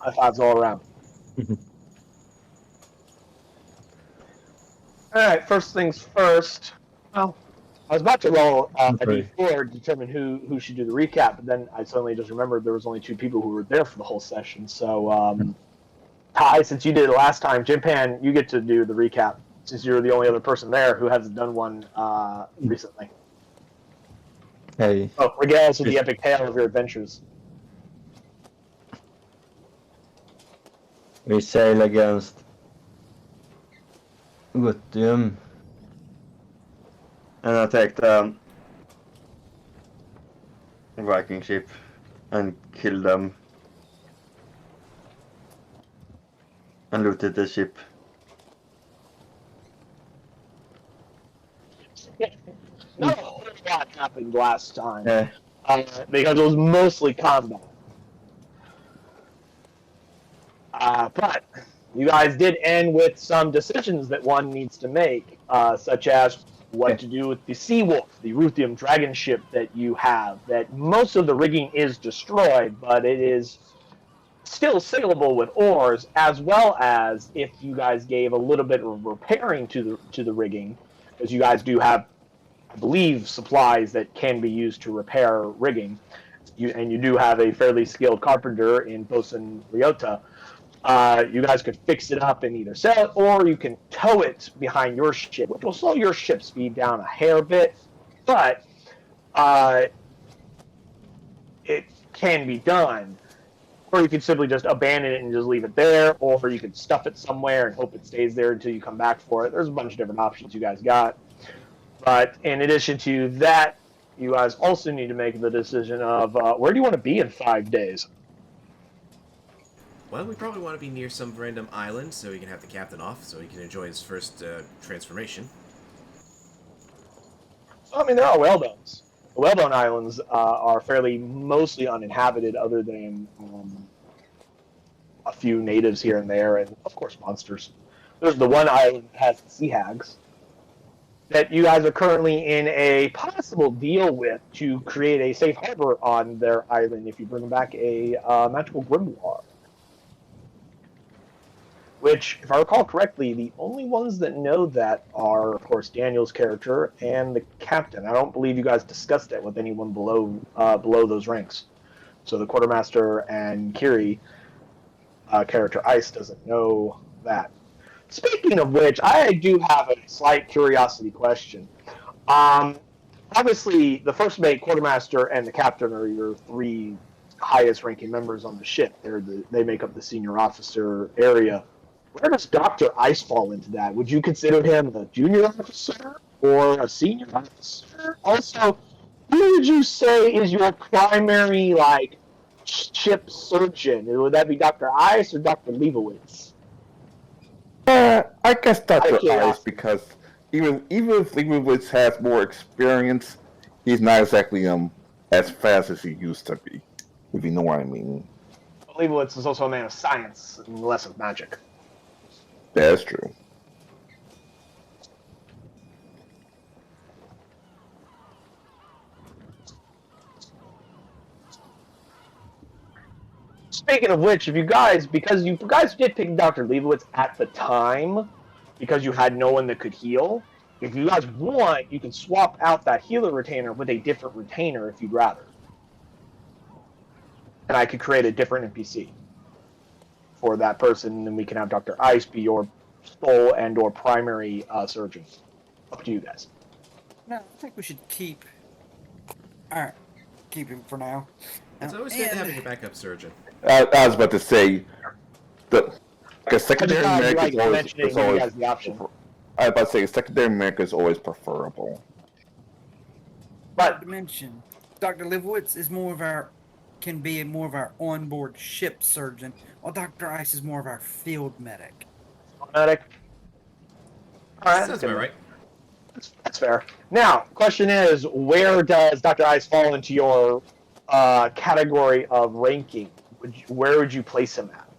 High fives all around. All right, first things first. Well, I was about to roll a d4 to determine who should do the recap, but then I suddenly just remembered there was only 2 people who were there for the whole session. So, Ty, since you did it last time, Jimpan, you get to do the recap since you're the only other person there who hasn't done one recently. Hey. Oh, regale us with the epic tale of your adventures. We sail against Gutium. And attacked the Viking ship and killed them. And looted the ship. Not a whole lot happened last time, Yeah. because it was mostly combat. But you guys did end with some decisions that one needs to make, such as what to do with the Seawolf, the Ruthium dragon ship that you have. That most of the rigging is destroyed, but it is still sailable with oars, as well as if you guys gave a little bit of repairing to the rigging, because you guys do have, I believe, supplies that can be used to repair rigging. And you do have a fairly skilled carpenter in Bosun Ryota. You guys could fix it up and either sell it, or you can tow it behind your ship, which will slow your ship speed down a hair bit, but it can be done. Or you could simply just abandon it and just leave it there, or you could stuff it somewhere and hope it stays there until you come back for it. There's a bunch of different options you guys got. But in addition to that, you guys also need to make the decision of where do you want to be in 5 days? Well, we probably want to be near some random island so we can have the captain off so he can enjoy his first transformation. I mean, there are whalebones. The whalebone islands are fairly mostly uninhabited other than a few natives here and there, and of course monsters. There's the one island that has the sea hags that you guys are currently in a possible deal with to create a safe harbor on their island if you bring back a magical grimoire. Which, if I recall correctly, the only ones that know that are, of course, Daniel's character and the captain. I don't believe you guys discussed it with anyone below those ranks. So the quartermaster and Kiri, character Ice, doesn't know that. Speaking of which, I do have a slight curiosity question. Obviously, the first mate, quartermaster, and the captain are your 3 highest-ranking members on the ship. They make up the senior officer area. Where does Dr. Ice fall into that? Would you consider him a junior officer or a senior officer? Also, who would you say is your primary, ship surgeon? Would that be Dr. Ice or Dr. Leibowitz? I guess Dr. Ice, because even if Leibowitz has more experience, he's not exactly as fast as he used to be, if you know what I mean. Leibowitz is also a man of science and less of magic. That's true. Speaking of which, because you guys did pick Dr. Leibowitz at the time, because you had no one that could heal, if you guys want, you can swap out that healer retainer with a different retainer if you'd rather. And I could create a different NPC for that person, and then we can have Dr. Ice be your sole and or primary surgeon. Up to you guys. No, I think we should keep him for now. It's always good having a backup surgeon. I was about to say, a secondary medic is always the option. I was about to say, a secondary medic is always preferable. But to mention, Dr. Leibowitz is can be more of our onboard ship surgeon, while Dr. Ice is more of our field medic. Medic. All right, Sounds about right. That's fair. Now, question is, where does Dr. Ice fall into your category of ranking? Where would you place him at?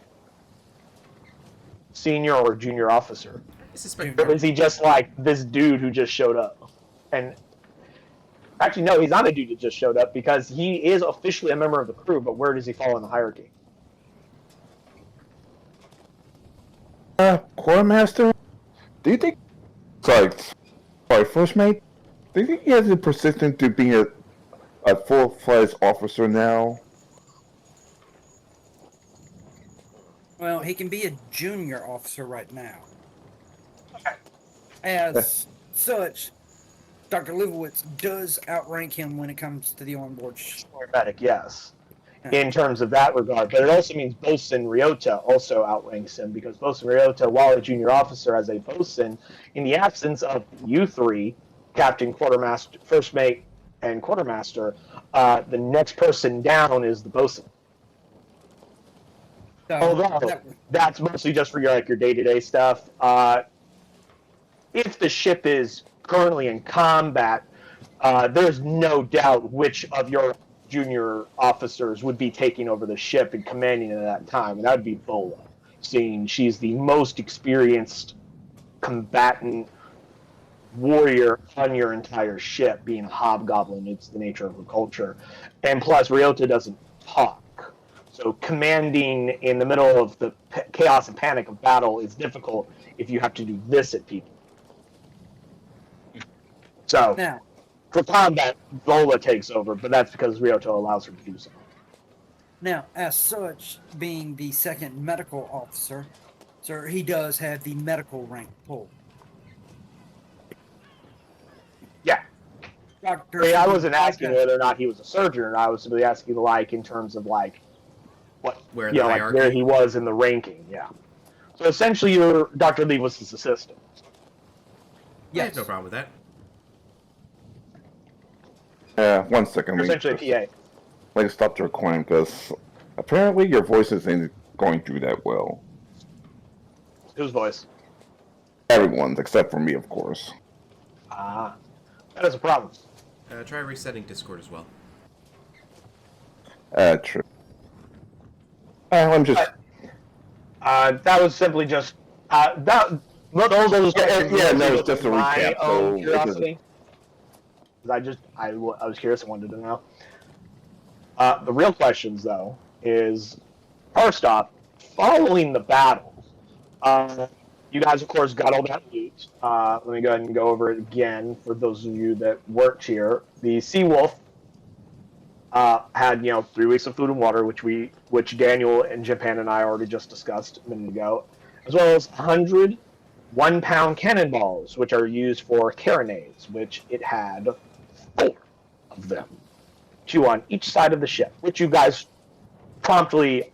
Senior or junior officer? Or is he just like this dude who just showed up? And actually, no, he's not a dude that just showed up because he is officially a member of the crew, but where does he fall in the hierarchy? Quartermaster, do you think? Sorry, First Mate. Do you think he has the persistence to be a full-fledged officer now? Well, he can be a junior officer right now. As such, Dr. Livowitz does outrank him when it comes to the onboard Medic, yes. In terms of that regard, but it also means Bosun Ryota also outranks him because Bosun Ryota, while a junior officer as a bosun, in the absence of you three, captain, quartermaster, first mate, and quartermaster, the next person down is the bosun. So Although that's mostly just for your day-to-day stuff. If the ship is currently in combat, there's no doubt which of your junior officers would be taking over the ship and commanding it at that time, and that would be Bola, seeing she's the most experienced combatant warrior on your entire ship, being a hobgoblin. It's the nature of her culture. And plus, Ryota doesn't talk. So commanding in the middle of the chaos and panic of battle is difficult if you have to do this at people. So, now, for combat, Bola takes over, but that's because Ryota allows her to do so. Now, as such, being the second medical officer, sir, he does have the medical rank pull. Yeah. Doctor, I wasn't asking whether or not he was a surgeon, or I was simply asking, in terms of, what, Where the hierarchy? where he was in the ranking, yeah. So essentially, you're Dr. Lewis's assistant. Yes. No problem with that. 1 second. Essentially a PA. Like, stop the recording because apparently your voice isn't going through that well. Whose voice? Everyone's, except for me, of course. Ah, that is a problem. Try resetting Discord as well. True. Let me just... That was simply just... those it's just a my recap, own so curiosity. I was curious and wanted to know. The real questions, though, is, first off, following the battle, you guys, of course, got all that loot. Let me go ahead and go over it again for those of you that weren't here. The Seawolf had, 3 weeks of food and water, which Daniel and Japan and I already just discussed a minute ago, as well as 100 1-pound cannonballs, which are used for carronades, which it had 4 of them. 2 on each side of the ship, which you guys promptly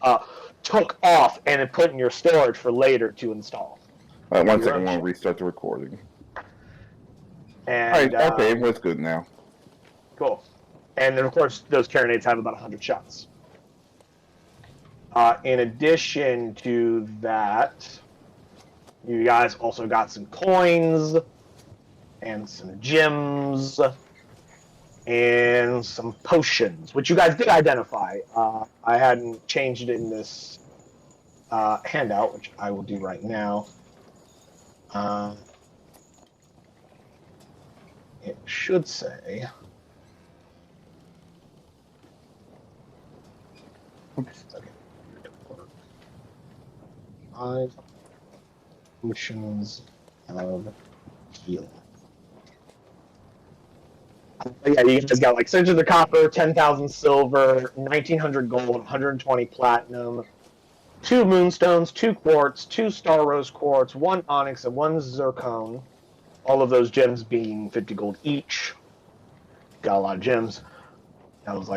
took off and put in your storage for later to install. 1 second, I want to restart the recording. And, okay, it's good now. Cool. And then, of course, those carronades have about 100 shots. In addition to that, you guys also got some coins and some gems and some potions, which you guys did identify. I hadn't changed it in this handout, which I will do right now. It should say... Five potions of healing. Yeah, you guys got 600 of copper, 10,000 silver, 1,900 gold, 120 platinum, 2 moonstones, 2 quartz, 2 star rose quartz, 1 onyx, and 1 zircon. All of those gems being 50 gold each. Got a lot of gems. That was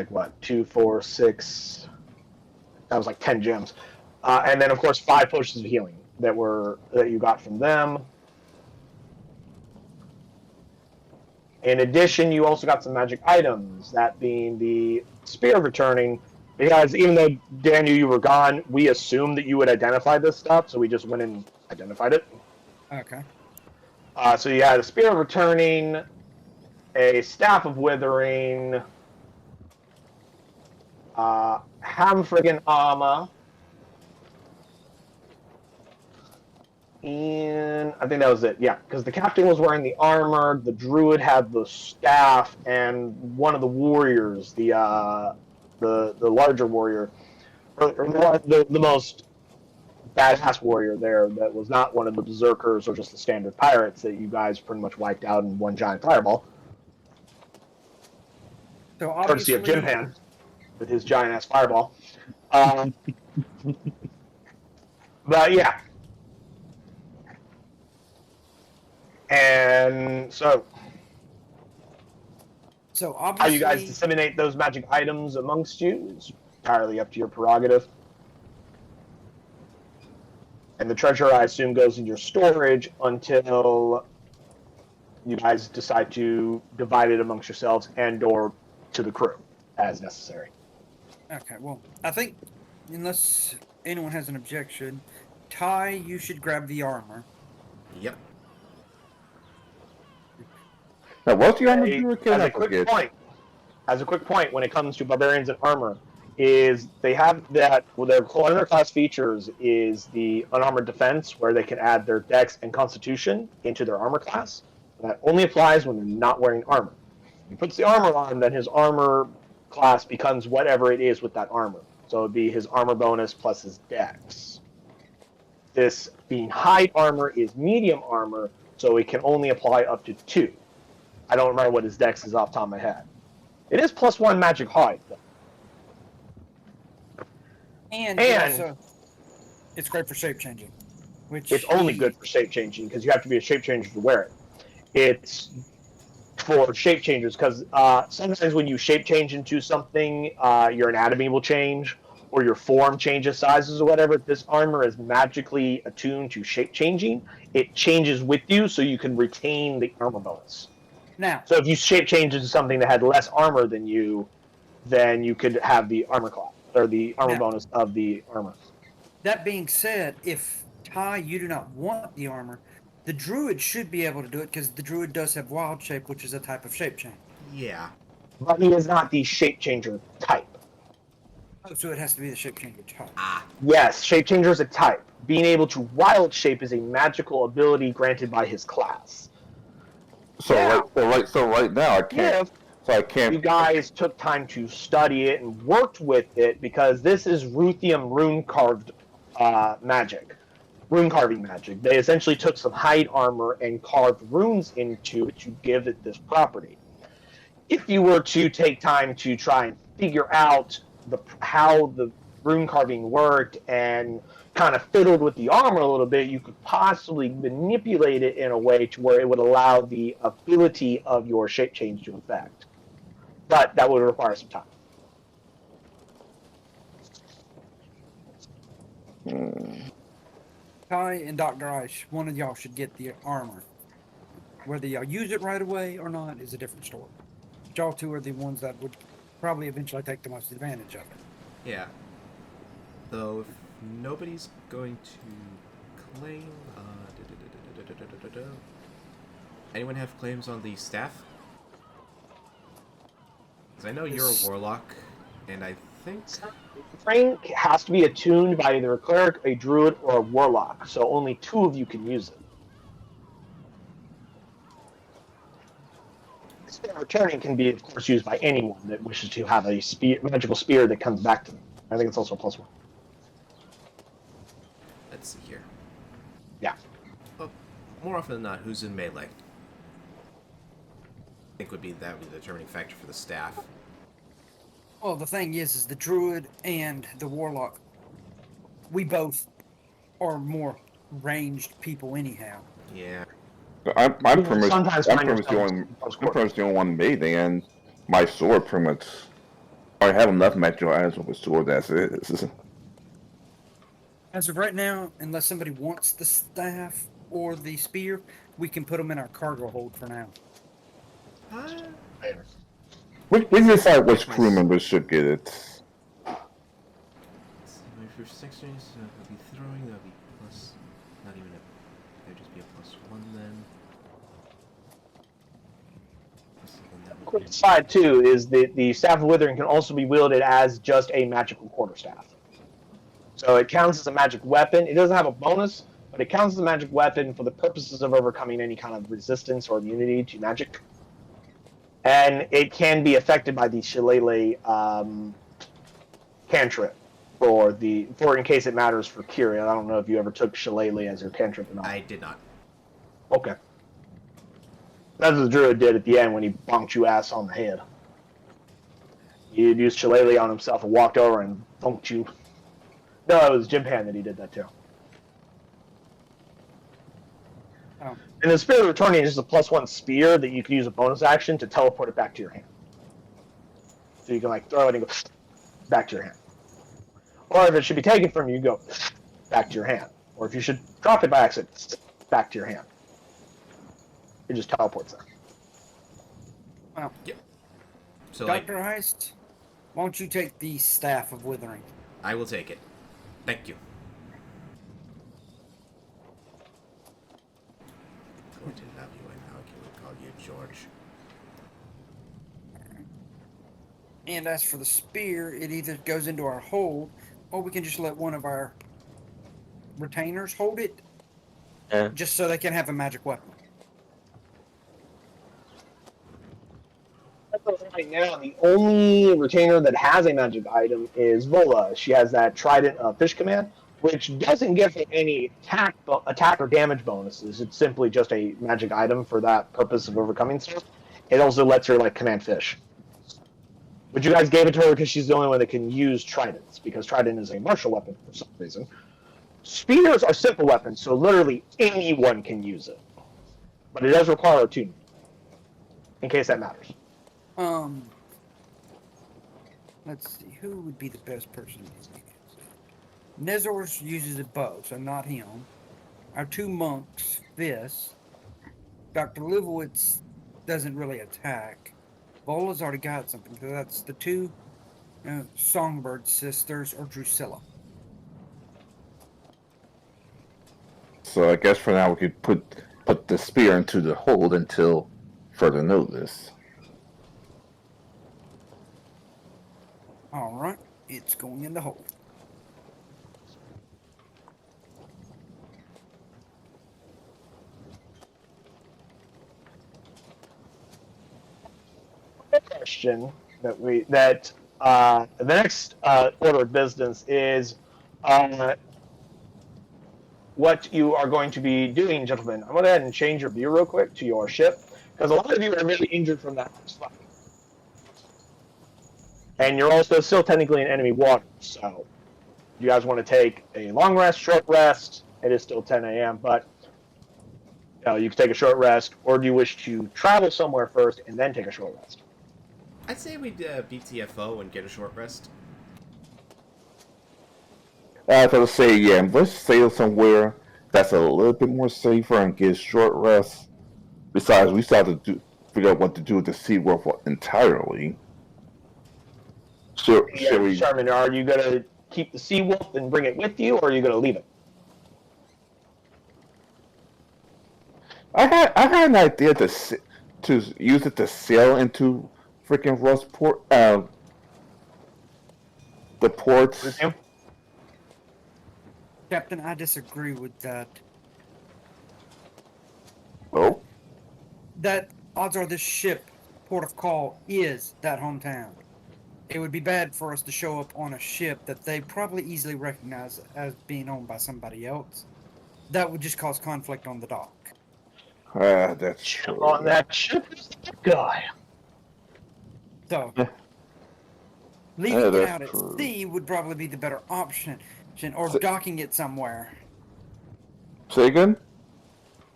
2, 4, 6. That was 10 gems. And then, of course, 5 potions of healing that you got from them. In addition, you also got some magic items, that being the Spear of Returning. Because even though, Daniel, you were gone, we assumed that you would identify this stuff, so we just went and identified it. Okay. So you had a Spear of Returning, a Staff of Withering, Hamfriggin Armor, and I think that was it. Yeah, because the captain was wearing the armor, the druid had the staff, and one of the warriors, the larger warrior, or the most badass warrior there that was not one of the berserkers or just the standard pirates that you guys pretty much wiped out in one giant fireball. So Courtesy of Jim obviously, Pan with his giant ass fireball. But yeah. And so, obviously, how you guys disseminate those magic items amongst you is entirely up to your prerogative. And the treasure, I assume, goes in your storage until you guys decide to divide it amongst yourselves and/or to the crew as necessary. Okay, well, I think unless anyone has an objection, Ty, you should grab the armor. Yep. Now, what's the armor you were As a quick point, when it comes to barbarians and armor, is they have that. Well, one of their class features is the unarmored defense, where they can add their dex and constitution into their armor class. That only applies when they're not wearing armor. He puts the armor on, then his armor class becomes whatever it is with that armor. So it'd be his armor bonus plus his dex. This being hide armor is medium armor, so it can only apply up to 2. I don't remember what his dex is off the top of my head. It is +1 magic hide, though. And also, it's great for shape changing. Which it's only good for shape changing because you have to be a shape changer to wear it. It's for shape changers because sometimes when you shape change into something, your anatomy will change or your form changes sizes or whatever. This armor is magically attuned to shape changing. It changes with you so you can retain the armor bonus. Now, So if you shape change into something that had less armor than you, then you could have the armor class or the armor bonus of the armor. that being said, if Ty, you do not want the armor, the druid should be able to do it because the druid does have wild shape, which is a type of shape change. Yeah. But he is not the shape changer type. Oh, so it has to be the shape changer type. Ah. Yes, shape changer is a type. Being able to wild shape is a magical ability granted by his class. So right now I can't. If So I can't. you guys took time to study it and worked with it, because this is Ruthium rune carved magic, rune carving magic. They essentially took some hide armor and carved runes into it to give it this property. If you were to take time to try and figure out how the rune carving worked and kind of fiddled with the armor a little bit, you could possibly manipulate it in a way to where it would allow the ability of your shape change to effect. But that would require some time. Ty and Dr. Ice, one of y'all should get the armor. Whether y'all use it right away or not is a different story. Y'all two are the ones that would probably eventually take the most advantage of it. Yeah. Though if nobody's going to claim, anyone have claims on the staff? Because I know you're a warlock, and I think Frank has to be attuned by either a cleric, a druid, or a warlock, so only 2 of you can use it. Returning can be, of course, used by anyone that wishes to have a magical spear that comes back to them. I think it's also a +1. let's see here. Yeah. Well, more often than not, who's in melee? I think would be the determining factor for the staff. Well, the thing is the druid and the warlock, we both are more ranged people anyhow. Yeah. I'm pretty much Sometimes I'm find pretty much the yourself only close I'm pretty quarters. much the only one melee, and my sword pretty much. I have enough magical items with my sword. That's it. As of right now, unless somebody wants the staff or the spear, we can put them in our cargo hold for now. We decide which crew members should get it. So if your section will be throwing, that'll be plus. Not even a. It'll just be a +1 then. Quick side too is that the Staff of Withering can also be wielded as just a magical quarterstaff. So it counts as a magic weapon. It doesn't have a bonus, but it counts as a magic weapon for the purposes of overcoming any kind of resistance or immunity to magic. And it can be affected by the Shillelagh cantrip, for in case it matters for Kyria. I don't know if you ever took Shillelagh as your cantrip or not. I did not. Okay. That's what the druid did at the end when he bonked you ass on the head. He used Shillelagh on himself and walked over and thunked you. No, it was Jimpan that he did that too. Oh. And the Spirit of Returning is just a +1 spear that you can use a bonus action to teleport it back to your hand. So you can like throw it and go back to your hand. Or if it should be taken from you, go back to your hand. Or if you should drop it by accident, back to your hand. It just teleports there. Well, So like, Dr. Heist, why don't you take the Staff of Withering? I will take it. Thank you. Going to love you and how can we call you George? And as for the spear, it either goes into our hold, or we can just let one of our retainers hold it, Yeah. just so they can have a magic weapon. Right now, the only retainer that has a magic item is Vola. She has that Trident Fish Command, which doesn't give her any attack or damage bonuses. It's simply just a magic item for that purpose of overcoming stuff. It also lets her like command fish. But you guys gave it to her because she's the only one that can use tridents, because trident is a martial weapon for some reason. Spears are simple weapons, so literally anyone can use it. But it does require attunement, in case that matters. Let's see, who would be the best person to use it? Nezor uses a bow, so not him. Our two monks, Fist. Dr. Livowitz doesn't really attack. Vola's already got something, so that's the two Songbird sisters or Drusilla. So I guess for now we could put the spear into the hold until further notice. Alright, it's going in the hole. Question that the next order of business is what you are going to be doing, gentlemen. I'm going to go ahead and change your view real quick to your ship, because a lot of you are really injured from that last fight. And you're also still technically in enemy water, so you guys want to take a long rest, short rest. It is still 10 a.m., but you can take a short rest, or do you wish to travel somewhere first and then take a short rest? I'd say we'd BTFO and get a short rest. I was gonna say, yeah, let's sail somewhere that's a little bit more safer and get short rest. Besides, we still have to figure out what to do with the Sea Wolf entirely. Should we? Sherman, are you going to keep the Sea Wolf and bring it with you, or are you going to leave it? I had an idea to use it to sail into freaking Rustport, the ports. With you? Captain, I disagree with that. Oh, That odds are this ship, port of call, is that hometown. It would be bad for us to show up on a ship that they probably easily recognize as being owned by somebody else. That would just cause conflict on the dock. that's true. On that ship is that guy. So, Yeah. leaving Yeah, it that's out at true. sea would probably be the better option, or So- docking it somewhere. Say again?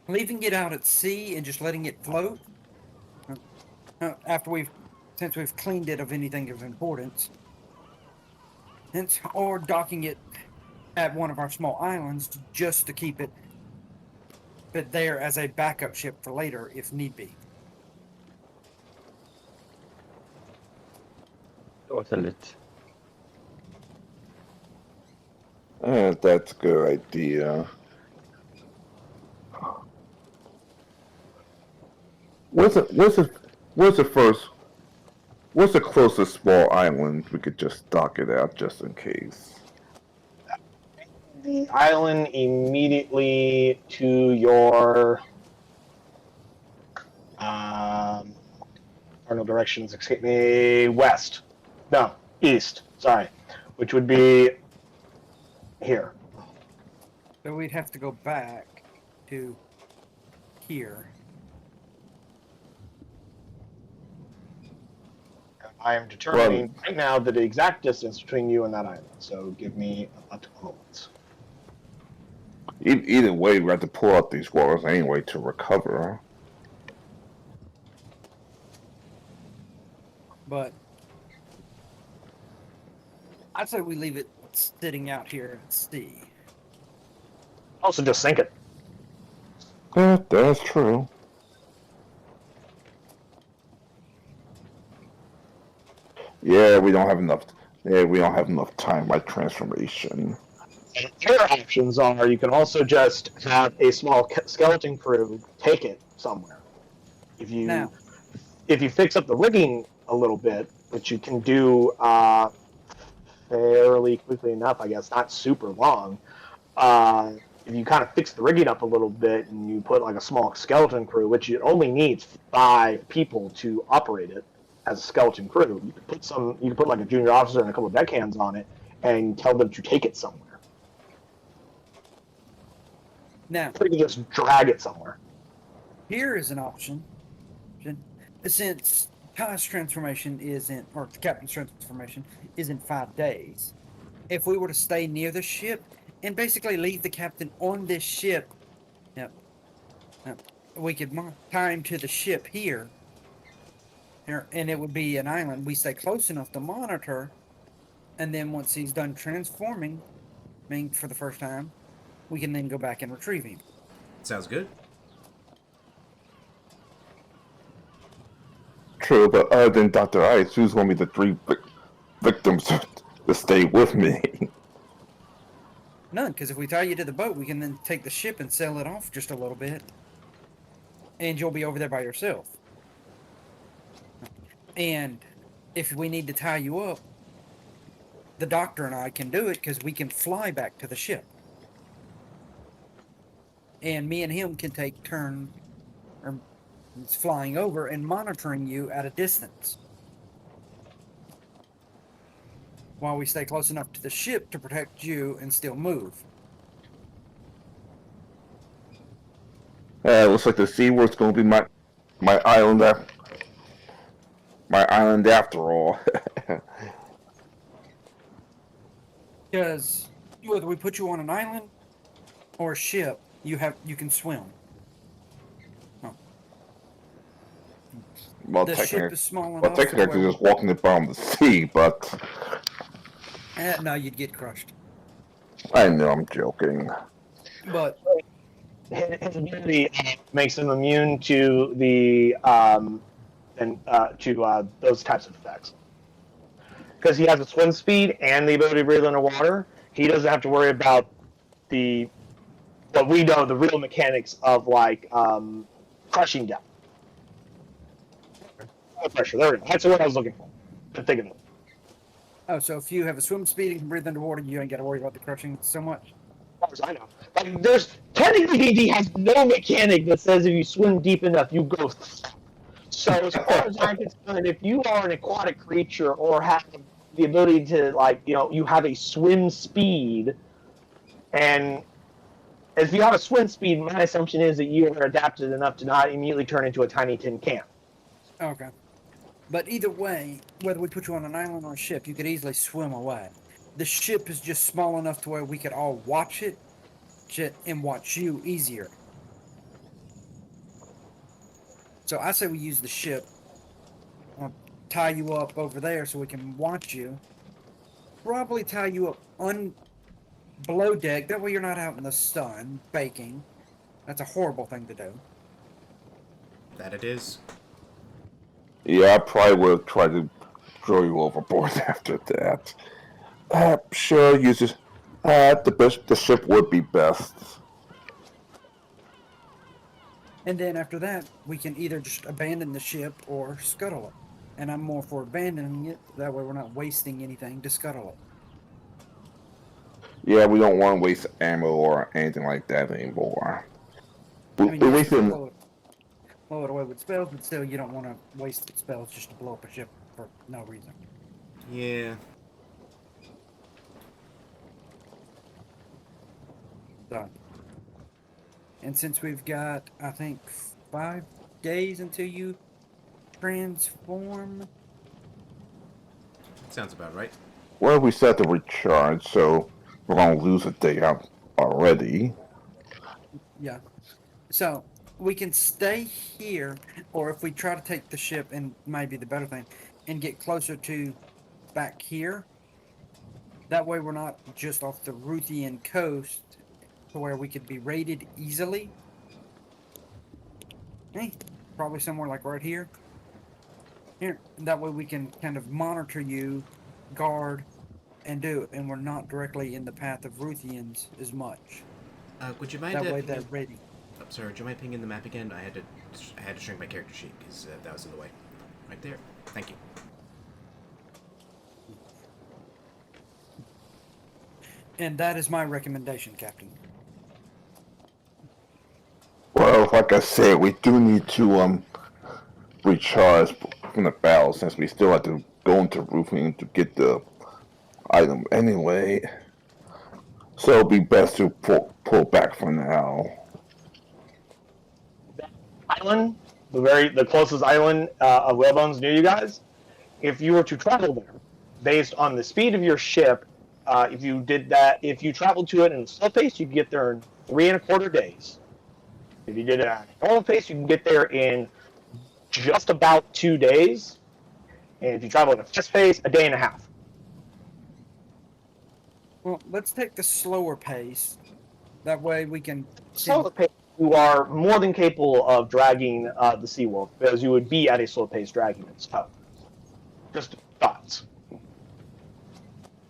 Leaving it out at sea and just letting it float, since we've cleaned it of anything of importance, or docking it at one of our small islands just to keep it there as a backup ship for later if need be. Totally. That's a good idea. What's the closest small island we could just dock it out just in case? The island immediately to your cardinal directions escape me. West. No, east. Sorry. Which would be here. So we'd have to go back to here. I am determining right now the exact distance between you and that island. So give me a moment. Either way, we have to pull out these waters anyway to recover. But I'd say we leave it sitting out here at sea. Also, just sink it. Yeah, that's true. Yeah, we don't have enough. Yeah, we don't have enough time by transformation. And other options are you can also just have a small skeleton crew take it somewhere. If you fix up the rigging a little bit, which you can do fairly quickly enough, I guess, not super long. If you kind of fix the rigging up a little bit and you put like a small skeleton crew, which it only needs 5 people to operate it as a skeleton crew, you can put like a junior officer and a couple of deckhands on it and tell them to take it somewhere. Now, Or you can just drag it somewhere. here is an option. Since Ty's transformation or the captain's transformation is in 5 days. If we were to stay near the ship and basically leave the captain on this ship, we could tie him to the ship here, and it would be an island. We stay close enough to monitor, and then once he's done transforming, for the first time, we can then go back and retrieve him. Sounds good. True, but other than Dr. Ice, who's going to be the 3 victims to stay with me? None, because if we tie you to the boat, we can then take the ship and sail it off just a little bit, and you'll be over there by yourself. And if we need to tie you up, the doctor and I can do it because we can fly back to the ship. And me and him can take turns flying over and monitoring you at a distance, while we stay close enough to the ship to protect you and still move. Looks like the SeaWorld's going to be my island. My island after all. Because whether we put you on an island or a ship, you can swim. Well, The ship is small enough. technically, I could just walk in the bottom of the sea, but no, you'd get crushed. I know I'm joking. But His ability makes him immune to the those types of effects. Because he has a swim speed and the ability to breathe underwater, he doesn't have to worry about what we know, the real mechanics of like crushing depth. Pressure. There we go. That's what I was looking for. Couldn't think of it. oh, so if you have a swim speed and can breathe underwater, you ain't got to worry about the crushing so much. As far as I know. Like, there's technically D&D has no mechanic that says if you swim deep enough, you go. So as far as I'm concerned, if you are an aquatic creature or have the ability to you have a swim speed, and if you have a swim speed, my assumption is that you are adapted enough to not immediately turn into a tiny tin can. Okay. But either way, whether we put you on an island or a ship, you could easily swim away. The ship is just small enough to where we could all watch it and watch you easier. So I say we use the ship. I'll tie you up over there so we can watch you. Probably tie you up below deck. That way you're not out in the sun baking. That's a horrible thing to do. That it is. Yeah, I probably would try to throw you overboard after that. Sure, the ship would be best. And then after that, we can either just abandon the ship or scuttle it. And I'm more for abandoning it. That way we're not wasting anything to scuttle it. Yeah, we don't want to waste ammo or anything like that anymore. I mean, We're you wasting. blow it away with spells, but still you don't want to waste spells just to blow up a ship for no reason. Yeah. So, and since we've got, I think, 5 days until you transform. Sounds about right. Well, we set the recharge, so we're gonna lose a day out already. Yeah. So we can stay here, or if we try to take the ship, and maybe the better thing, and get closer to back here. That way we're not just off the Ruthian coast to where we could be raided easily. Hey, probably somewhere like right here. Here. And that way we can kind of monitor you, guard, and do it. And we're not directly in the path of Ruthians as much. Would you mind? That way pinging- they're raiding. Oh, sorry, would you mind pinging the map again? I had to shrink my character sheet because that was in the way. Right there. Thank you. And that is my recommendation, Captain. Well, like I said, we do need to recharge from the battle since we still have to go into roofing to get the item anyway. So it'll be best to pull back for now. Island, the closest island of whalebones near you guys. If you were to travel there, based on the speed of your ship, if you traveled to it in a slow pace, you can get there in 3.25 days. If you did it at a normal pace, you can get there in just about 2 days. And if you travel at a fast pace, a day and a half. Well, let's take the slower pace. That way we can. Slow pace, you are more than capable of dragging the Sea Wolf, because you would be at a slow pace dragging it. So, just thoughts.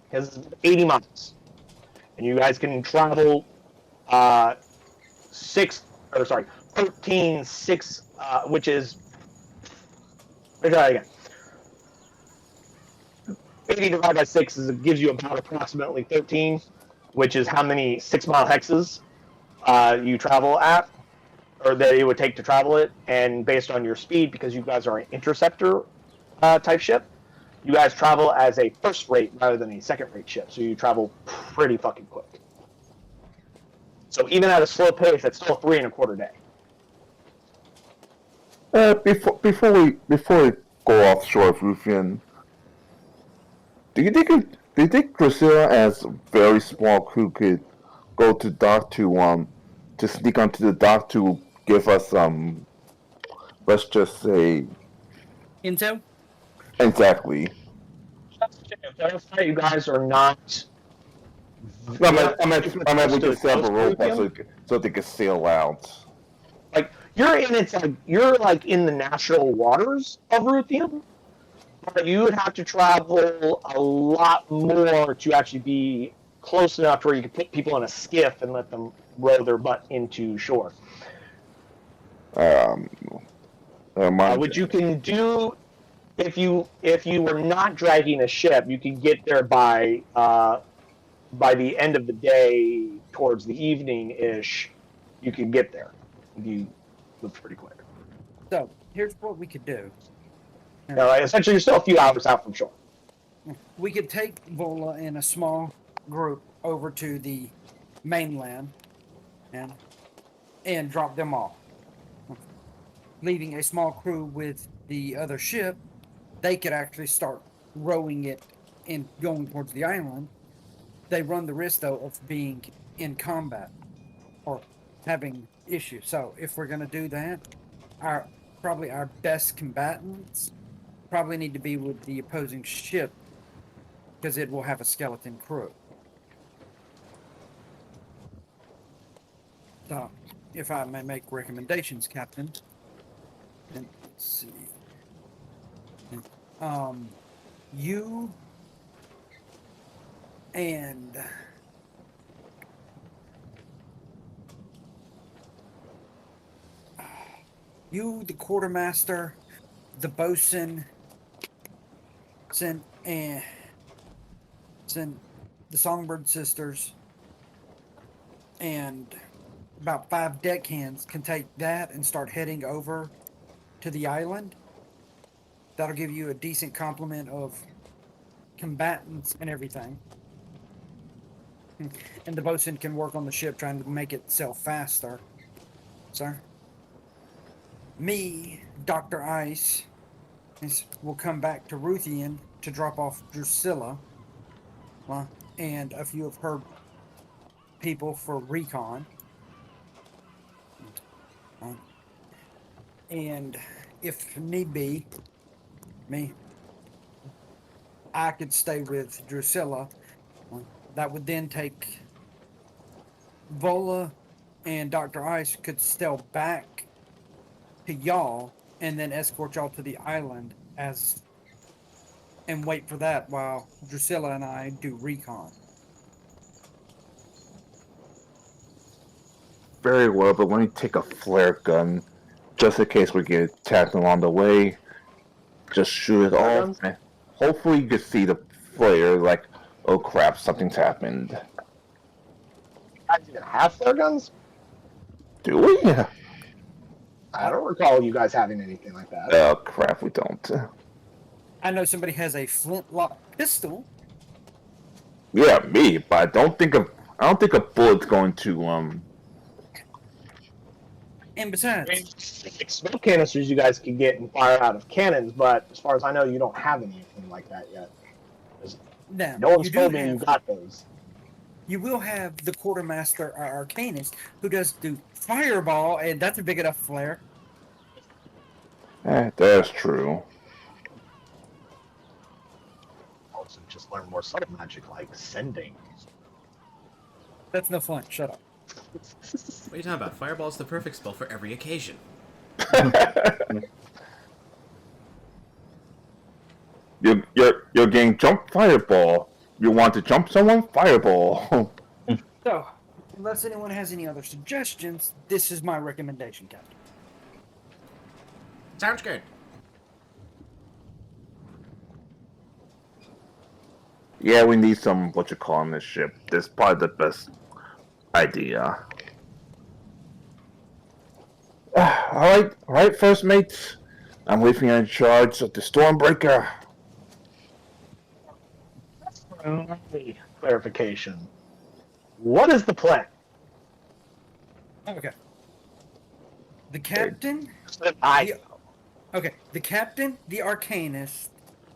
Because it's 80 miles. And you guys can travel 13, 6, which is. Let me try that again. 80 divided by 6 gives you about approximately 13, which is how many 6-mile hexes you travel at, or that it would take to travel it. And based on your speed, because you guys are an interceptor type ship, you guys travel as a first rate rather than a second rate ship. So you travel pretty fucking quick. So even at a slow pace, that's still 3.25 days. Before we go offshore of Ruffian, do you think Drusilla as a very small crew could go to dock to sneak onto the dock to give us let's just say Intel? exactly. Clarify, you guys are not. I'm at we can set up a Close to robot so they can sail out. Like you're in the natural waters of Ruthium, but you would have to travel a lot more to actually be close enough to where you could put people in a skiff and let them row their butt into shore. Which you can do if you were not dragging a ship, you can get there by the end of the day, towards the evening ish. You can get there. You look pretty quick. So, here's what we could do. Essentially, you're still a few hours out from shore. We could take Vola and a small group over to the mainland and drop them off. Leaving a small crew with the other ship, they could actually start rowing it and going towards the island. They run the risk, though, of being in combat or having issues. So if we're going to do that, probably our best combatants probably need to be with the opposing ship, because it will have a skeleton crew. So, if I may make recommendations, Captain. And let's see. You and the quartermaster, the bosun, and the Songbird sisters, and about 5 deckhands can take that and start heading over to the island. That'll give you a decent complement of combatants and everything. And the boatswain can work on the ship trying to make it sail faster. Sir? Me, Dr. Ice, will come back to Ruthian to drop off Drusilla and a few of her people for recon. And if need be, I could stay with Drusilla. That would then take Vola and Dr. Ice could sail back to y'all and then escort y'all to the island and wait for that while Drusilla and I do recon. Very well, but let me take a flare gun just in case we get attacked along the way. Just shoot it Flare off. guns? Hopefully you can see the flare like, oh crap, something's happened. You guys even have flare guns? Do we? I don't recall you guys having anything like that. Oh crap, we don't. I know somebody has a flintlock pistol. Yeah, me, but I don't think a bullet's going to And I besides, mean, smoke canisters you guys can get and fire out of cannons, but as far as I know, you don't have anything like that yet. now, No one's you told do me you have, got those. you will have the quartermaster or arcanist who does do fireball, and that's a big enough flare. that's true. Also, just learn more subtle magic like sending. That's no fun. Shut up. What are you talking about? Fireball's the perfect spell for every occasion. You're getting jump fireball. You want to jump someone? Fireball. So, unless anyone has any other suggestions, this is my recommendation, Captain. Sounds good. Yeah, we need some what you call on this ship. This is probably the best idea. All right, first mates. I'm leaving you in charge of the Stormbreaker. Clarification. What is the plan? Okay. The captain. The captain, the arcanist,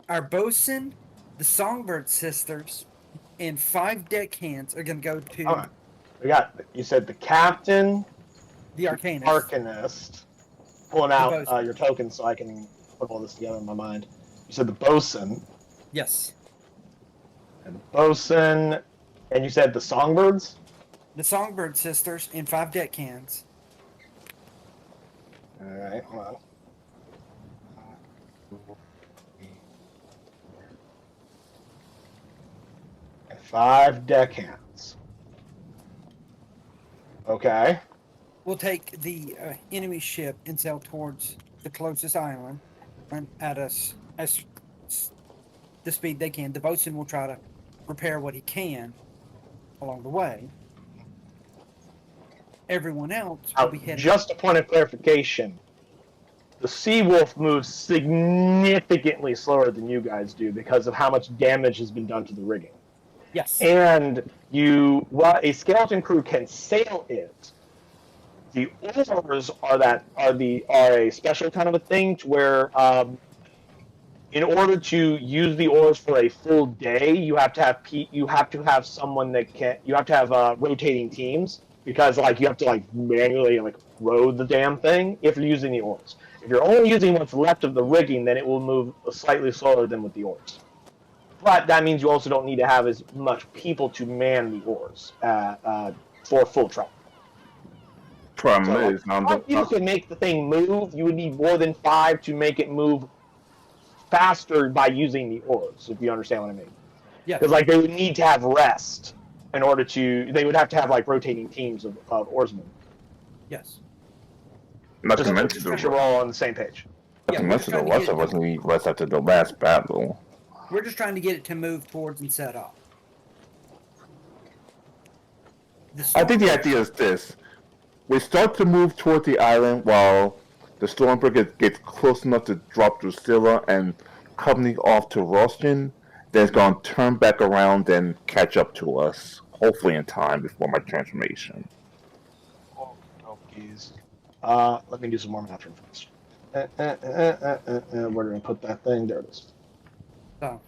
our bosun, the Songbird sisters, and 5 deckhands are gonna go to All right. We got. You said the captain, the arcanist. arcanist. Pulling out bosun. your tokens so I can put all this together in my mind. You said the bosun, Yes. and the bosun, and you said the songbirds. The Songbird sisters and 5 deckhands. All right, hold on. And 5 deckhands. Okay. We'll take the enemy ship and sail towards the closest island and at us as the speed they can. The bosun will try to repair what he can along the way. Everyone else will Now, be heading. just a point of clarification. The Seawolf moves significantly slower than you guys do because of how much damage has been done to the rigging. Yes. And while a skeleton crew can sail it, the oars are a special kind of a thing to where, in order to use the oars for a full day, you have to have someone that can. You have to have rotating teams because you have to manually row the damn thing if you're using the oars. If you're only using what's left of the rigging, then it will move slightly slower than with the oars. But that means you also don't need to have as much people to man the oars for full travel. Problem So, is, now if you can make the thing move, you would need more than 5 to make it move faster by using the oars, if you understand what I mean. Yeah. Because they would need to have rest in order to. They would have to have rotating teams of oarsmen. Yes. not to Just mention make sure we're all on the same page. not to we're mention the trying to rest get of it- us need rest after the last battle. We're just trying to get it to move towards and set up. I think the idea is this. We start to move toward the island while the Stormbreaker gets close enough to drop Drusilla and company off to Rostin, then it's going to turn back around and catch up to us hopefully in time before my transformation. Oh, geez. Let me do some more math first. Where did I put that thing? There it is. So,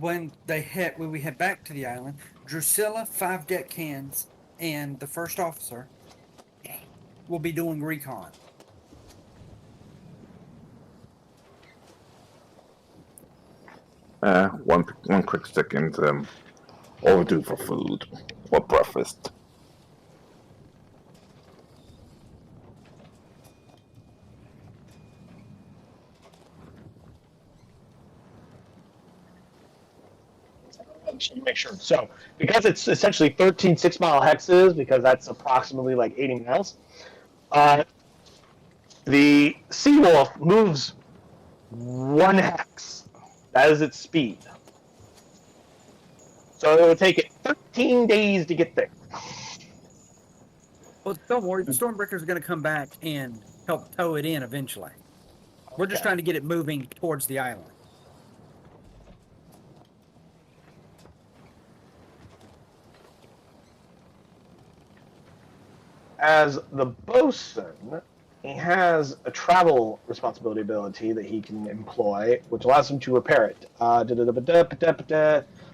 when we head back to the island, Drusilla, 5 deckhands, and the first officer will be doing recon. One quick second. Overdue for food or breakfast. Make sure. So, because it's essentially 13 6-mile hexes, because that's approximately like 80 miles, the Seawolf moves 1 hex. That is its speed. So it would take it 13 days to get there. Well, don't worry, the Stormbreakers are going to come back and help tow it in eventually. We're just Okay. trying to get it moving towards the island. As the bosun, he has a travel responsibility ability that he can employ, which allows him to repair it.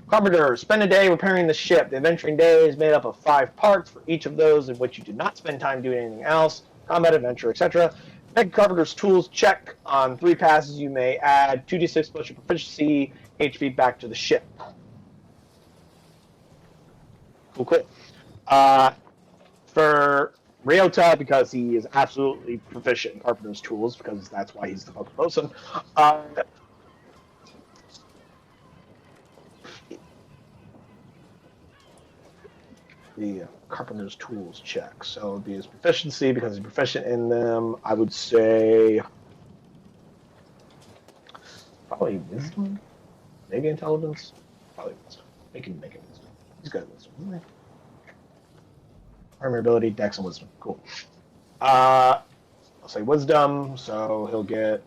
Carpenter, spend a day repairing the ship. The adventuring day is made up of 5 parts for each of those in which you do not spend time doing anything else, combat, adventure, etc. Make Carpenter's tools check. On 3 passes, you may add 2d6 plus your proficiency HP back to the ship. Cool. For Ryota, because he is absolutely proficient in Carpenter's tools, because that's why he's the fucking bosun. The Carpenter's tools check. So it would be his proficiency, because he's proficient in them. I would say probably wisdom, maybe intelligence, probably wisdom. Make him wisdom. He's good at wisdom, isn't he? Primary ability, dex, and wisdom. Cool. I'll say wisdom, so he'll get.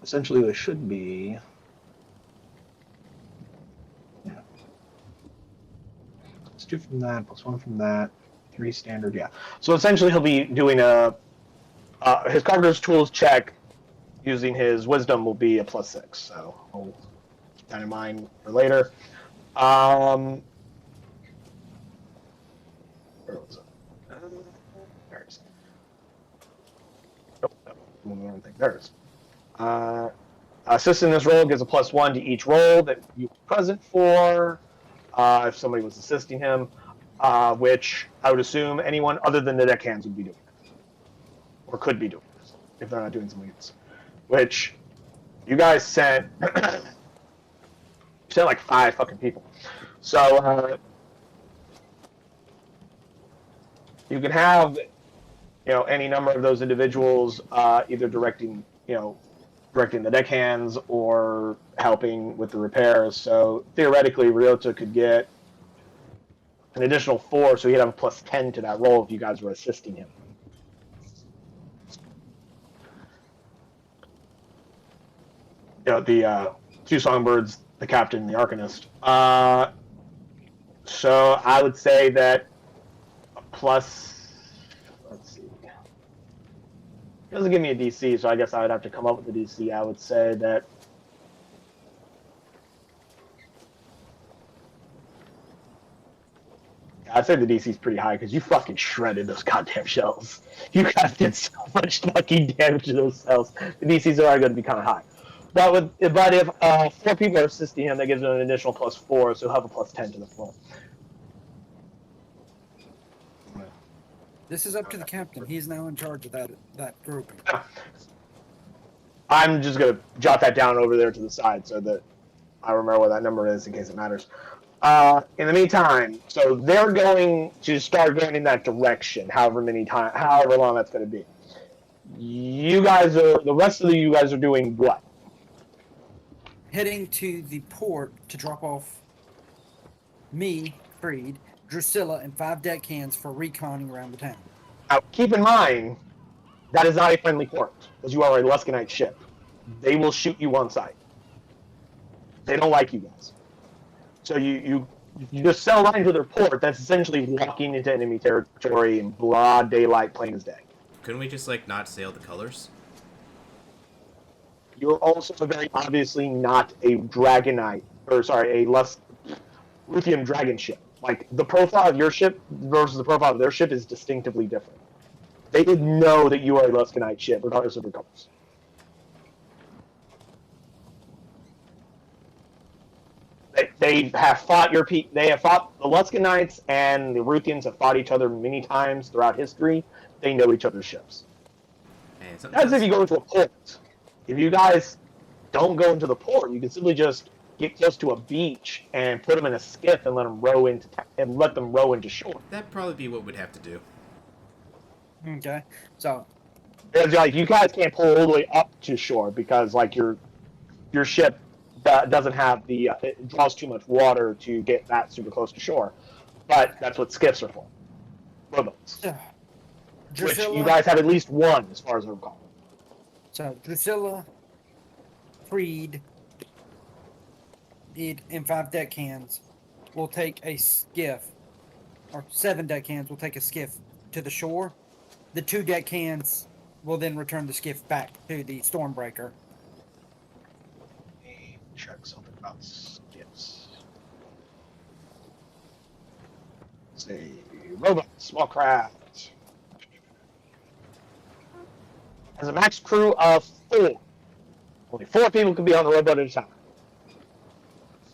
Essentially, there should be. Yeah. Let's 2 from that, plus 1 from that, 3 standard. Yeah. So essentially, he'll be doing his Carpenter's tools check using his wisdom will be a +6. So I'll keep that in mind for later. Where was it? There it is. Nope, wrong thing. There it is. Assist in this roll gives a +1 to each roll that you were present for. If somebody was assisting him, which I would assume anyone other than the deckhands would be doing, or could be doing, if they're not doing something else. Which you guys sent. You sent like 5 fucking people. So you can have, any number of those individuals either directing the deckhands or helping with the repairs. So theoretically, Ryota could get an additional 4, so he'd have a +10 to that roll if you guys were assisting him. The 2 songbirds, the captain, and the arcanist. So I would say that a plus. Let's see. It doesn't give me a DC, so I guess I would have to come up with a DC. I would say that. I'd say the DC is pretty high because you fucking shredded those goddamn shells. You guys did so much fucking damage to those cells. The DCs are going to be kind of high. But if 4 people are assisting him, that gives him an additional +4, so he'll have a +10 to the roll. This is up to the captain. He's now in charge of that grouping. I'm just going to jot that down over there to the side so that I remember what that number is in case it matters. In the meantime, so they're going to start going in that direction, however long that's going to be. The rest of you guys are doing what? Heading to the port to drop off me, Creed, Drusilla, and 5 deckhands for reconning around the town. Now, keep in mind, that is not a friendly port, because you are a Luskanite ship. They will shoot you on sight. They don't like you guys. So you just sail right into their port. That's essentially walking into enemy territory in broad daylight, plain as day. Couldn't we just, like, not sail the colors? You're also very obviously not a Dragonite, or sorry, a Lithium Dragon ship. Like, the profile of your ship versus the profile of their ship is distinctively different. They didn't know that you are a Luskanite ship, regardless of your colors. They have fought They have fought the Luskanites, and the Ruthians have fought each other many times throughout history. They know each other's ships. And As if you go into a port. If you guys don't go into the port, you can simply just get close to a beach and put them in a skiff and let them row into shore. That'd probably be what we'd have to do. Okay. So, Because like you guys can't pull all the way up to shore because like your ship doesn't have it draws too much water to get that super close to shore. But that's what skiffs are for. Rowboats. Which you guys have at least one, as far as I recall. So Drusilla, Creed, and 5 deckhands will take a skiff, or 7 deckhands will take a skiff to the shore. The 2 deckhands will then return the skiff back to the Stormbreaker. Let me check something about skiffs. Let's see. Rowboat, small craft. Has a max crew of 4. Only 4 people can be on the rowboat at a time.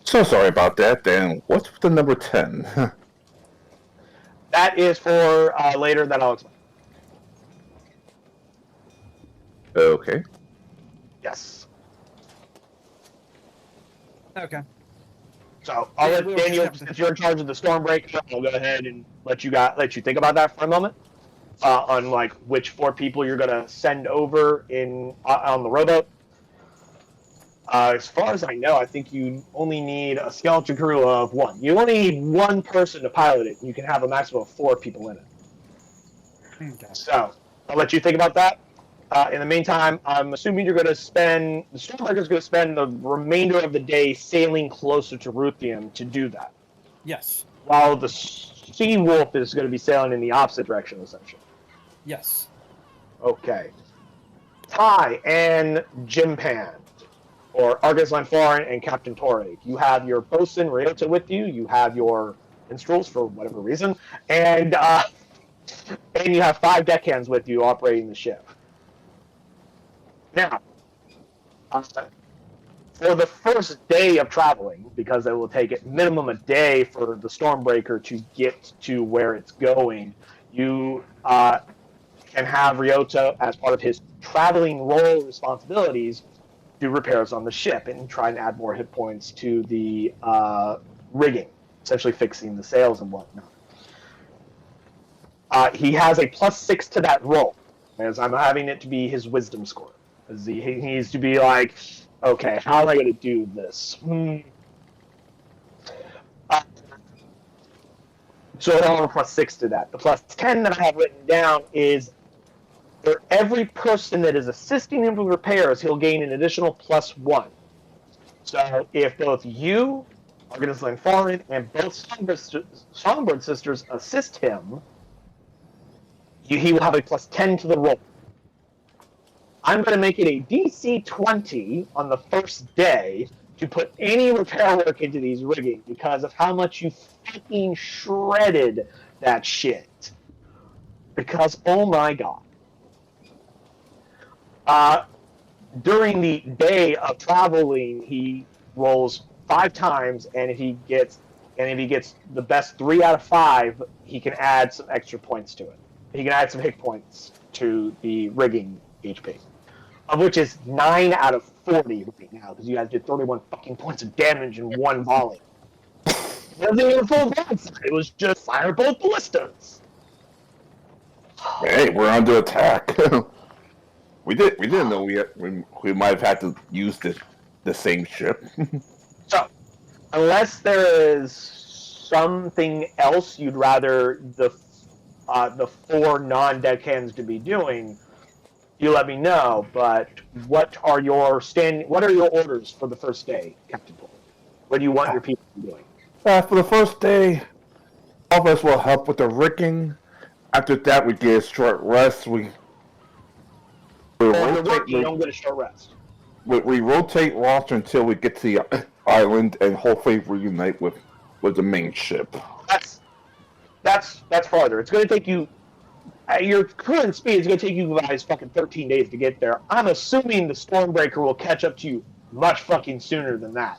So sorry about that. Then what's the number 10? That is for later. That I'll explain. Okay. Yes. Okay. So I'll let Daniel, since you're in charge of the Stormbreaker, I'll go ahead and let you think about that for a moment. On like which 4 people you're gonna send over on the rowboat. As far as I know, I think you only need a skeleton crew of 1. You only need 1 person to pilot it. You can have a maximum of 4 people in it. Okay. So I'll let you think about that. In the meantime, I'm assuming the Stormbreaker is going to spend the remainder of the day sailing closer to Ruthium to do that. Yes. While the Sea Wolf is going to be sailing in the opposite direction, essentially. Yes. Okay. Ty and Jimpan, or Argus Lanfarin and Captain Torre. You have your bosun Ryota with you. You have your minstrels for whatever reason, and you have 5 deckhands with you operating the ship. Now, for the first day of traveling, because it will take at minimum a day for the Stormbreaker to get to where it's going, you can have Ryota, as part of his traveling role responsibilities, do repairs on the ship and try and add more hit points to the rigging, essentially fixing the sails and whatnot. He has a +6 to that roll, as I'm having it to be his wisdom score. As he needs to be like, okay, how am I going to do this? So I'll have a +6 to that. The +10 that I have written down is for every person that is assisting him with repairs, he'll gain an additional +1. So if both you, Argus Lanfarin, and both Songbird sisters assist him, he will have a +10 to the roll. I'm going to make it a DC 20 on the first day to put any repair work into these rigging because of how much you fucking shredded that shit. Because, oh my god. During the day of traveling, he rolls 5 times, and if he gets the best 3 out of 5, he can add some extra points to it. He can add some hit points to the rigging HP, of which is 9 out of 40 right now, because you guys did 31 fucking points of damage in 1 volley. It wasn't even full broadside, it was just fire both ballistas. Hey, we're under attack. we didn't know we might have had to use the same ship. So, unless there is something else you'd rather the 4 non-deckhands to be doing, you let me know. But what are your orders for the first day, Captain Paul? What do you want your people to be doing? For the first day, all of us will help with the rigging. After that, we get a short rest. We On the work, you don't get a short rest. we rotate roster until we get to the island and hopefully reunite with the main ship. That's farther. It's going to take you. At your current speed, it's going to take you guys fucking 13 days to get there. I'm assuming the Stormbreaker will catch up to you much fucking sooner than that,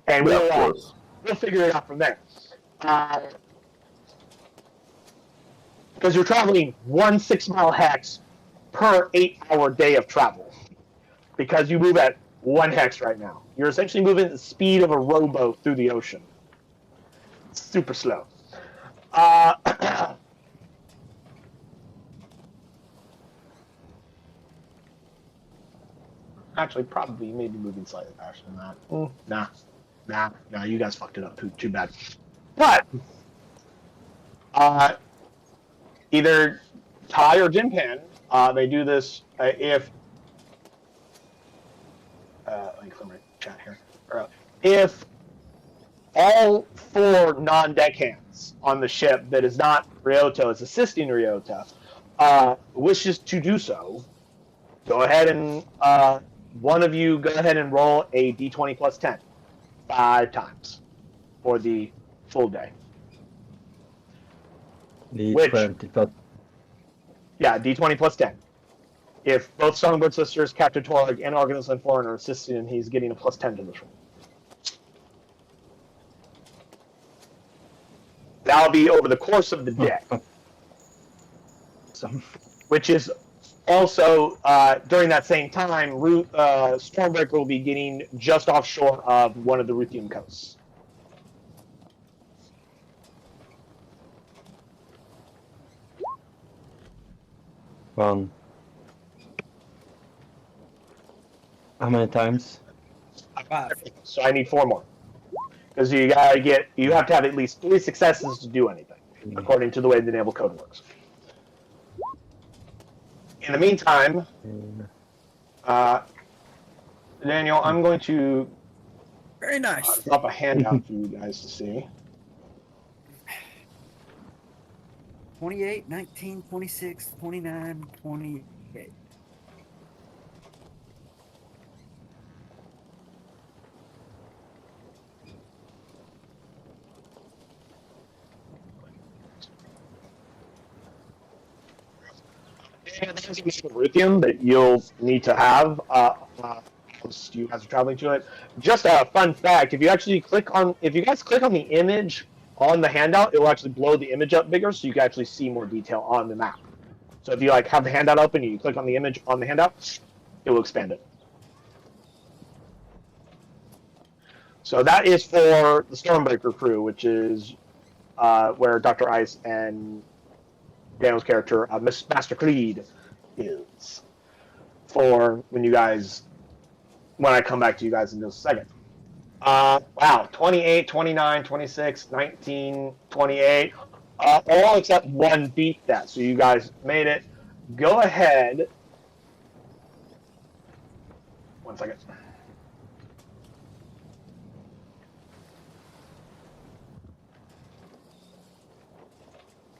and we'll figure it out from there. Because you're traveling 1 6-mile hex per 8-hour day of travel. Because you move at 1 hex right now. You're essentially moving at the speed of a rowboat through the ocean. It's super slow. Actually, probably maybe moving slightly faster than that. Nah, you guys fucked it up too bad. But either Ty or Jinpan, they do this if let me clear my chat here. If all 4 non-deckhands on the ship that is not Ryota is assisting Ryota wishes to do so, go ahead and one of you go ahead and roll a d20 plus 10 5 times for the full day. D20 plus. Yeah, d20 plus 10. If both Songbird Sisters, Captain Torg, and Argonauts and Foreign are assisting him, he's getting a plus 10 to this roll. That'll be over the course of the day. So, which is also, during that same time, Stormbreaker will be getting just offshore of one of the Ruthium coasts. One. How many times? 5. So I need 4 more. Because you have to have at least 3 successes to do anything, according to the way the Naval Code works. In the meantime, Daniel, I'm going to Very nice. drop a handout for you guys to see. 28, 19, 26, 29, 28. Ruthium that you'll need to have once you guys are traveling to it. Just a fun fact: if you guys click on the image on the handout, it will actually blow the image up bigger, so you can actually see more detail on the map. So if you have the handout open and you click on the image on the handout, it will expand it. So that is for the Stormbreaker crew, which is where Dr. Ice and Daniel's character, Master Creed, is. For when I come back to you guys in just a second. Wow, 28, 29, 26, 19, 28. All except 1 beat that, so you guys made it. Go ahead. 1 second.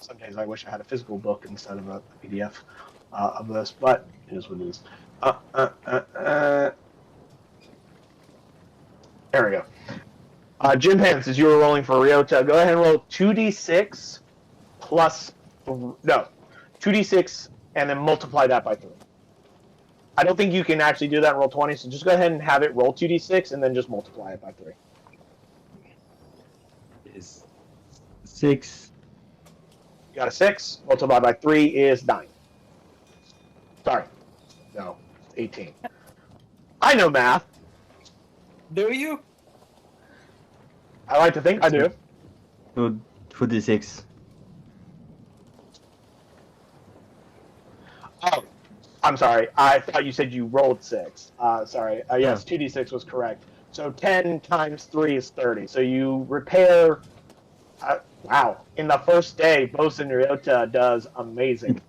Some days I wish I had a physical book instead of a PDF of this, but it is what it is. There we go. Jim Pence, as you were rolling for Ryota, go ahead and roll 2d6 plus 2d6 and then multiply that by 3. I don't think you can actually do that and roll 20, so just go ahead and have it roll 2d6 and then just multiply it by 3. Is 6. You got a 6, multiplied by 3 is 9. Sorry. No, 18. I know math. Do you? I like to think I do. 2d6. Oh, I'm sorry. I thought you said you rolled 6. Sorry. Yes, 2d6 was correct. So 10 times 3 is 30. So you repair... wow. In the first day, Bosun Ryota does amazing.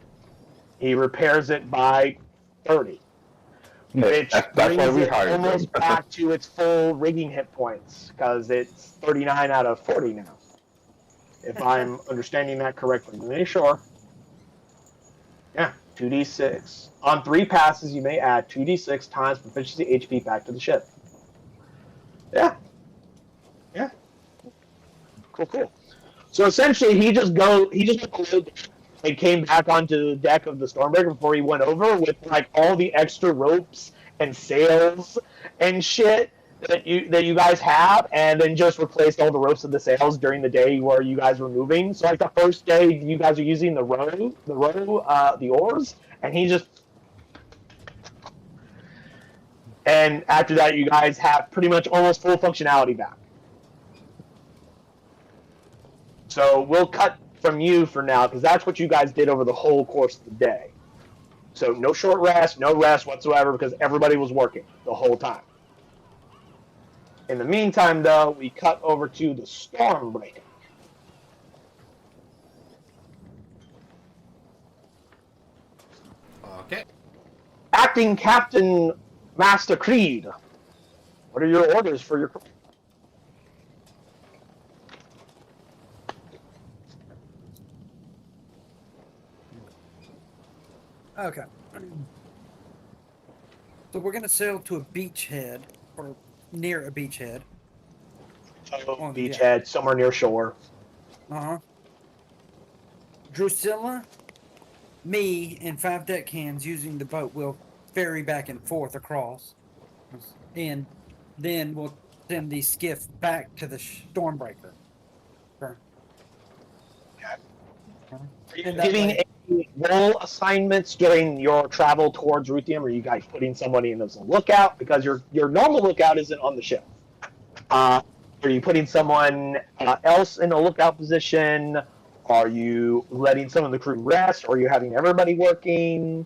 He repairs it by 30, Yeah, which that's why brings we it hired almost them. back to its full rigging hit points, because it's 39 out of 40 now. If I'm understanding that correctly. Let me sure. Yeah, 2d6. On 3 passes, you may add 2d6 times proficiency HP back to the ship. Yeah. Yeah. Cool. So essentially, he just like came back onto the deck of the Stormbreaker before he went over with like all the extra ropes and sails and shit that you guys have, and then just replaced all the ropes of the sails during the day where you guys were moving. So like the first day, you guys are using the oars, and he just. And after that, you guys have pretty much almost full functionality back. So we'll cut from you for now, because that's what you guys did over the whole course of the day. So no short rest, no rest whatsoever, because everybody was working the whole time. In the meantime, though, we cut over to the Stormbreaker. Okay. Acting Captain Master Creed, what are your orders for your crew? Okay. So we're gonna sail to a beachhead, or near a beachhead. Beachhead, somewhere near shore. Uh-huh. Drusilla, me, and 5 deckhands using the boat will ferry back and forth across. And then we'll send the skiff back to the Stormbreaker. Sure. Are you And that giving way- any role assignments during your travel towards Ruthium? Or are you guys putting somebody in as a lookout? Because your normal lookout isn't on the ship. Are you putting someone else in a lookout position? Are you letting some of the crew rest? Or are you having everybody working?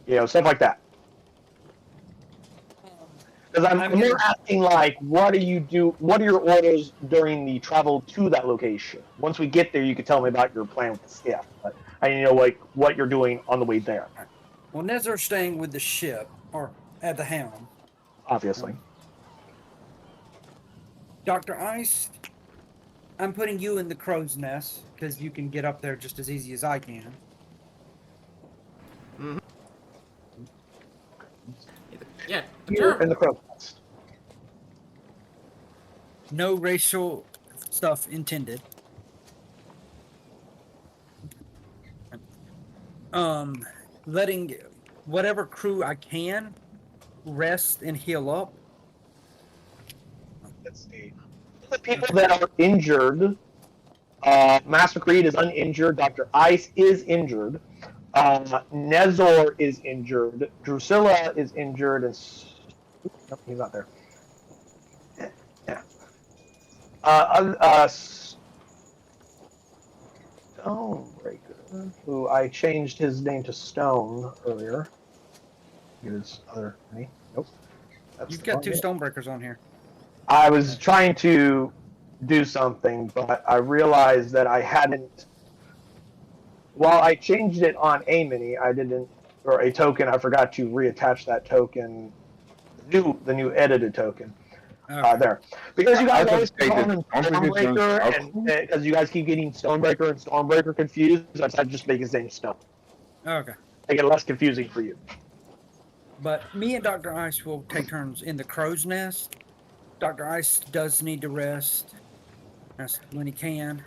Stuff like that. Because I'm more asking, like, what do you do? What are your orders during the travel to that location? Once we get there, you can tell me about your plan with the skiff. But I need to know, like, what you're doing on the way there. Well, Nezar's staying with the ship, or at the helm. Obviously. Dr. Ice, I'm putting you in the crow's nest, because you can get up there just as easy as I can. Mm-hmm. Yeah. You're in the crow's nest. No racial stuff intended. Letting whatever crew I can rest and heal up. Let's see. The people that are injured, Master Creed is uninjured. Dr. Ice is injured. Nezor is injured. Drusilla is injured. And nope, he's not there. Yeah. Stormbreaker, who I changed his name to Stone earlier. His other name. Nope. That's You've the got wrong 2 name. Stonebreakers on here. I was trying to do something, but I realized that I hadn't. While I changed it on a mini, I didn't, or a token. I forgot to reattach that token, the new edited token. Okay. There, because you guys I always just keep calling him Stormbreaker Stormbreaker, and because you guys keep getting Stonebreaker and Stormbreaker confused, I decided to just make his name Stone. Okay. Make it less confusing for you. But me and Dr. Ice will take turns in the crow's nest. Dr. Ice does need to rest when he can.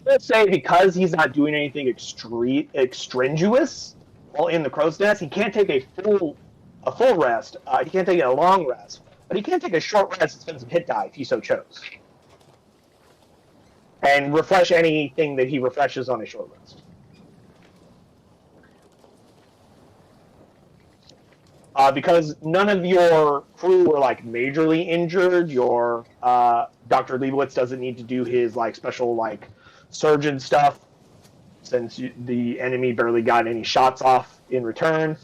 Let's say because he's not doing anything extraneous while in the crow's nest, he can't take a full rest. He can't take a long rest, but he can take a short rest and spend some hit die if he so chose, and refresh anything that he refreshes on a short rest. Because none of your crew were like majorly injured, your Dr. Leibowitz doesn't need to do his like special like surgeon stuff, since the enemy barely got any shots off in return.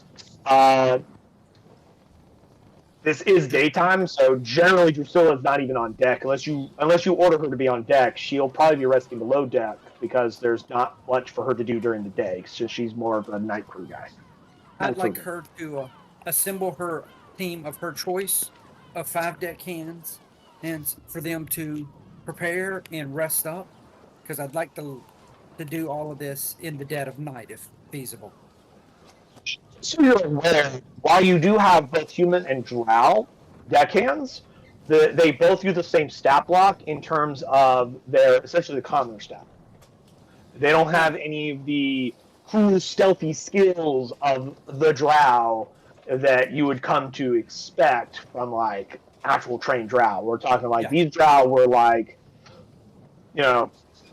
this is daytime, so generally Drusilla's not even on deck unless you order her to be on deck. She'll probably be resting below deck because there's not much for her to do during the day. Since she's more of a night crew guy. I'd like her to assemble her team of her choice of 5 deckhands, and for them to prepare and rest up, because I'd like to do all of this in the dead of night if feasible. So you're aware, while you do have both human and drow deckhands, they both use the same stat block in terms of their essentially the commoner stat. They don't have any of the cool stealthy skills of the drow that you would come to expect from like actual trained drow. We're talking like these drow were like, you know,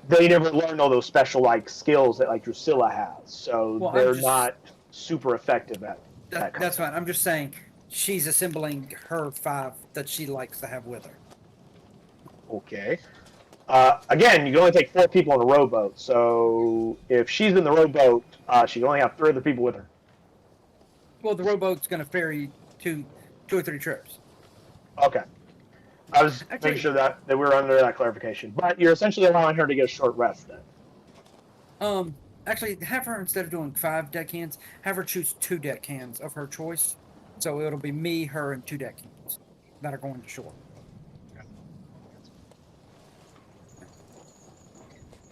they never learned all those special like skills that like Drusilla has, so they're not super effective at that. That's fine. I'm just saying she's assembling her 5 that she likes to have with her. Okay. Again, you can only take 4 people in a rowboat, so if she's in the rowboat, she can only have 3 other people with her. Well, the rowboat's going to ferry 2 or 3 trips. Okay. I was making sure that we were under that clarification. But you're essentially allowing her to get a short rest then. Actually, have her, instead of doing 5 deckhands, have her choose 2 deckhands of her choice. So it'll be me, her, and 2 deckhands that are going to shore.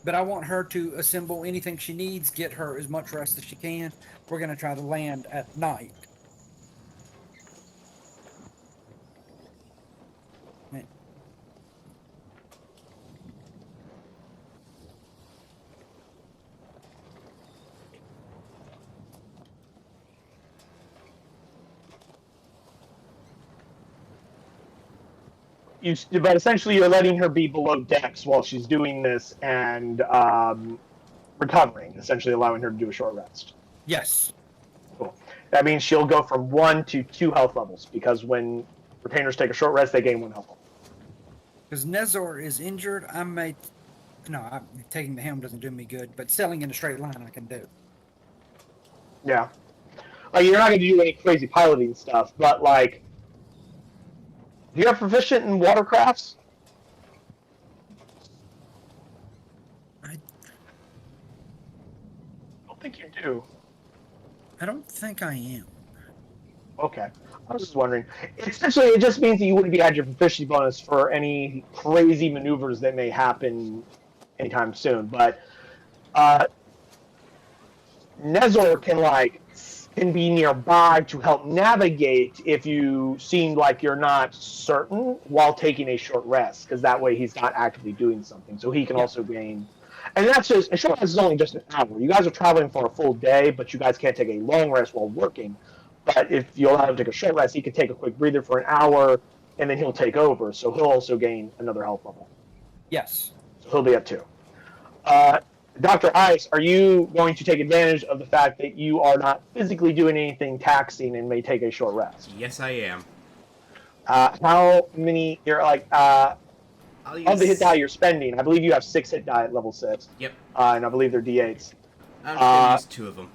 But I want her to assemble anything she needs, get her as much rest as she can. We're going to try to land at night. But essentially you're letting her be below decks while she's doing this and recovering, essentially allowing her to do a short rest. Yes. Cool. That means she'll go from 1 to 2 health levels, because when retainers take a short rest, they gain 1 health level. Because Nezor is injured, taking the helm doesn't do me good, but sailing in a straight line I can do. Yeah. Like, you're not going to do any crazy piloting stuff, but like, do you have proficient in watercrafts? I don't think you do. I don't think I am. Okay. I was just wondering. Essentially, it just means that you wouldn't be at your proficiency bonus for any crazy maneuvers that may happen anytime soon. But Nezor can be nearby to help navigate if you seem like you're not certain while taking a short rest, because that way he's not actively doing something. So he can also gain. And that's just, a short rest is only just an hour. You guys are traveling for a full day, but you guys can't take a long rest while working. But if you allow him to take a short rest, he can take a quick breather for an hour, and then he'll take over. So he'll also gain another health level. Yes. So he'll be at 2. Dr. Ice, are you going to take advantage of the fact that you are not physically doing anything taxing and may take a short rest? Yes, I am. How many, you're like, of the hit die you're spending, I believe you have 6 hit die at level 6. Yep. And I believe they're D8s. I'm going to use 2 of them.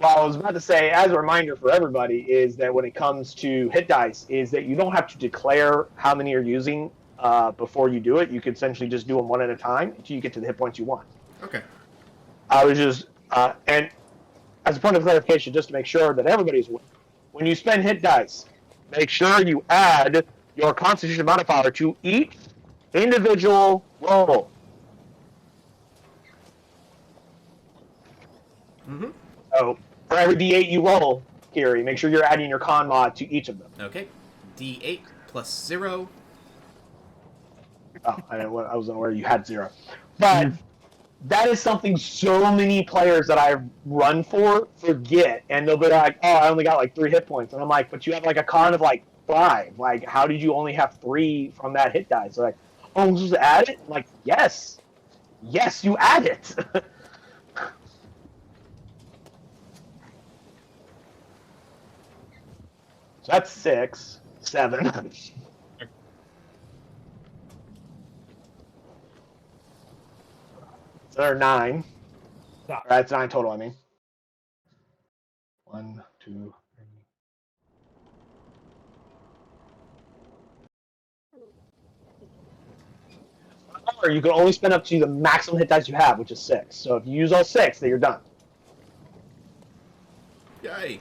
Well, I was about to say, as a reminder for everybody, is that when it comes to hit dice, is that you don't have to declare how many you're using before you do it. You can essentially just do them one at a time until you get to the hit points you want. Okay. I was just, and as a point of clarification, just to make sure that everybody's aware, when you spend hit dice, make sure you add your Constitution modifier to each individual roll. Mm-hmm. So, for every D8 you roll, Kiri, make sure you're adding your con mod to each of them. Okay. D8 plus 0. Oh, I wasn't aware you had 0. But that is something so many players that I've run for forget, and they'll be like, oh, I only got like 3 hit points. And I'm like, but you have like a con of like 5. Like, how did you only have 3 from that hit die? So like, oh, I'm supposed to add it? I'm like, yes. Yes, you add it. So that's 6, 7. So there are 9. That's 9 total, I mean. 1, 2, 3, or you can only spend up to the maximum hit dice you have, which is 6. So if you use all 6, then you're done. Yay!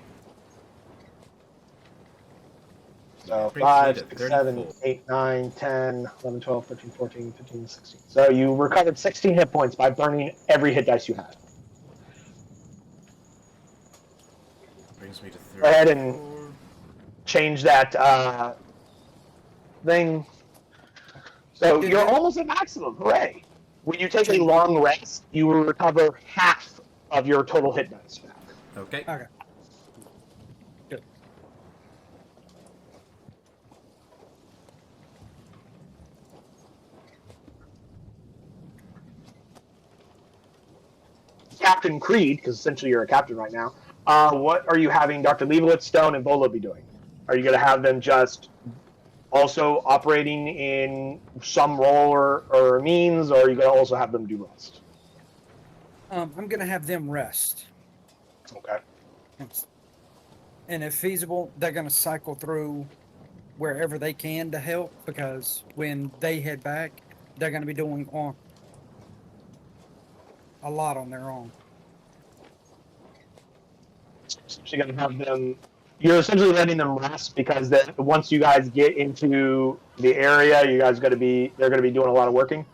So Brings me 5, to 6, 7, 34. 8, 9, 10, 11, 12, 13, 14, 15, 16. So you recovered 16 hit points by burning every hit dice you had. Brings me to 34. Go ahead and change that thing. So Did you're it? almost at maximum. Hooray! When you take a Change- long rest, you will recover half of your total hit dice back. Okay. Okay. Good. Captain Creed, because essentially you're a captain right now, what are you having Dr. Leibowitz, Stone, and Volo be doing? Are you going to have them just also operating in some role or means, or are you going to also have them do rest? I'm gonna have them rest, Okay. and if feasible, they're gonna cycle through wherever they can to help, because when they head back, they're gonna be doing a lot on their own. So you're going to have them. You're essentially letting them rest because then once you guys get into the area, you guys going to be they're going to be doing a lot of working.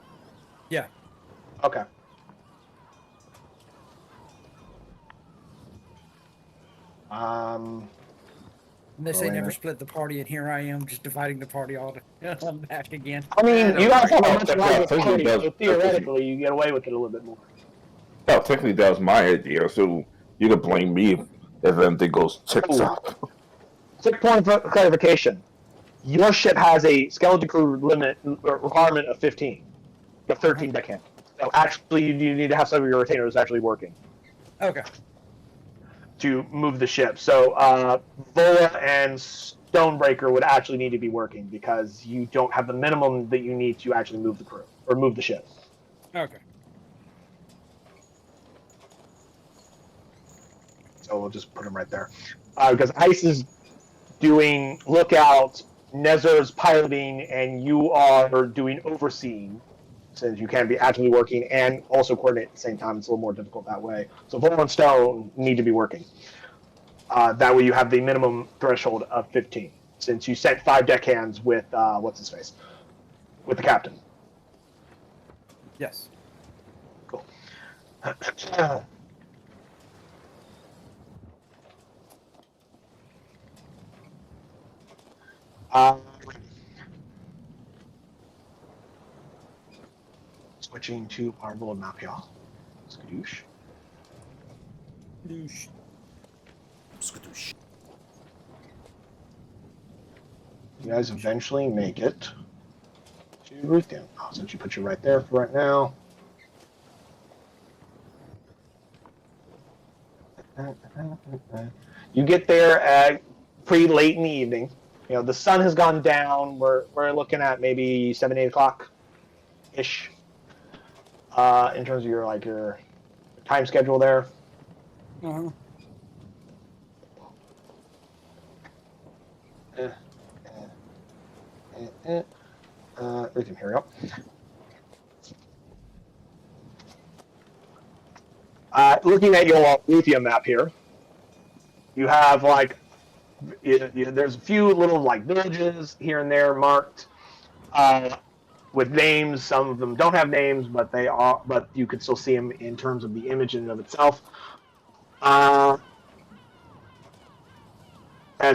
Yeah. Okay. And they say wait a never minute. split the party, and here I am just dividing the party all to back again. I mean, you guys have a Oh, much that's larger right. party, That's- so theoretically you get away with it a little bit more. No, technically that was my idea, so you can blame me if anything goes tits up. Quick point of clarification: your ship has a skeleton crew limit requirement of 15, of 13 deckhand. So actually, you need to have some of your retainers actually working Okay. to move the ship. So Vola and Stonebreaker would actually need to be working because you don't have the minimum that you need to actually move the crew or move the ship. Okay. So we'll just put them right there because Ice is doing lookout, Nezer's piloting, and you are doing overseeing. Since you can be actively working and also coordinate at the same time, it's a little more difficult that way. So Vola and Stone need to be working. That way you have the minimum threshold of 15. Since you sent 5 deckhands with, what's his face? With the captain. Yes. Cool. Switching to our world map here. Skadoosh. Skadoosh. You guys eventually make it to Ruthian. Oh, since you put you right there for right now. You get there at pretty late in the evening. You know, the sun has gone down. We're looking at maybe 7, 8 o'clock ish. In terms of your time schedule there. Uh-huh. Here we go. Looking at your lithium map here, you have there's a few little villages here and there marked with names. Some of them don't have names, but you could still see them in terms of the image in and of itself. As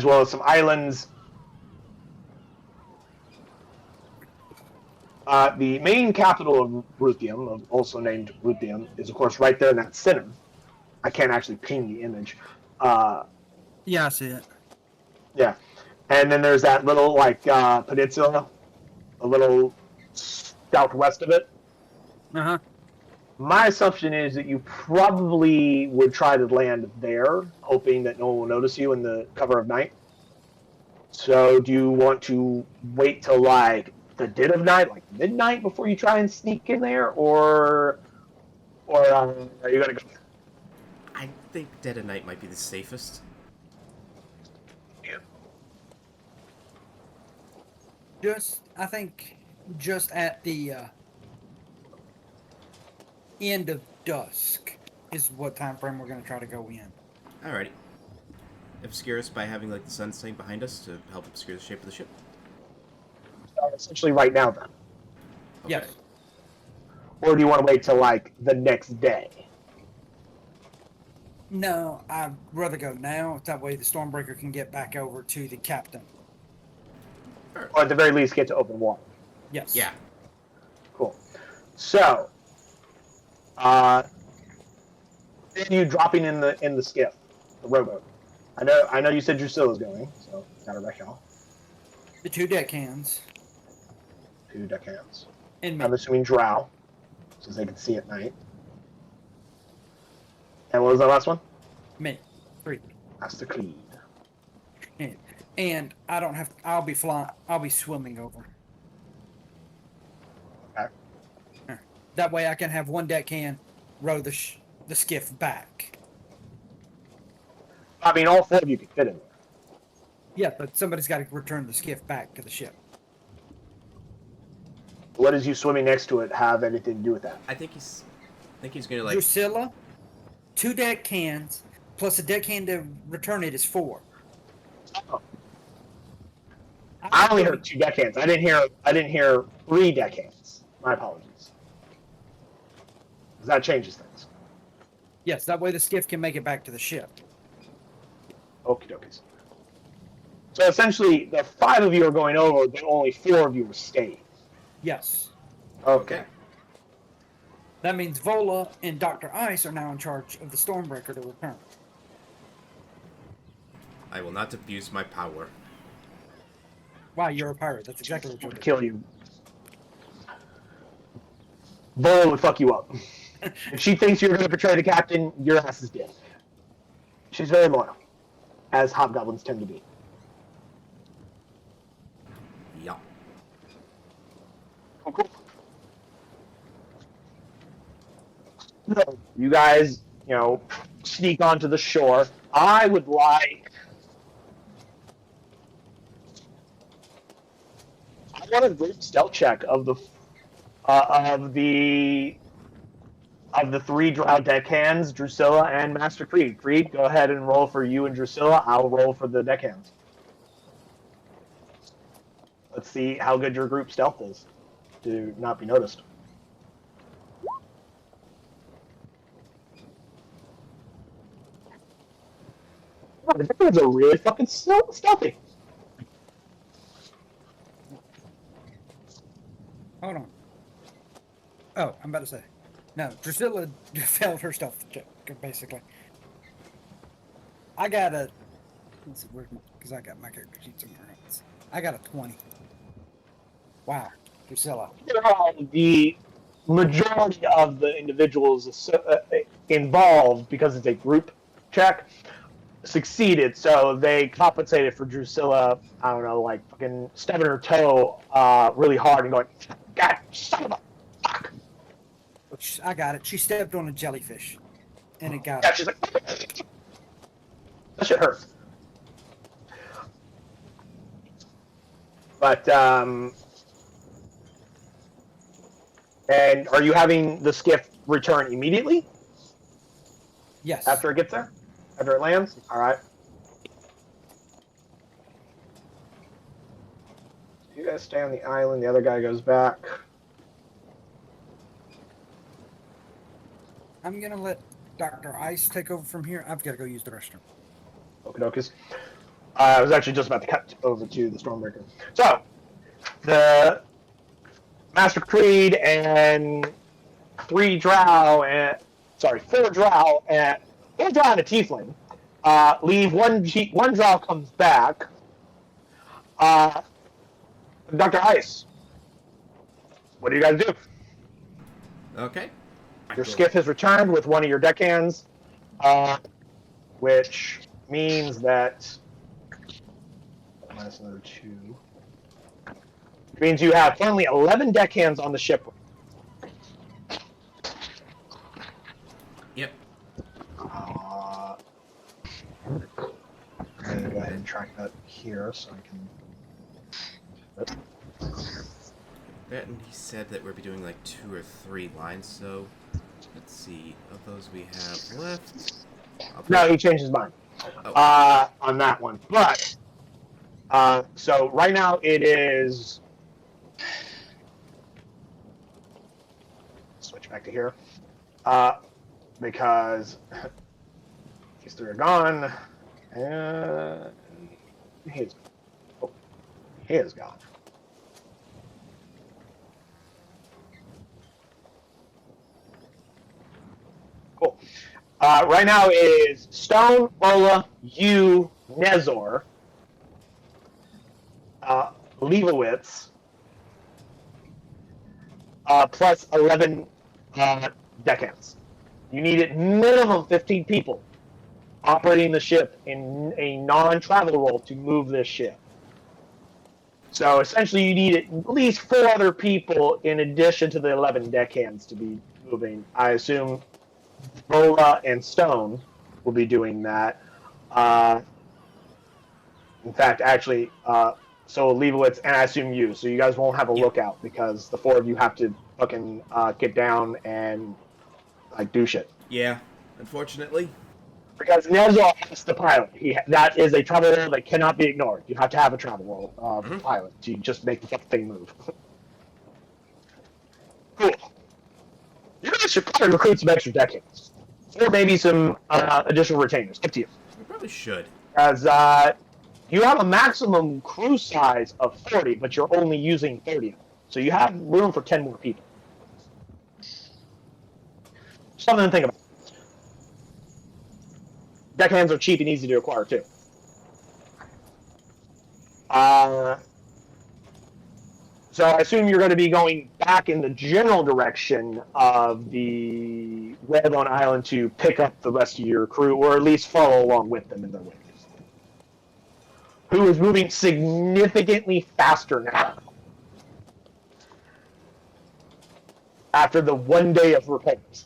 well as some islands. The main capital of Ruthium, also named Ruthium, is of course right there in that center. I can't actually ping the image. Yeah, I see it. Yeah, and then there's that little peninsula, a little southwest of it. Uh-huh. My assumption is that you probably would try to land there, hoping that no one will notice you in the cover of night. So do you want to wait till the dead of night, like midnight, before you try and sneak in there, or are you gonna go? I think dead of night might be the safest. I think just at the end of dusk is what time frame we're going to try to go in. Alrighty. Obscure us by having like the sun setting behind us to help obscure the shape of the ship. Essentially, right now, then. Okay. Yes. Or do you want to wait till like the next day? No, I'd rather go now. That way the Stormbreaker can get back over to the captain. Or at the very least, get to open water. Yes. Yeah. Cool. So, then you dropping in the skiff, the rowboat. I know you said Drusilla's going, so gotta rush y'all. The 2 deckhands. 2 deckhands. And me. I'm assuming drow, since they can see at night. And what was the last one? Me. 3. That's the Creed. And I don't have. I'll be flying. I'll be swimming over. Okay. That way I can have 1 deckhand row the skiff back. I mean, all 4 of you can fit in there. Yeah, but somebody's got to return the skiff back to the ship. What does you swimming next to it have anything to do with that? I think he's gonna like. Drusilla, 2 deckhands plus a deckhand to return it is 4. Oh. I only heard 2 deckhands. I didn't hear 3 deckhands. My apologies. 'Cause that changes things. Yes, that way the skiff can make it back to the ship. Okie dokies. So essentially, the 5 of you are going over, but only 4 of you are staying. Yes. Okay. That means Vola and Dr. Ice are now in charge of the Stormbreaker to return. I will not abuse my power. Wow, you're a pirate. That's exactly what you're doing. Kill you. Vola would fuck you up. If she thinks you're going to betray the captain, your ass is dead. She's very loyal, as hobgoblins tend to be. Yeah. Oh, cool. So, you guys, sneak onto the shore. I would like... I want a group stealth check of the 3 drow deckhands, Drusilla and Master Creed. Creed, go ahead and roll for you and Drusilla. I'll roll for the deckhands. Let's see how good your group stealth is to not be noticed. Oh, the deckhands are really fucking stealthy. Hold on. Oh, I'm about to say. No, Drusilla failed her stealth check, basically. I got a... Let's see, where's my... Because I got my character sheet somewhere else. I got a 20. Wow, Drusilla. The majority of the individuals involved, because it's a group check, succeeded, so they compensated for Drusilla, I don't know, like fucking stubbing her toe really hard and going, God, son of a fuck. I got it. She stepped on a jellyfish, and it got Yeah, it. she's like, that shit hurts. But, and are you having the skiff return immediately Yes. after it gets there? After it lands? Alright. You guys stay on the island, the other guy goes back. I'm going to let Dr. Ice take over from here. I've got to go use the restroom. Okie dokies. I was actually just about to cut over to the Stormbreaker. So, the Master Creed and 4 drow and a tiefling leave. One drow comes back. Dr. Ice, what do you guys do? Okay. Your skiff has returned with one of your deckhands, which means that minus another 2. Which means you have currently 11 deckhands on the ship. Yep. I'm gonna go ahead and track that here so I can. Bet, and he said that we'll be doing like 2 or 3 lines, so Let's see. Of those we have left. No, he changed his mind on that one. But so right now it is. Switch back to here, because these three are gone, and he is gone. Cool. Right now is Stone, Bola, you, Nezor, Leibowitz, plus 11 deckhands. You needed minimum 15 people operating the ship in a non-travel role to move this ship. So essentially you need at least 4 other people in addition to the 11 deckhands to be moving. I assume Bola and Stone will be doing that. In fact, actually, so Leibowitz and I assume you. So you guys won't have a lookout because the 4 of you have to fucking get down and like do shit. Yeah, unfortunately. Because Nezor has the pilot. That is a travel role that cannot be ignored. You have to have a travel role pilot to just make the fucking thing move. Cool. You guys should probably recruit some extra decades. Or maybe some additional retainers. Up to you. We probably should. As you have a maximum crew size of 40, but you're only using 30. So you have room for 10 more people. Something to think about. Deckhands are cheap and easy to acquire, too. So I assume you're going to be going back in the general direction of the Redbone Island to pick up the rest of your crew, or at least follow along with them in their ways. Who is moving significantly faster now. After the 1 day of repairs.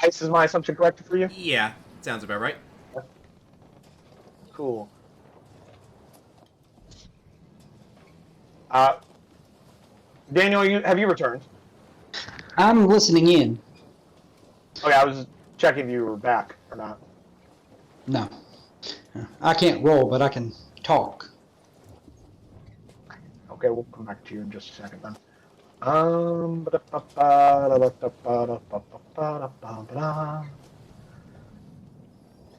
Ice, is my assumption correct for you? Yeah, sounds about right. Cool. Daniel, have you returned? I'm listening in. Okay, I was checking if you were back or not. No. I can't roll, but I can talk. Okay, we'll come back to you in just a second then. In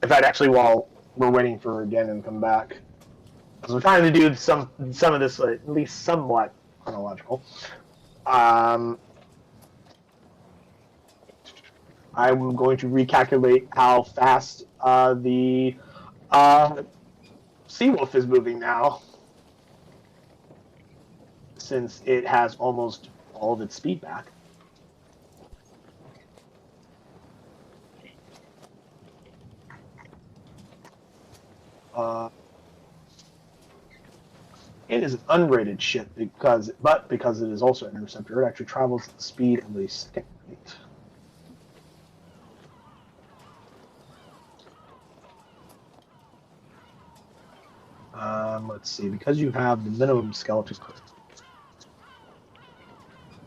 fact, actually, while we're waiting for Daniel to come back, because we're trying to do some of this at least somewhat chronological. I'm going to recalculate how fast the Seawolf is moving now, since it has almost all of its speed back. It is an unrated ship because it is also an interceptor, it actually travels at the speed of the second light. Let's see, because you have the minimum skeleton crew.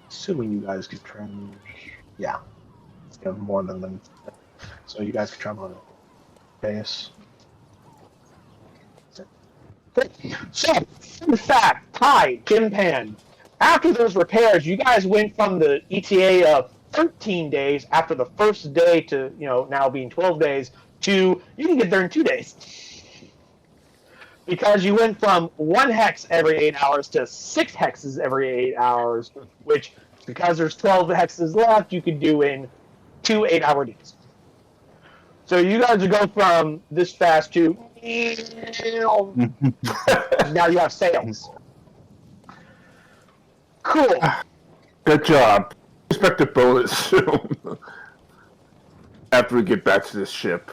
Assuming you guys can travel, yeah, you have more than them, so you guys can travel on a base. So, in fact, Ty, Pan, after those repairs, you guys went from the ETA of 13 days after the first day to, now being 12 days to you can get there in 2 days. Because you went from 1 hex every 8 hours to 6 hexes every 8 hours, which, because there's 12 hexes left, you could do in 2 8-hour days. So you guys would go from this fast to now you have sails. Cool. Good job. Expect a bonus soon. After we get back to this ship.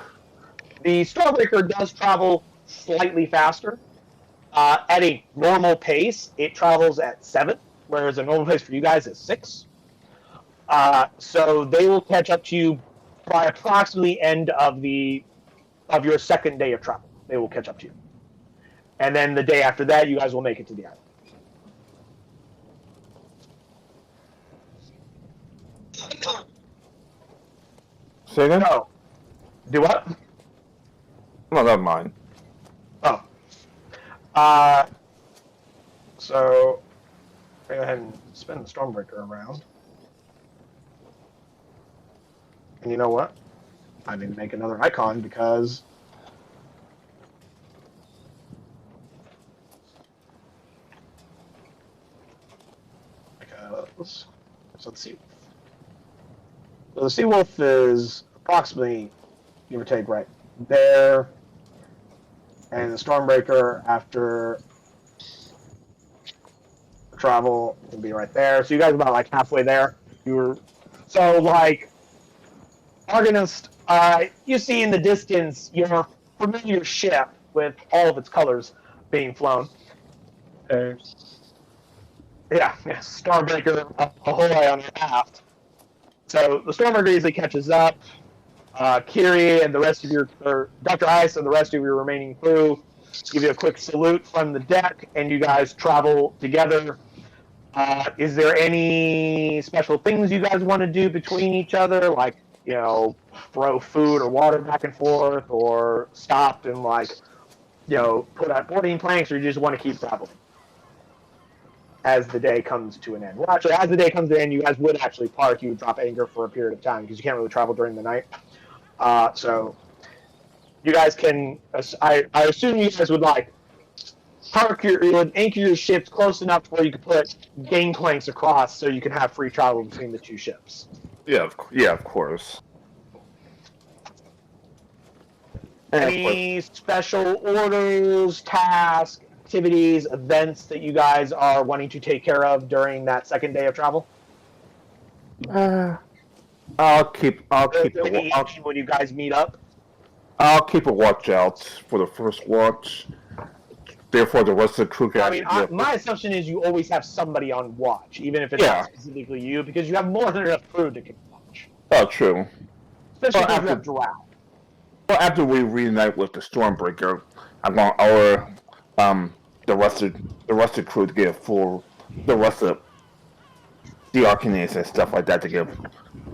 The Stormbreaker does travel slightly faster. At a normal pace, it travels at 7, whereas a normal pace for you guys is 6. So they will catch up to you by approximately end of your second day of travel. They will catch up to you. And then the day after that, you guys will make it to the island. Say again? So, do what? No, never mind. Oh. So, go ahead and spin the Stormbreaker around. And you know what? I need to make another icon because so let's see. So the Sea Wolf is approximately, give or take, right there, and the Stormbreaker after travel will be right there. So you guys are about like halfway there. You were so like Argonist. You see in the distance your familiar ship with all of its colors being flown. Yeah, Starbreaker ahoy on your aft. So the Stormbreaker easily catches up. Kiri and the rest of your, or Dr. Ice and the rest of your remaining crew give you a quick salute from the deck, and you guys travel together. Is there any special things you guys want to do between each other, like throw food or water back and forth, or stop and put out boarding planks, or you just want to keep traveling as the day comes to an end? Well, actually, as the day comes to an end, you guys would actually park. You would drop anchor for a period of time because you can't really travel during the night. So you guys can. I assume you guys would you would anchor your ships close enough to where you could put gangplanks across, so you can have free travel between the two ships. Yeah, of course. And of course, Any special orders, tasks, activities, events that you guys are wanting to take care of during that second day of travel? I'll keep When you guys meet up. I'll keep a watch out for the first watch. Therefore, the rest of the crew can. I mean, my assumption is you always have somebody on watch, even if it's not specifically you, because you have more than enough crew to keep watch. Oh, true. Especially if you have drow. Well, after we reunite with the Stormbreaker, I want the rest of the crew to get the rest of the Arcanists and stuff like that to give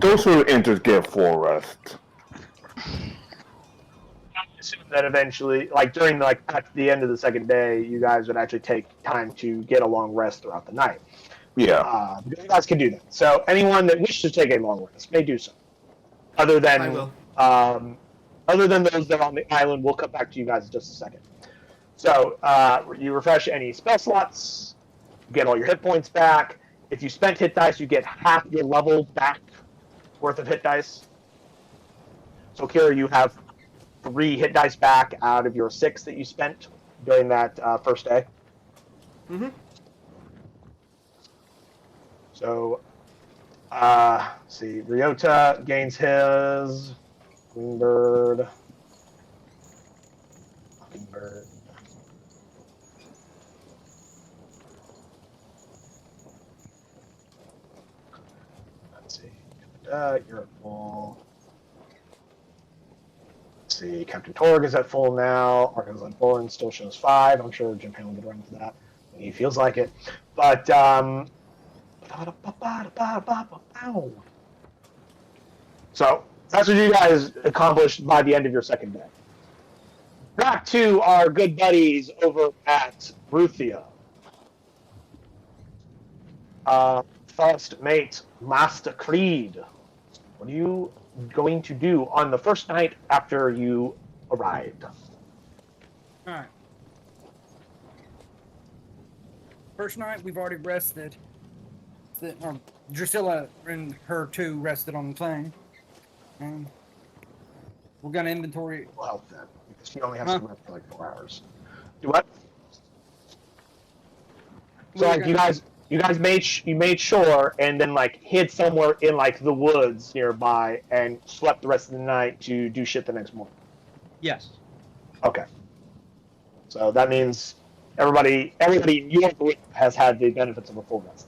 those who enter get full rest. Assume that eventually, during at the end of the second day, you guys would actually take time to get a long rest throughout the night. Yeah. You guys can do that. So anyone that wishes to take a long rest may do so. Other than I will. Other than those that are on the island, we'll come back to you guys in just a second. So you refresh any spell slots, get all your hit points back. If you spent hit dice, you get half your level back worth of hit dice. So Kira, you have 3 hit dice back out of your 6 that you spent during that first day. Mm-hmm. So, let's see, Ryota gains his. Mockingbird. Let's see. You're at full. Let's see. Captain Torg is at full now. Arkansas Bourne still shows 5. I'm sure Jim Hamlin would run to that when he feels like it. But, so that's what you guys accomplished by the end of your second day. Back to our good buddies over at Ruthia. First mate, Master Creed. What are you going to do on the first night after you arrived? Alright. First night, we've already rested. Drusilla and her 2 rested on the thing. And we're gonna inventory. Will help then, because she only has to rest for 4 hours. Do what? So you guys made sure and then hid somewhere in the woods nearby and slept the rest of the night to do shit the next morning. Yes. Okay. So that means everybody in your group has had the benefits of a full rest.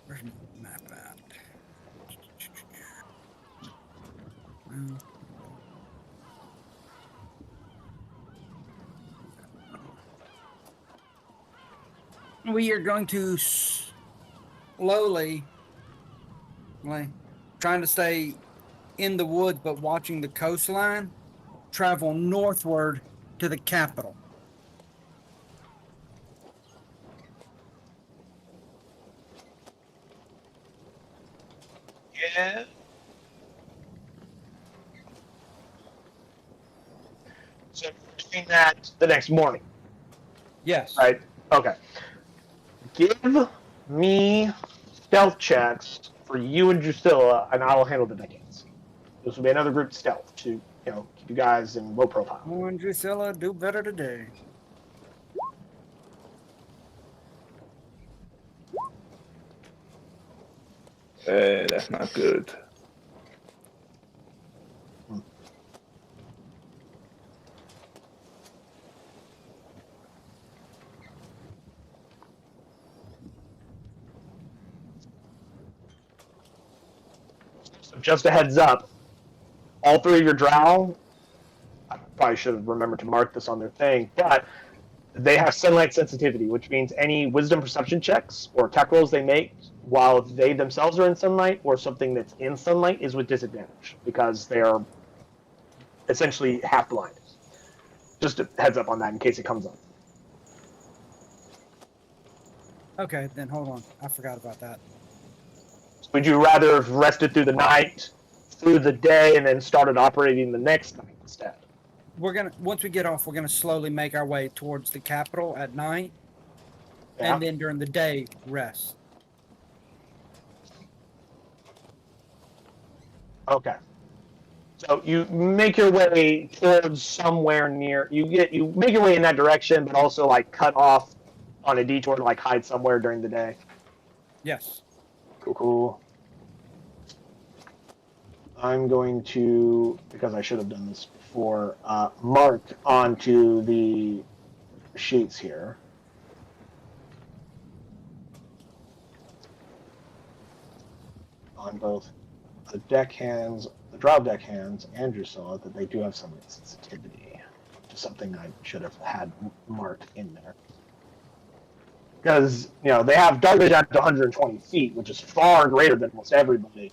Where's my map at? We are going to slowly, like, trying to stay in the woods but watching the coastline, travel northward to the capital. Yeah. So between that the next morning, Yes. right? Okay. Give me stealth checks for you and Drusilla, and I will handle the deckhands. This will be another group stealth to, keep you guys in low profile. Come on, Drusilla, do better today. That's not good. So just a heads up, all three of your drow, I probably should have remembered to mark this on their thing, but they have sunlight sensitivity, which means any wisdom perception checks or attack rolls they make while they themselves are in sunlight or something that's in sunlight is with disadvantage because they are essentially half blind. Just a heads up on that in case it comes up. Okay, then hold on. I forgot about that. Would you rather have rested through the night, through the day, and then started operating the next night instead? Once we get off, we're gonna slowly make our way towards the capital at night, Yeah. and then during the day, rest. Okay. So you make your way towards somewhere near. You make your way in that direction, but also like cut off on a detour to like hide somewhere during the day. Yes. Cool. I'm going to, because I should have done this before, mark onto the sheets here. On both the deckhands, the drow deckhands, and Drusilla, that they do have some sensitivity to something I should have had marked in there. Because, they have dark vision out to 120 feet, which is far greater than most everybody.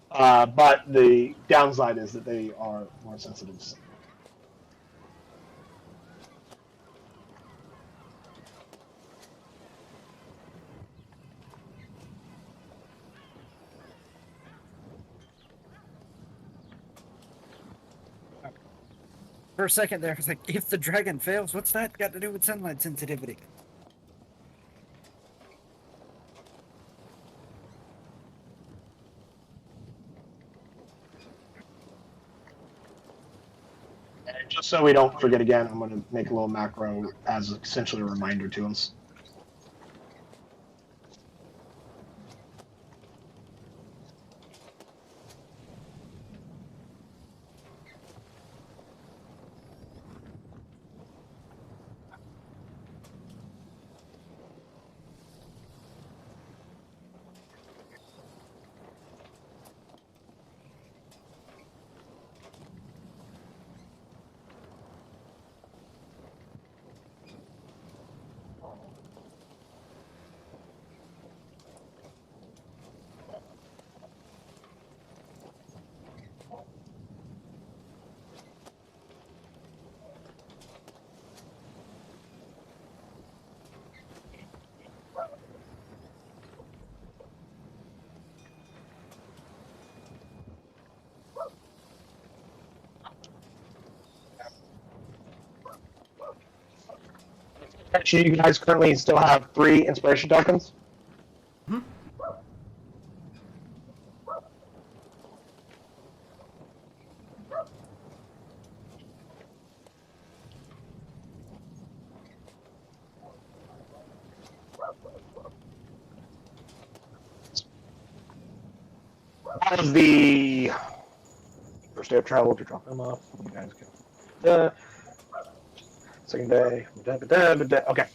But the downside is that they are more sensitive to sunlight. For a second there, I was like, if the dragon fails, what's that got to do with sunlight sensitivity? And just so we don't forget again, I'm going to make a little macro as essentially a reminder to us. You guys currently still have 3 inspiration tokens? That was the first day of travel to drop them off. You guys go. Second day. Okay.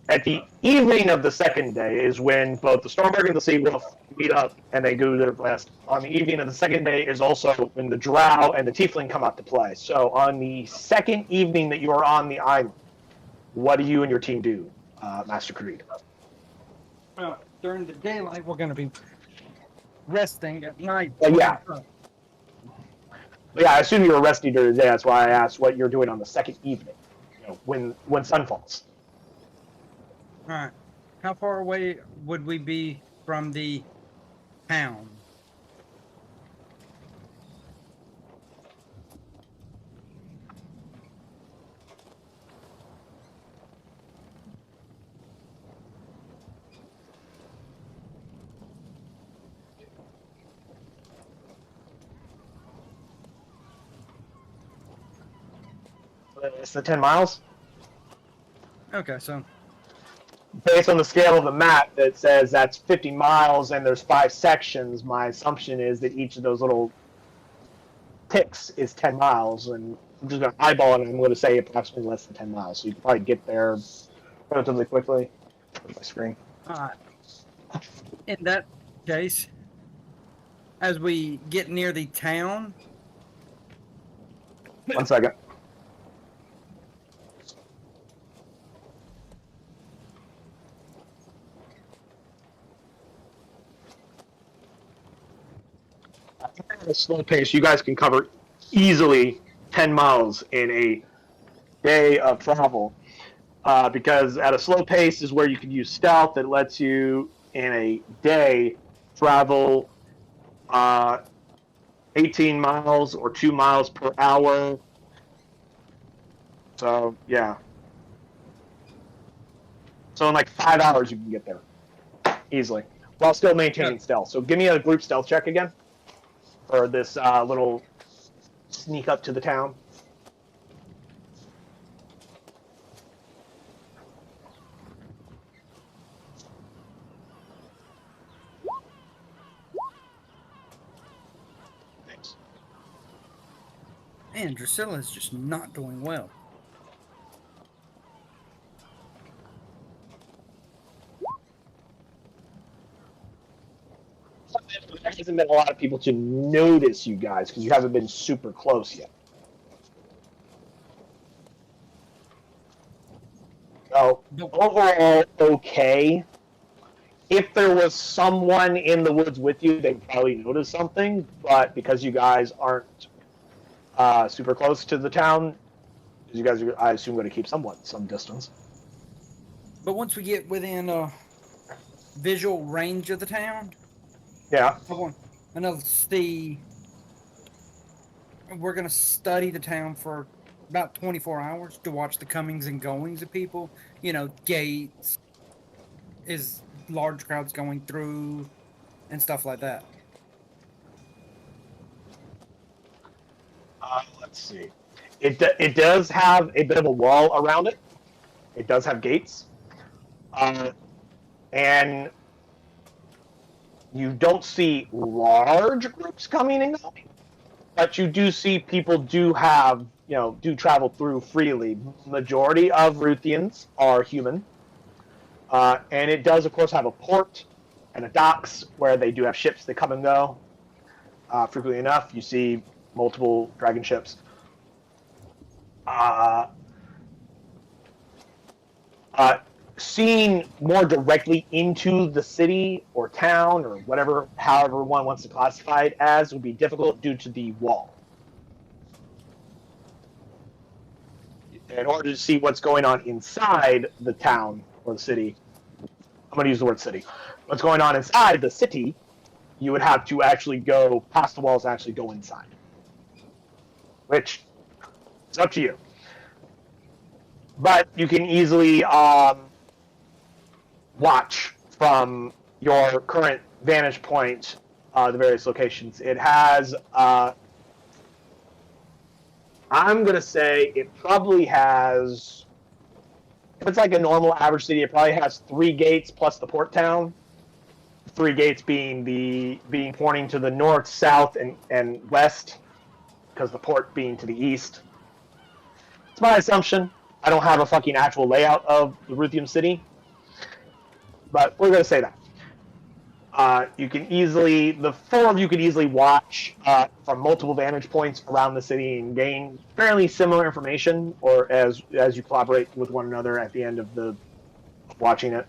At the evening of the second day is when both the Stormbreaker and the Sea Wolf meet up and they do their blast. On the evening of the second day is also when the Drow and the Tiefling come out to play. So on the second evening that you are on the island, what do you and your team do, Master Creed? Well, during the daylight, we're going to be resting at night. Yeah. But yeah, I assume you're resting during the day. That's why I asked what you're doing on the second evening, when sun falls. All right. How far away would we be from the town? It's the 10 miles. Okay, so Based on the scale of the map that says that's 50 miles and there's 5 sections, my assumption is that each of those little ticks is 10 miles, and I'm just going to eyeball it, and I'm going to say approximately less than 10 miles. So you can probably get there relatively quickly. Where's my screen? in that case, as we get near the town, 1 second. At a slow pace, you guys can cover easily 10 miles in a day of travel. Because at a slow pace is where you can use stealth. That lets you, in a day, travel 18 miles or 2 miles per hour. So, yeah. So in like 5 hours, you can get there easily while still maintaining stealth. So give me a group stealth check again for this little sneak up to the town. Thanks. man, Drusilla's just not doing well. There hasn't been a lot of people to notice you guys because you haven't been super close yet. So overall, okay. If there was someone in the woods with you, they'd probably notice something. But because you guys aren't super close to the town, you guys are, I assume, going to keep some distance. But once we get within visual range of the town, Yeah. we're going to study the town for about 24 hours to watch the comings and goings of people. You know, gates, is large crowds going through, and stuff like that. Let's see. It does have a bit of a wall around it. It does have gates. And you don't see large groups coming and going, but you do see people do travel through freely. Majority of Ruthians are human. And it does, of course, have a port and a docks where they do have ships that come and go. Frequently enough, you see multiple dragon ships. Seeing more directly into the city or town or however one wants to classify it as, would be difficult due to the wall. In order to see what's going on inside the town or the city, I'm going to use the word city. What's going on inside the city, you would have to actually go past the walls and actually go inside. Which is up to you. But you can easily watch from your current vantage point the various locations. It has, I'm going to say it probably has, if it's like a normal average city, it probably has 3 gates plus the port town. 3 gates being pointing to the north, south, and west, because the port being to the east. It's my assumption. I don't have a fucking actual layout of the Ruthium city, but we're going to say that. The 4 of you can easily watch from multiple vantage points around the city and gain fairly similar information, or as you collaborate with one another at the end of watching it.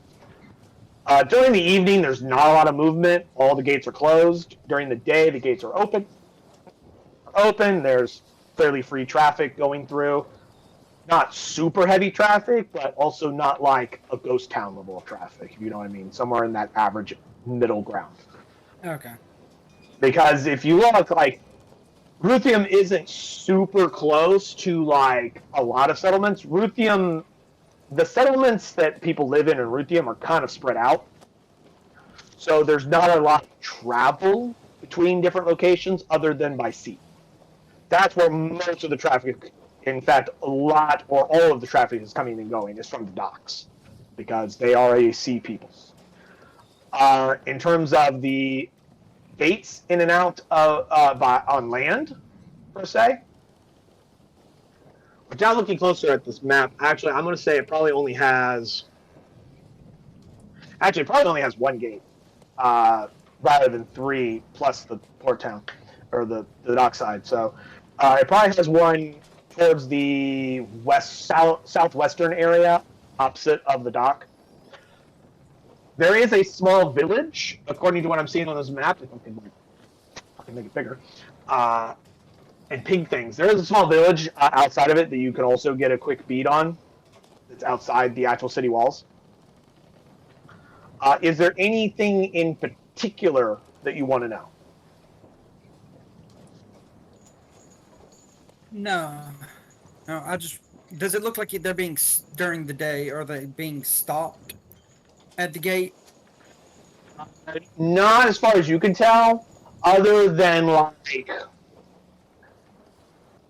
During the evening, there's not a lot of movement. All the gates are closed. During the day, the gates are open. There's fairly free traffic going through. Not super heavy traffic, but also not like a ghost town level of traffic, if you know what I mean. Somewhere in that average middle ground. Okay. Because if you look, like, Ruthium isn't super close to, like, a lot of settlements. Ruthium, the settlements that people live in Ruthium are kind of spread out. So there's not a lot of travel between different locations other than by sea. That's where most of the traffic, in fact, a lot or all of the traffic is coming and going is from the docks, because they are a sea people. In terms of the gates in and out on land, per se, but now looking closer at this map, actually, I'm going to say it probably only has one gate, rather than 3 plus the port town, or the dock side. So it probably has one towards the southwestern area, opposite of the dock. There is a small village, according to what I'm seeing on this map. If I can make it bigger. And pink things. There is a small village outside of it that you can also get a quick beat on. It's outside the actual city walls. Is there anything in particular that you want to know? No. No, I just... Does it look like they're being... During the day, are they being stopped at the gate? Not as far as you can tell, other than, like...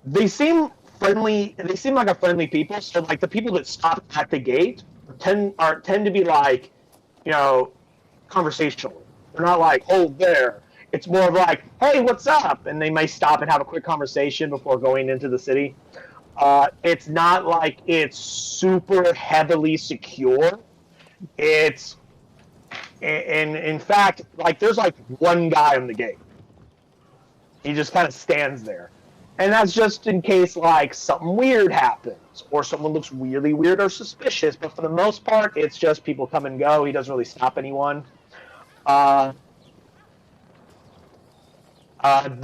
They seem friendly. They seem like a friendly people. So, like, the people that stop at the gate tend to be, like, you know, conversational. They're not like, oh, there. It's more of like, hey, what's up? And they may stop and have a quick conversation before going into the city. It's not like it's super heavily secure. It's, and in fact, like, there's like one guy on the gate. He just kind of stands there. And that's just in case, like, something weird happens, or someone looks really weird or suspicious. But for the most part, it's just people come and go. He doesn't really stop anyone. The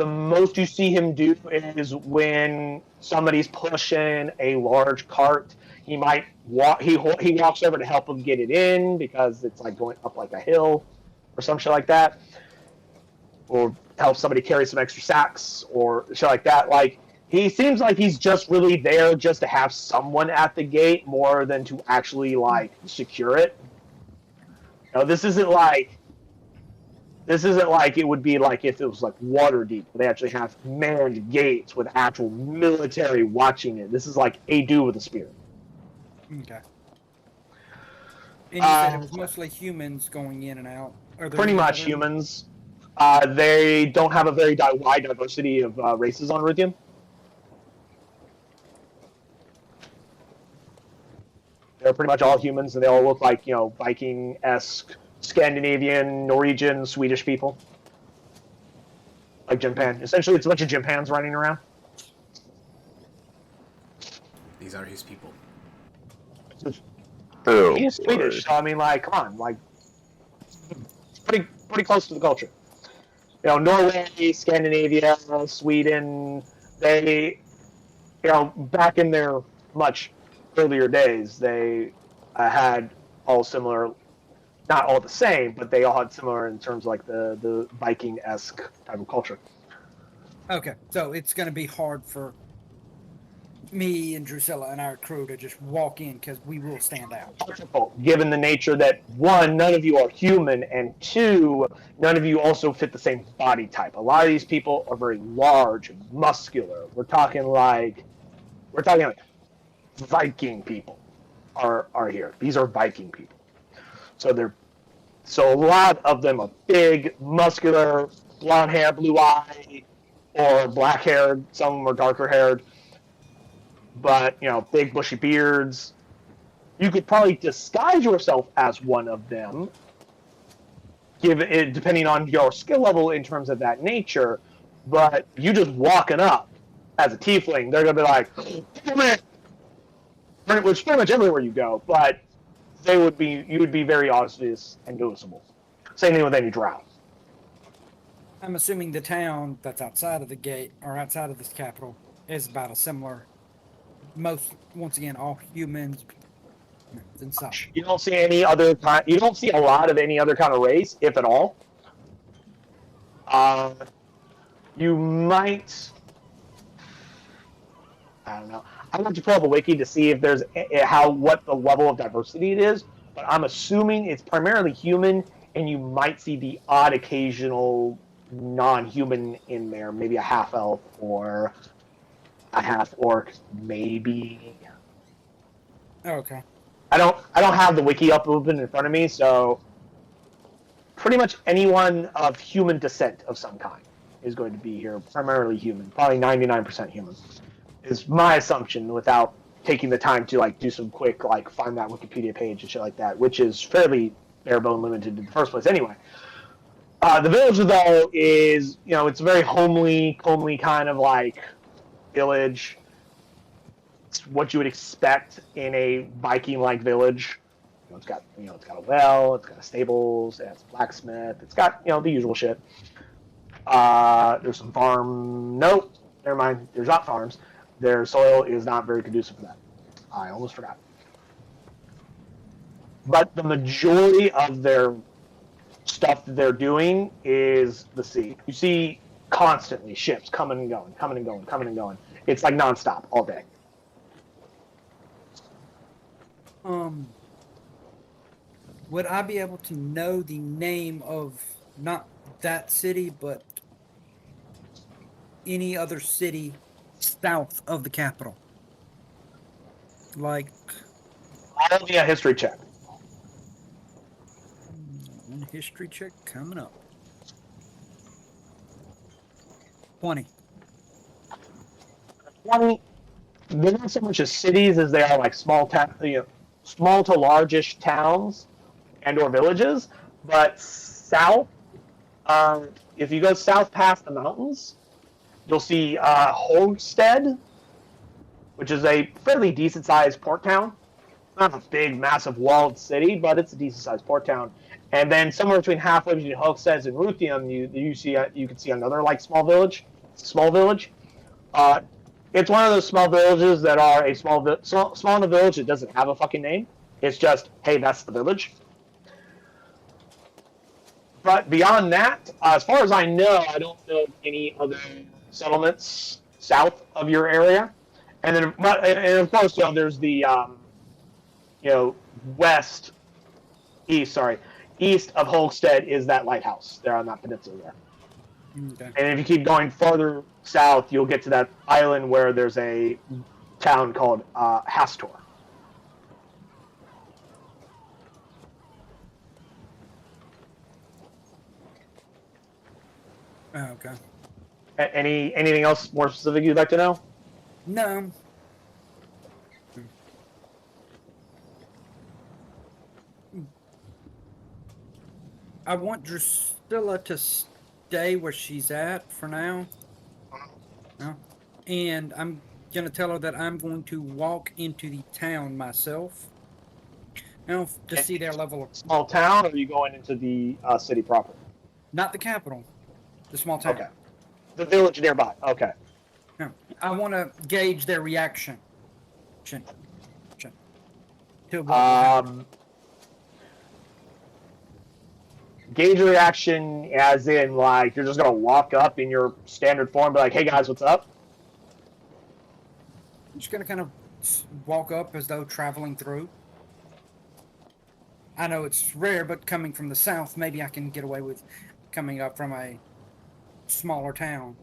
most you see him do is when somebody's pushing a large cart. He might walk. He walks over to help them get it in because it's like going up like a hill, or some shit like that, or help somebody carry some extra sacks or shit like that. Like, he seems like he's just really there just to have someone at the gate more than to actually, like, secure it. You know, this isn't like it would be like if it was like Waterdeep, where they actually have manned gates with actual military watching it. This is like a dude with a spear. Okay. And you said it was mostly humans going in and out. Pretty much humans. They don't have a very wide diversity of races on Ruthium. They're pretty much all humans, and they all look like, you know, Viking-esque, Scandinavian, Norwegian, Swedish people. Like Japan. Essentially, it's a bunch of Jampans running around. These are his people. Oh, He's Swedish, so I mean, like, come on, like, it's pretty close to the culture. You know, Norway, Scandinavia, Sweden, they, you know, back in their much earlier days, they had all similar, not all the same, but they all had similar in terms of, like, the Viking-esque type of culture. Okay, so it's going to be hard for me and Drusilla and our crew to just walk in because we will stand out. Difficult, given the nature that, one, none of you are human, and two, none of you also fit the same body type. A lot of these people are very large and muscular. We're talking like Viking people are here. These are Viking people. So a lot of them are big, muscular, blonde hair, blue eye, or black haired. Some of them are darker haired. But, you know, big bushy beards. You could probably disguise yourself as one of them, depending on your skill level in terms of that nature. But you just walking up as a tiefling, they're gonna be like, "Come in," which pretty much everywhere you go. But you would be very obvious and noticeable. Same thing with any drow. I'm assuming the town that's outside of the gate or outside of this capital is about a similar. Once again, all humans and such. You don't see any other kind. You don't see a lot of any other kind of race, if at all. You might. I don't know. I want to pull up a wiki to see if there's what the level of diversity it is, but I'm assuming it's primarily human, and you might see the odd occasional non-human in there, maybe a half elf or a half orc, maybe. Oh, okay. I don't have the wiki up open in front of me, so pretty much anyone of human descent of some kind is going to be here, primarily human, probably 99% human. Is my assumption without taking the time to like do some quick like find that Wikipedia page and shit like that, which is fairly bare bone limited in the first place anyway. The village though is, it's a very homely kind of like village. It's what you would expect in a Viking-like village. It's got a well, it's got stables, it has a blacksmith, it's got the usual shit. There's some farm. Nope, never mind. There's not farms. Their soil is not very conducive for that. I almost forgot. But the majority of their stuff that they're doing is the sea. You see constantly ships coming and going, coming and going, coming and going. It's like nonstop all day. Would I be able to know the name of not that city, but any other city south of the capital? Like, I'll be a history check. History check coming up. 20. 20. They're not so much as cities as they are like small to largish towns and or villages. But south, if you go south past the mountains, you'll see Holstead, which is a fairly decent-sized port town. Not a big, massive walled city, but it's a decent-sized port town. And then somewhere between halfway between Holstead and Ruthium, you can see another like small village. It's one of those small villages that are a small in a village that doesn't have a fucking name. It's just, hey, that's the village. But beyond that, as far as I know, I don't know of any other settlements south of your area. And then, and of course, there's the, east of Holstead is that lighthouse there on that peninsula there. Okay. And if you keep going farther south, you'll get to that island where there's a town called Hastor. Okay. Anything else more specific you'd like to know? No. I want Drusilla to stay where she's at for now. No. And I'm going to tell her that I'm going to walk into the town myself. Now, to see their level of... Small town, or are you going into the city proper? Not the capital. The small town. Okay. The village nearby. Okay. No. I want to gauge their reaction. To what gauge your reaction as in, like, you're just going to walk up in your standard form and be like, hey, guys, what's up? I'm just going to kind of walk up as though traveling through. I know it's rare, but coming from the south, maybe I can get away with coming up from a smaller town.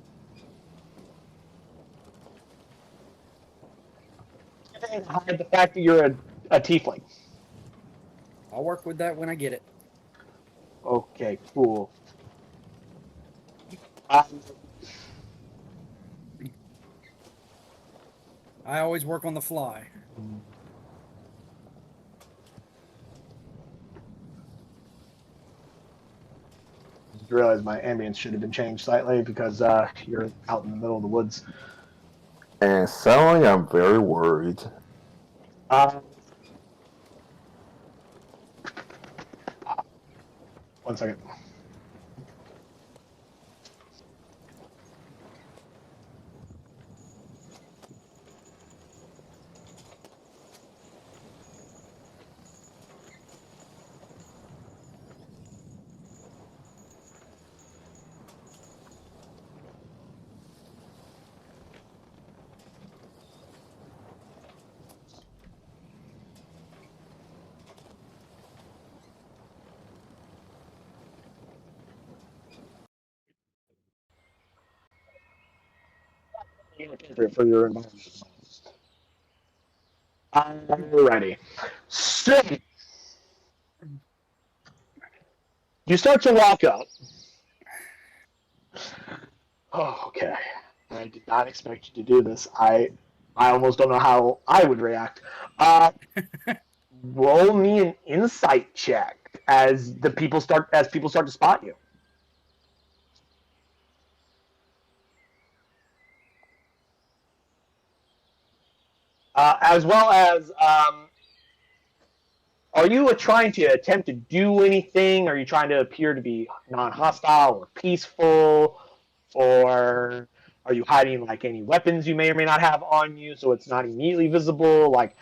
Hide the fact that you're a tiefling. I'll work with that when I get it. Okay, cool. I always work on the fly. I realized my ambience should have been changed slightly because you're out in the middle of the woods. And suddenly I'm very worried. 1 second. For your environment. Alrighty. So you start to walk up. Oh, okay. I did not expect you to do this. I almost don't know how I would react. Roll me an insight check as people start to spot you. As well as, are you trying to attempt to do anything? Are you trying to appear to be non-hostile or peaceful? Or are you hiding like any weapons you may or may not have on you so it's not immediately visible? Like,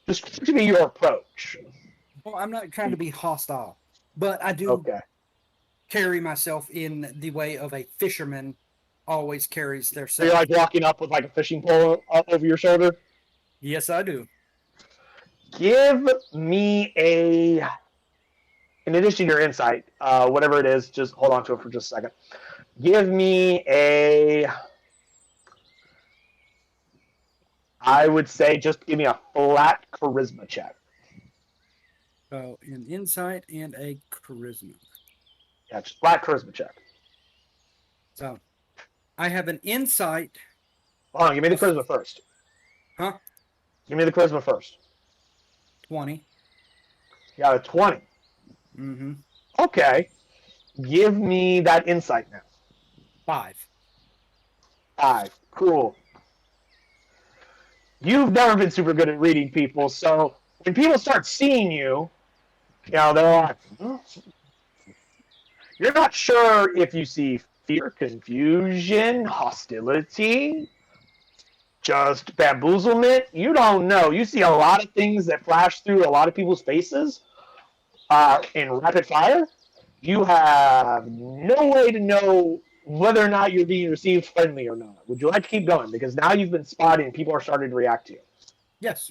just to be your approach. Well, I'm not trying to be hostile, but I do Okay. carry myself in the way of a fisherman always carries their So you're self. like walking up with like a fishing pole up over your shoulder? Yes, I do. Give me in addition to your insight, whatever it is, just hold on to it for just a second. Give me I would say just give me a flat charisma check. So an insight and a charisma. Yeah, just flat charisma check. So I have an insight. Hold on, give me the charisma first. Huh? Give me the charisma first. 20. You got a 20. Mm-hmm. Okay. Give me that insight now. 5. 5. Cool. You've never been super good at reading people, so when people start seeing you, they're like, you're not sure if you see fear, confusion, hostility, just bamboozlement. You don't know. You see a lot of things that flash through a lot of people's faces in rapid fire. You have no way to know whether or not you're being received friendly or not. Would you like to keep going? Because now you've been spotted and people are starting to react to you. Yes.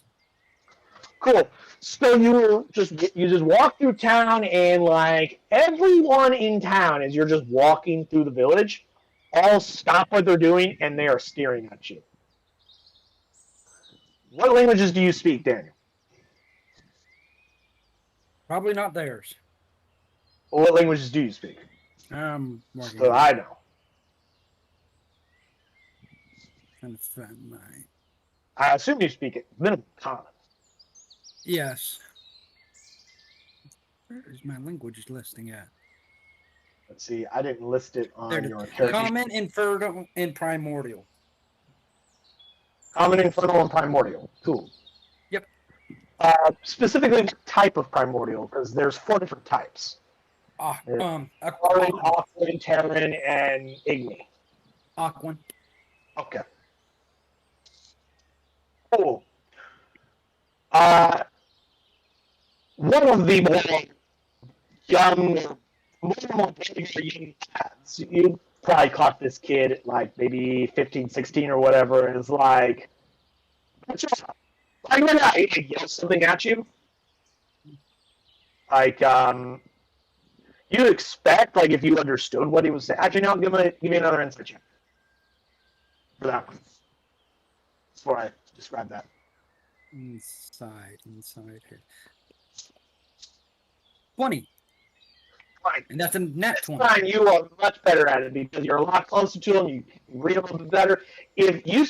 Cool. So you just walk through town, and like everyone in town, as you're just walking through the village, all stop what they're doing and they are staring at you. What languages do you speak, Daniel? Probably not theirs. What languages do you speak? Working I know. trying to find my. I assume you speak it. Minimum common. Yes. Where is my languages listing at? Let's see. I didn't list it There on it your is. character. Common, Infernal, and Primordial. Common, Infernal, and Primordial. Cool. Yep. Specifically, what type of Primordial? Because there's 4 different types. Aquan, Terran, and Igni. Aquan. Okay. Cool. One of the more young lads, you probably caught this kid at like maybe 15, 16 or whatever, and is like, what's up? Like, when I yell something at you, like, you expect, like, if you understood what he was saying. Actually, no, give me another insight check for that one. Before I describe that. Inside here. 20. Fine. And that's a nat 20. Fine, you are much better at it because you're a lot closer to him. You read a little bit better. If you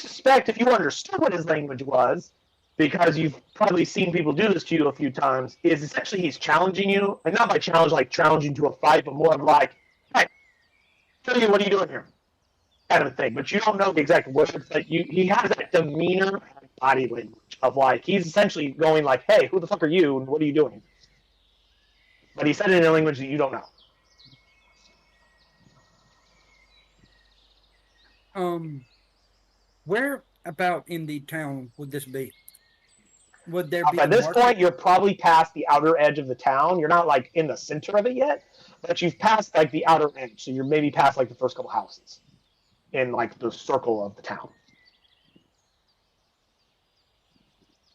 understood what his language was, because you've probably seen people do this to you a few times, is essentially he's challenging you, and not by challenge like challenging to a fight, but more of like, hey, tell you what are you doing here? Kind of a thing. But you don't know the exact words. Like he has that demeanor and body language of like he's essentially going like, hey, who the fuck are you and what are you doing? but he said it in a language that you don't know. Where about in the town would this be? Would there be By a this market? point, you're probably past the outer edge of the town. You're not like in the center of it yet, but you've passed like the outer edge. So you're maybe past like the first couple houses in like the circle of the town,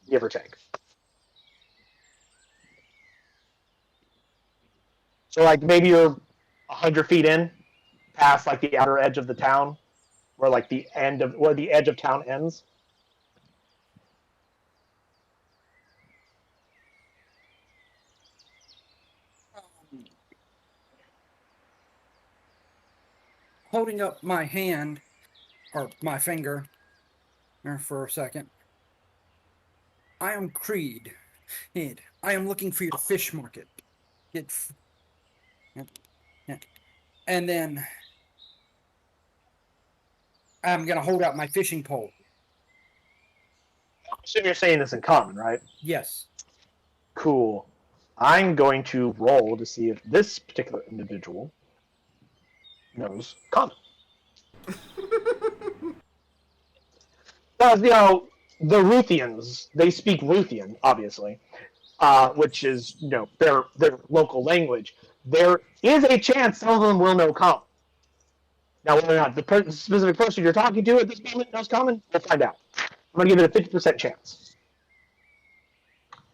give or take. So like maybe you're 100 feet in, past like the outer edge of the town, where like the edge of town ends. Holding up my hand or my finger for a second. I am Creed. And I am looking for your fish market. And then I'm gonna hold out my fishing pole. I assume you're saying this in common, right? Yes. Cool. I'm going to roll to see if this particular individual knows common. Because, you know, the Ruthians, they speak Ruthian, obviously, which is, you know, their local language. There is a chance some of them will know common. Now, whether or not the specific person you're talking to at this moment knows common, we'll find out. I'm going to give it a 50% chance.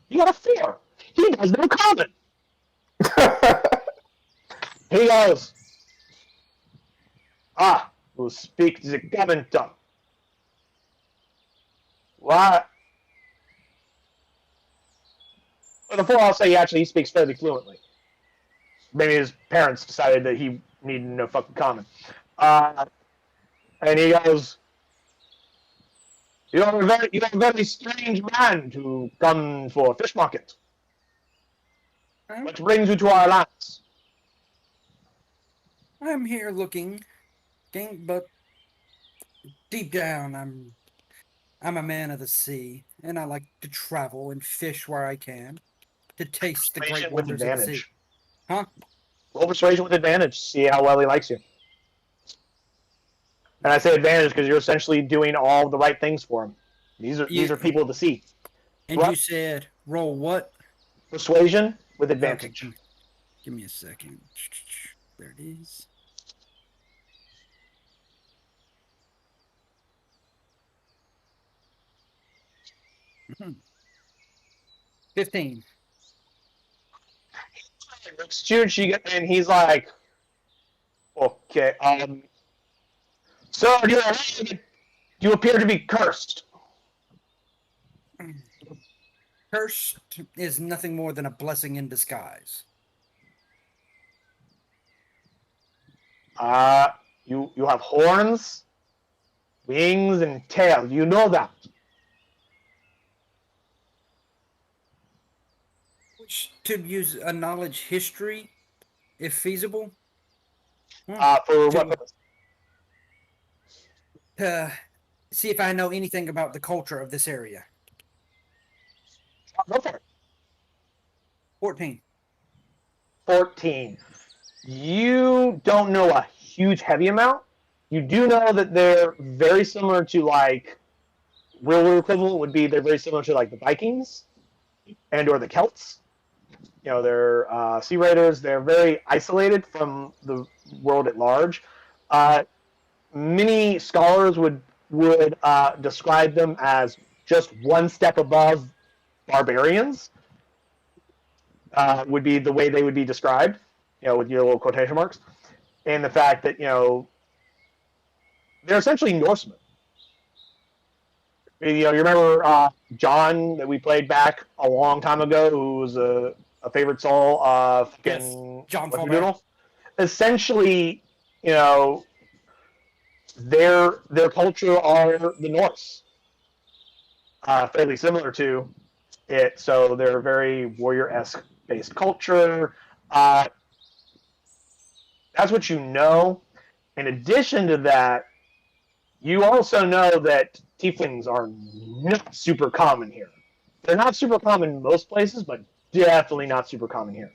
You got a 4. He does know common. He goes, who speak the common tongue. What? Well, the 4, I'll say he speaks fairly fluently. Maybe his parents decided that he needed to know fucking common. And he goes, you're a very strange man to come for a fish market. What brings you to our lands? I'm here looking, but deep down, I'm a man of the sea, and I like to travel and fish where I can to taste the great wonders of the sea. Huh? Roll persuasion with advantage. See how well he likes you. And I say advantage because you're essentially doing all the right things for him. These are people of the sea. And what? You said roll what? Persuasion with advantage. Okay. Give me a second. There it is. Mm-hmm. 15. And he's like, okay, sir, you appear to be cursed. Cursed is nothing more than a blessing in disguise. You have horns, wings, and tail. You know that. Which to use a knowledge history, if feasible. For what purpose? To see if I know anything about the culture of this area. Go for it. 14. 14. You don't know a huge heavy amount. You do know that they're very similar to like real world equivalent would be they're very similar to like the Vikings and or the Celts. You know, they're sea raiders. They're very isolated from the world at large. Many scholars would describe them as just one step above barbarians. Would be the way they would be described, you know, with your little quotation marks, and the fact that, you know, they're essentially Norsemen. You know, you remember John that we played back a long time ago, who was a favorite soul of yes, John Doodle? Essentially, you know, their culture are the Norse, fairly similar to it. So they're very warrior-esque based culture. That's what you know. In addition to that, you also know that tieflings are not super common here. They're not super common in most places, but definitely not super common here.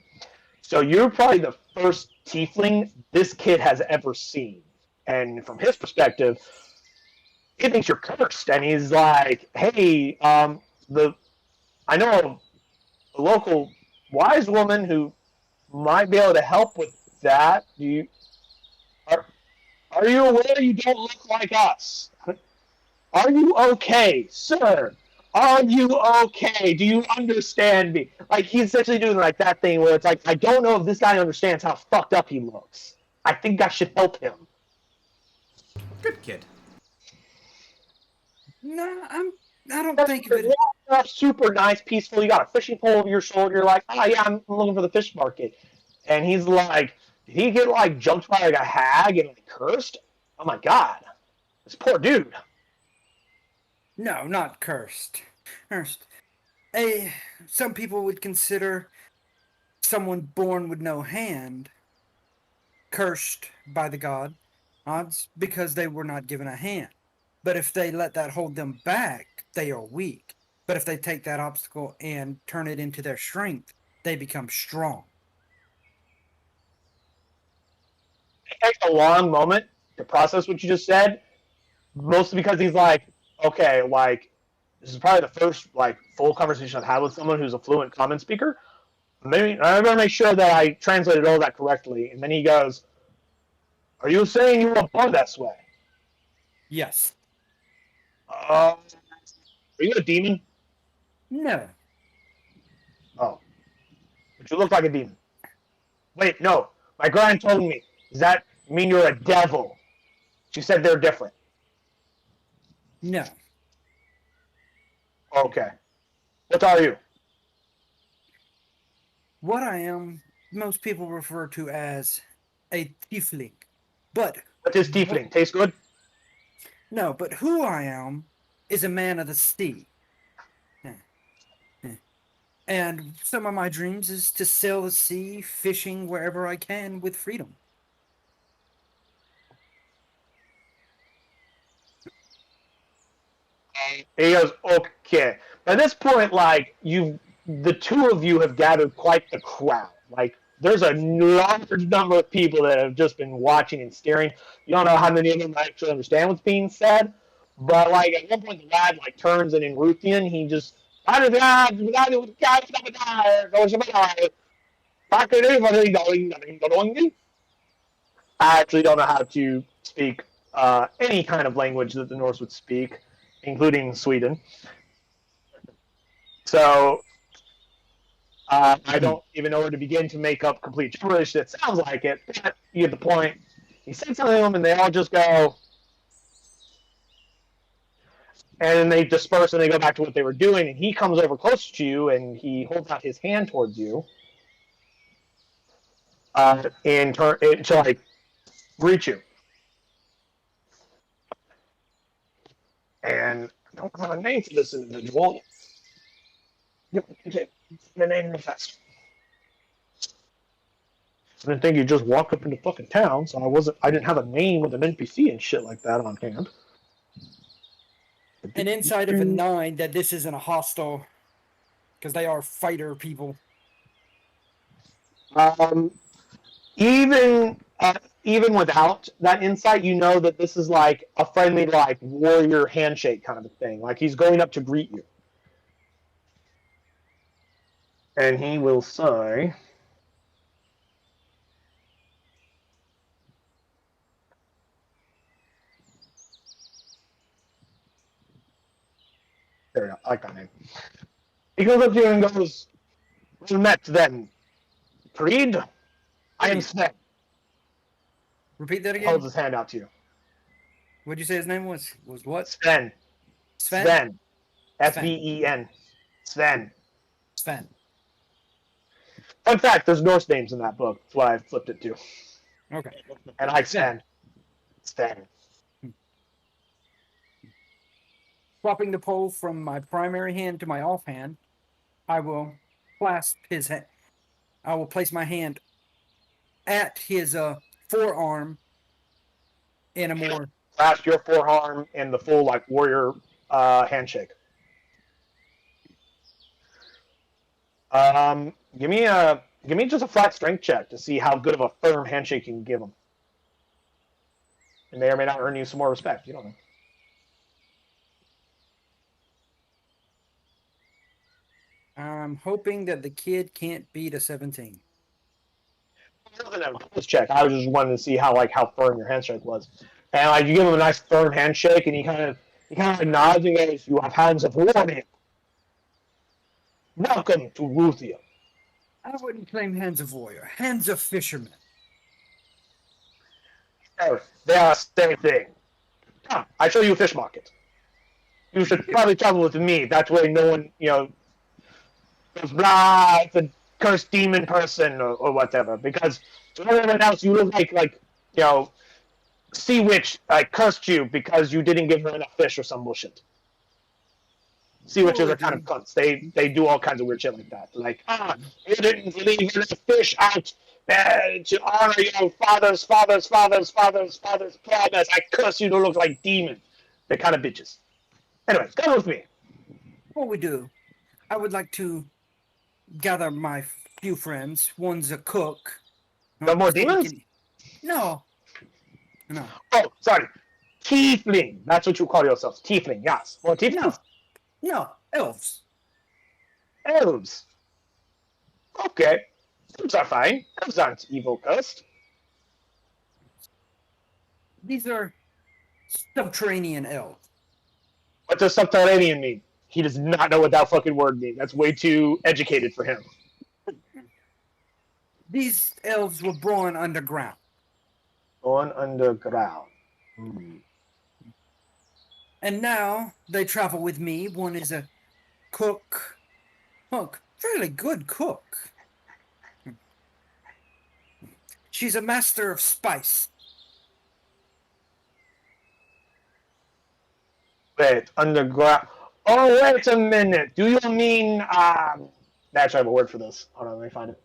So you're probably the first tiefling this kid has ever seen. And from his perspective, he thinks you're cursed. And he's like, hey, I know a local wise woman who might be able to help with that. Are you aware you don't look like us? Are you okay, sir? Are you okay? Do you understand me? Like, he's essentially doing like that thing where it's like, I don't know if this guy understands how fucked up he looks. I think I should help him. Good kid. No, I don't think of it. You're super nice, peaceful. You got a fishing pole over your shoulder. You're like, oh yeah, I'm looking for the fish market. And he's like, did he get like jumped by like a hag and like cursed? Oh my god, this poor dude. No, not cursed. Cursed. Some people would consider someone born with no hand cursed by the gods because they were not given a hand. But if they let that hold them back, they are weak. But if they take that obstacle and turn it into their strength, they become strong. It takes a long moment to process what you just said, mostly because he's like, okay, like, this is probably the first like full conversation I've had with someone who's a fluent common speaker. Maybe I better make sure that I translated all that correctly. And then he goes, are you saying you were born this way? Yes. Are you a demon? No. Oh. But you look like a demon. Wait, no. My grand told me. Does that mean you're a devil? She said they're different. No. Okay. What are you? What I am, most people refer to as a tiefling. But What is tiefling? Tastes good? no, but who I am is a man of the sea. And some of my dreams is to sail the sea, fishing wherever I can with freedom. He goes, okay. By this point, like, the two of you have gathered quite the crowd. Like, there's a large number of people that have just been watching and staring. You don't know how many of them actually understand what's being said, but like at one point the lad like turns and in Ruthian he just I actually don't know how to speak any kind of language that the Norse would speak, including Sweden. So I don't even know where to begin to make up complete gibberish that sounds like it, but you get the point. He said something to them, and they all just go, and then they disperse and they go back to what they were doing, and he comes over close to you, and he holds out his hand towards you, to like greet you. And I don't have a name for this individual. Yep, okay. The name real fast. I didn't think you just walk up into fucking town, so I didn't have a name with an NPC and shit like that on hand. An insight of a 9 that this isn't a hostile, because they are fighter people. Even without that insight, you know that this is like a friendly, like warrior handshake kind of a thing. Like he's going up to greet you, and he will say, "There we go. I like that name." He goes up to you and goes, "We met then, Creed. I am Sven." Repeat that He again. holds his hand out to you. What'd you say his name was? Was what? Sven. Sven? Sven. Sven. Sven. Sven. Fun fact, there's Norse names in that book. That's why I flipped it to. Okay. And I Sven. Sven. Swapping the pole from my primary hand to my offhand, I will clasp his hand. I will place my hand at his forearm in a more... Clasp your forearm in the full, like, warrior handshake. Give me a Give me just a flat strength check to see how good of a firm handshake you can give him. It may or may not earn you some more respect. You don't know. I'm hoping that the kid can't beat a 17. It wasn't a close check. I was just wanting to see how firm your handshake was. And like you give him a nice firm handshake, and he kind of like nods and goes, "You have hands of warrior. Welcome to Ruthia." I wouldn't claim hands of warrior. Hands of fisherman. Oh, they are the same thing. Come, I show you a fish market. You should probably travel with me. That way, no one, goes blah. It's a cursed demon person or whatever. Because to everyone else, you look like sea witch cursed you because you didn't give her enough fish or some bullshit. Sea witches are kind of cunts. They do all kinds of weird shit like that. Like, you didn't leave enough fish out to honor your father's promise. I curse you to look like demons. They're kind of bitches. Anyways, come with me. What we do, I would like to gather my few friends. One's a cook. No more demons? No. Oh, sorry. Tiefling. That's what you call yourselves. Tiefling, yes. More tieflings? No, elves. Elves. Okay. Elves are fine. Elves aren't evil cursed. These are subterranean elves. What does subterranean mean? He does not know what that fucking word means. That's way too educated for him. These elves were born underground. Born underground. And now they travel with me. One is a cook. Fairly good cook. She's a master of spice. Wait, underground. Oh, wait a minute. Do you mean, actually, I have a word for this. Hold on, let me find it.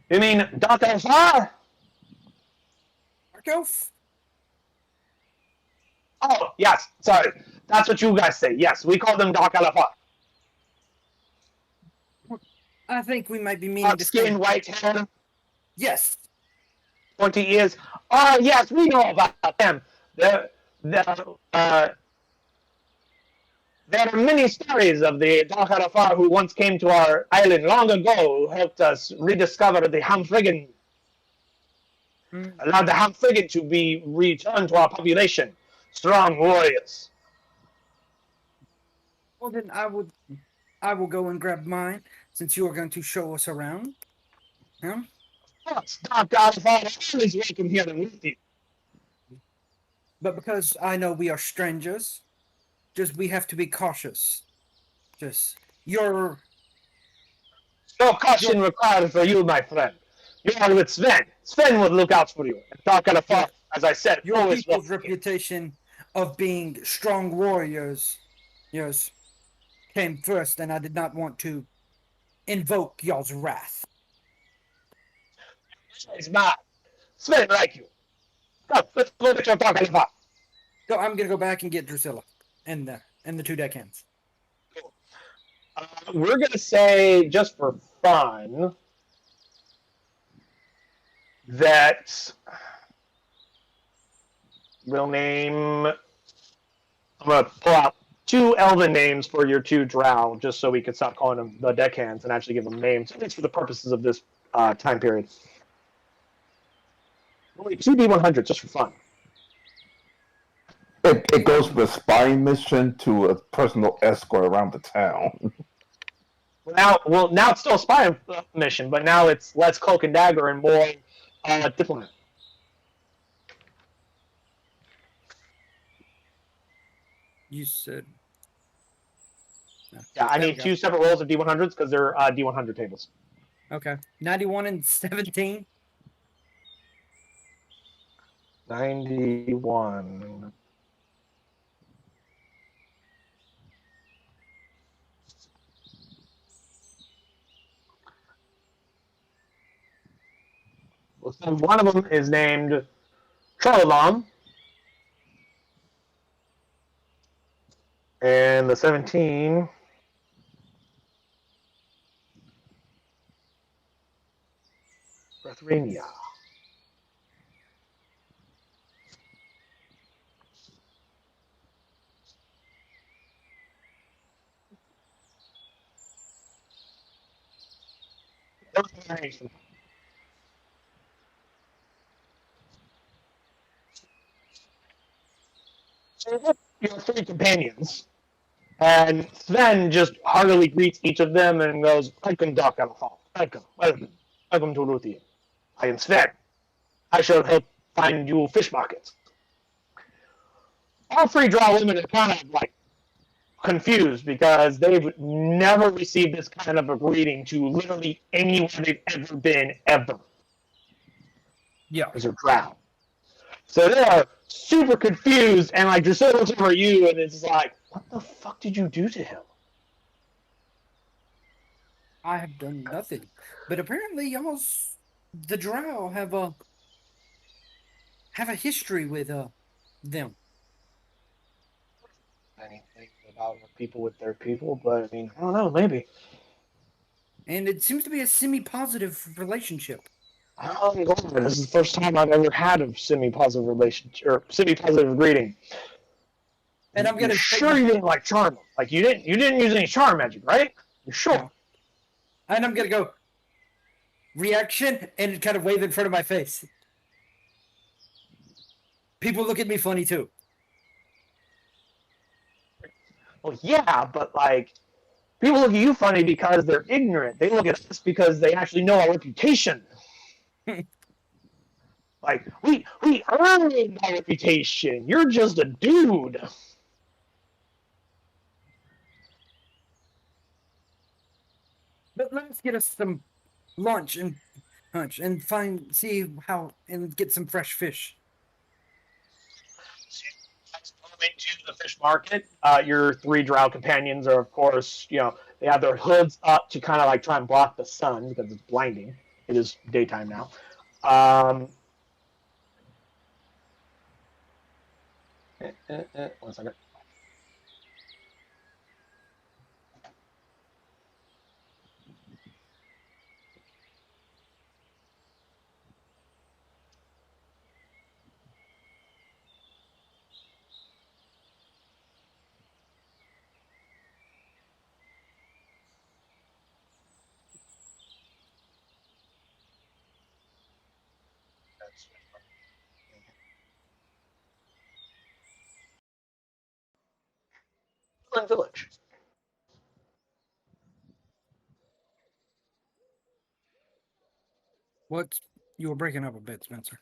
You mean Dark Elfar? Dark elf? Oh, yes. Sorry. That's what you guys say. Yes, we call them Dark Elfar. I think we might be meaning Dark to skin, say... white hair, Yes. 20 ears. Oh, yes, we know about them. There are many stories of the Dark Elfar who once came to our island long ago, who helped us rediscover the Hamfriggin. Allowed the Hamfriggin to be returned to our population. Strong warriors. Well, then I will go and grab mine, since you are going to show us around. Huh? Yes, Dark Elfar always welcome here in with you. But because I know we are strangers, we have to be cautious. No caution required for you, my friend. You are with Sven. Sven would look out for you. And Dark Elfar, as I said, Your always people's welcome you. reputation of being strong warriors, yes, came first, and I did not want to invoke y'all's wrath. It's mine. Sven like you. Come, let's go get your Dark Elfar. So I'm gonna go back and get Drusilla and the two deckhands. We're going to say, just for fun, that we'll name... I'm going to pull out two elven names for your two drow, just so we can stop calling them the deckhands and actually give them names, at least for the purposes of this time period. Only 2d100, just for fun. It goes from a spying mission to a personal escort around the town. Now it's still a spy mission, but now it's less cloak and dagger and more diplomat. You said... Yeah, I need two separate rolls of D100s because they're D100 tables. Okay. 91 and 17. 91. So one of them is named Trollom, and the 17 Lithuania. So you get your three companions, and Sven just heartily greets each of them and goes, "Welcome, Doc Alphonse. Welcome to Luthien. I am Sven. I shall help find you fish markets." All three draw women are kind of like confused because they've never received this kind of a greeting to literally anyone they've ever been ever. Yeah. Because they're drow. So they are super confused, and like Drusilla looks over at you, and it's like, what the fuck did you do to him? I have done nothing. But apparently the drow have a history with them. Anything about people with their people, but I mean, I don't know, maybe. And it seems to be a semi-positive relationship. Oh, this is the first time I've ever had a semi-positive relationship or semi-positive greeting. And I'm gonna You're sure you didn't like charm him? Like you didn't use any charm magic, right? You're sure? No. And I'm gonna go reaction and kind of wave in front of my face. People look at me funny too. Well, yeah, but like people look at you funny because they're ignorant. They look at us because they actually know our reputation. Like we earned our reputation. You're just a dude. But let's get us some lunch and see how and get some fresh fish. Into the fish market. Your three drow companions are, of course, they have their hoods up to kind of like try and block the sun because it's blinding. It is daytime now. 1 second. Village. What? You were breaking up a bit, Spencer.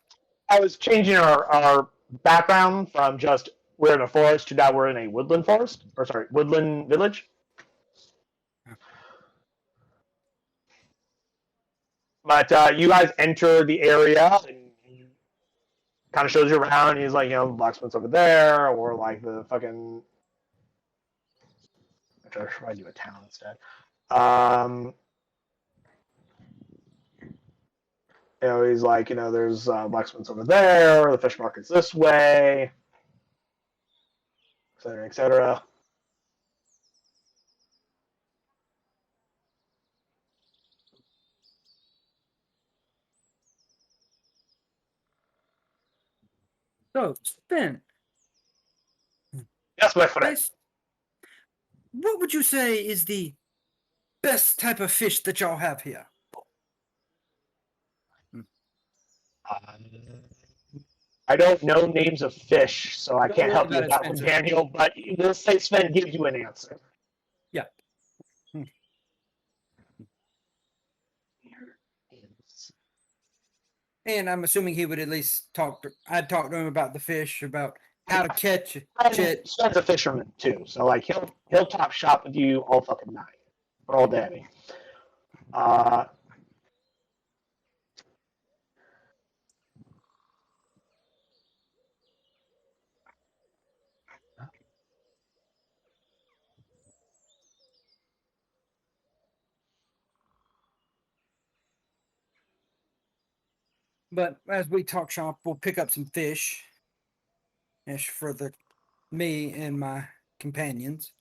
I was changing our background from just we're in a forest to now we're in a woodland forest. Or sorry, woodland village. But you guys enter the area and kind of shows you around. He's like, blacksmith's over there, or like the fucking. Actually, I should probably do a town instead. He's like, there's blacksmiths over there, the fish market's this way, et cetera, et cetera. So, Sven. Yes, my friend. What would you say is the best type of fish that y'all have here? I don't know names of fish, so I Don't can't worry help you about with it, that one, Spencer. Daniel. But let's say Sven gives you an answer. Yeah. And I'm assuming he would at least I'd talk to him about the fish, about how to catch it. Sven's a fisherman too, so like he'll top shop with you all fucking night or all day. But as we talk shop, we'll pick up some fish for me and my companions.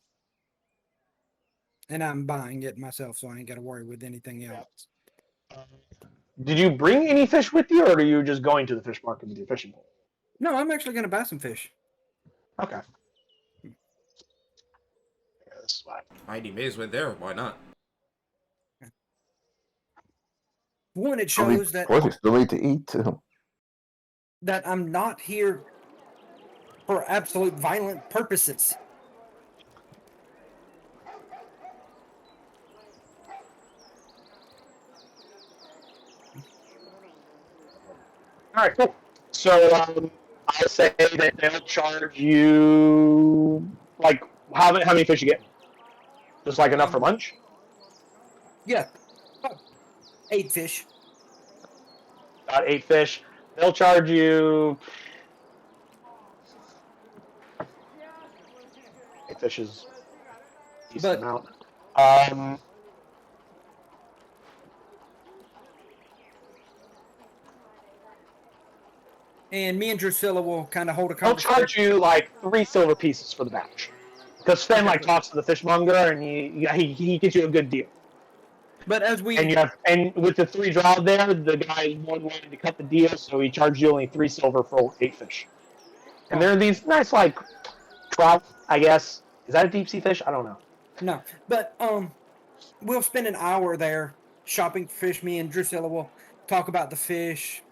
And I'm buying it myself, so I ain't got to worry with anything else. Did you bring any fish with you, or are you just going to the fish market with your fishing pole? No, I'm actually going to buy some fish. Okay. Yeah, this is why. ID may as well there. Why not? One, it I mean, shows of course, you still need to eat too. that I'm not here for absolute violent purposes. All right, cool. So I'll say that they'll charge you like how many fish you get? Just like enough for lunch? Yeah, about 8 fish. About 8 fish. They'll charge you 8 fish is a decent But- amount. And me and Drusilla will kind of hold a They'll conversation. charge you like 3 silver pieces for the batch. Because Sven Okay, like cool. talks to the fishmonger and he gets you a good deal. But as we And with the 3 draw there, the guy is more than willing to cut the deal, so he charged you only 3 silver for 8 fish. And they're these nice like trout, I guess. Is that a deep sea fish? I don't know. No, but we'll spend an hour there shopping for fish. Me and Drusilla will talk about the fish,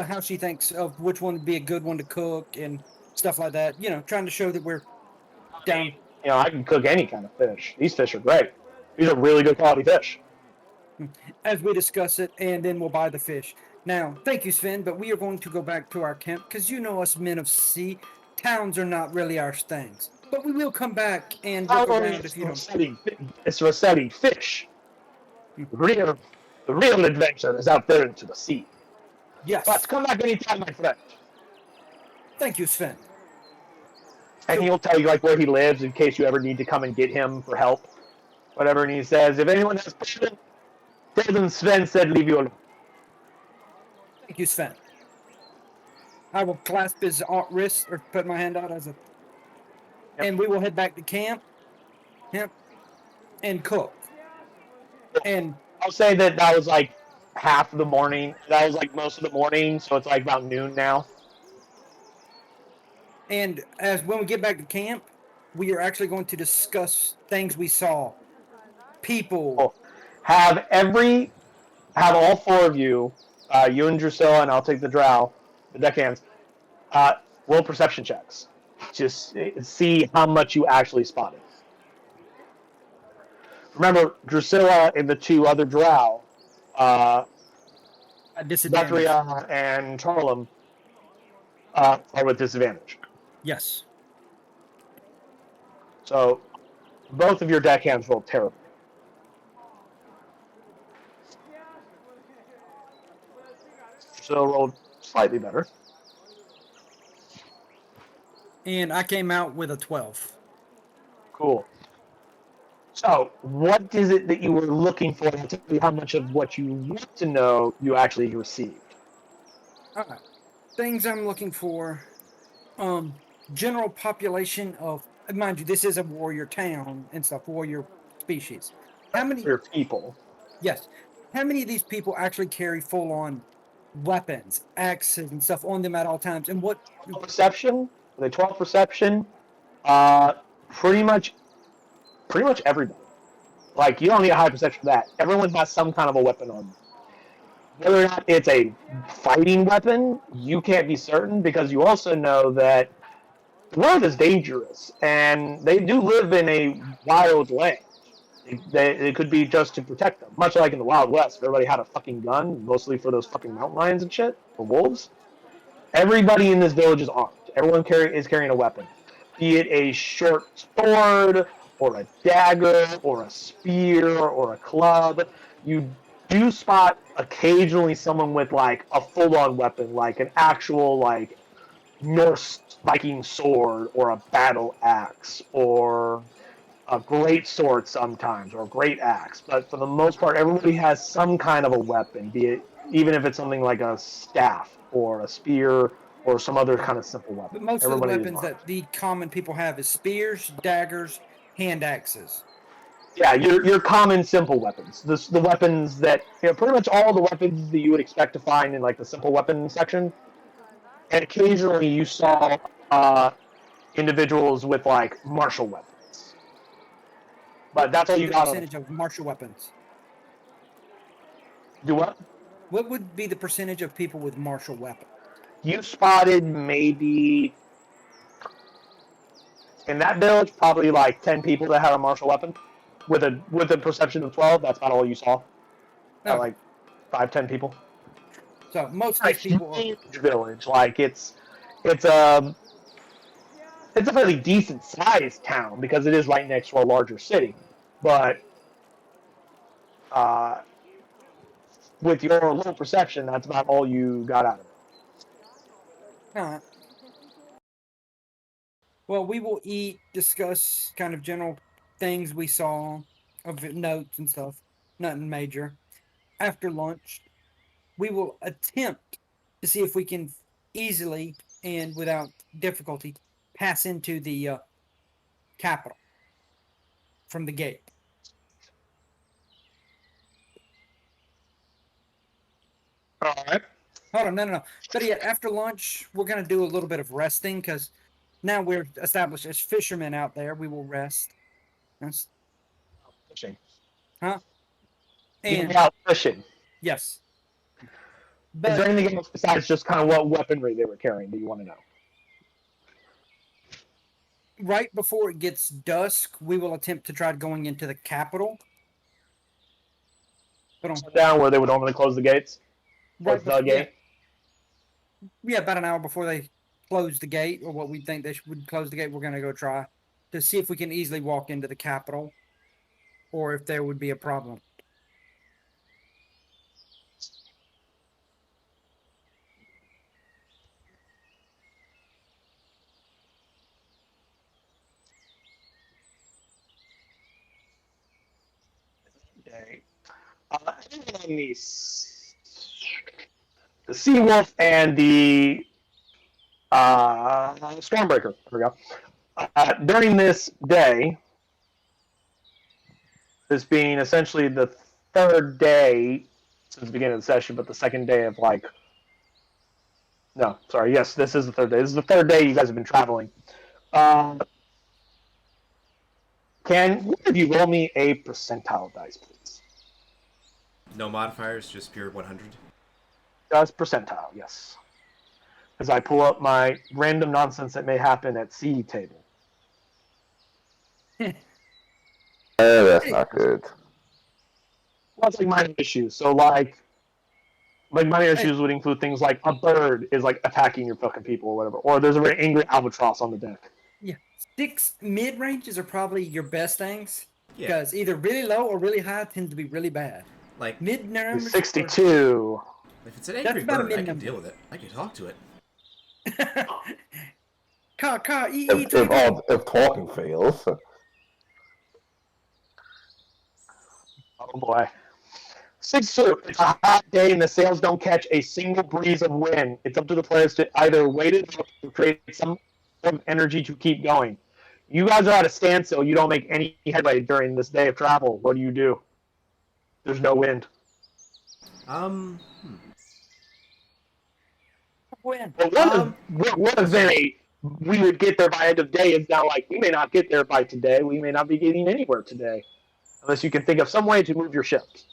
how she thinks of which one would be a good one to cook and stuff like that. You know, trying to show that we're down. You know, I can cook any kind of fish. These fish are great. These are really good quality fish. As we discuss it, and then we'll buy the fish. Now, thank you, Sven, but we are going to go back to our camp because you know us men of sea, towns are not really our things. But we will come back and look around if you don't. It's Rossetti fish. The real adventure is out there into the sea. Yes. But come back anytime, my friend. Thank you, Sven. And he'll tell you like where he lives in case you ever need to come and get him for help. Whatever, and he says, if anyone has questions, tell them Sven said leave you alone. Thank you, Sven. I will clasp his wrist or put my hand out as a. Yep. And we will head back to camp. Yep. And cook. And I'll say that was like half of the morning. That was like most of the morning, so it's like about noon now. And as when we get back to camp, we are actually going to discuss things we saw. People. Cool. Have all 4 of you, you and Drusilla, and I'll take the drow, the deckhands, roll perception checks. Just see how much you actually spotted. Remember, Drusilla and the 2 other drow, At disadvantage. Bethria and Charlam, are with disadvantage. Yes. So, both of your deckhands rolled terribly. Drusilla rolled slightly better. And I came out with a 12. Cool. So, what is it that you were looking for? And tell me how much of what you want to know you actually received. All right. Things I'm looking for. General population of, mind you, this is a warrior town and stuff, warrior species. How many? For your people. Yes. How many of these people actually carry full-on weapons, axes, and stuff on them at all times? And what? Perception, the 12 perception, pretty much everybody. Like, you don't need a high perception for that. Everyone has some kind of a weapon on them. Whether or not it's a fighting weapon, you can't be certain because you also know that the world is dangerous and they do live in a wild land. It could be just to protect them. Much like in the Wild West, if everybody had a fucking gun, mostly for those fucking mountain lions and shit, or wolves. Everybody in this village is armed. Everyone is carrying a weapon. Be it a short sword, or a dagger, or a spear, or a club. You do spot occasionally someone with like a full-on weapon, like an actual like Norse Viking sword, or a battle axe, or a great sword sometimes, or a great axe. But for the most part, everybody has some kind of a weapon, be it even if it's something like a staff, or a spear, or some other kind of simple weapon. But most Everybody of is the weapons armed. that the common people have is spears, daggers, hand axes. Yeah, your common simple weapons. The weapons that pretty much all the weapons that you would expect to find in like the simple weapon section. And occasionally you saw individuals with like martial weapons. But that's all you The got. percentage of martial weapons. Do what? What would be the percentage of people with martial weapons? You spotted maybe in that village probably like 10 people that had a martial weapon with a perception of 12. That's about all you saw. No. Like 5-10 people. So most of A these people are huge village. Like it's a fairly decent sized town because it is right next to a larger city. But with your low perception, that's about all you got out of it. Alright. Well, we will eat, discuss kind of general things we saw, of notes and stuff. Nothing major. After lunch, we will attempt to see if we can easily and without difficulty pass into the capital from the gate. All right. Hold on, no. But yeah, after lunch, we're going to do a little bit of resting because now we're established as fishermen out there. We will rest. That's, Fishing. huh? You And went out fishing. yes. Is But there anything else besides just kind of what weaponry they were carrying? Do you want to know? right before it gets dusk, we will attempt to try going into the capital. But on, Down where they would normally close the gates. right Close the gate. Yeah, about an hour before they close the gate, or what we think they would close the gate, we're going to go try to see if we can easily walk into the capital, or if there would be a problem. Day. On the Sea Wolf and the Stormbreaker. There we go. During this day, this being essentially the third day since the beginning of the session, but the second day of like. No, sorry. Yes, this is the third day. This is the third day you guys have been traveling. Can one of you roll me a percentile dice, please? No modifiers, just pure 100. Just percentile, yes. As I pull up my random nonsense that may happen at C table. That's not good. Well, it's like minor issues. So like minor issues would include things like a bird is like attacking your fucking people or whatever, or there's a very angry albatross on the deck. Yeah, 6 mid ranges are probably your best things Yeah, because either really low or really high tend to be really bad. like Mid numbers. 62. if it's an angry about a bird, I can mid-number. deal with it. I can talk to it. If talking fails, Oh boy. 62. It's a hot day and the sails don't catch a single breeze of wind. It's up to the players to either wait it up or create some form of energy to keep going. You guys are at a standstill. You don't make any headway during this day of travel. What do? There's no wind. When? But one event we would get there by end of day is now like we may not get there by today. We may not be getting anywhere today. Unless you can think of some way to move your ships.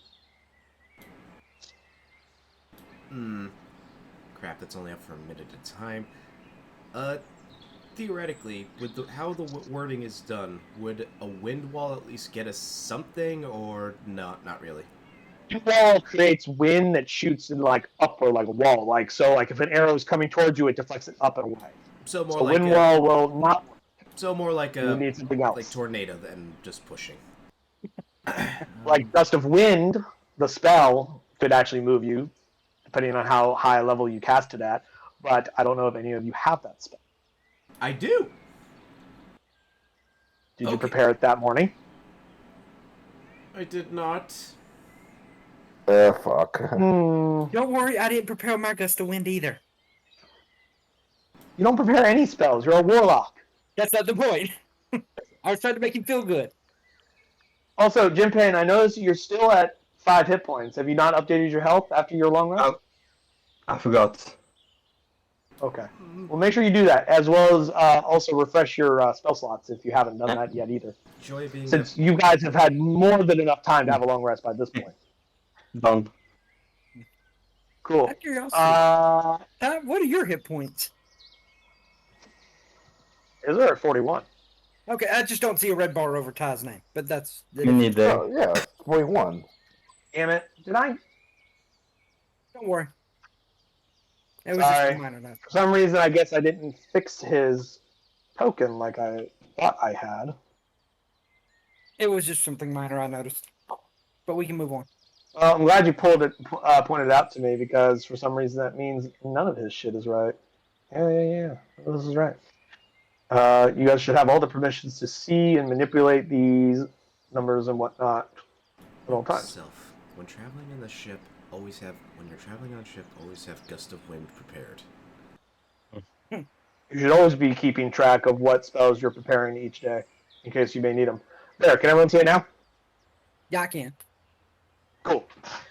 Crap, that's only up for a minute at a time. Theoretically, with how the wording is done, would a wind wall at least get us something, or no, not really? Wind wall creates wind that shoots in like upward like a wall. Like so, like if an arrow is coming towards you, it deflects it up and away. So more So like wind wall will not. So more like You need something else. like tornado than just pushing. Like gust of wind, the spell could actually move you, depending on how high a level you cast it at. But I don't know if any of you have that spell. I do. Did you Okay. prepare it that morning? I did not. fuck. Don't worry, I didn't prepare my gust of wind either. You don't prepare any spells. You're a warlock. That's not the point. I was trying to make him feel good. Also, Jinpei, I noticed you're still at 5 hit points. Have you not updated your health after your long rest? I forgot. Okay. Well, make sure you do that, as well as also refresh your spell slots if you haven't done that yet either. Joy being Since you guys have had more than enough time to have a long rest by this point. Done. Cool. Out of curiosity, Uh, what are your hit points? is there at 41? Okay, I just don't see a red bar over Ty's name, but that's Me neither. Oh, yeah, 21. Damn it. Did I? don't worry. It was just Sorry. a minor note. For some reason, I guess I didn't fix his token like I thought I had. It was just something minor I noticed. But we can move on. Well, I'm glad you pointed it out to me, because for some reason that means none of his shit is right. Yeah. This is right. You guys should have all the permissions to see and manipulate these numbers and whatnot at all times. Self. When traveling in the ship, when you're traveling on ship, always have gust of wind prepared. You should always be keeping track of what spells you're preparing each day, in case you may need them. There, can everyone see it now? Yeah, I can. Cool.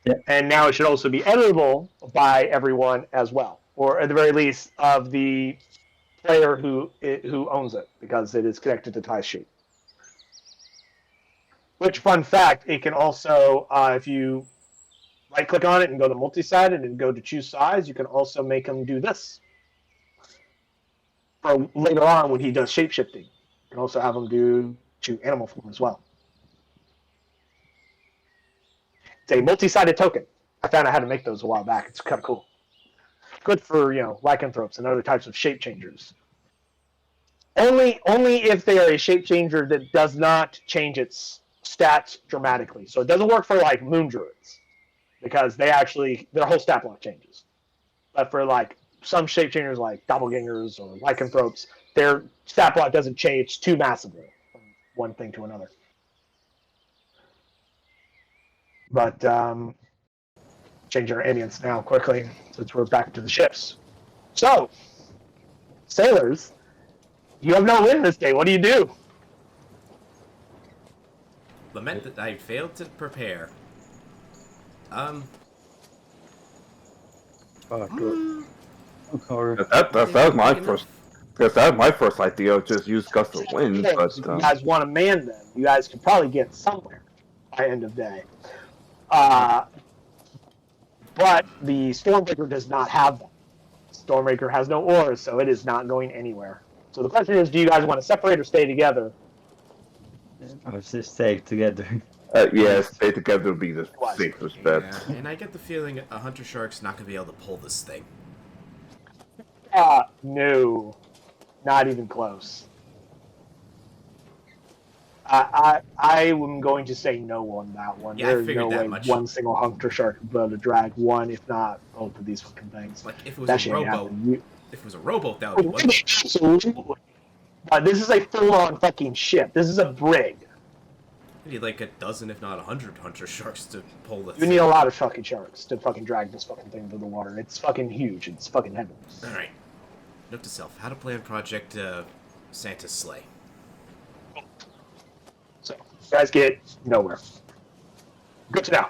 Yeah. And now it should also be editable by everyone as well, or at the very least of the player who owns it, because it is connected to Ty's sheet. Which, fun fact, it can also, if you right-click on it and go to multi-sided and go to choose size, you can also make him do this. For later on when he does shape-shifting. You can also have him to animal form as well. It's a multi-sided token. I found out how to make those a while back. It's kind of cool. Good for, lycanthropes and other types of shape changers. Only if they are a shape changer that does not change its stats dramatically. So it doesn't work for like moon druids, because their whole stat block changes. But for like some shape changers like doppelgangers or lycanthropes, their stat block doesn't change too massively from one thing to another. But change our ambience now quickly, since we're back to the ships. So, sailors, you have no wind this day. What do you do? Lament that I failed to prepare. Or That was my first. Because that was my first idea, just use gust of wind. But If you guys want to man them, you guys could probably get somewhere by end of day. But the Stormbreaker does not have them. Stormbreaker has no oars, so it is not going anywhere. So the question is, do you guys want to separate or stay together? I was just stay together. stay together would be the safest bet. Yeah, and I get the feeling a hunter shark's not gonna be able to pull this thing. No. Not even close. I am going to say no on that one. Yeah, I There's figured no that way much. one single hunter shark would be able to drag one, if not both of these fucking things. Like if it was That a shit ain't rowboat, happening. if it was a rowboat, that would be one. Absolutely. This is a full-on fucking ship. This is a brig. You need like a dozen, if not 100 hunter sharks to pull the You thing. need a lot of fucking sharks to fucking drag this fucking thing through the water. It's fucking huge. It's fucking heavy. Alright. Note to self, how to plan Project Santa's Sleigh. So, you guys get nowhere. Good to know.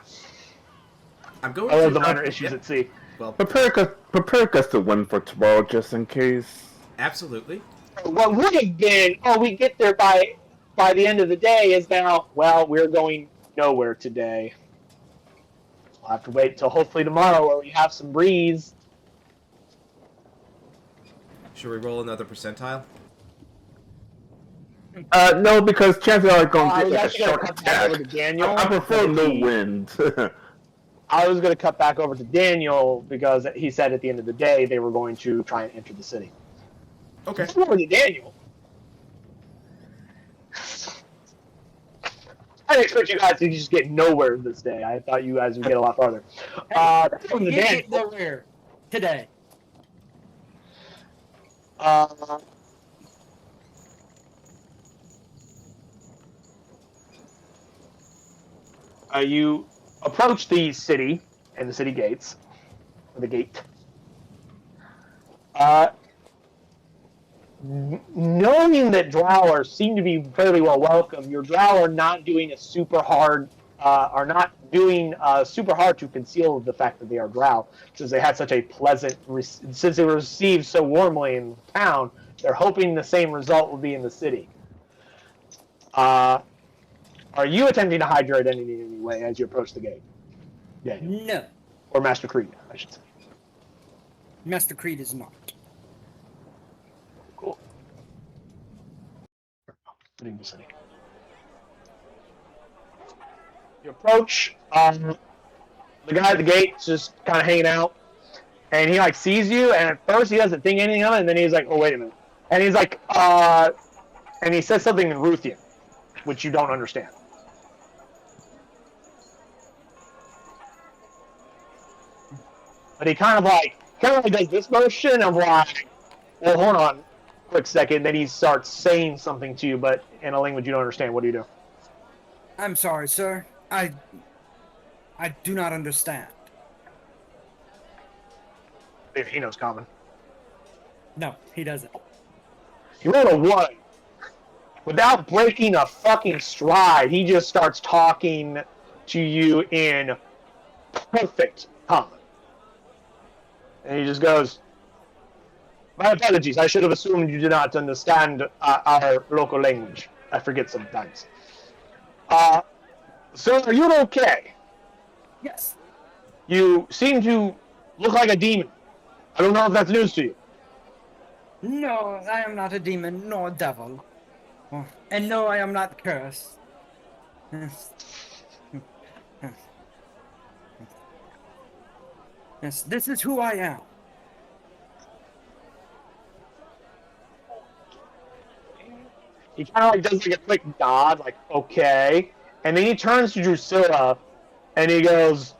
I'm going I love to... the minor issues Yep. at sea. Well, Prepare gust of wind for tomorrow, just in case. absolutely. What would have been, we get there by the end of the day, is now, well, we're going nowhere today. We'll have to wait till hopefully tomorrow where we have some breeze. Should we roll another percentile? No, because chances are I'm going I to was get like a actually going to shark cut back over attack. to Daniel. I prefer but no he- wind. I was going to cut back over to Daniel because he said at the end of the day they were going to try and enter the city. Okay. Let's go over to Daniel. I didn't expect you guys to just get nowhere this day. I thought you guys would get a lot farther. From the You Daniel. get nowhere today. You approach the city and the city gates, or the gate. knowing that Drow seem to be fairly well welcome, your Drow are not doing a super hard, are not doing super hard to conceal the fact that they are Drow, since they had such a pleasant, since they were received so warmly in town. They're hoping the same result will be in the city. Are you attempting to hide your identity in any way as you approach the gate? Yeah. No, Or Master Creed, I should say. Master Creed is not. Cool. Putting this in. You approach. The guy at the gate's just kind of hanging out, and he like sees you, and at first he doesn't think anything of it, and then he's like, "Oh, wait a minute," and he's like, and he says something in Ruthian, which you don't understand. But he kind of like does this motion of like, well, hold on, a quick second. Then he starts saying something to you, but in a language you don't understand. What do you do? I'm sorry, sir. I do not understand. If he knows common. No, he doesn't. You rolled a 1. Without breaking a fucking stride, he just starts talking to you in perfect common. And he just goes, "My apologies, I should have assumed you did not understand our local language. I forget sometimes. Sir, are you okay? Yes. You seem to look like a demon. I don't know if that's news to you." No, I am not a demon nor a devil. Oh, and no, I am not cursed. Yes. Yes, this is who I am. He kind of like does like a quick nod, like, okay. And then he turns to Drusilla, and he goes,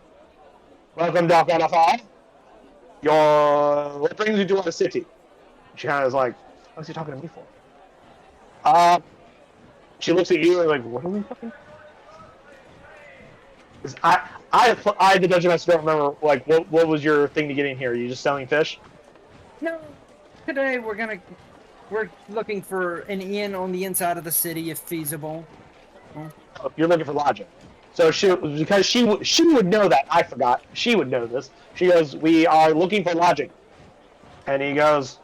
"Welcome, Dr. Anafar. What brings you to our city?" She kind of is like, "What's he talking to me for?" She looks at you and like, "What are we fucking?" I, the Dungeon Master, don't remember, like, what was your thing to get in here? Are you just selling fish? No, today we're looking for an inn on the inside of the city if feasible. Oh, you're looking for lodging. So because she would know that. I forgot. She would know this. She goes, "We are looking for lodging." And he goes,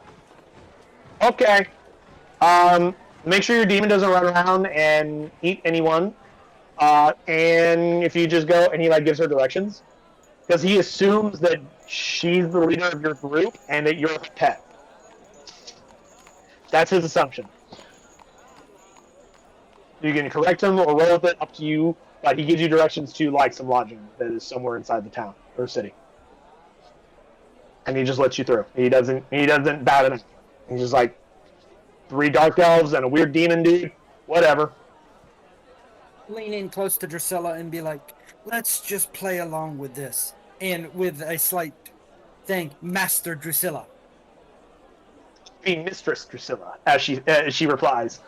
"Okay. Make sure your demon doesn't run around and eat anyone. And if you just go," and he like gives her directions, because he assumes that she's the leader of your group and that you're her pet. That's his assumption. You can correct him or roll with it, up to you. But he gives you directions to like some lodging that is somewhere inside the town or city, and he just lets you through. He doesn't bat it. He's just like, 3 dark elves and a weird demon dude. Whatever. Lean in close to Drusilla and be like, "Let's just play along with this." And with a slight thing, Master Drusilla. Be Mistress Drusilla, as she replies.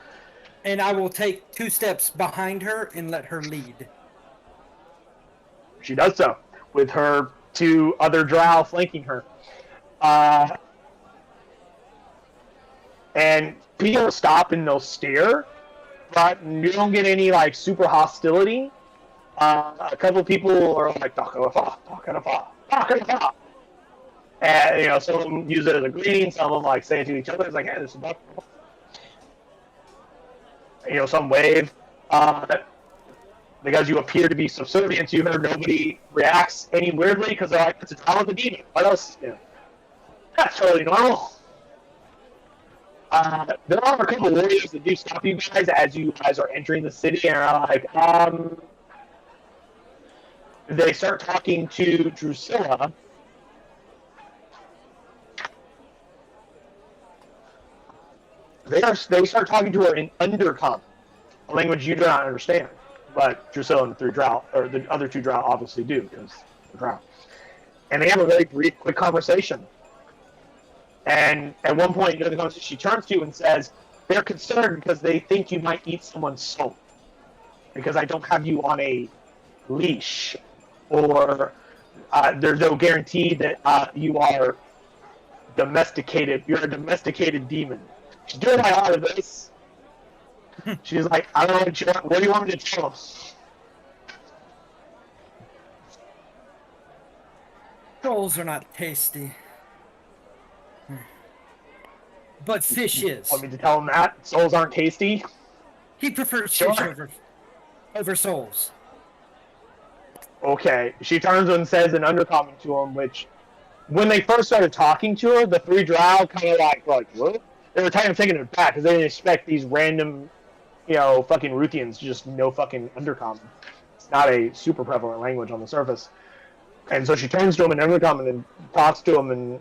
And I will take 2 steps behind her and let her lead. She does so, with her 2 other drow flanking her. And people stop and they'll stare, but you don't get any like super hostility. A couple people are like, "Takarafa, takarafa, takarafa." And some of them use it as a greeting, some of them like say it to each other. It's like, "Hey, this is Takarafa." Some wave. Because you appear to be subservient to her, nobody reacts any weirdly because they're like, "It's a trial of the demon. What else?" That's totally normal. There are a couple warriors that do stop you guys as you guys are entering the city and are like, they start talking to Drusilla. They start talking to her in Undercommon, a language you do not understand, but Drusilla and the 3 drow, or the other 2 drow, obviously do because they're drow. And they have a very brief, quick conversation. And at one point during the conversation, she turns to you and says, "They're concerned because they think you might eat someone's soul, because I don't have you on a leash, or there's no guarantee that you are domesticated. You're a domesticated demon." She's doing my heart of this. She's like, I don't know what do you want me to tell him? Trolls are not tasty. But fish is. Want me to tell him that? Souls aren't tasty? He prefers Sure. fish over souls. Okay. She turns and says an undercommon to him, which, when they first started talking to her, the three drow kind of like, what? They were kind of taking it back because they didn't expect these random, fucking Ruthians to just know fucking undercommon. It's not a super prevalent language on the surface. And so she turns to him in undercommon and talks to him,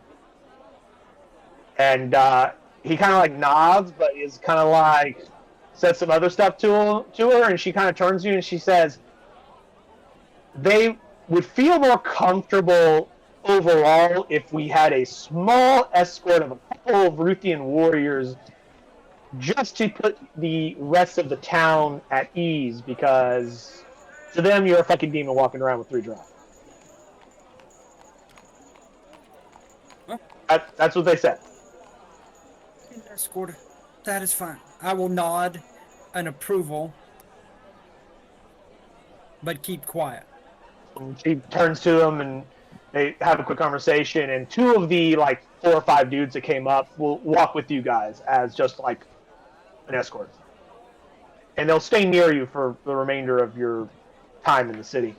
and he kind of like nods, but is kind of like says some other stuff to her, and she kind of turns to you and she says, they would feel more comfortable overall if we had a small escort of a couple of Ruthian warriors just to put the rest of the town at ease, because to them you're a fucking demon walking around with three drow. That's what they said. Escort. That is fine. I will nod an approval, but keep quiet. And she turns to them and they have a quick conversation, and two of the like 4 or 5 dudes that came up will walk with you guys as just like an escort. And they'll stay near you for the remainder of your time in the city.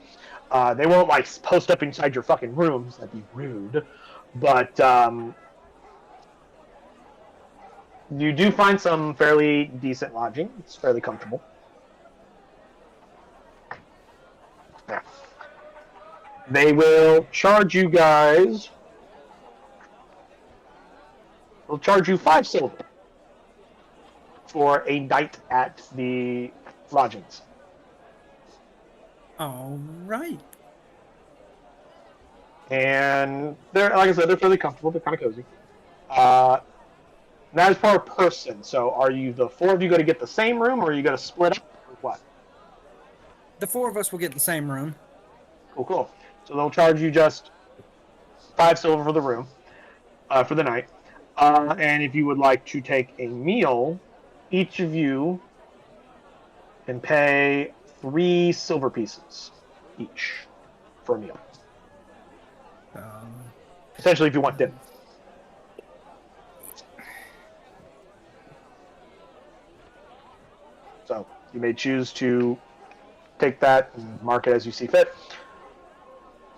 They won't like post up inside your fucking rooms, that'd be rude. But you do find some fairly decent lodging. It's fairly comfortable. Yeah. They will charge you guys. They'll charge you 5 silver for a night at the lodgings. All right. And they're, like I said, they're fairly comfortable. They're kind of cozy. That is per person. So are you, the 4 of you, going to get the same room, or are you going to split up, or what? The 4 of us will get the same room. Cool. So they'll charge you just 5 silver for the room, for the night. And if you would like to take a meal, each of you can pay 3 silver pieces each for a meal. Essentially, if you want dinner. So you may choose to take that and mark it as you see fit.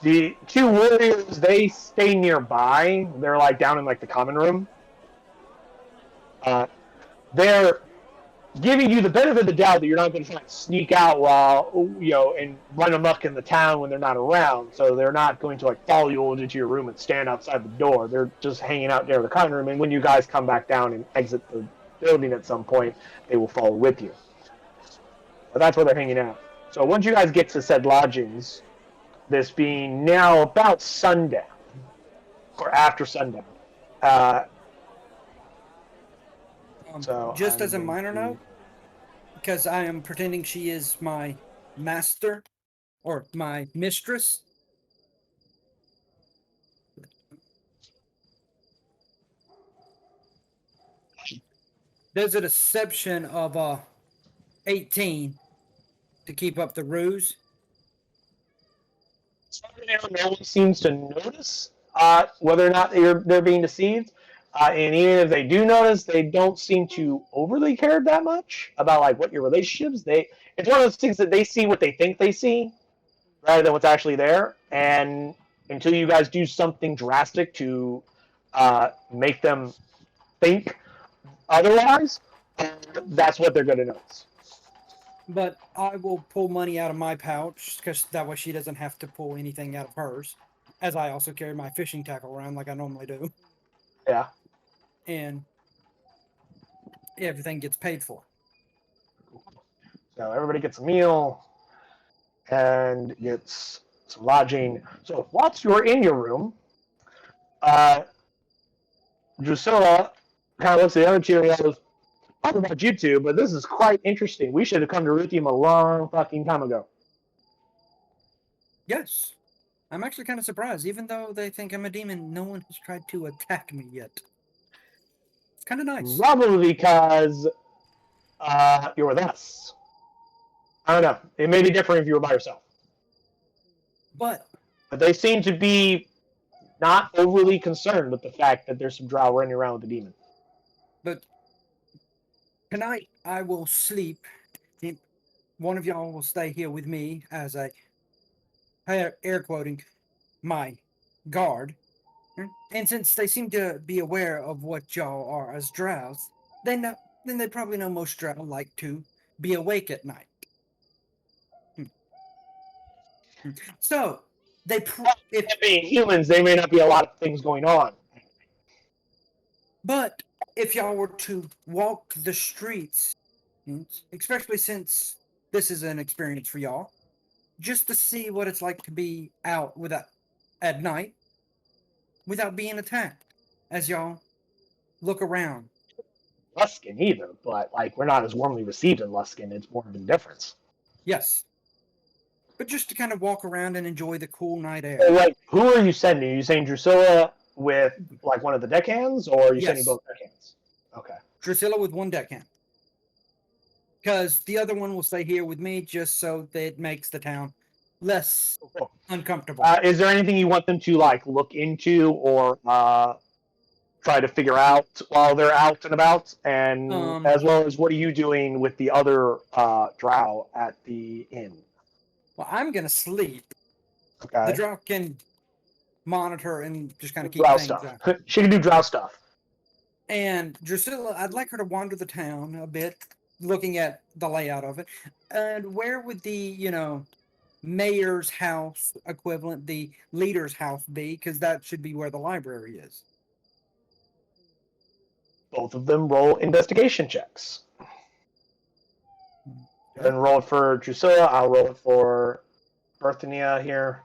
The 2 warriors, they stay nearby. They're like down in like the common room. They're giving you the benefit of the doubt that you're not going to try and sneak out while, and run amok in the town when they're not around. So they're not going to like follow you into your room and stand outside the door. They're just hanging out near the common room. And when you guys come back down and exit the building at some point, they will follow with you. But that's where they're hanging out. So once you guys get to said lodgings, this being now about sundown, or after sundown. Just as a minor note, because I am pretending she is my master, or my mistress. There's a deception of 18 to keep up the ruse. No one seems to notice whether or not they're being deceived. And even if they do notice, they don't seem to overly care that much about like what your relationships. It's one of those things that they see what they think they see, rather than what's actually there. And until you guys do something drastic to make them think otherwise, that's what they're going to notice. But I will pull money out of my pouch, because that way she doesn't have to pull anything out of hers, as I also carry my fishing tackle around like I normally do. Yeah. And everything gets paid for. So everybody gets a meal and gets some lodging. So whilst you're in your room, Drusilla kind of looks at the other two and goes, I don't know about you two, but this is quite interesting. We should have come to Ruthium a long fucking time ago. Yes. I'm actually kind of surprised. Even though they think I'm a demon, no one has tried to attack me yet. It's kind of nice. Probably because you're with us. I don't know. It may be different if you were by yourself. But But they seem to be not overly concerned with the fact that there's some drow running around with the demon. tonight I will sleep. One of y'all will stay here with me as a air quoting my guard. And since they seem to be aware of what y'all are as drows, then they probably know most drow like to be awake at night. So if Being humans, they may not be a lot of things going on. But if y'all were to walk the streets, especially since this is an experience for y'all, just to see what it's like to be out at night without being attacked, as y'all look around. Luskin either, but like we're not as warmly received in Luskin. It's more of a difference. Yes. But just to kind of walk around and enjoy the cool night air. So, like, who are you sending? Are you saying Drusilla with like one of the deckhands, or are you sending both deckhands? Okay. Drusilla with one deckhand. Because the other one will stay here with me just so that it makes the town less Cool. uncomfortable. Is there anything you want them to like look into or try to figure out while they're out and about? And as well as what are you doing with the other drow at the inn? Well, I'm going to sleep. Okay. The drow can monitor and just kind of keep Drow things stuff. out. She can do drow stuff. And Drusilla, I'd like her to wander the town a bit, looking at the layout of it. And where would the, mayor's house equivalent, the leader's house be? Because that should be where the library is. Both of them roll investigation checks. Then roll it for Drusilla. I'll roll it for Berthania here.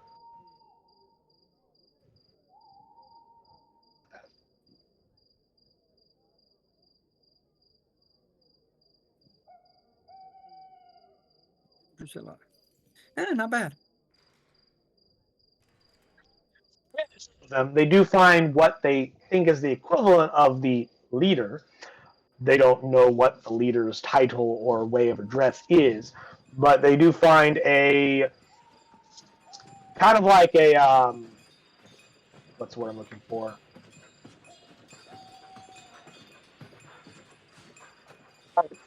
Drusilla. Not bad. They do find what they think is the equivalent of the leader. They don't know what the leader's title or way of address is, but they do find a kind of like a what's the word I'm looking for?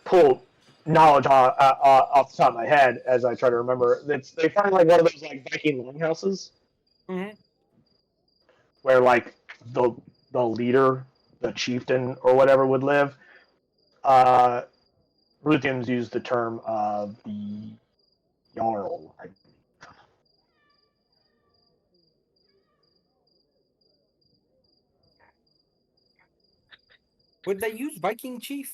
Pull knowledge off the top of my head as I try to remember. They find like one of those like Viking longhouses, where like the leader, the chieftain or whatever would live. Ruthians use the term of the Jarl. Would they use Viking Chief?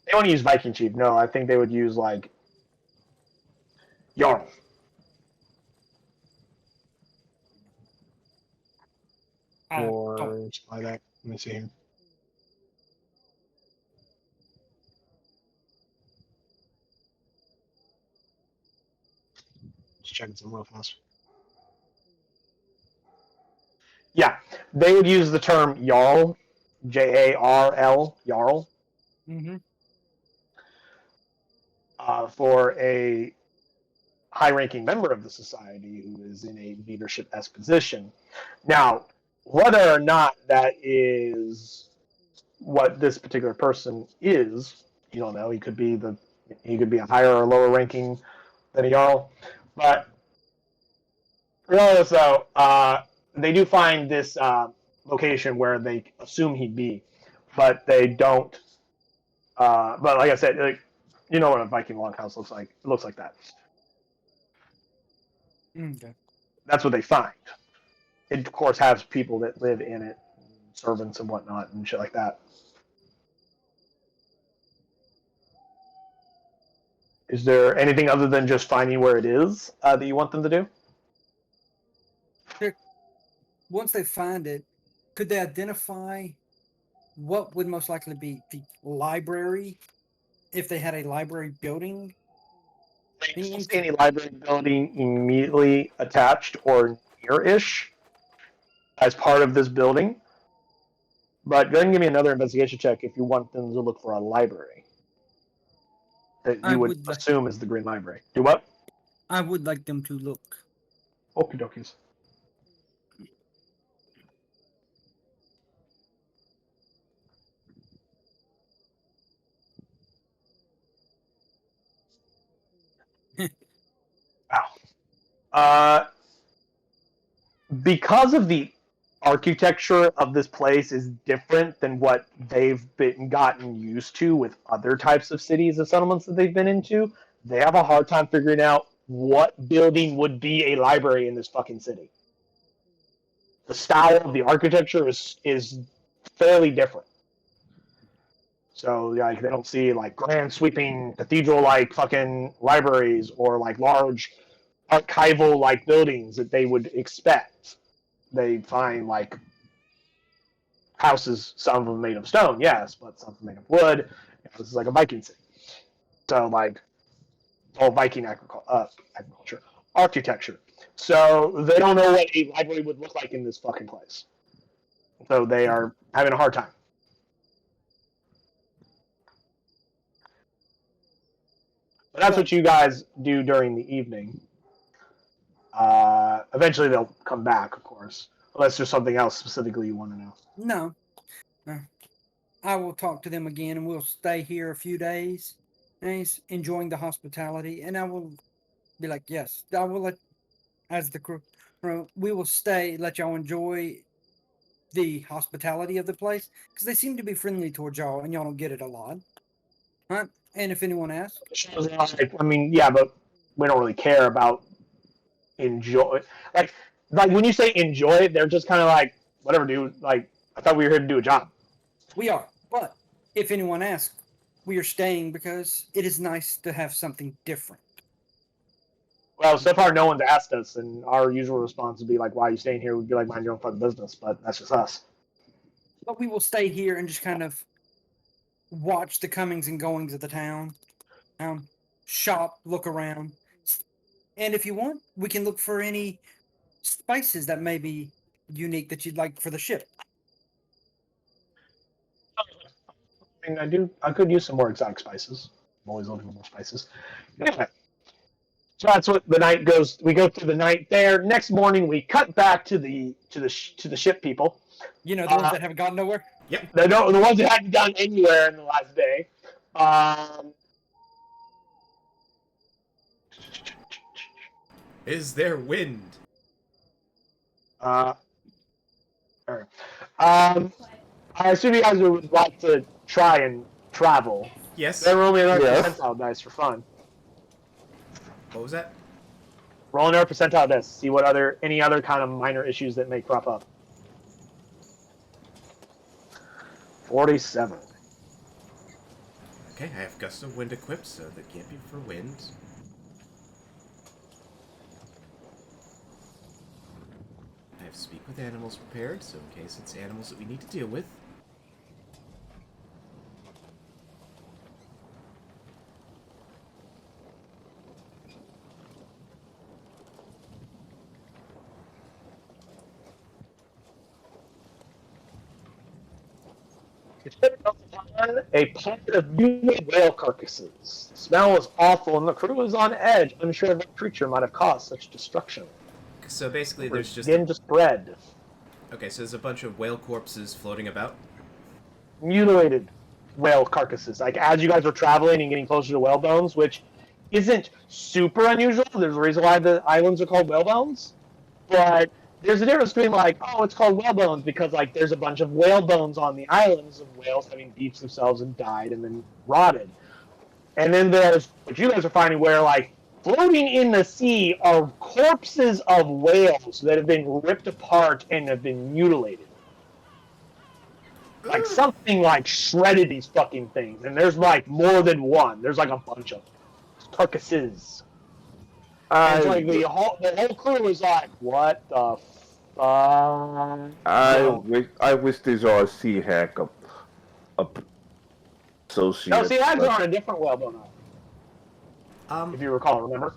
They wouldn't use Viking Chief. No, I think they would use like Jarl. Or something like that. Let me see here. Just checking some real fast. Yeah, they would use the term Jarl, Jarl, Jarl, for a high-ranking member of the society who is in a leadership-esque position. Now, whether or not that is what this particular person is, you don't know. He could be a higher or lower ranking than a Jarl, but regardless, though, they do find this location where they assume he'd be, but they don't. But like I said, like, you know what a Viking longhouse looks like. It looks like that. Okay. That's what they find. It, of course, has people that live in it, servants and whatnot, and shit like that. Is there anything other than just finding where it is that you want them to do? Once they find it, could they identify what would most likely be the library if they had a library building? They don't see any library building immediately attached or near-ish as part of this building, But go ahead and give me another investigation check if you want them to look for a library that I you would would like- assume is the Green Library. Do what? I would like them to look. Okie dokies. Wow. Because of the architecture of this place is different than what they've been gotten used to with other types of cities and settlements that they've been into, they have a hard time figuring out what building would be a library in this fucking city. The style of the architecture is fairly different. So like they don't see like grand sweeping cathedral like fucking libraries or like large archival like buildings that they would expect. They find like houses, some of them made of stone, yes, but some of them made of wood. You know, this is like a Viking city. So like all Viking agriculture, architecture. So they don't know what a library would look like in this fucking place. So they are having a hard time. But that's what you guys do during the evening. Eventually they'll come back, of course. Unless there's something else specifically you want to know. No. I will talk to them again, and we'll stay here a few days. Nice, enjoying the hospitality, and I will be like, yes, I will let, as the crew, we will stay, let y'all enjoy the hospitality of the place, because they seem to be friendly towards y'all, and y'all don't get it a lot. Right? And if anyone asks, I mean, yeah, but we don't really care about enjoy. Like when you say enjoy, they're just kind of like, whatever, dude. Like, I thought we were here to do a job. we are. But if anyone asks, we are staying because it is nice to have something different. Well, so far no one's asked us, and our usual response would be like, "Why are you staying here?" We'd be like, "Mind your own fucking business." But that's just us. But we will stay here and just kind of watch the comings and goings of the town. Shop, look around. And if you want, we can look for any spices that may be unique that you'd like for the ship. I mean, I could use some more exotic spices. I'm always looking for more spices. Anyway, so that's what the night goes. We go through the night there. Next morning, we cut back to the ship people. You know, the ones that haven't gone nowhere. The ones that hadn't gone anywhere in the last day. Is there wind? All right. I assume you guys would like to try and travel. Yes. Then roll me another Yes. percentile dice for fun. What was that? Roll another percentile dice. See what any other kind of minor issues that may crop up. 47. Okay, I have gust of wind equipped, so that can't be for wind. I have speak with animals prepared, so in case it's animals that we need to deal with. It's been upon a pond of mutilated whale carcasses. The smell was awful, and the crew was on edge, unsure of what creature might have caused such destruction. So basically, there's just Again, just bread. okay. So there's a bunch of whale corpses floating about. Mutilated whale carcasses. Like as you guys are traveling and getting closer to whale bones, which isn't super unusual. There's a reason why the islands are called whale bones, but there's a difference between like, oh, it's called whale bones because like there's a bunch of whale bones on the islands of whales having beached themselves and died and then rotted. And then there's what you guys are finding where like floating in the sea are corpses of whales that have been ripped apart and have been mutilated. Like something like shredded these fucking things, and there's like more than one. There's like a bunch of carcasses. And it's like the whole crew is like, what the fuck? I wish these are a sea hack up associate. No, see, that's on a different whalebone island, if you recall, remember?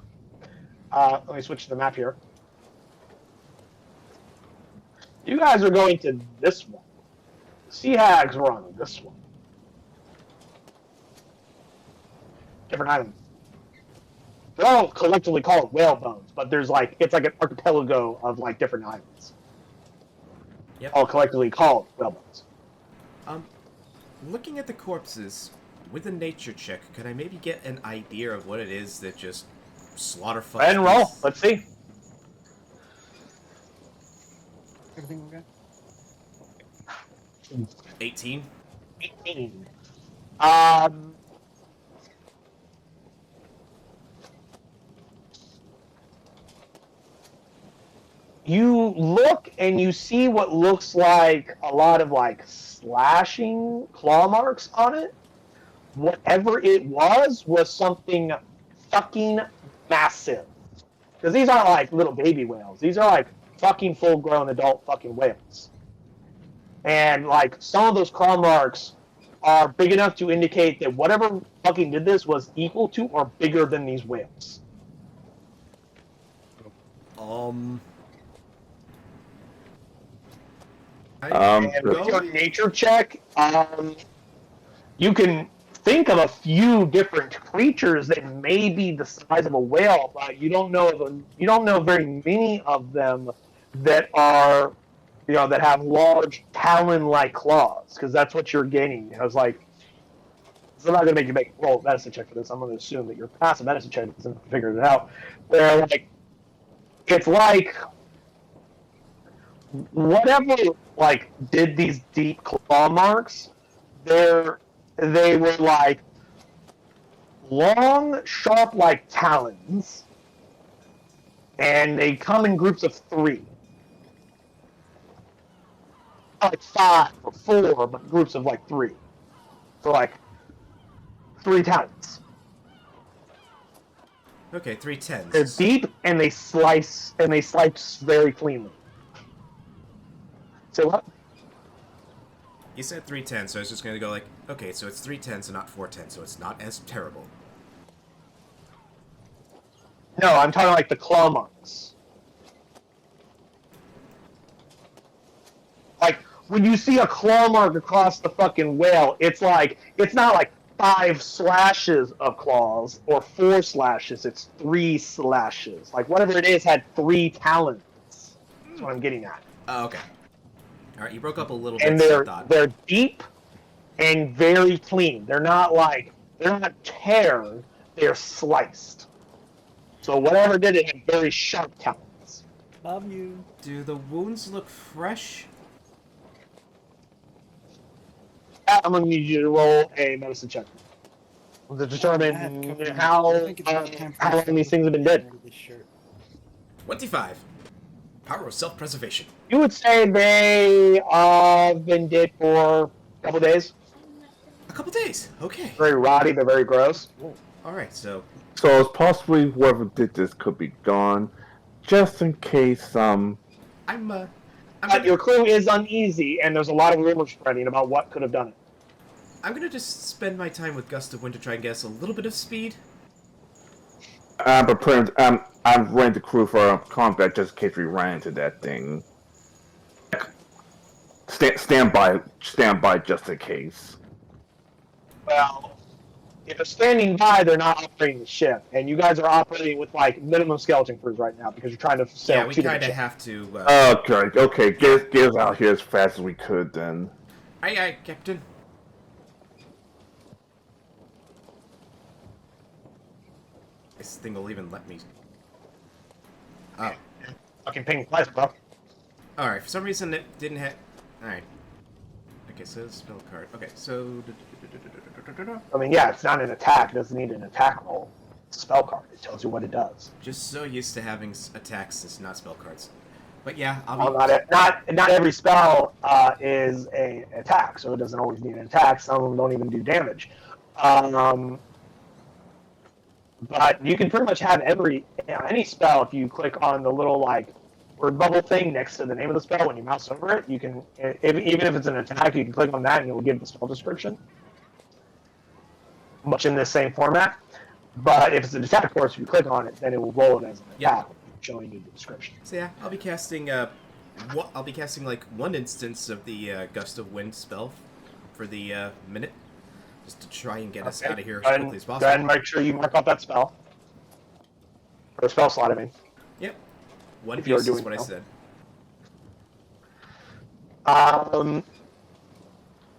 Let me switch to the map here. You guys are going to this one. Sea Hags run this one. Different item. They're all collectively called whale bones, but there's like it's like an archipelago of like different islands. Yep. All collectively called whale bones. Looking at the corpses with a nature check, could I maybe get an idea of what it is that just slaughter fucks? And roll. Let's see. Everything okay? 18. 18. You look and you see what looks like a lot of like slashing claw marks on it. Whatever it was something fucking massive. Because these aren't like little baby whales. These are like fucking full-grown adult fucking whales. And like some of those claw marks are big enough to indicate that whatever fucking did this was equal to or bigger than these whales. And with your nature check, you can think of a few different creatures that may be the size of a whale, but you don't know very many of them that are, that have large talon-like claws, because that's what you're gaining. I was like, so I'm not going to make you roll a medicine check for this. I'm going to assume that your passive medicine check isn't figuring it out. Where like, it's like whatever like did these deep claw marks, they were like long, sharp like talons, and they come in groups of 3. Like 5 or 4, but groups of like 3. So like 3 talons. Okay, 3 tens. They're deep and they slice very cleanly. So what? You said 3 tens, so I was just gonna go like, okay, so it's 3 tens and not 4 tens, so it's not as terrible. No, I'm talking like the claw marks. Like, when you see a claw mark across the fucking whale, it's not like 5 slashes of claws or 4 slashes, it's 3 slashes. Like, whatever it is had 3 talons. That's what I'm getting at. Oh, okay. Alright, you broke up a little bit. And they're deep and very clean. They're not teared, they're sliced. So whatever did it had very sharp talons. Love you. Do the wounds look fresh? I'm going to need you to roll a medicine check to determine how long these things have been dead. 25. Power of self-preservation. You would say they have been dead for a couple days. A couple days. Okay. Very rotty, they're very gross. Alright, so So it's possibly whoever did this could be gone, just in case. But your crew is uneasy, and there's a lot of rumors spreading about what could have done it. I'm gonna just spend my time with Gust of Wind to try and get us a little bit of speed. But I'm running the crew for combat just in case we ran into that thing. Stand by just in case. Well, if they're standing by, they're not operating the ship, and you guys are operating with like minimum skeleton crews right now because you're trying to sail. Yeah, we kind of have to. Okay. Get us out here as fast as we could then. Aye, Captain. This thing will even let me. Oh. Fucking ping twice, bro. Alright, for some reason it didn't have. Alright. Okay, so spell card. Okay, so. I mean, yeah, it's not an attack. It doesn't need an attack roll. It's a spell card. It tells you what it does. Just so used to having attacks as not spell cards. But yeah, I'll Well, be. not every spell is an attack, so it doesn't always need an attack. Some of them don't even do damage. But you can pretty much have any spell if you click on the little like word bubble thing next to the name of the spell when you mouse over it. You can, even if it's an attack, you can click on that and it will give the spell description. Much in the same format. But if it's an attack, of course, if you click on it, then it will roll it as an attack, showing you the description. So yeah, I'll be casting I'll be casting like one instance of the gust of wind spell for the minute, just to try and get us out of here as quickly as Go possible. ahead and make sure you mark off that spell. Or spell slot, I mean. Yep. One If you're piece is doing what I so. said.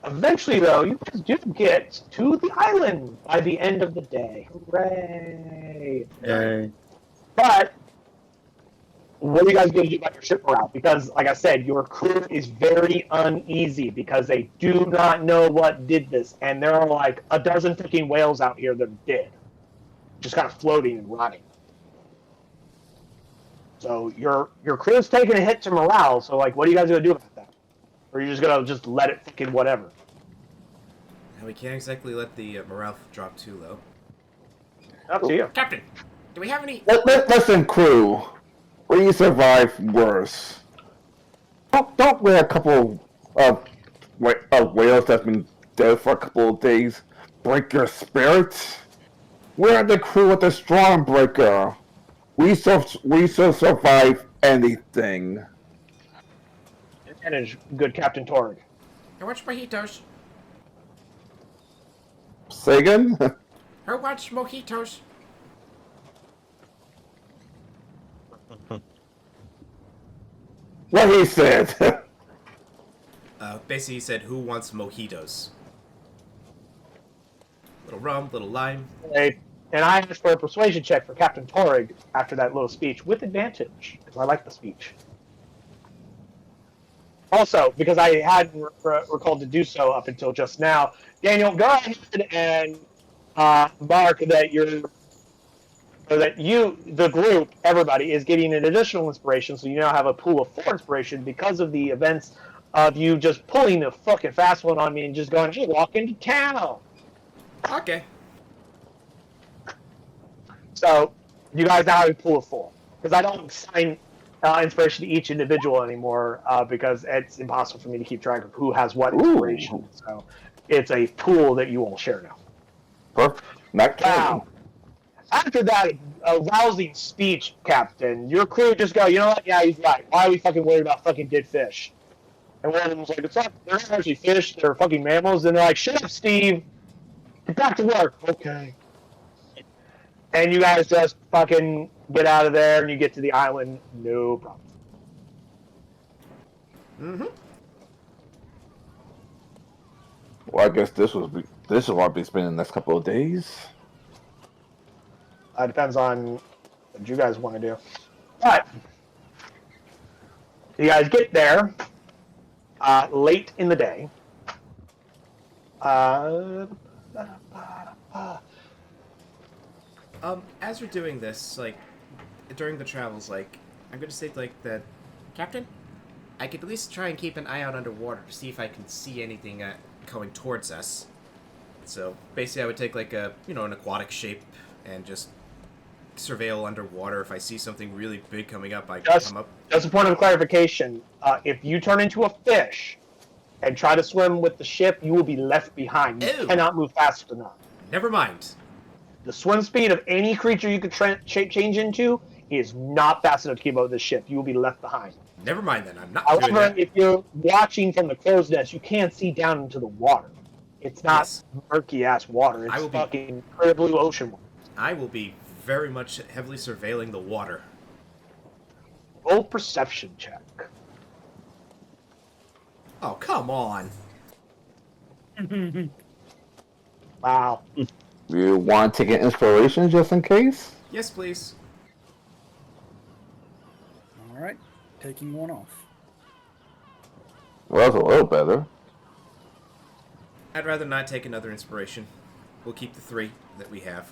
Eventually, though, you guys do get to the island by the end of the day. Hooray! Yay. But what are you guys going to do about your ship morale? Because, like I said, your crew is very uneasy because they do not know what did this, and there are like a dozen freaking whales out here that are dead, just kind of floating and rotting. So your crew's taking a hit to morale. So, like, what are you guys going to do about that? Or are you just going to just let it fucking whatever? And we can't exactly let the morale drop too low. Up to you. Captain, do we have any? Listen, crew. We survive worse. Don't let a couple of whales that's been dead for a couple of days break your spirits. We're the crew of the Stormbreaker. We shall survive anything. Advantage, good Captain Torg. How much mojitos? Say again? How much mojitos? What he said. Basically, he said, "Who wants mojitos?" Little rum, little lime. And I asked for a persuasion check for Captain Torg after that little speech with advantage, because I like the speech. Also, because I hadn't recalled to do so up until just now, Daniel, go ahead and mark that the group, everybody, is getting an additional inspiration, so you now have a pool of 4 inspiration because of the events of you just pulling the fucking fast one on me and just going, hey, walk into town. Okay. So, you guys now have a pool of 4. Because I don't assign inspiration to each individual anymore, because it's impossible for me to keep track of who has what inspiration. Ooh. So, it's a pool that you all share now. Perfect. Not Wow. After that rousing speech, Captain, your crew just go, you know what? Yeah, he's right. Why are we fucking worried about fucking dead fish? And one of them was like, they're not actually fish, they're fucking mammals. And they're like, shut up, Steve. Get back to work. Okay. And you guys just fucking get out of there and you get to the island. No problem. Mm-hmm. Well, I guess this is what I'll be spending the next couple of days. Depends on what you guys want to do. But you guys get there late in the day. As we're doing this, like, during the travels, like, I'm gonna say, like, that, Captain, I could at least try and keep an eye out underwater to see if I can see anything coming towards us. So, basically, I would take, like, an aquatic shape and just surveil underwater. If I see something really big coming up, I come up. Just a point of clarification. If you turn into a fish and try to swim with the ship, you will be left behind. You cannot move fast enough. Never mind. The swim speed of any creature you could change into is not fast enough to keep up with the ship. You will be left behind. Never mind then. I'm not doing However, that. if you're watching from the crow's nest, you can't see down into the water. It's not murky-ass water. It's fucking clear blue ocean water. I will be very much heavily surveilling the water. Roll perception check. Oh, come on. Wow. You want to take an inspiration just in case? Yes, please. All right, taking one off. Well, that's a little better. I'd rather not take another inspiration. We'll keep the 3 that we have.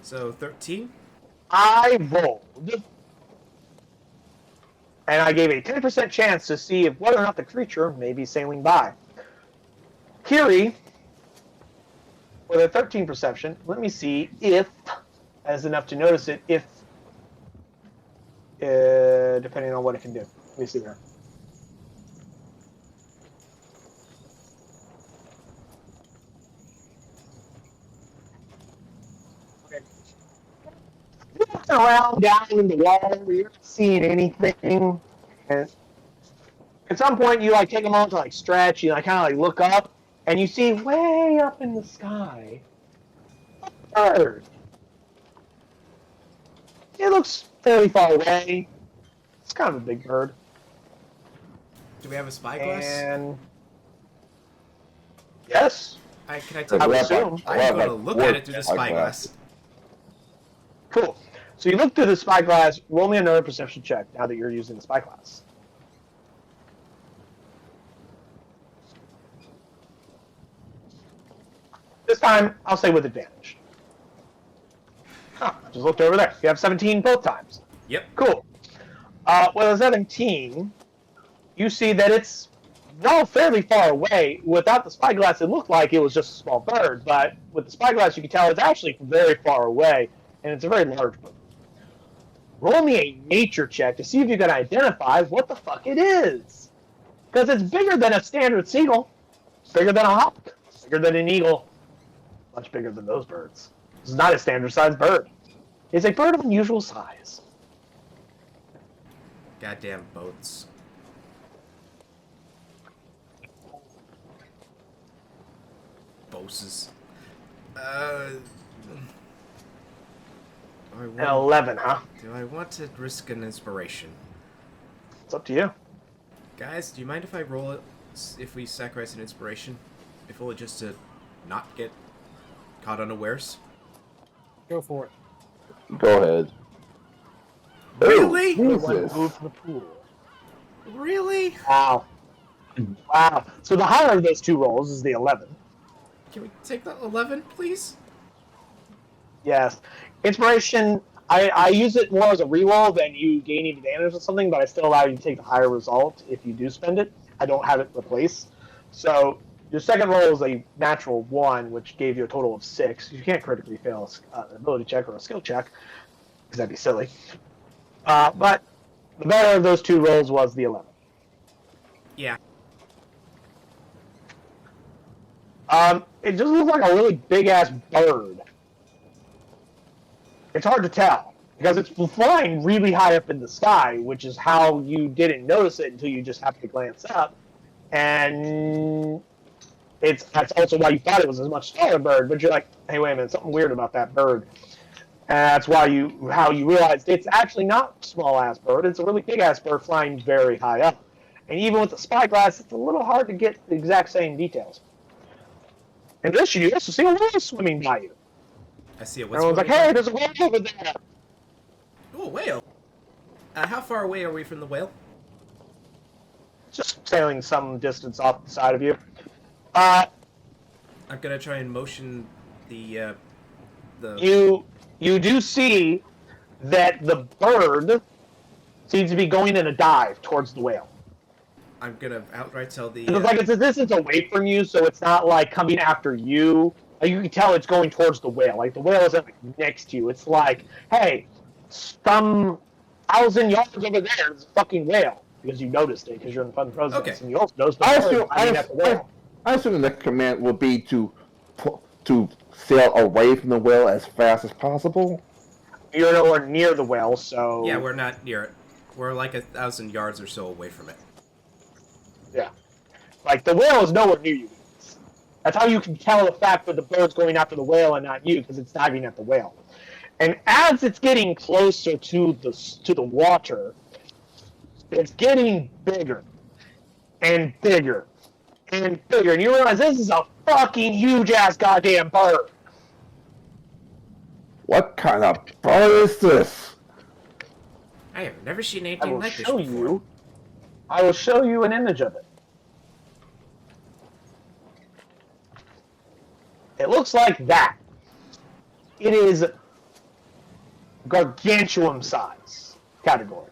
So, 13? I rolled, and I gave a 10% chance to see if whether or not the creature may be sailing by. Kiri, with a 13 perception, let me see if, as enough to notice it, if, depending on what it can do. Let me see here. looking around down in the wall, you're not seeing anything. And at some point, you like take a moment to like stretch. You like kind of like look up, and you see way up in the sky a bird. It looks fairly far away. It's kind of a big bird. Do we have a spyglass? And yes, Can I I take would a assume. I'm going to look at it through the spyglass. Cool. So you look through the spyglass. Roll me another perception check now that you're using the spyglass. This time, I'll say with advantage. Huh, I just looked over there. You have 17 both times. Yep. Cool. With a 17, you see that it's fairly far away. Without the spyglass, it looked like it was just a small bird, but with the spyglass, you can tell it's actually very far away, and it's a very large bird. Roll me a nature check to see if you can identify what the fuck it is. Because it's bigger than a standard seagull, bigger than a hawk, bigger than an eagle, much bigger than those birds. This is not a standard-sized bird. It's a bird of unusual size. Goddamn boats. Boses. An 11, huh? Do I want to risk an inspiration? It's up to you. Guys, do you mind if I roll it, if we sacrifice an inspiration? If only just to not get caught unawares? Go for it. Go ahead. Really? Who's One this? move to the pool. Really? Wow. Wow. So the higher of those two rolls is the 11. Can we take that 11, please? Yes. Inspiration, I use it more as a reroll than you gaining advantage or something, but I still allow you to take the higher result if you do spend it. I don't have it replaced. So your second roll is a natural 1, which gave you a total of 6. You can't critically fail an ability check or a skill check, because that'd be silly. But the better of those two rolls was the 11. Yeah. It just looks like a really big-ass bird. It's hard to tell, because it's flying really high up in the sky, which is how you didn't notice it until you just happened to glance up. And that's also why you thought it was a much smaller bird, but you're like, hey, wait a minute, something weird about that bird. And that's how you realized it's actually not a small-ass bird, it's a really big-ass bird flying very high up. And even with the spyglass, it's a little hard to get the exact same details. In addition, you also see a whale swimming by you. I see it. Everyone's like, hey, there's a whale over there. Oh, a whale. How far away are we from the whale? Just sailing some distance off the side of you. I'm gonna try and motion the You do see that the bird seems to be going in a dive towards the whale. I'm gonna outright tell the... It's like it's a distance away from you, so it's not like coming after you. Like, you can tell it's going towards the whale. Like, the whale isn't like next to you. It's like, hey, some 1,000 yards over there, there's a fucking whale. Because you noticed it, because you're in front of the president. Okay. And you also noticed the bird running at the whale. I assume the next command will be to sail away from the whale as fast as possible. You're nowhere near the whale, so... Yeah, we're not near it. We're like 1,000 yards or so away from it. Yeah. Like, the whale is nowhere near you. That's how you can tell the fact that the bird's going after the whale and not you, because it's diving at the whale. And as it's getting closer to the water, it's getting bigger and bigger and bigger. And you realize this is a fucking huge-ass goddamn bird. What kind of bird is this? I have never seen I anything will like this show before. you. I will show you an image of it. It looks like that. It is gargantuan size category.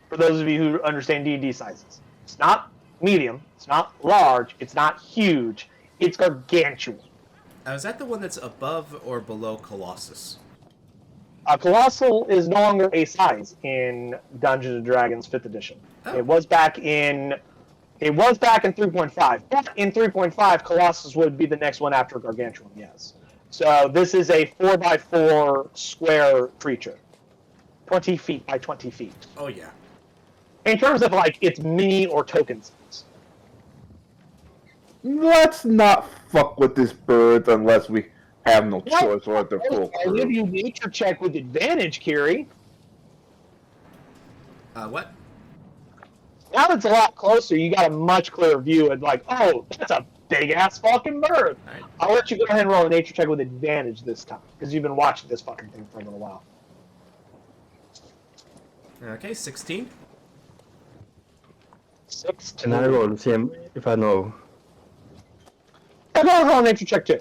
For those of you who understand D&D sizes. It's not medium, it's not large, it's not huge, it's gargantuan. Is that the one that's above or below Colossus? Colossal is no longer a size in Dungeons & Dragons 5th edition. Oh. It was back in 3.5. But in 3.5, Colossus would be the next one after Gargantuan, yes. So this is a 4x4 square creature. 20 feet by 20 feet. Oh yeah. In terms of like its mini or token size. Let's not fuck with this bird unless we have no choice or the full I'll give crew. you nature check with advantage, Kiri. What? Now that it's a lot closer, you got a much clearer view of like, oh, that's a big ass fucking bird. Alright. I'll let you go ahead and roll a nature check with advantage this time because you've been watching this fucking thing for a little while. Okay, 16. 16. Can I roll to see if I know? I'll go ahead and roll a nature check too.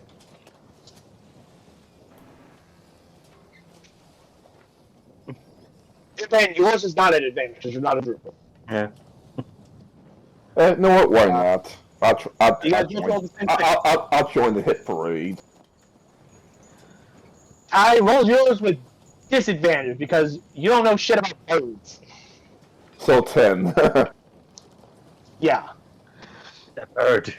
And yours is not an advantage because you're not a group. Yeah. No, what? Why not? You guys both roll the same thing. I'll join the hit parade. I rolled yours with disadvantage because you don't know shit about birds. So 10. Yeah. That bird.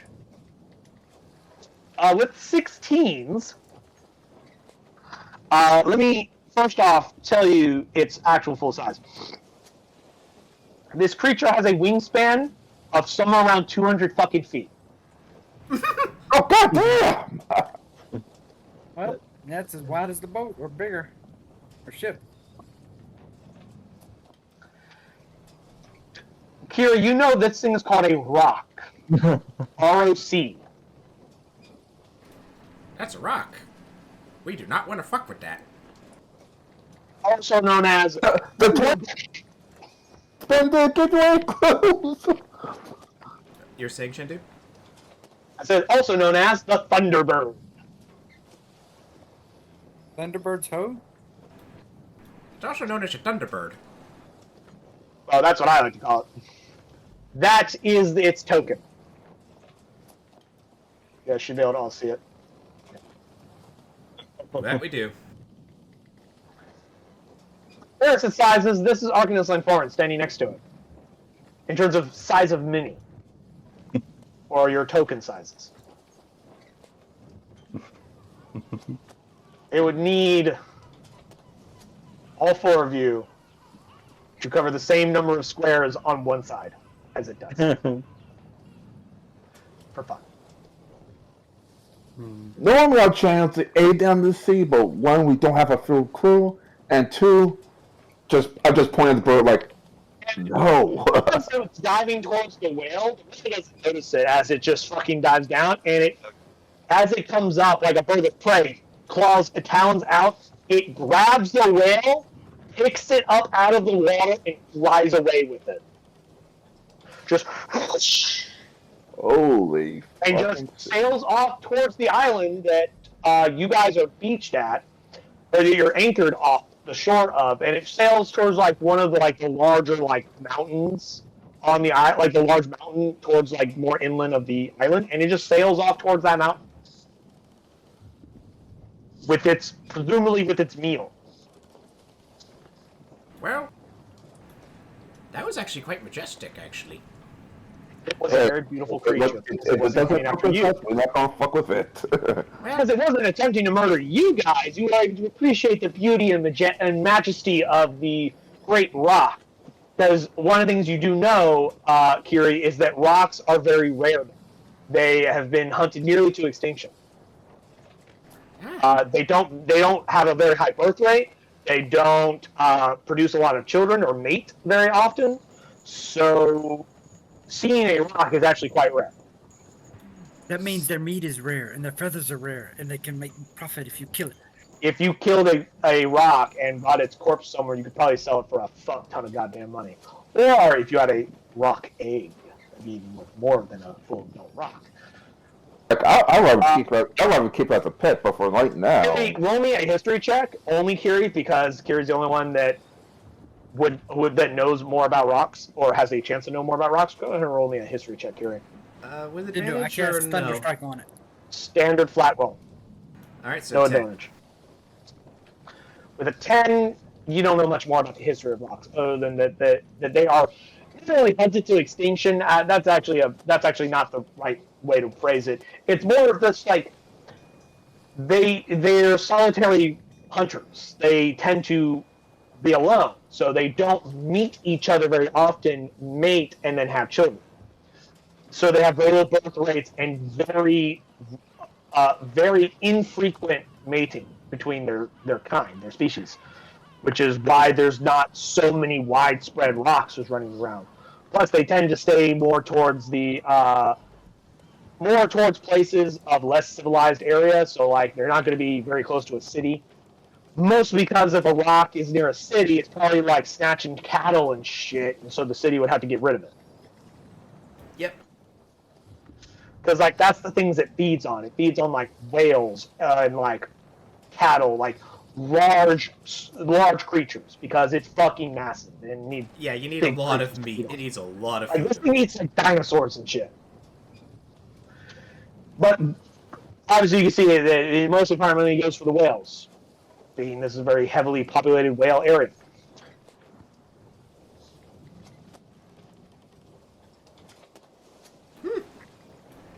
With 16s, let me first off tell you its actual full size. This creature has a wingspan of somewhere around 200 fucking feet. Oh god damn! Well, that's as wide as the boat, or bigger, or ship. Kira, you know this thing is called a rock. R-O-C. That's a rock. We do not want to fuck with that. Also known as The get way close. You're saying, Shindu? I said also known as the Thunderbird. Thunderbird's hoe? It's also known as a thunderbird. Well, that's what I like to call it. That is its token. Yeah, you should be able to all see it. That we do. There's its sizes. This is Arcanus Foreign standing next to it. In terms of size of mini. Or your token sizes. It would need all four of you to cover the same number of squares on one side as it does. For fun. Normally our chance to A down the sea, but one, we don't have a full crew, and two, I just pointed at the bird like, no. So it's diving towards the whale. The whale doesn't notice it as it just fucking dives down, and as it comes up like a bird of prey, claws, talons out, it grabs the whale, picks it up out of the water, and flies away with it. Just Holy and fucking just sails off towards the island that you guys are beached at, or that you're anchored off the shore of, and it sails towards like one of the larger mountains on the island, like the large mountain towards more inland of the island, and it just sails off towards that mountain presumably with its meal. Well, that was actually quite majestic, actually. It was a very beautiful creature. If it doesn't fuck with us, we're not gonna fuck with it. Because it wasn't attempting to murder you guys. You would appreciate the beauty and majesty of the great rock. Because one of the things you do know, Kiri, is that rocks are very rare. They have been hunted nearly to extinction. They don't have a very high birth rate. They don't produce a lot of children or mate very often. So seeing a rock is actually quite rare. That means their meat is rare, and their feathers are rare, and they can make profit if you kill it. If you killed a rock and bought its corpse somewhere, you could probably sell it for a fuck ton of goddamn money. Or if you had a rock egg, that'd be even worth more than a full-blown rock. Like I'd rather keep it as a pet, but for right now. Kiri, roll me a history check, only Kiri, because Kiri's the only one that that knows more about rocks or has a chance to know more about rocks. Go ahead and roll me a history check, Kiri. With You know, I advantage or cast Thunder no? Strike on it. Standard flat roll, Alright, no so 10. advantage. With a 10, you don't know much more about the history of rocks, other than that they are definitely hunted to extinction. That's actually not the right way to phrase it. It's more of just they're solitary hunters. They tend to be alone. so they don't meet each other very often, mate, and then have children. So they have very low birth rates and very infrequent mating between their kind, their species, which is why there's not so many widespread roxers running around. Plus, they tend to stay more towards places of less civilized areas, so like they're not going to be very close to a city. Mostly because if a rock is near a city, it's probably like snatching cattle and shit, and so the city would have to get rid of it. Yep. Because like that's the things it feeds on. It feeds on like whales and like cattle, like large creatures, because it's fucking massive and need. Yeah, you need a lot of meat. It needs a lot of food. Like, this thing eats like dinosaurs and shit. But obviously, you can see that it mostly primarily goes for the whales, being this is a very heavily populated whale area.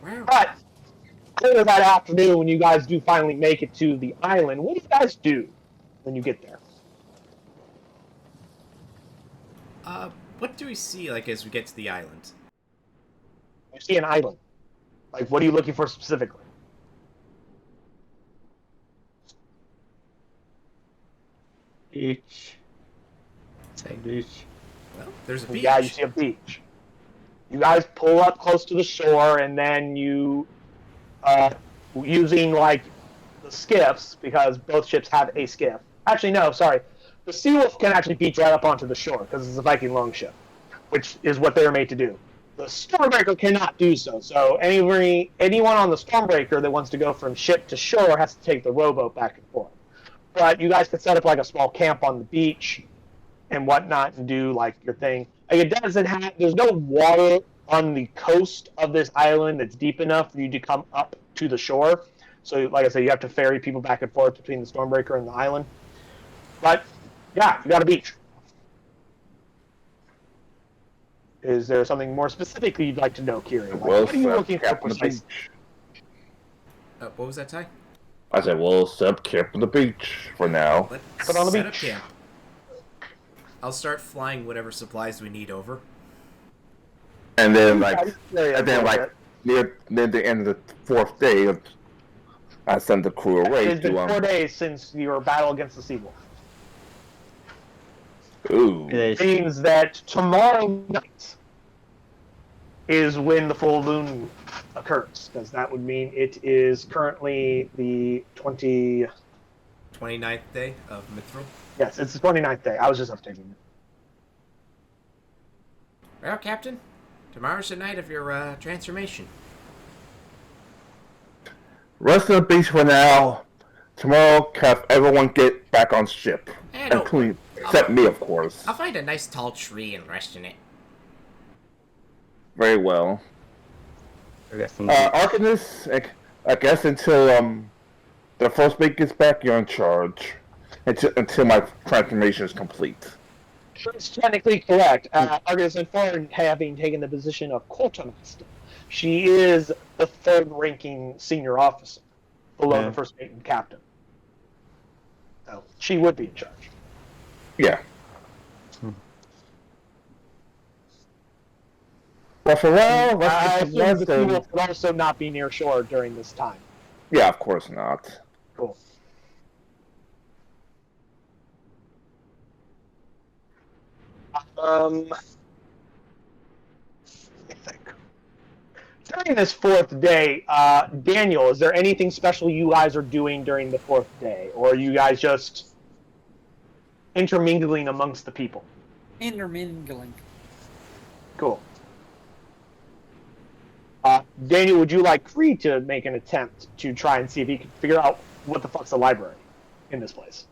Wow. But later that afternoon, when you guys do finally make it to the island, what do you guys do when you get there? What do we see, like, as we get to the island? You see an island. Like, what are you looking for specifically? Beach. Sand beach. Well, there's a beach. Yeah, you see a beach. You guys pull up close to the shore, and then you, using like the skiffs, because both ships have a skiff. Actually, no, sorry. The Seawolf can actually beach right up onto the shore because it's a Viking longship, which is what they are made to do. The Stormbreaker cannot do so. So anyone on the Stormbreaker that wants to go from ship to shore has to take the rowboat back and forth. But you guys could set up like a small camp on the beach and whatnot and do like your thing. Like, it doesn't have. There's no water on the coast of this island that's deep enough for you to come up to the shore. So, like I said, you have to ferry people back and forth between the Stormbreaker and the island. But yeah, you got a beach. Is there something more specifically you'd like to know, Kieran? Like, Well, what are you looking for camp on the precisely? beach. What was that, Ty? I said, well, set up camp on the beach for now. Let's Put on the set up beach. camp. I'll start flying whatever supplies we need over. And then, like, near the end of the fourth day, I sent the crew away It's been to 4 days since your battle against the Seawolf. Ooh. It means that tomorrow night is when the full moon occurs, because that would mean it is currently the 29th 29th day of Mithril. Yes, it's the 29th day. I was just updating it. Well, Captain, tomorrow's the night of your transformation. Rest of the beach for now. Tomorrow, have everyone get back on ship. No. Including, except me, of course. I'll find a nice tall tree and rest in it. Very well. Rest in Arcanist, I guess until the first mate gets back, you're in charge. Until my transformation is complete. It's technically correct. Argus and Foreign having taken the position of quartermaster. She is the third-ranking senior officer, below the first mate and captain. So she would be in charge. Yeah. Well, for now, I let's assume the Seawolf would also not be near shore during this time. Yeah, of course not. Cool. Let me think. During this fourth day, Daniel, is there anything special you guys are doing during the fourth day? Or are you guys just intermingling amongst the people? Intermingling. Cool. Daniel, would you like Cree to make an attempt to try and see if he can figure out what the fuck's a library in this place?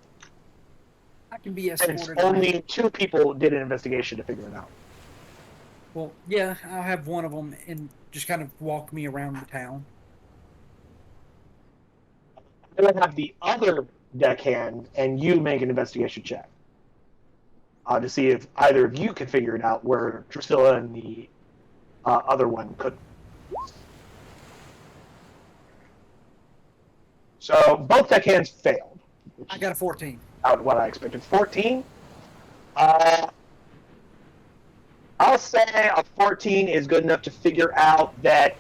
I can be Since escorted. only 2 people did an investigation to figure it out. Well, yeah, I'll have one of them and just kind of walk me around the town. I will have the other deckhand and you make an investigation check to see if either of you can figure it out, where Drusilla and the other one couldn't. So both deckhands failed. I got a 14. Out what I expected. 14. Uh, I'll say a 14 is good enough to figure out that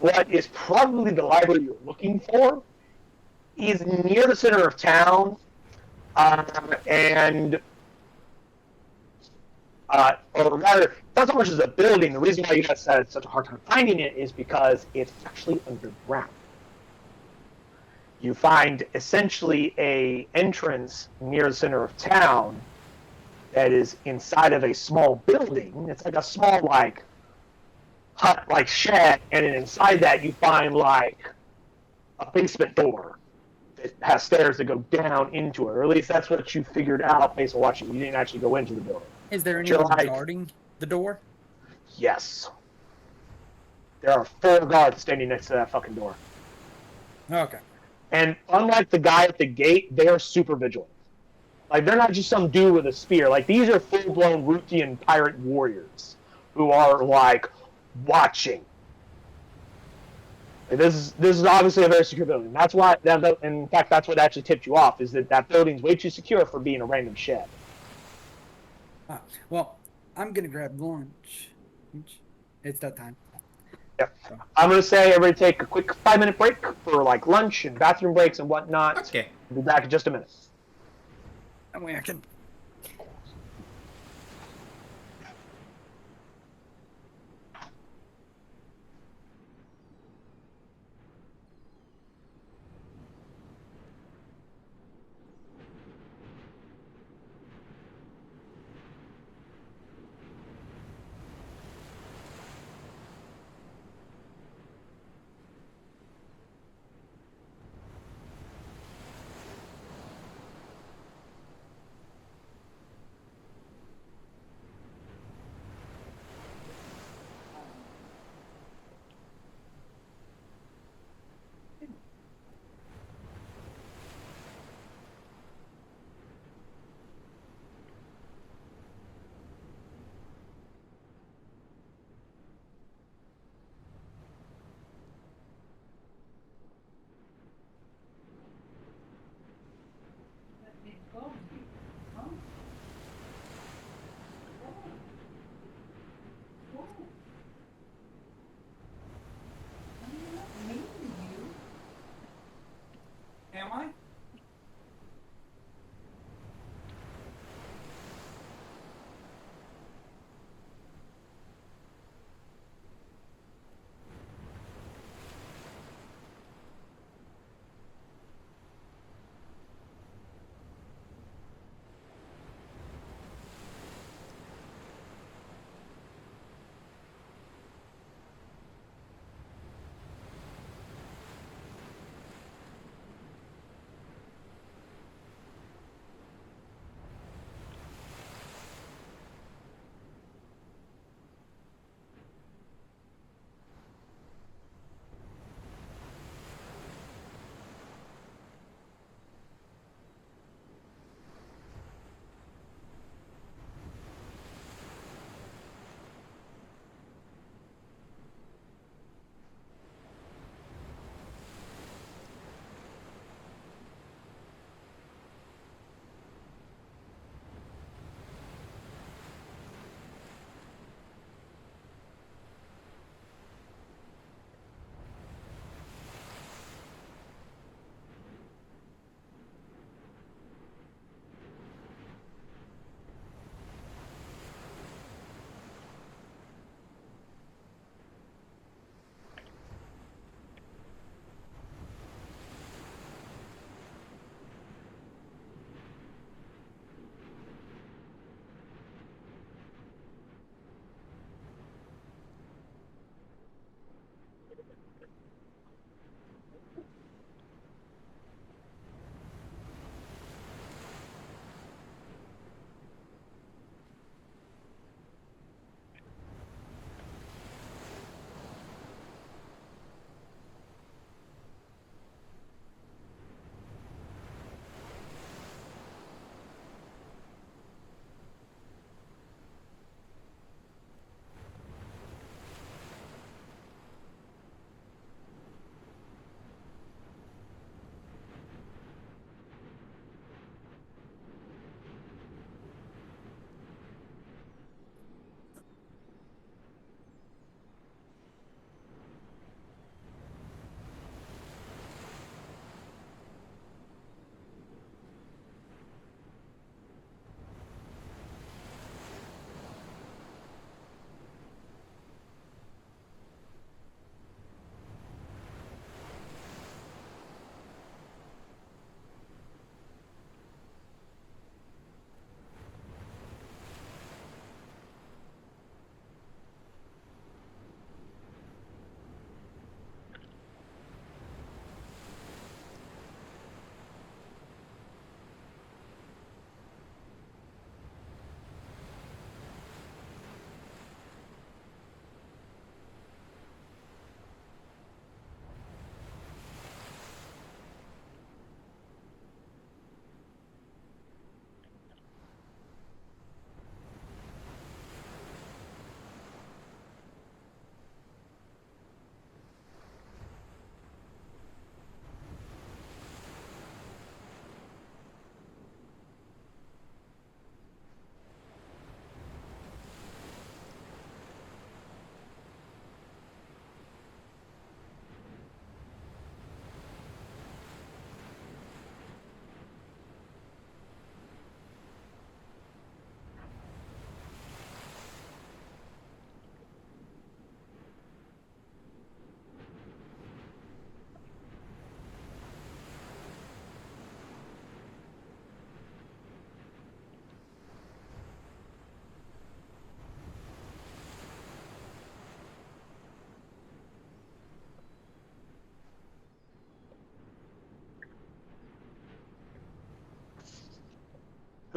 what is probably the library you're looking for is near the center of town, and or rather, not so much as a building. The reason why you guys had such a hard time finding it is because it's actually underground. You find essentially a entrance near the center of town that is inside of a small building. It's like a small like hut, like shed, and then inside that you find like a basement door that has stairs that go down into it, or at least that's what you figured out based on watching. You didn't actually go into the building. Is there But you're anyone like, guarding the door? yes. There are 4 guards standing next to that fucking door. Okay. And unlike the guy at the gate, they are super vigilant. Like, they're not just some dude with a spear. Like, these are full-blown Ruthian pirate warriors who are, like, watching. Like, this is obviously a very secure building. That's why, in fact, that's what actually tipped you off, is that building's way too secure for being a random shed. Ah, well, I'm gonna grab lunch. It's that time. Yep. I'm going to say everybody take a quick 5-minute break for, like, lunch and bathroom breaks and whatnot. Okay. We'll be back in just a minute. That way I can.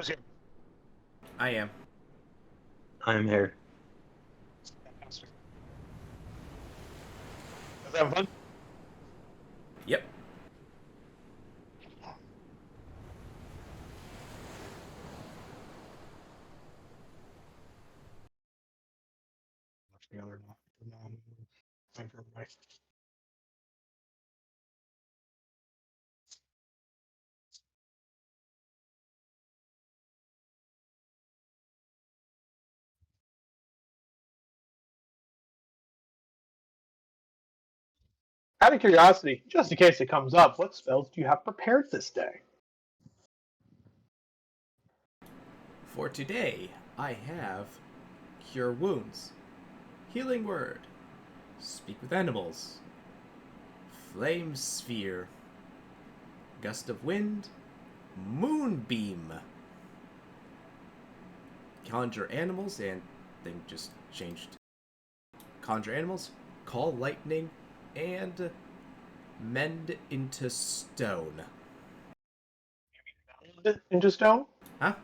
Who's here? I am. I'm here. Fantastic. Is that fun? Yep. Out of curiosity, just in case it comes up, what spells do you have prepared this day? For today, I have Cure Wounds, Healing Word, Speak with Animals, Flame Sphere, Gust of Wind, Moonbeam, Conjure Animals, and thing just changed. Conjure Animals, Call Lightning, and Mend into Stone. Into stone? Huh?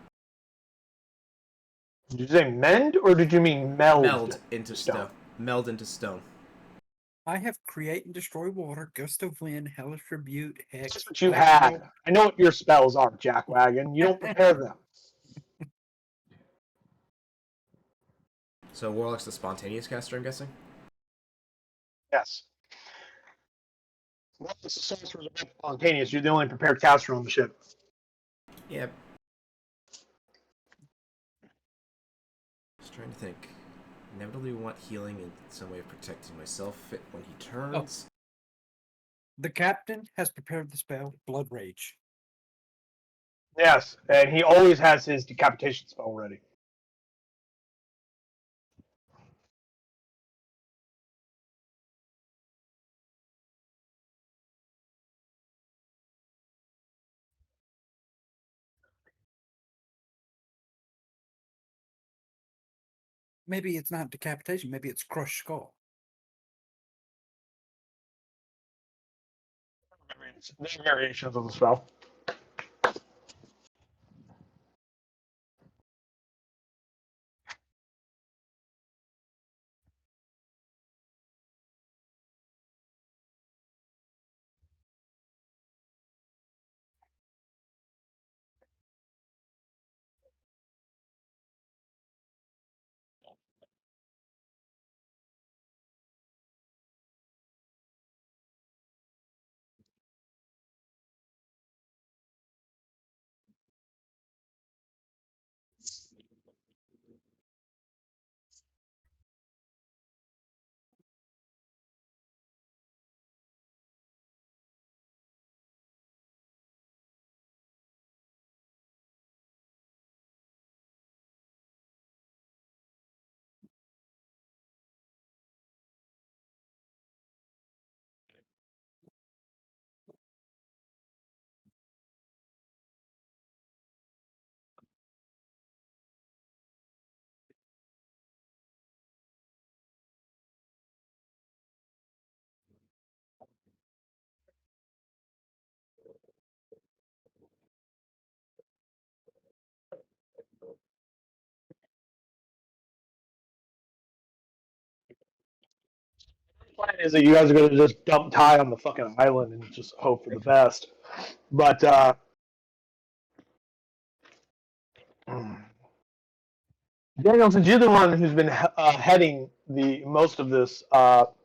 Did you say mend or did you mean meld into stone. Meld into stone. I have create and destroy water, gust of wind, hellish rebuke, hex. That's what you had. I know what your spells are, Jackwagon. You don't prepare them. So Warlock's the spontaneous caster, I'm guessing? Yes. Well, the sorcerers are both spontaneous. You're the only prepared caster on the ship. Yep. Just trying to think. Inevitably want healing in some way of protecting myself when he turns. Oh. The captain has prepared the spell Blood Rage. Yes, and he always has his decapitation spell ready. Maybe it's not decapitation, maybe it's crushed skull. There are variations of the spell. The plan is that you guys are going to just dump Ty on the fucking island and just hope for the best. But, Daniel, since you're the one who's been heading the most of this part,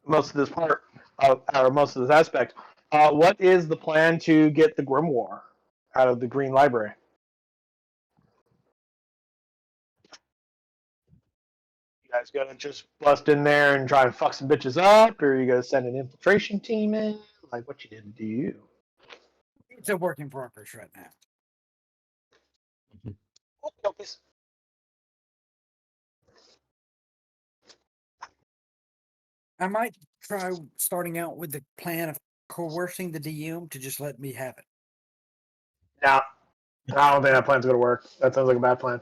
or most of this aspect, what is the plan to get the Grimoire out of the Green Library? You guys gonna just bust in there and try and fuck some bitches up, or are you gonna send an infiltration team in? Like, what you did to you? It's a work in progress right now. Okay. I might try starting out with the plan of coercing the DM to just let me have it. No, I don't think that plan's gonna work. That sounds like a bad plan.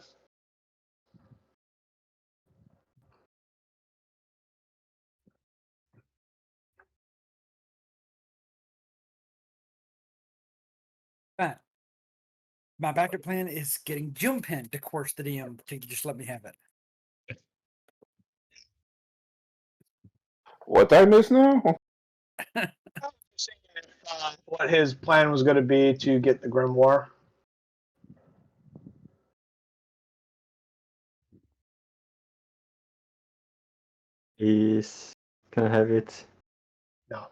Fine. My backup plan is getting Jumpin to coerce the DM to just let me have it. What did I miss now? What his plan was going to be to get the grimoire. Is can I have it? No.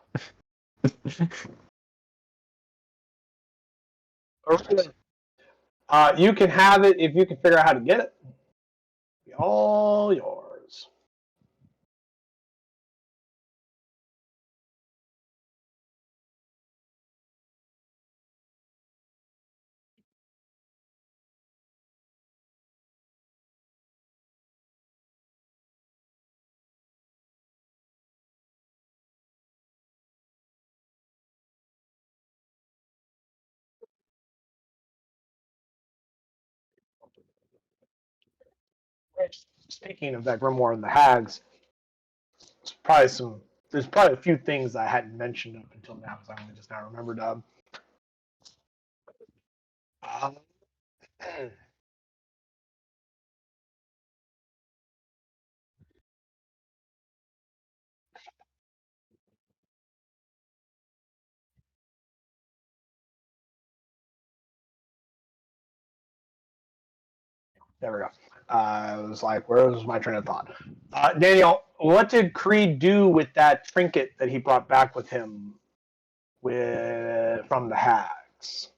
You can have it if you can figure out how to get it. Be all yours. Speaking of that grimoire and the hags, there's probably a few things I hadn't mentioned up until now because I only just now remembered. Um, there we go. I was like, where was my train of thought? Daniel, what did Creed do with that trinket that he brought back with him from the hags?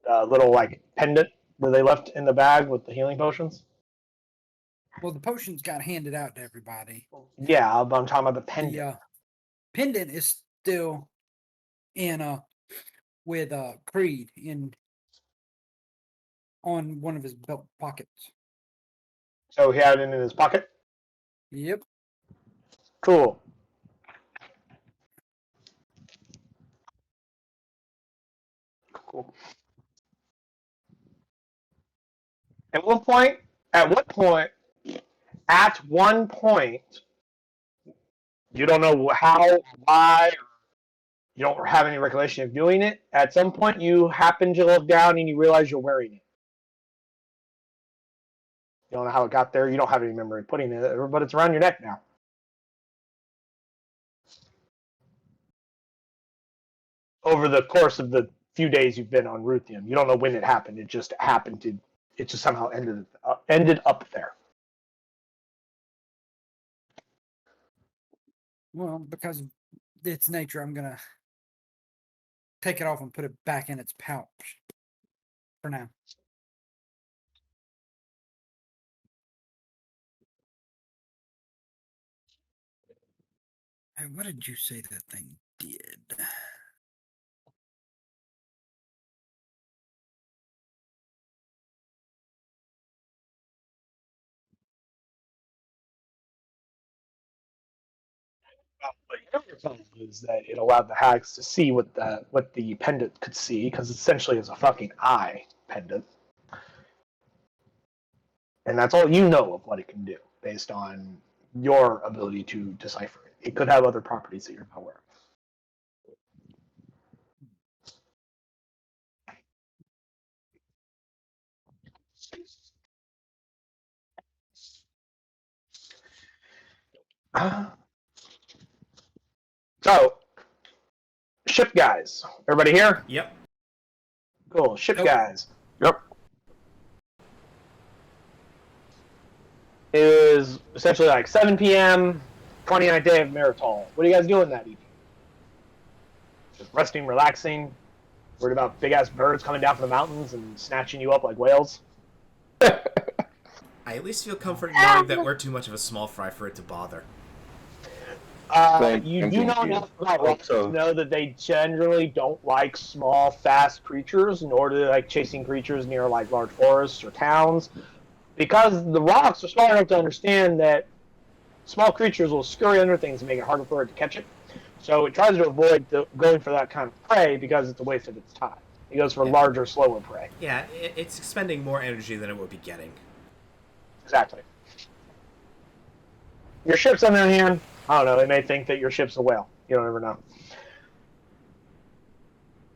Little like pendant where they left in the bag with the healing potions? Well, the potions got handed out to everybody. Yeah, but I'm talking about the pendant. The pendant is still in with Creed on one of his belt pockets. So he had it in his pocket? Yep. Cool. Cool. At one point, you don't know how, why, you don't have any recollection of doing it. At some point, you happen to look down and you realize you're wearing it. You don't know how it got there. You don't have any memory of putting it there, but it's around your neck now. Over the course of the few days you've been on Ruthium, you don't know when it happened. It just happened to. It just somehow ended up there. Well, because of its nature, I'm gonna take it off and put it back in its pouch for now. Hey, what did you say that thing did? What you don't recall is that it allowed the hags to see what the pendant could see, because essentially it's a fucking eye pendant. And that's all you know of what it can do, based on your ability to decipher it. It could have other properties that you're not aware of. So, ship guys. Everybody here? Yep. Cool. Ship Nope. guys. Yep. It is essentially like 7 p.m., 29th day of Maritol. What are you guys doing that evening? Just resting, relaxing, worried about big-ass birds coming down from the mountains and snatching you up like whales? I at least feel comforted knowing that we're too much of a small fry for it to bother. You do know enough about rocks so. to know that they generally don't like small, fast creatures, nor do they like chasing creatures near like large forests or towns, because the rocks are small enough to understand that small creatures will scurry under things and make it harder for it to catch it. So it tries to avoid going for that kind of prey because it's a waste of its time. It goes for larger, slower prey. Yeah, it's expending more energy than it would be getting. Exactly. Your ship's on the other hand, I don't know, they may think that your ship's a whale. You don't ever know.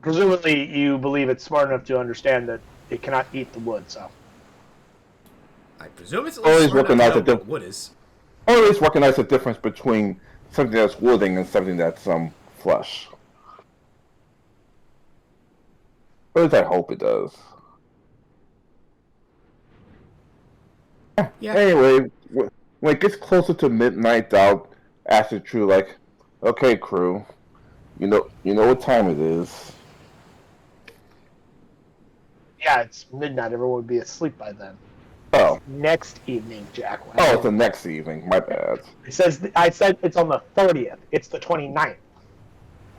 presumably you believe it's smart enough to understand that it cannot eat the wood. So I presume it's at Always least smart enough recognize to know the what wood is. Always recognize the difference between something that's wooding and something that's flesh. Or at least I hope it does. Yeah. Anyway, when it gets closer to midnight, I'll ask the crew, like, okay, crew, you know what time it is. yeah, it's midnight. Everyone would be asleep by then. Oh, Next evening, Jack. oh, it's the next evening. My bad. It says I said it's on the 30th. It's the 29th.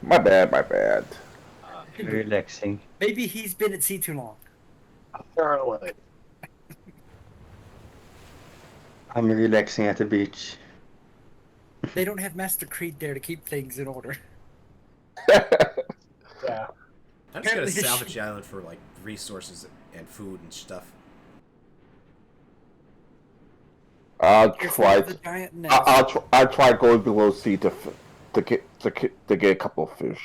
My bad. My bad. Relaxing. Maybe he's been at sea too long. Apparently. I'm relaxing at the beach. They don't have Master Creed there to keep things in order. Yeah. I'm just gonna Apparently his salvage the island for like resources and food and stuff. I'll Careful try. of the giant nest. I'll try going below sea to get a couple of fish.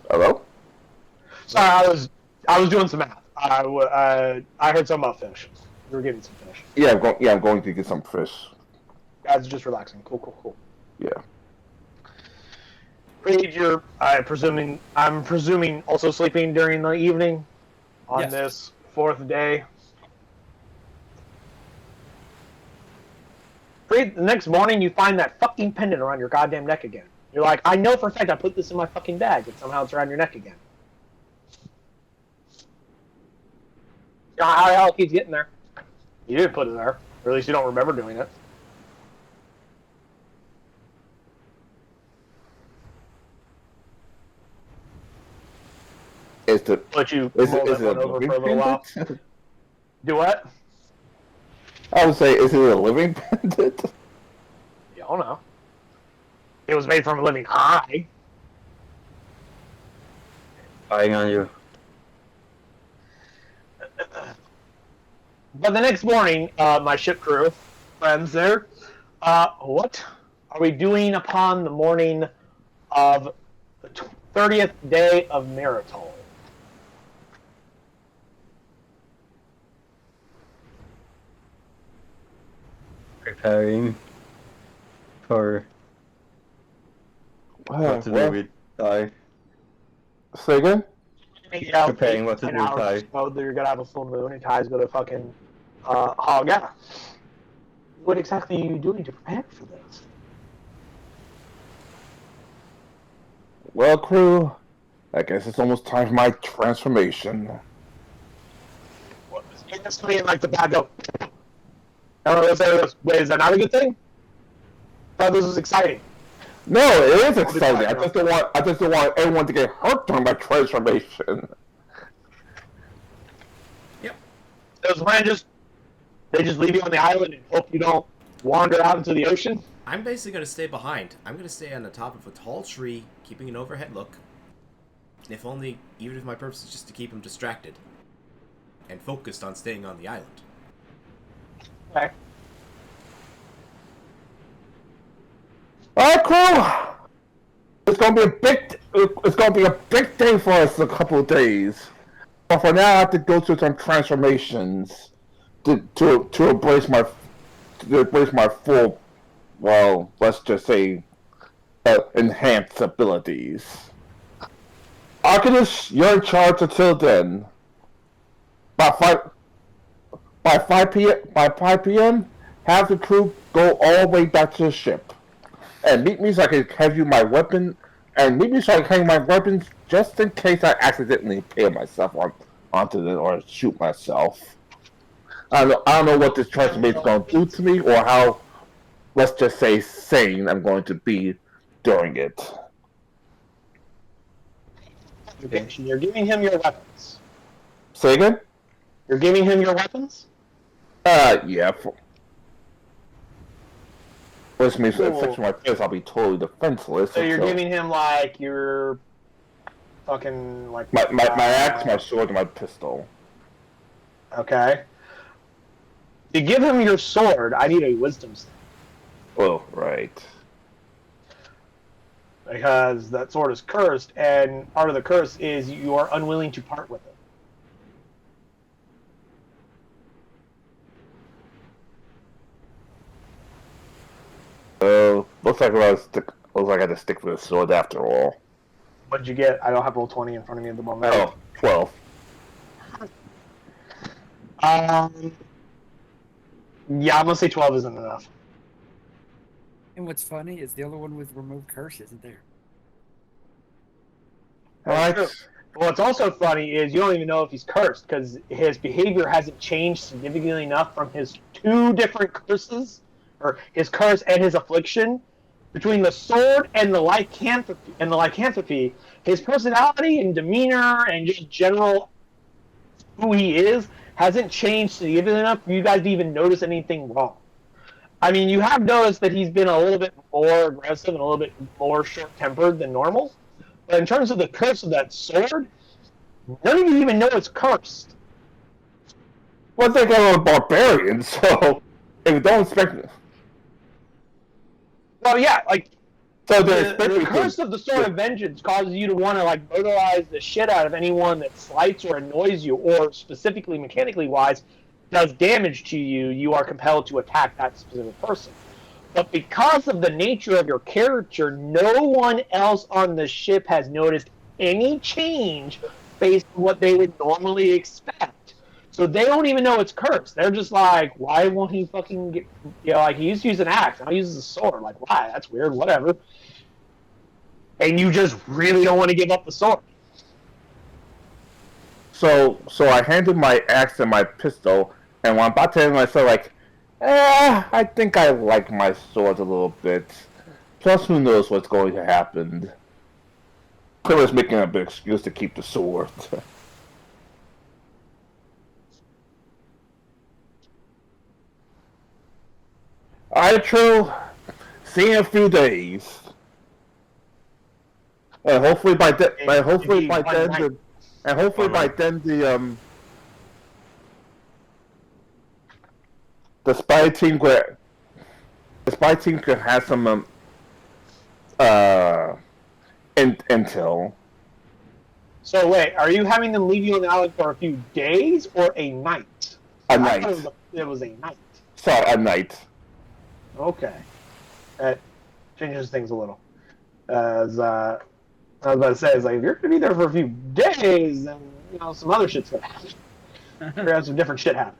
Hello? Sorry, I was doing some math. I heard something about fish. You were getting some fish. Yeah, I'm going to get some fish. Guys, just relaxing. Cool. Yeah. Reed, I'm presuming also sleeping during the evening on Yes. this 4th day. Reed, the next morning you find that fucking pendant around your goddamn neck again. You're like, I know for a fact I put this in my fucking bag, and somehow it's around your neck again. How the hell it keeps getting there? You didn't put it there. Or at least you don't remember doing it. But you Is roll it that one a over living for a little while. pendant? Do what? I would say, is it a living pendant? You don't know. It was made from a living eye. Spying on you. But the next morning, my ship crew, friends there, what are we doing upon the morning of the 30th day of Maritol? Preparing for what to do with die. Say again? Preparing what to do with Ty. Oh, you're gonna have a full moon, and Ty's gonna fucking hog out. What exactly are you doing to prepare for this? Well, crew, I guess it's almost time for my transformation. It's funny, like the bad go. Wait, is that not a good thing? I thought this was exciting. No, it is exciting. I just don't want everyone to get hurt during my transformation. Yep. Those men they just leave you on the island and hope you don't wander out into the ocean. I'm basically gonna stay behind. I'm gonna stay on the top of a tall tree, keeping an overhead look. If only, even if my purpose is just to keep him distracted and focused on staying on the island. Okay. Alright, crew! It's gonna be a big day for us in a couple of days. But for now, I have to go through some transformations to embrace my full, well, let's just say, enhanced abilities. Arcanist, you're in charge until then. By 5 p.m., have the crew go all the way back to the ship. And meet me so I can have you my weapon. And meet me so I can hang my weapons just in case I accidentally impale myself onto it or shoot myself. I don't know what this transformation is going to do to me or how, let's just say, sane I'm going to be during it. Okay, so you're giving him your weapons. Say again? You're giving him your weapons? Yeah. Which means Cool. if section my face, I'll be totally defenseless. So you're giving him like your fucking like my axe, my sword, and my pistol. Okay. To give him your sword, I need a wisdom save. Oh, right. Because that sword is cursed, and part of the curse is you are unwilling to part with it. Looks like I had to stick with the sword after all. What did you get? I don't have roll 20 in front of me at the moment. Oh, 12. Yeah, I'm gonna say 12 isn't enough. And what's funny is the other one with remove curse isn't there. That's true. But what's also funny is you don't even know if he's cursed because his behavior hasn't changed significantly enough from his two different curses, or his curse and his affliction. Between the sword and the lycanthropy, his personality and demeanor and just general who he is hasn't changed significantly enough for you guys to even notice anything wrong. I mean, you have noticed that he's been a little bit more aggressive and a little bit more short-tempered than normal. But in terms of the curse of that sword, none of you even know it's cursed. Well, I think I'm a barbarian, so if you don't expect... Well, yeah, like, So the curse of the Sword of Vengeance causes you to want to, like, brutalize the shit out of anyone that slights or annoys you, or specifically, mechanically wise, does damage to you, you are compelled to attack that specific person. But because of the nature of your character, no one else on the ship has noticed any change based on what they would normally expect. So they don't even know it's cursed. They're just like, why won't he fucking get... You know, like, he used to use an axe, now he uses a sword. Like, why? That's weird, whatever. And you just really don't want to give up the sword. So I handed my axe and my pistol, and when I'm about to hand myself, like, I think I like my sword a little bit. Plus, who knows what's going to happen. Claire's making a big excuse to keep the sword. Alright, true. See you in a few days. And hopefully by then, the spy team could have some intel. So wait, are you having them leave you on the island for a few days or a night? A I night. thought it was a night. Sorry, a night. Okay. That changes things a little. As I was about to say, it's like, if you're going to be there for a few days, then, you know, some other shit's going to happen. You're going to have some different shit happen.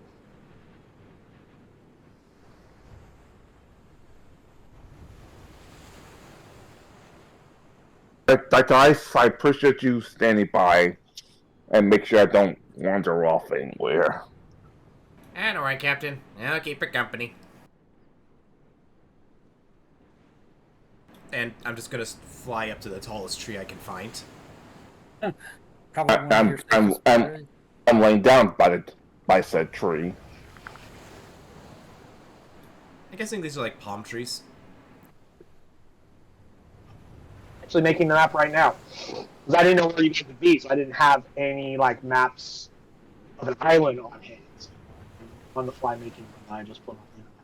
Dr. Ice, I appreciate you standing by and make sure I don't wander off anywhere. And alright, Captain. I'll keep her company. And I'm just gonna fly up to the tallest tree I can find. I'm laying down by said tree. I'm guessing these are like palm trees. Actually making the map right now. Because I didn't know where you could be, so I didn't have any, like, maps of an island on hand. On the fly making one, I just put on the internet.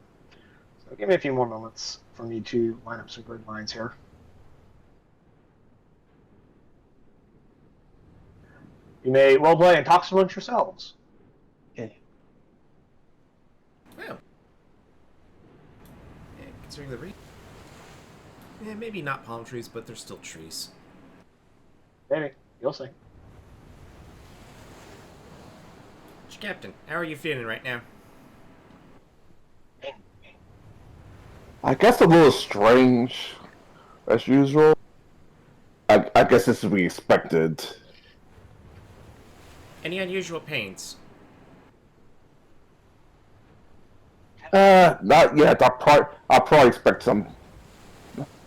So give me a few more moments for me to line up some grid lines here. You may roleplay and talk amongst yourselves. Well. Yeah, considering the region. Yeah, maybe not palm trees, but they're still trees. Maybe. You'll see. Captain, how are you feeling right now? I guess a little strange, as usual. I guess this is to be expected. Any unusual pains? Not yet. I'll probably expect some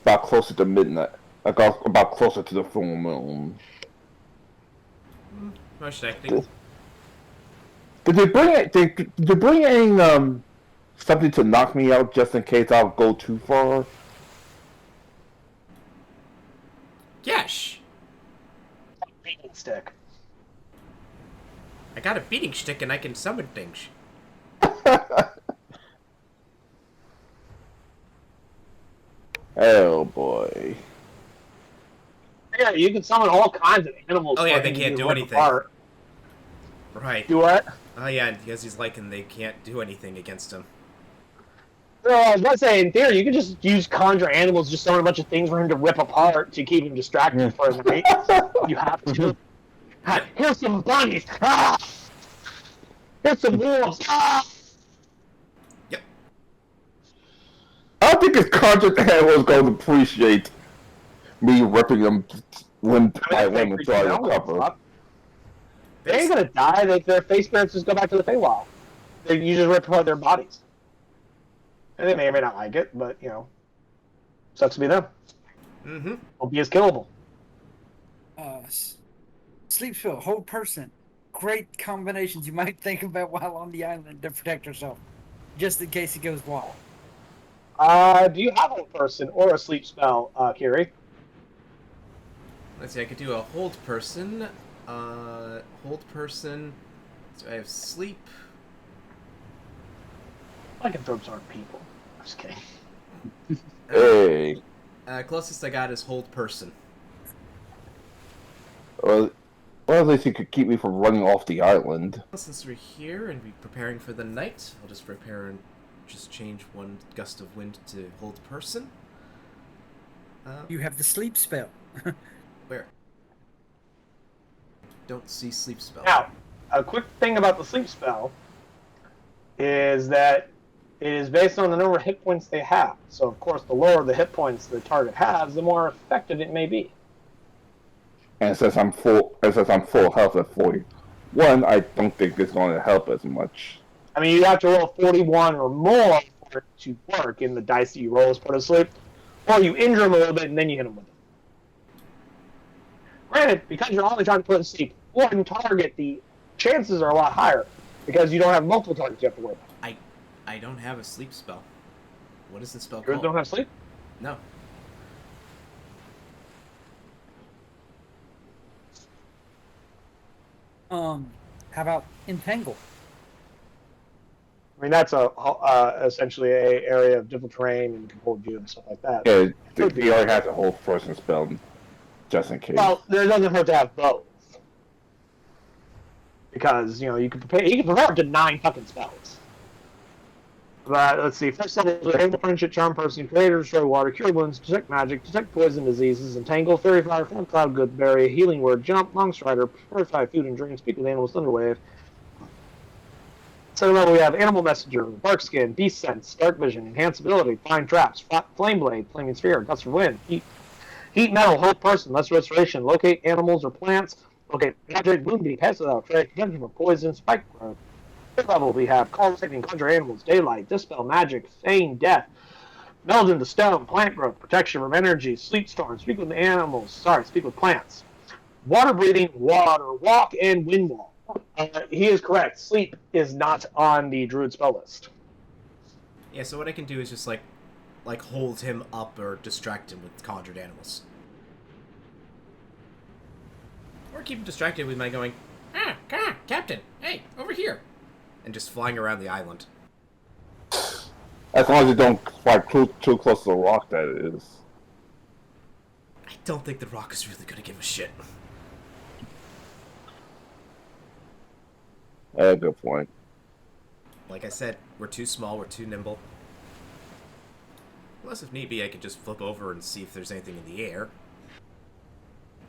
about closer to midnight. About closer to the full moon. Most likely. Did they bring any something to knock me out just in case I'll go too far? Yes. Beacon stick. I got a beating stick and I can summon things. Oh boy. Yeah, you can summon all kinds of animals. Oh yeah, for they him to can't just do rip anything. apart. Right. Do what? Oh yeah, because he's lycan, they can't do anything against him. Well, I was about to say, in theory, you could just use conjure animals, just summon a bunch of things for him to rip apart to keep him distracted for a night. You have to. Yep. Here's some bunnies. Ah! Here's some wolves. Ah! I don't think his conjured animal is going to appreciate me ripping them limb by limb until I recover. They ain't gonna die. Their face spirits just go back to the Feywild. You just rip apart their bodies. And they may or may not like it, but, you know, sucks to be them. Mm-hmm. Won't be as killable. Sleep spell, hold person. Great combinations you might think about while on the island to protect yourself, just in case he goes wild. Do you have a person or a sleep spell, Kiri? Let's see, I could do a hold person. Hold person. So I have sleep. Lycanthropes aren't people. I'm just kidding. Hey. Closest I got is hold person. Well, at least he could keep me from running off the island. Since we're here and we're preparing for the night, I'll just prepare and just change one gust of wind to hold person. You have the sleep spell. Where? Don't see sleep spell. Now, a quick thing about the sleep spell is that it is based on the number of hit points they have. So, of course, the lower the hit points the target has, the more effective it may be. And since I'm full health at 41, I don't think it's going to help as much. I mean, you have to roll 41 or more for it to work in the dice that you roll as part of sleep. Or you injure them a little bit and then you hit them with it. Granted, because you're only trying to put in sleep one target, the chances are a lot higher because you don't have multiple targets you have to worry about. I don't have a sleep spell. What is the spell You called? don't have sleep? No. How about entangle? I mean, that's essentially a area of different terrain and can hold you and stuff like that. Yeah, he already has a whole person spell just in case. Well, it doesn't hurt to have both. Because, you know, he can prepare up to 9 fucking spells. But let's see, first level is able friendship, charm person, creator, destroy water, cure wounds, detect magic, detect poison diseases, entangle, fairy fire, flame cloud, good berry, healing word, jump, long strider, purify food and drink, speak with animals, thunder wave. Second level we have animal messenger, bark skin, beast sense, dark vision, enhanced ability, find traps, flame blade, flaming sphere, gust of wind, heat metal, hold person, less restoration, locate animals or plants, locate magic, moonbeam, pass without trace, protection from poison, spike growth. Third level we have call saving, conjure animals, daylight, dispel magic, feign death, meld into stone, plant growth, protection from energy, sleep storm, speak with plants, water breathing, water, walk, and wind wall. He is correct. Sleep is not on the druid spell list. Yeah, so what I can do is just like hold him up or distract him with conjured animals. Or keep him distracted with my going, Captain, hey, over here. And just flying around the island. As long as you don't fly too close to the rock, that is. I don't think the rock is really gonna give a shit. Good point. Like I said, we're too small, we're too nimble. Unless if need be, I could just flip over and see if there's anything in the air.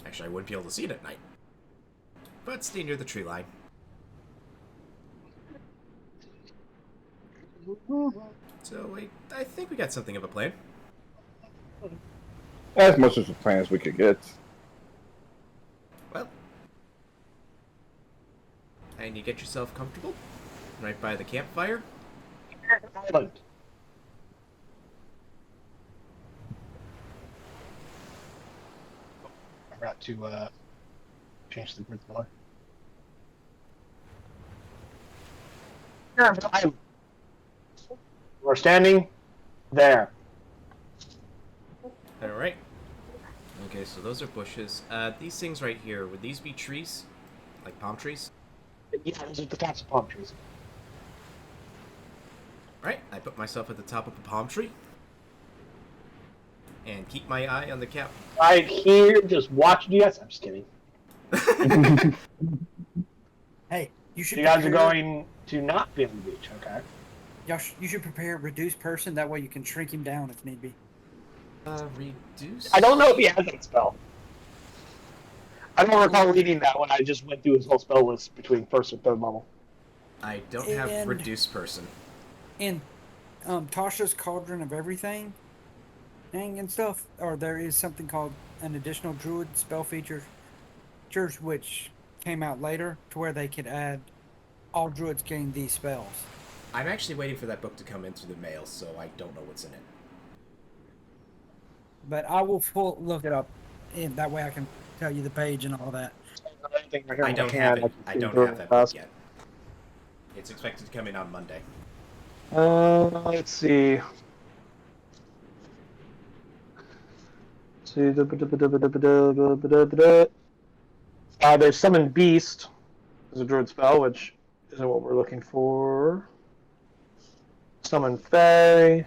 Actually, I wouldn't be able to see it at night. But stay near the tree line. So, I think we got something of a plan. As much as a plan as we could get. Well. And you get yourself comfortable. Right by the campfire. Island. I forgot to change the grid color. We're standing there. Alright. Okay, so those are bushes. These things right here, would these be trees? Like palm trees? Yeah, those are the tops of palm trees. Right, I put myself at the top of the palm tree. And keep my eye on the captain. Right here, just watching you guys. I'm just kidding. Hey, you should. You guys are prepare- going to not be on the beach, okay? You should prepare a reduced person. That way you can shrink him down if need be. Reduce? I don't know if he has that spell. I don't recall reading that when I just went through his whole spell list between first and third level. I don't have And- reduce person. In Tasha's Cauldron of Everything and stuff, or there is something called an additional druid spell feature, which came out later to where they could add all druids gain these spells. I'm actually waiting for that book to come in through the mail, so I don't know what's in it. But I will look it up, and that way I can tell you the page and all that. I don't have it. I don't have that book yet. It's expected to come in on Monday. Let's see. There's Summon Beast. There's a druid spell, which isn't what we're looking for. Summon Fae.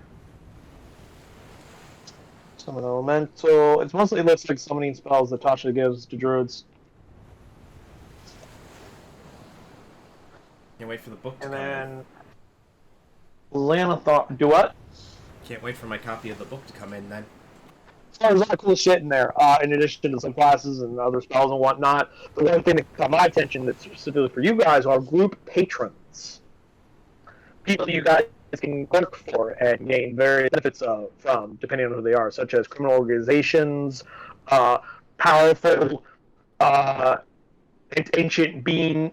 Summon Elemental. It's mostly looks like summoning spells that Tasha gives to druids. Can't wait for the book to And come in. then Xanathar. Do what? Can't wait for my copy of the book to come in then. There's a lot of cool shit in there, in addition to some classes and other spells and whatnot. The one thing that caught my attention that's specifically for you guys are group patrons. People you guys can work for and gain various benefits from, depending on who they are, such as criminal organizations, powerful,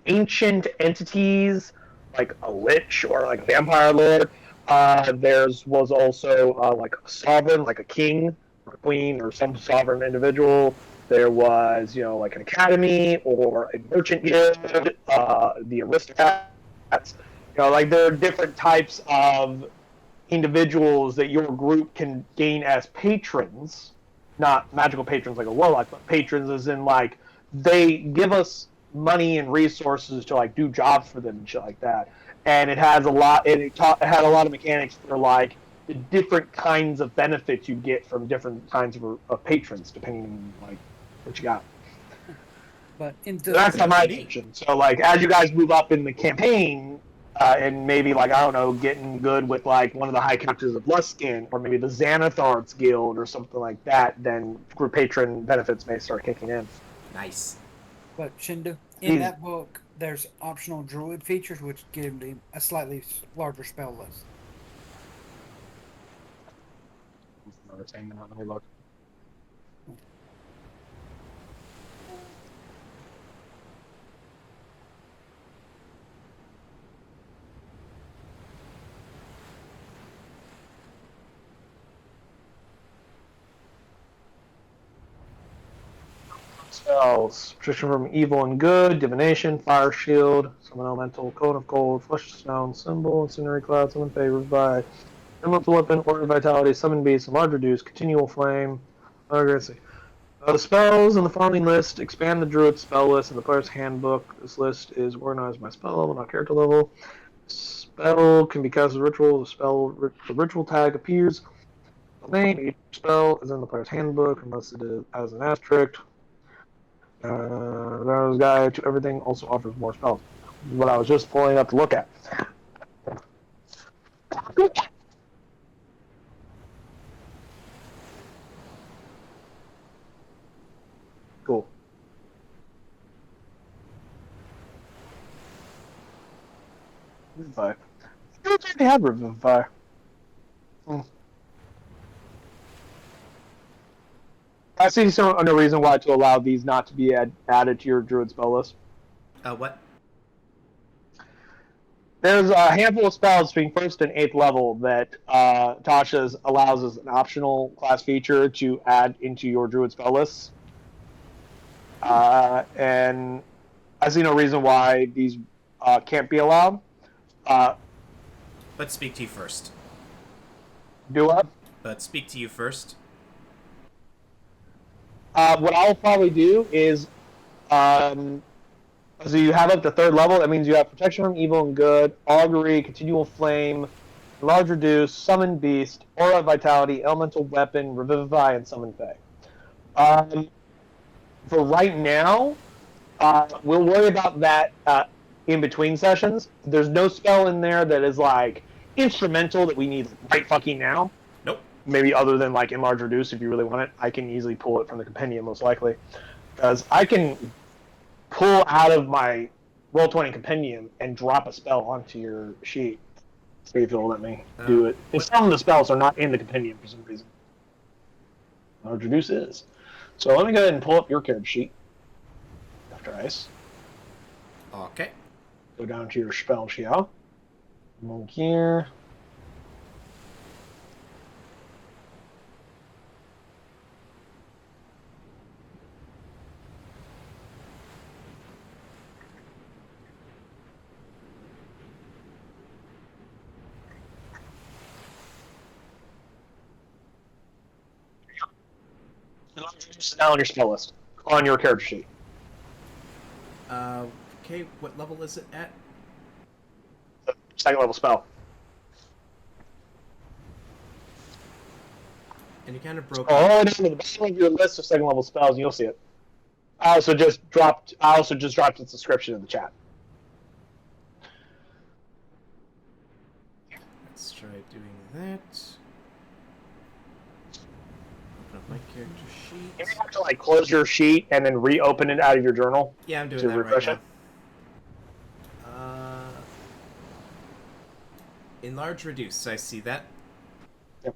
ancient entities, like a lich or like a vampire lord. Was also like a sovereign, like a king, or a queen, or some sovereign individual. There was, like an academy or a merchant guild, the aristocrats. Like there are different types of individuals that your group can gain as patrons, not magical patrons like a warlock, but patrons as in like they give us money and resources to like do jobs for them and shit like that. And it has a lot. It had a lot of mechanics for like the different kinds of benefits you get from different kinds of patrons, depending on like what you got. But So that's not my attention. So like as you guys move up in the campaign, and maybe like I don't know, getting good with like one of the high captors of Luskin, or maybe the Xanathar's Guild or something like that, then group patron benefits may start kicking in. Nice. But Shindu, in that book, there's optional druid features which give them a slightly larger spell list. Let me look. Spells. Protection from evil and good, divination, fire shield, summon elemental, cone of gold, flesh stone, symbol, incendiary cloud, summon favors by elemental weapon, order vitality, summon beast, and large reduce, continual flame. The spells in the following list expand the druid spell list in the player's handbook. This list is organized by spell level, not character level. Spell can be cast as a ritual. The ritual tag appears. The name each spell is in the player's handbook unless it is as an asterisk. There's guide to everything also offers more spells. What I was just pulling up to look at. Cool. Revivify. I don't think they had Revivify. I see no reason why to allow these not to be added to your druid spell list. What? There's a handful of spells between 1st and 8th level that Tasha's allows as an optional class feature to add into your druid spell lists. And I see no reason why these can't be allowed. Let's speak to you first. Do what? Let's speak to you first. What I'll probably do is, So you have up to 3rd level. That means you have Protection from Evil and Good, Augury, Continual Flame, Large Reduce, Summon Beast, Aura of Vitality, Elemental Weapon, Revivify, and Summon Fae. For right now, we'll worry about that in between sessions. There's no spell in there that is like instrumental that we need right fucking now. Nope. Maybe other than like Enlarge Reduce if you really want it. I can easily pull it from the compendium most likely. Because I can pull out of my Roll20 compendium and drop a spell onto your sheet. See if it'll let me do it. And some of the spells are not in the compendium for some reason. Enlarge Reduce is. So let me go ahead and pull up your character sheet. After Ice. Okay. Go down to your spell sheet. Look here. Just down on your spell list on your character sheet. Okay, what level is it at? 2nd level spell. And you kind of broke. All the way down to the bottom of your list of 2nd level spells, and you'll see it. I also just dropped its description in the chat. Let's try doing that. Open up my character sheet. You may have to like close your sheet and then reopen it out of your journal. Yeah, I'm doing to that refresh right it. now. Enlarge Reduce, I see that. Yep.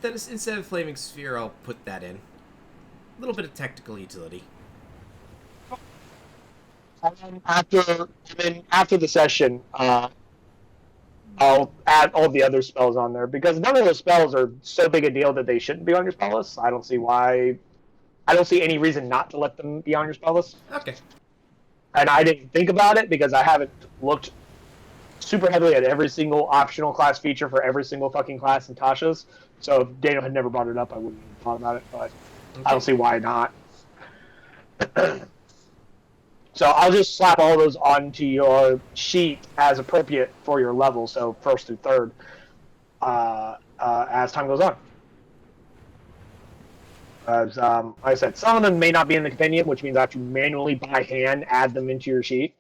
That is, instead of Flaming Sphere, I'll put that in. A little bit of technical utility. After the session, I'll add all the other spells on there because none of those spells are so big a deal that they shouldn't be on your spell list. I don't see any reason not to let them be on your spell list. Okay. And I didn't think about it because I haven't looked super heavily at every single optional class feature for every single fucking class in Tasha's. So if Daniel had never brought it up, I wouldn't have thought about it, but Okay. I don't see why not. So I'll just slap all those onto your sheet as appropriate for your level, so 1st through 3rd, as time goes on. As like I said, some of them may not be in the compendium, which means I have to manually, by hand, add them into your sheet.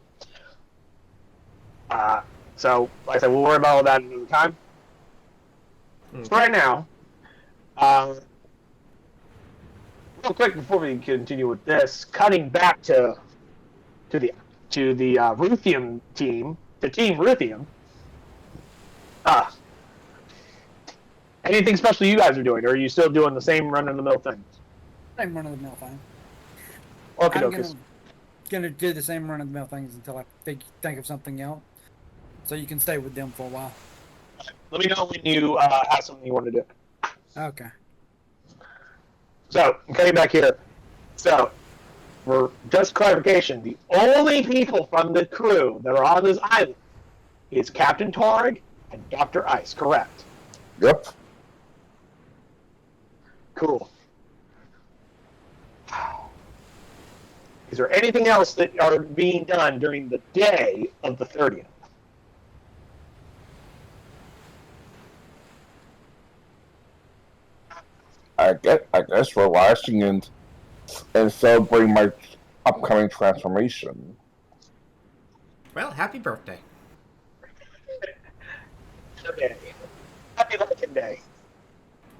So, like I said, we'll worry about all that another time. So right now, real quick before we continue with this, cutting back to the Ruthium team, the Team Ruthium. Anything special you guys are doing, or are you still doing the same run-of-the-mill thing? Same run-of-the-mill thing. Okay, I'm gonna do the same run-of-the-mill things until I think of something else, so you can stay with them for a while. Let me know when you have something you want to do. Okay. So, coming back here. So, for just clarification, the only people from the crew that are on this island is Captain Torg and Dr. Ice, correct? Yep. Cool. Is there anything else that are being done during the day of the 30th? I guess relaxing and celebrating my upcoming transformation. Well, happy birthday. Okay. Happy Lincoln Day.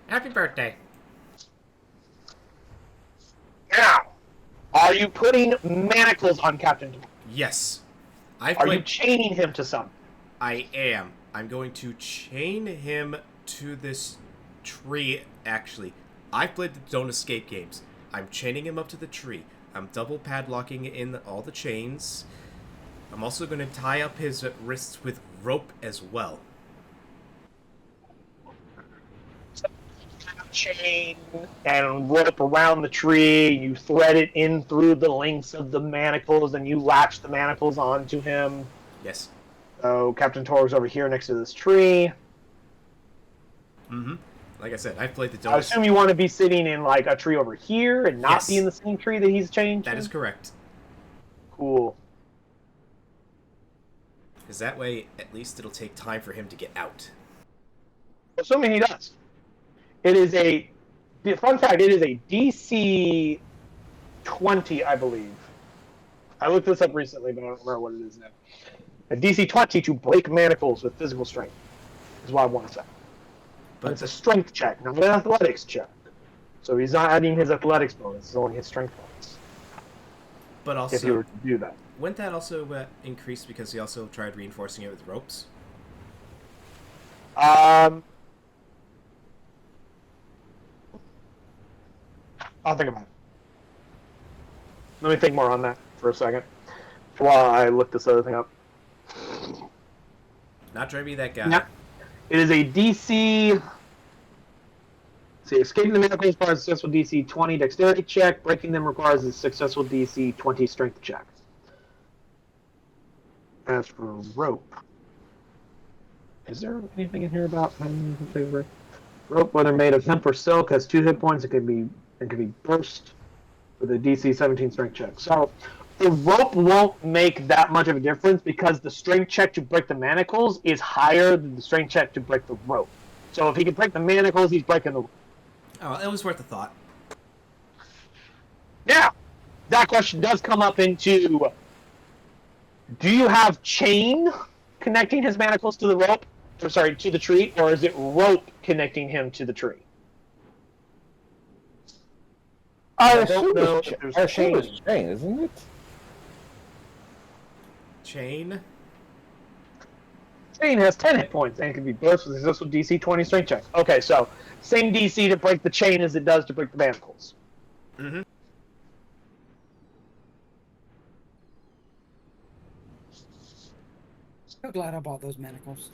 Happy birthday. Now, are you putting manacles on Captain Torg? Yes. Are you chaining him to something? I am. I'm going to chain him to this tree, actually. I've played the Don't Escape games. I'm chaining him up to the tree. I'm double padlocking in all the chains. I'm also going to tie up his wrists with rope as well. Chain and rope around the tree. You thread it in through the links of the manacles, and you latch the manacles onto him. Yes. So Captain Torg's over here next to this tree. Mm-hmm. Like I said, I've played the I Domus. assume you want to be sitting in like a tree over here and not Yes. be in the same tree that he's changed. That is correct. Cool. Because that way, at least it'll take time for him to get out. Assuming he does. It is a... Fun fact, it is a DC 20, I believe. I looked this up recently, but I don't remember what it is now. A DC 20 to break manacles with physical strength is what I want to say. But it's a strength check, not an athletics check. So he's not adding his athletics bonus, it's only his strength bonus. But also, if he were to do that. Wouldn't that also increase because he also tried reinforcing it with ropes? I'll think about it. Let me think more on that for a second while I look this other thing up. Not trying to be that guy. Yeah. It is a DC... See, escaping the manacles requires a successful DC 20 dexterity check. Breaking them requires a successful DC 20 strength check. As for rope... Is there anything in here about rope, whether made of hemp or silk, has 2 hit points. It can be burst with a DC 17 strength check. So the rope won't make that much of a difference because the strength check to break the manacles is higher than the strength check to break the rope. So if he can break the manacles, he's breaking the rope. Oh, it was worth a thought. Now, that question does come up into: do you have chain connecting his manacles to the rope? Or sorry, to the tree, or is it rope connecting him to the tree? I don't know if there's it's chain, isn't it? Chain? Chain has 10 hit points and can be burst with a successful DC 20 strength check. Okay, so same DC to break the chain as it does to break the manacles. Mm-hmm. So glad I bought those manacles.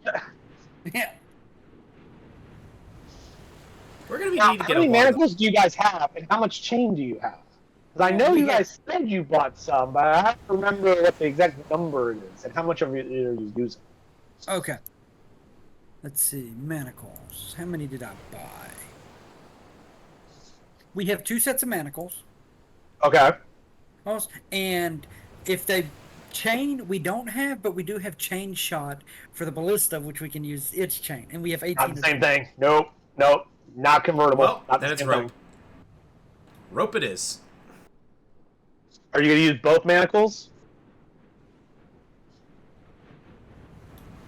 Yeah. We're gonna be Now, needing to how get many a lot of manacles do you guys have, and how much chain do you have? Because I know We you got- guys said you bought some, but I have to remember what the exact number it is and how much of it are you using. Okay. Let's see. Manacles. How many did I buy? We have 2 sets of manacles. Okay. And if they chain, we don't have, but we do have chain shot for the ballista, which we can use its chain. And we have 18. Not the same thing. Nope. Not convertible. Well, not then the it's same rope. thing. Rope it is. Are you going to use both manacles?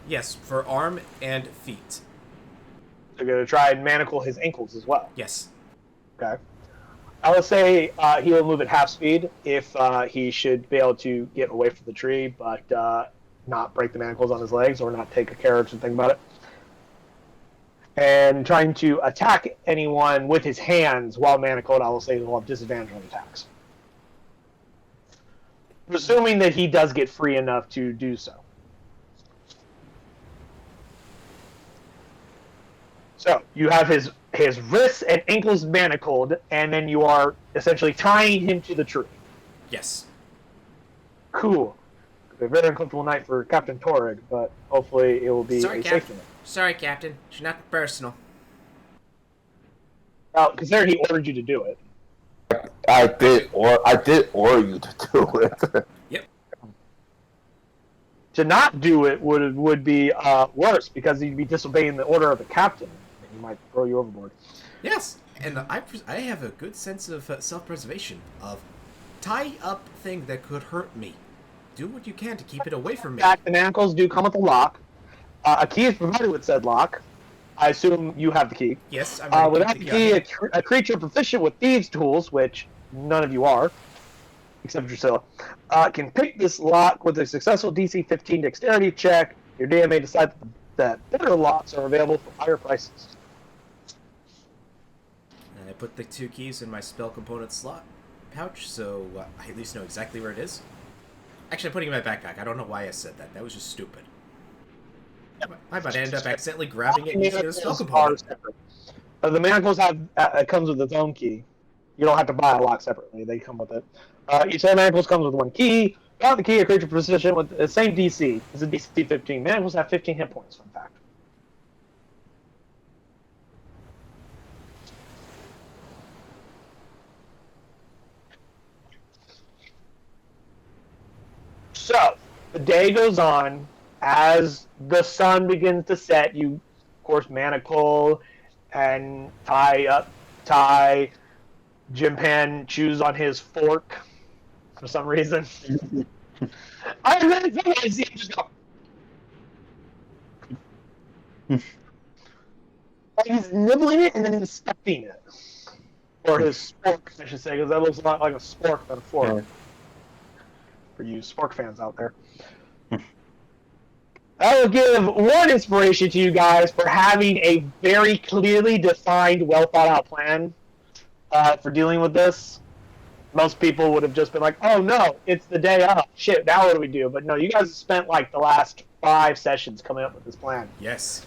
Yes, for arm and feet. You're going to try and manacle his ankles as well. Yes. Okay. I will say he will move at half speed if he should be able to get away from the tree, but not break the manacles on his legs or not take a carriage and think about it. And trying to attack anyone with his hands while manacled, I will say he'll have disadvantage on attacks. Presuming that he does get free enough to do so. So, you have his wrists and ankles manacled, and then you are essentially tying him to the tree. Yes. Cool. A very uncomfortable night for Captain Torrig, but hopefully it will be Sorry, a Captain. safety night. Sorry, Captain. It's not personal. Well, considering he ordered you to do it. I did order you to do it. Yep. To not do it would be worse, because you'd be disobeying the order of the captain. He might throw you overboard. Yes, and I have a good sense of self-preservation. Of tie up thing that could hurt me. Do what you can to keep it away from me. In fact, the manacles do come with a lock. A key is provided with said lock. I assume you have the key. Yes, I'm ready to Without keep the the key, a creature proficient with thieves' tools, which none of you are, except Drusilla, can pick this lock with a successful DC 15 dexterity check. Your DM may decide that better locks are available for higher prices. And I put the 2 keys in my spell component slot pouch, so I at least know exactly where it is. Actually, I'm putting it in my backpack. I don't know why I said that. That was just stupid. I might end up accidentally grabbing it and using it as a spell component. The manacles it comes with its own key. You don't have to buy a lock separately. They come with it. Each set of manacles comes with 1 key. Without the key, a creature position with the same DC. It's a DC 15. Manacles have 15 hit points, fun fact. the day goes on, as the sun begins to set, you, of course, manacle and tie. Jim Pan chews on his fork for some reason. I see him just go. He's nibbling it and then he's stuffing it. Or his spork, I should say, because that looks a lot like a spork than a fork. Yeah. For you spork fans out there. I will give one inspiration to you guys for having a very clearly defined, well thought out plan for dealing with this. Most people would have just been like, oh no, it's the day of. Shit, now what do we do? But no, you guys have spent like the last 5 sessions coming up with this plan. Yes.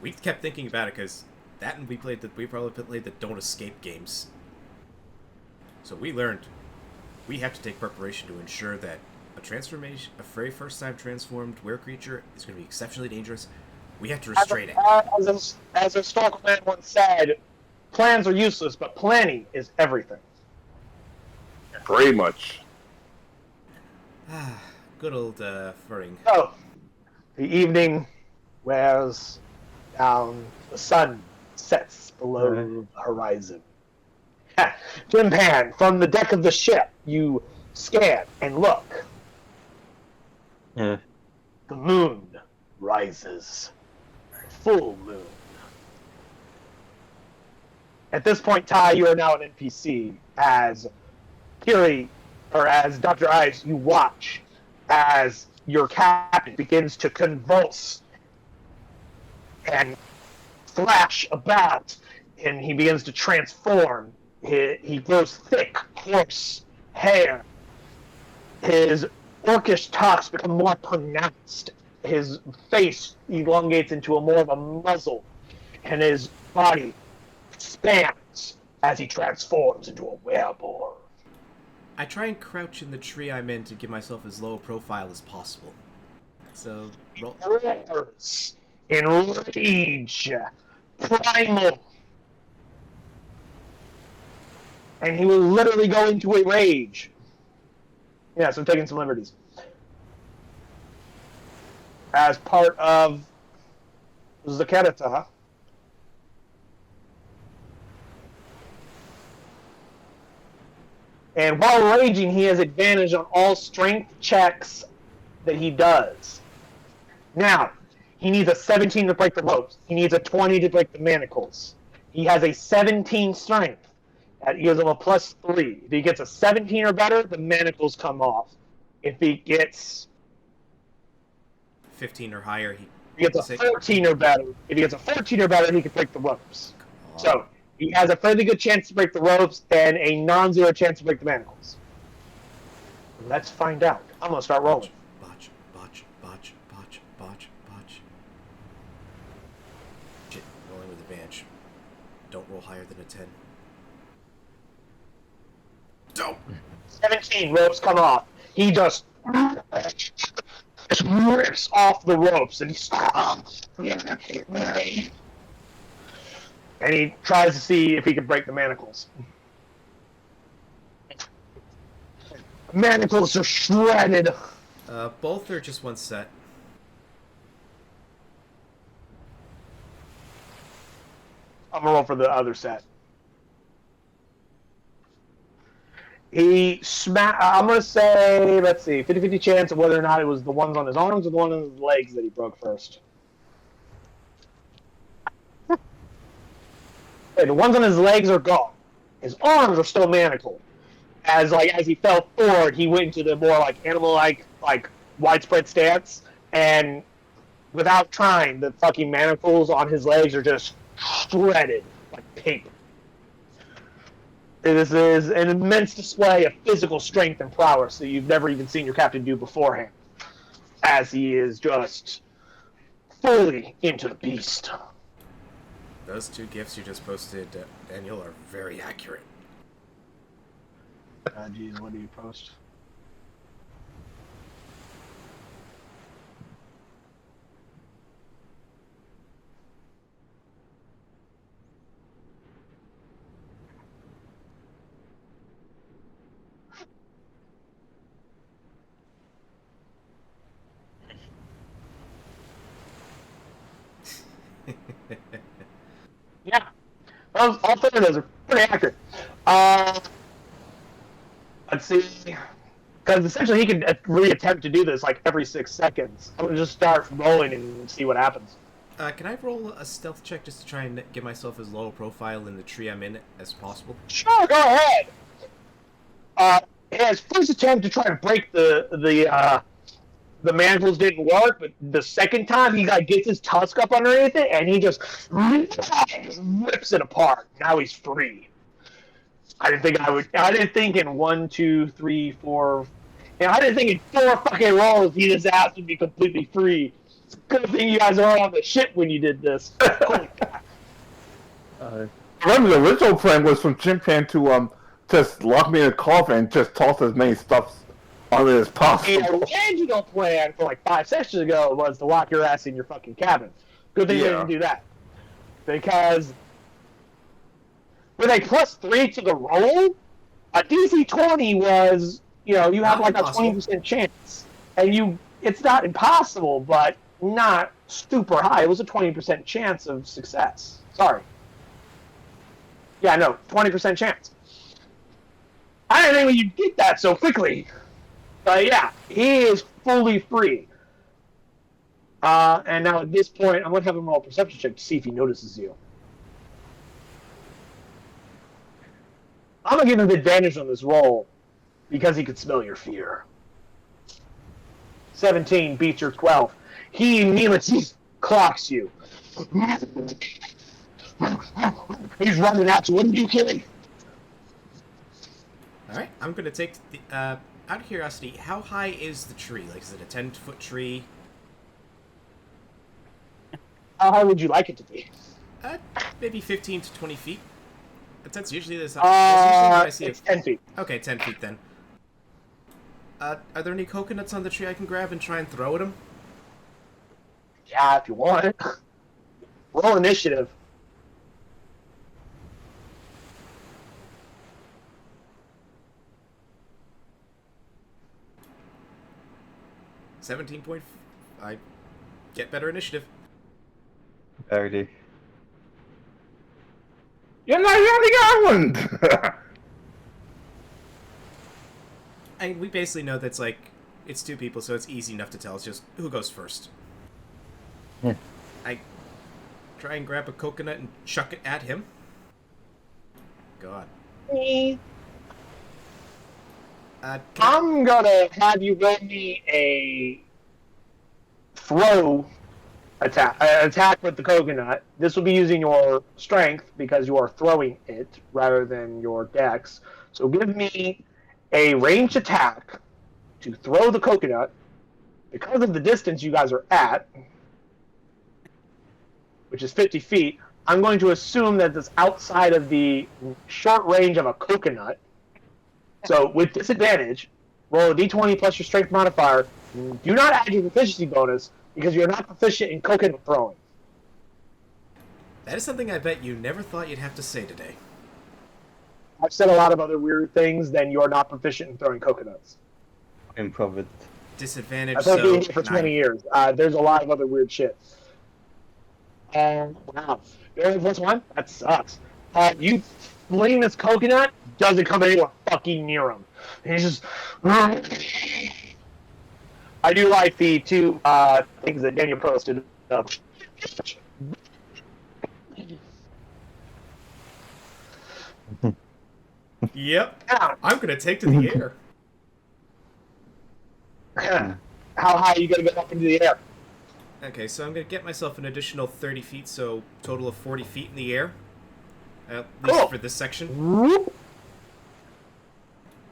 We kept thinking about it because that and we probably played the Don't Escape games. So we learned we have to take preparation to ensure that a very first time transformed were creature is going to be exceptionally dangerous. We have to restrain it. As a historical man once said, plans are useless, but planning is everything. Very much. Good old furring. So, the evening wears down, the sun sets below the horizon. Jim Pan, from the deck of the ship, you scan and look. Yeah. The moon rises. Full moon. At this point, Ty, you are now an NPC. As Kiri, or as Dr. Ice, you watch as your captain begins to convulse and flash about, and he begins to transform. He grows thick, coarse hair. His orcish talks become more pronounced. His face elongates into more of a muzzle, and his body expands as he transforms into a werewolf. I try and crouch in the tree I'm in to give myself as low a profile as possible. So, roll. Roars in rage, primal. And he will literally go into a rage. Yes, I'm taking some liberties. As part of Zakarata. And while raging, he has advantage on all strength checks that he does. Now, he needs a 17 to break the ropes. He needs a 20 to break the manacles. He has a 17 strength. That gives him a +3. If he gets a 17 or better, the manacles come off. If he gets 15 or higher, he gets a 14 or better, he can break the ropes. So he has a fairly good chance to break the ropes and a non-zero chance to break the manacles. Let's find out. I'm gonna start rolling. Botch. Shit, rolling with advantage. Don't roll higher than a 10. Don't! 17 ropes come off. He just rips off the ropes and he tries to see if he can break the manacles. Manacles are shredded. Both are just one set. I'm gonna roll for the other set. I'm gonna say, let's see, 50-50 chance of whether or not it was the ones on his arms or the one on his legs that he broke first. Okay, the ones on his legs are gone. His arms are still manacled. As he fell forward, he went into the more animal-like widespread stance, and without trying, the fucking manacles on his legs are just shredded like paper. This is an immense display of physical strength and prowess that you've never even seen your captain do beforehand, as he is just fully into the beast. Those 2 gifts you just posted, Daniel, are very accurate. Geez, what do you post? Yeah. All three of those are pretty accurate. Let's see. Because essentially he can reattempt to do this like every 6 seconds. I'm going to just start rolling and see what happens. Can I roll a stealth check just to try and get myself as low profile in the tree I'm in as possible? Sure, go ahead. His first attempt to try to break the manacles didn't work, but the second time he like gets his tusk up underneath it and he just rips it apart. Now he's free. I didn't think in 1, 2, 3, 4. I didn't think in 4 fucking rolls he just asked to be completely free. It's a good thing you guys are all on the ship when you did this. Holy God. Remember, the original plan was from Chimpan to just lock me in a coffin and just toss as many stuffs on it as possible. The original plan for like 5 sessions ago was to lock your ass in your fucking cabin. Good thing you didn't do that. Because with a +3 to the roll, a DC 20 was, you have like a 20% chance. And it's not impossible, but not super high. It was a 20% chance of success. Sorry. Yeah, no, 20% chance. I didn't think you'd get that so quickly. But yeah, he is fully free. And now at this point, I'm going to have him roll a perception check to see if he notices you. I'm going to give him advantage on this roll because he could smell your fear. 17 beats your 12. He immediately clocks you. He's running at you. What are you killing? Alright, I'm gonna take the, out of curiosity, how high is the tree? Like, is it a 10-foot tree? How high would you like it to be? Maybe 15 to 20 feet. That's usually the size. That's usually what I see. It's 10 feet. Okay, 10 feet then. Are there any coconuts on the tree I can grab and try and throw at him? Yeah, if you want. Roll initiative. I get better initiative. Barely. You already got one! We basically know that's like, it's 2 people, so it's easy enough to tell. It's just who goes first. Yeah. I try and grab a coconut and chuck it at him. God. I'm gonna have you roll me a throw attack with the coconut. This will be using your strength because you are throwing it rather than your dex. So give me a ranged attack to throw the coconut because of the distance you guys are at, which is 50 feet. I'm going to assume that it's outside of the short range of a coconut. So with disadvantage, roll a d20 plus your strength modifier. Do not add your proficiency bonus because you're not proficient in coconut throwing. That is something I bet you never thought you'd have to say today. I've said a lot of other weird things, then you're not proficient in throwing coconuts. Improv it. Disadvantage, I've so been doing it for 20 9. years. There's a lot of other weird shit. Wow. You're only +1? That sucks. You fling this coconut, doesn't come anywhere fucking near him. He's just... I do like the 2 things that Daniel posted. Yep. Now, I'm gonna take to the air. how high are you going to go up into the air? Okay, so I'm gonna get myself an additional 30 feet, so total of 40 feet in the air. At least Cool. for this section. Whoop.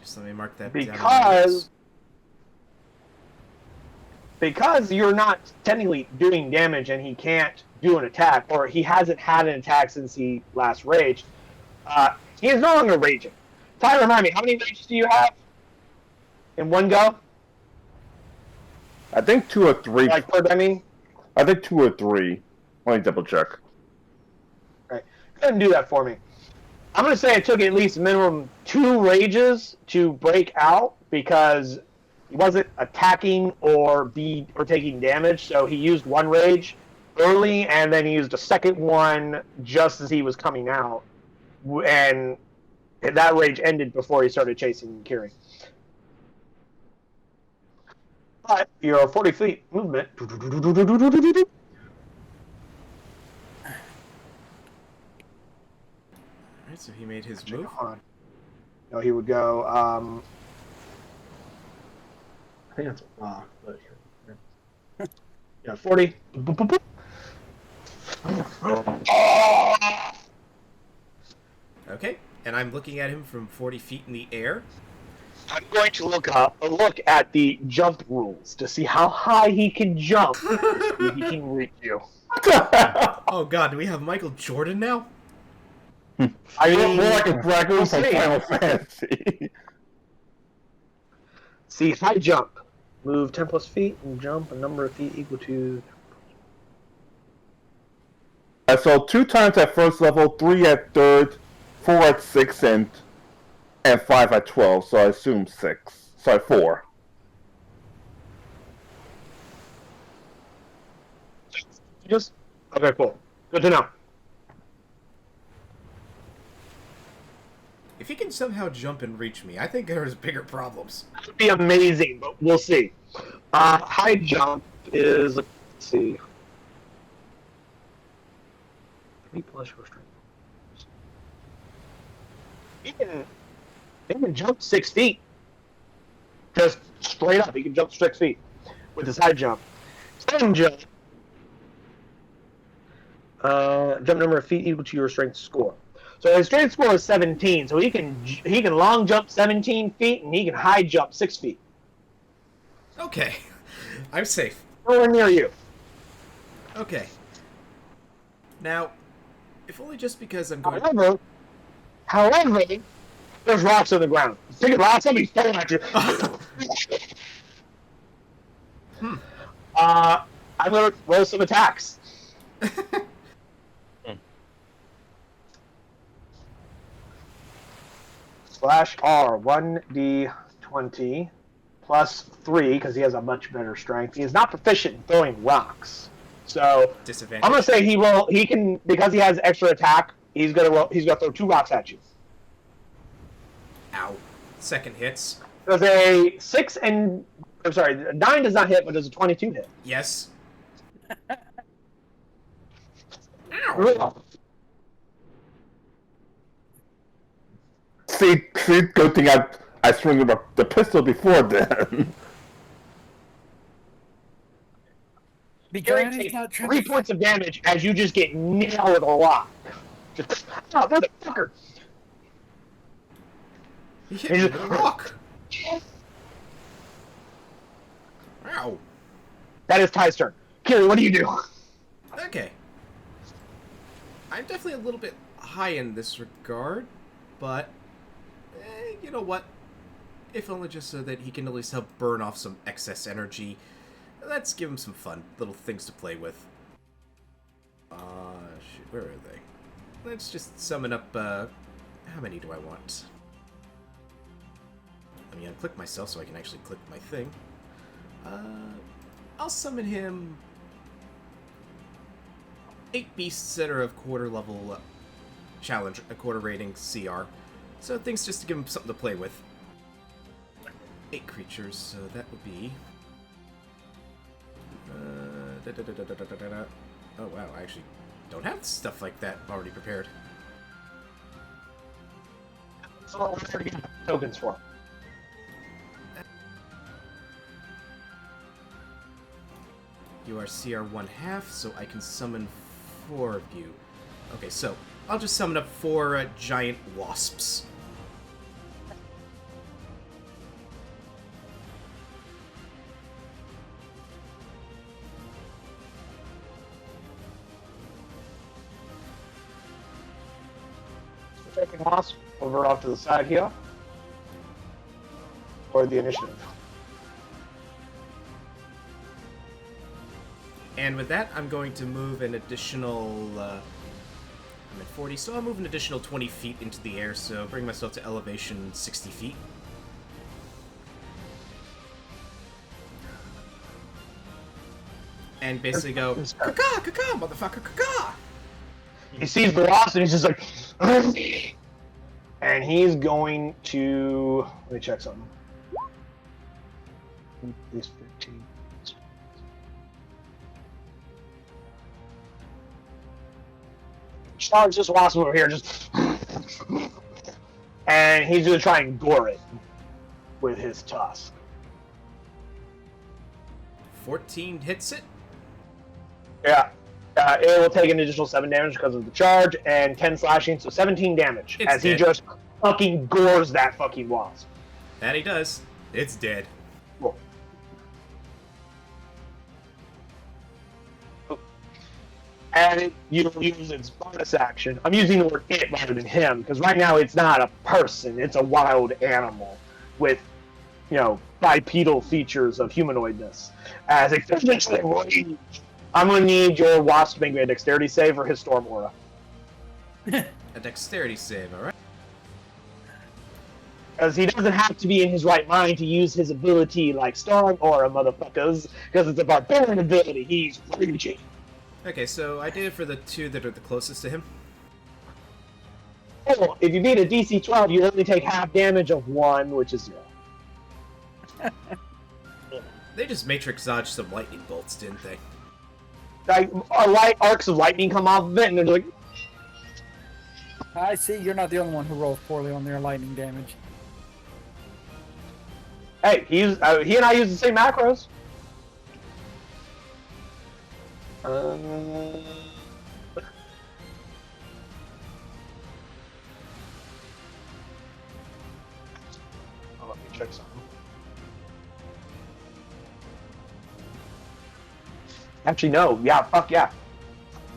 Just let me mark that down. in my notes. Because you're not technically doing damage and he can't do an attack, or he hasn't had an attack since he last raged, he is no longer raging. Ty, remind me, how many rages do you have in one go? I think 2 or 3. Like per I think 2 or 3. Let me double check. Right. Go ahead and do that for me. I'm going to say it took at least minimum 2 rages to break out because he wasn't attacking or taking damage, so he used 1 rage, early, and then he used a second one just as he was coming out, and that rage ended before he started chasing Kiri. But your 40 feet movement. Alright, so he made his move. No, he would go. I think that's but yeah, 40. Okay, and I'm looking at him from 40 feet in the air. I'm going to look at the jump rules to see how high he can jump. If he can reach you. Oh god, do we have Michael Jordan now? I mean, More like a dragoon we'll from see. Final Fantasy. See, high jump. Move 10 plus feet and jump a number of feet equal to. So 2 times at first level, 3 at third, 4 at 6, and 5 at 12. So I assume 6. Sorry, 4. Just okay, cool. Good to know. If he can somehow jump and reach me, I think there's bigger problems. That would be amazing, but we'll see. High jump is, let's see. 3 plus your strength. He can jump 6 feet. Just straight up. He can jump 6 feet with his high jump. Second jump. Jump number of feet equal to your strength score. So his strength score is 17, so he can long jump 17 feet and he can high jump 6 feet. Okay, I'm safe. Nowhere near you. Okay. Now, if only just because I'm going... However, there's rocks on the ground. Take a rock, somebody's throwing at you. I'm gonna roll some attacks. Slash R 1d20 plus 3 because he has a much better strength. He is not proficient in throwing rocks, so Disadvantage. I'm gonna say he can because he has extra attack. He's gonna throw 2 rocks at you. Ow. Second hits. Does a 6 and I'm sorry, 9 does not hit, but does a 22 hit? Yes. Ow. See, good thing I swung the pistol before then. Because he's not trying 3 to points of damage as you just get nailed with a rock. Just, oh, motherfucker! He hit me with a rock. Ow. That is Ty's turn. Kiri, what do you do? Okay. I'm definitely a little bit high in this regard, but you know what? If only just so that he can at least help burn off some excess energy. Let's give him some fun little things to play with. Shit, where are they? Let's just summon up, how many do I want? Let me unclick myself so I can actually click my thing. I'll summon him 8 beasts that are of quarter level challenge, a quarter rating CR. So things just to give him something to play with. 8 creatures, so that would be... Oh wow, I actually don't have stuff like that already prepared. So what are you tokens for? You are CR 1/2, so I can summon 4 of you. Okay, so I'll just summon up 4 giant wasps. Taking wasp over off to the side here. Or the initiative. And with that, I'm going to move an additional... I'm at 40, so I'll move an additional 20 feet into the air, so bring myself to elevation 60 feet. and basically go, "Caca, caca, motherfucker, caca." He sees the wasp and he's just like, and he's going to. Let me check something. At least 15. Charge this wasp over here, just. And he's gonna try and gore it with his tusk. 14 hits it. Yeah. It will take an additional 7 damage because of the charge and 10 slashing, so 17 damage It's as he dead. just fucking gores that fucking wasp. That he does. It's dead. Cool. And you use its bonus action. I'm using the word it rather than him because right now it's not a person; it's a wild animal with, bipedal features of humanoidness. As essentially, I'm gonna need your wasp to make me a dexterity save for his storm aura. A dexterity save, alright? Because he doesn't have to be in his right mind to use his ability like storm aura, motherfuckers. Because it's a barbarian ability. He's raging. Okay, so I did it for the 2 that are the closest to him. Oh, if you beat a DC 12, you only take half damage of 1, which is 0. They just Matrix dodged some lightning bolts, didn't they? Like, arcs of lightning come off of it, and they're like, I see you're not the only one who rolls poorly on their lightning damage. hey, he and I use the same macros. Let me check something. Actually, no. Yeah, fuck yeah.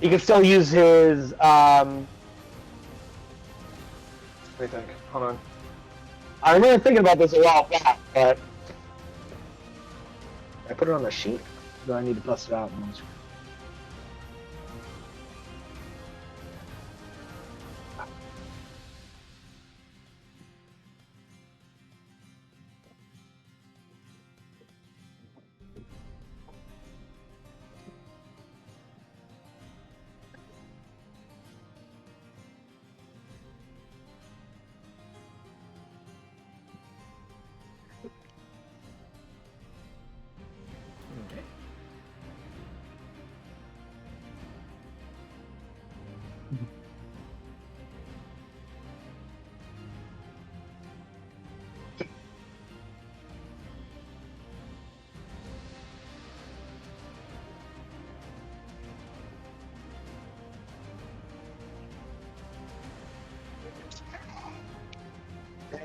He can still use his, Let me think. Hold on. I remember thinking about this a while back, but I put it on the sheet. Do I need to bust it out? Okay.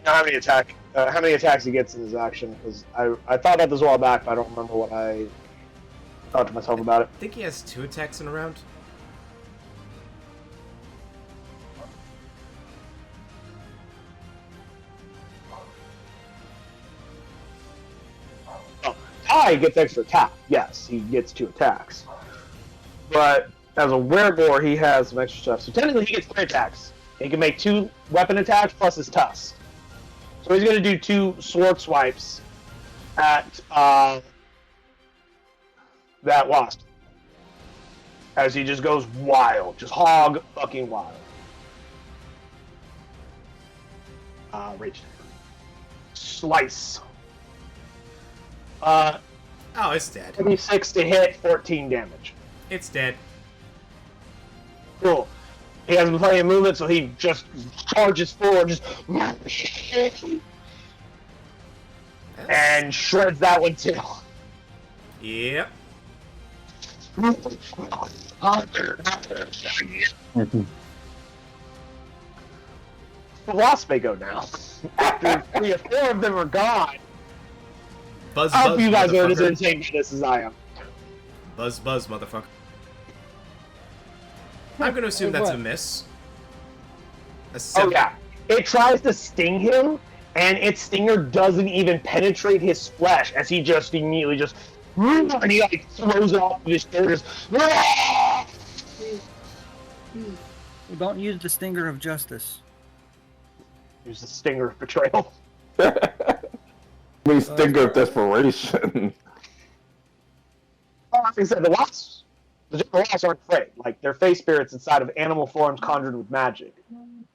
How many attacks he gets in his action? Because I thought about this a while back, but I don't remember what I thought to myself about it. I think he has 2 attacks in a round. Oh, Ty gets extra attack. Yes, he gets 2 attacks. But as a werebore, he has some extra stuff. So technically, he gets 3 attacks. He can make 2 weapon attacks plus his tusk. So he's going to do 2 sword swipes at that wasp. As he just goes wild. Just hog fucking wild. Rage. Slice. Oh, it's dead. 26 to hit, 14 damage. It's dead. Cool. He hasn't plenty of movement, so he just charges forward, just and shreds that one too. Yep. The wasp may go now. After 3 or 4 of them are gone. Buzz, I hope buzz, you guys are as motherfucker. insane for this as I am. Buzz, buzz, motherfucker. I'm gonna assume that's a miss. A Oh 7. yeah. It tries to sting him, and its stinger doesn't even penetrate his flesh, as he just immediately just and he like throws it off of his shoulders. Don't use the stinger of justice. Use the stinger of betrayal. We stinger of desperation. like I said, the general wasps aren't afraid. Like, they're face spirits inside of animal forms conjured with magic.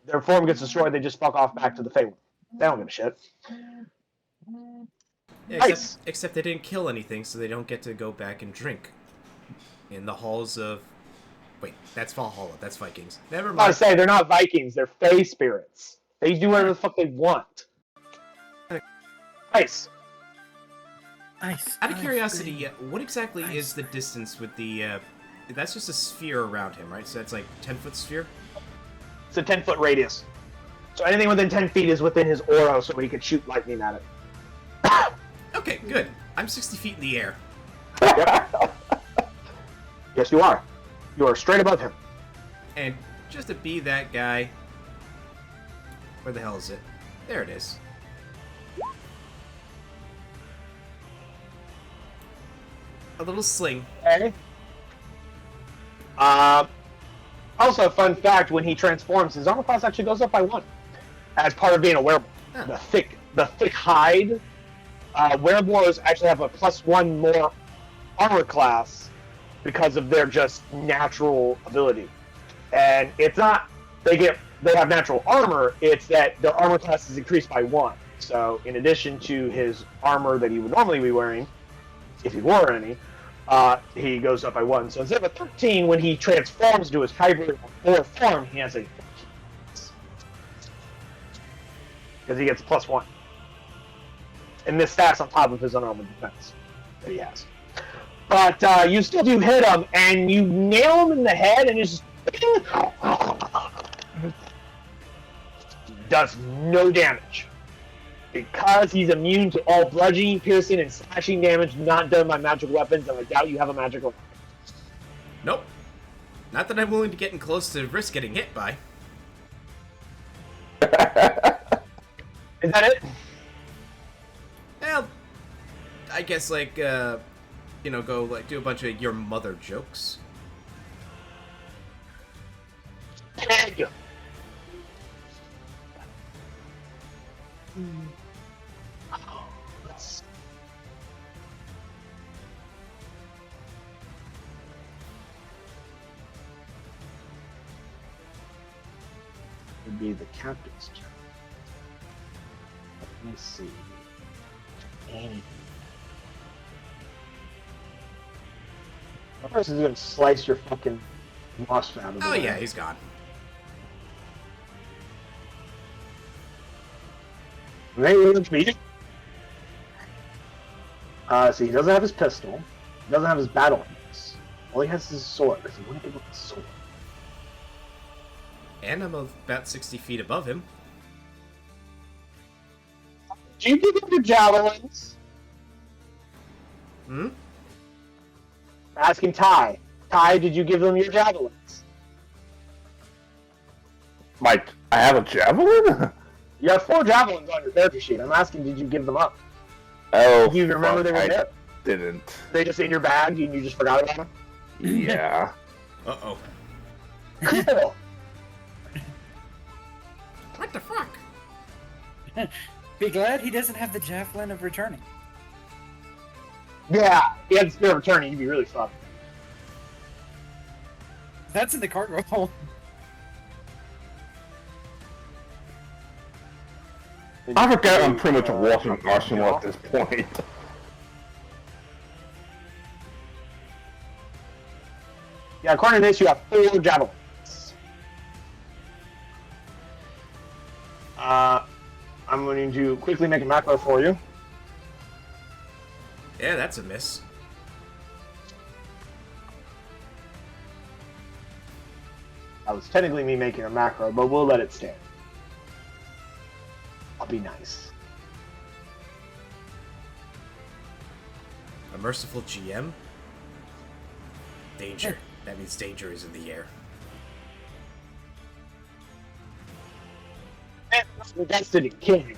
Their form gets destroyed, they just fuck off back to the Feywild. They don't give a shit. Yeah, Nice. except they didn't kill anything, so they don't get to go back and drink in the halls of. Wait, that's Valhalla. That's Vikings. Never I was mind. say they're not Vikings. They're Fey spirits. They do whatever the fuck they want. Nice. Nice. Out of curiosity, what exactly is the distance with the? That's just a sphere around him, right? So that's like 10-foot sphere. It's a 10-foot radius. So anything within 10 feet is within his aura, so he could shoot lightning at it. Okay, good. I'm 60 feet in the air. Yep. Yes, you are. You are straight above him. And just to be that guy, where the hell is it? There it is. A little sling. Okay. Also, fun fact: when he transforms, his armor class actually goes up by 1, as part of being a werewolf. Oh. The thick hide. Werewolves actually have a +1 more armor class because of their just natural ability, and it's not they have natural armor. It's that their armor class is increased by 1. So, in addition to his armor that he would normally be wearing, if he wore any, he goes up by 1. So instead of a 13, when he transforms to his hybrid or form, he has a 14. Because he gets +1. And this stacks on top of his unarmored defense that he has. But you still do hit him, and you nail him in the head, and it's just does no damage. Because he's immune to all bludgeoning, piercing, and slashing damage not done by magic weapons, and I doubt you have a magic weapon. Nope. Not that I'm willing to get in close to risk getting hit by. Is that it? Well, I guess like go like do a bunch of your mother jokes. Thank you. Let's... Would be the captain's turn. Let me see. Anything. First is gonna slice your fucking moss out of the Oh way. yeah, he's gone. Right, Williams meeting. So he doesn't have his pistol. He doesn't have his battle axe. All he has is his sword, because he wouldn't give up his sword. And I'm about 60 feet above him. Do you give him your javelins? Hmm? Asking Ty. Ty, did you give them your javelins? Like, I have a javelin? You have 4 javelins on your character sheet. I'm asking, did you give them up? Oh, Do you remember they were I there? didn't. They just in your bag and you just forgot about them? Yeah. Uh-oh. Cool. What the fuck? Be glad he doesn't have the javelin of returning. Yeah, if he had the spirit of returning, you'd be really fucked. That's in the cargo hold. I forgot I'm pretty much a walking arsenal at this point. Yeah, according to this, you have 4 javelins. I'm going to quickly make a macro for you. Yeah, that's a miss. That was technically me making a macro, but we'll let it stand. I'll be nice. A merciful GM? Danger. That means danger is in the air. Destiny King.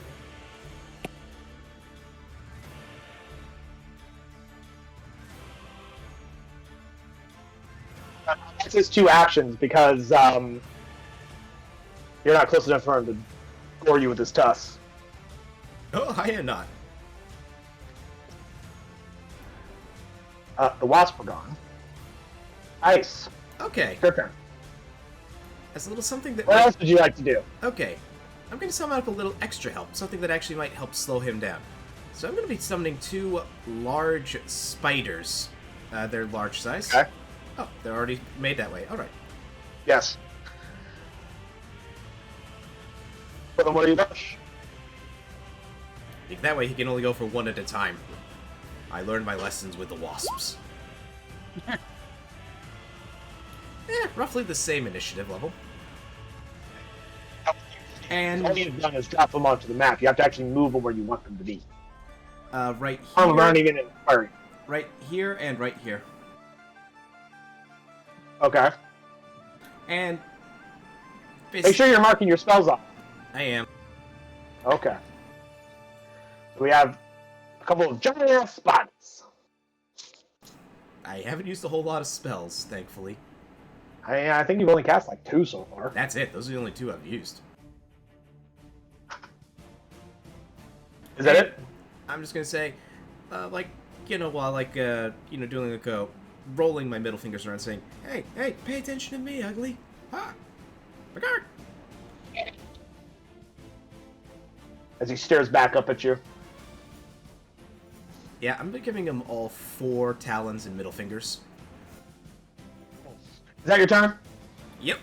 That's his 2 actions because you're not close enough for him to gore you with his tusks. Oh, I am not. The wasp are gone. Ice. Okay. Your turn. As a little something that... What else would you like to do? Okay. I'm going to summon up a little extra help, something that actually might help slow him down. So I'm going to be summoning 2 large spiders. They're large size. Okay. Oh, they're already made that way. Alright. Yes. Put them where you wish. That way he can only go for 1 at a time. I learned my lessons with the wasps. Roughly the same initiative level. And All you've done is drop them onto the map. You have to actually move them where you want them to be. right I'm not here, even in a hurry. right here, and right here. Okay. And Make sure you're marking your spells off. I am. Okay. We have a couple of giant spots. I haven't used a whole lot of spells, thankfully. I think you've only cast like 2 so far. That's it. Those are the only 2 I've used. Is that it? I'm just gonna say, like, while doing like rolling my middle fingers around, saying, "Hey, hey, pay attention to me, ugly! Ha, regard." As he stares back up at you. Yeah, I'm giving him all 4 talons and middle fingers. Is that your turn? Yep.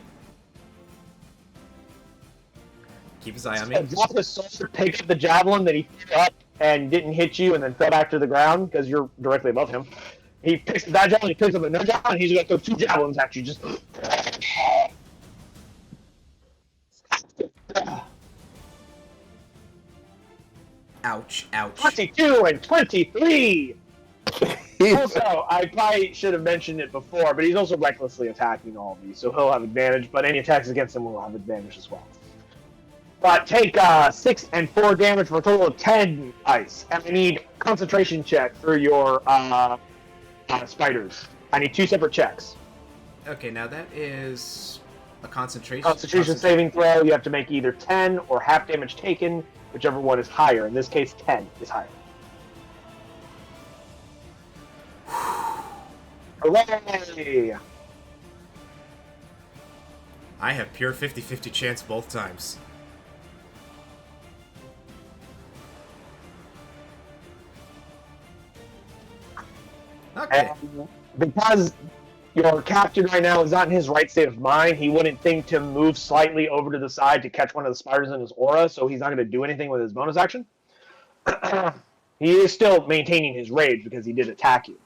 Keep his eye on me. Drop his sword, pick up the javelin that he threw up and didn't hit you and then fell back to the ground because you're directly above him. He picks up that javelin, he picks up another javelin, and he's going to throw 2 javelins at you. Just. Ouch, ouch. 22 and 23! Also, I probably should have mentioned it before, but he's also recklessly attacking all of you, so he'll have advantage, but any attacks against him will have advantage as well. But take 6 and 4 damage for a total of 10 ice. And I need concentration check for your spiders. I need 2 separate checks. Okay, now that is a concentration. Constitution saving throw, you have to make either 10 or half damage taken, whichever one is higher. In this case, 10 is higher. Hooray! I have pure 50-50 chance both times. Okay. Because your captain right now is not in his right state of mind, he wouldn't think to move slightly over to the side to catch one of the spiders in his aura, so he's not going to do anything with his bonus action. He is still maintaining his rage because he did attack you.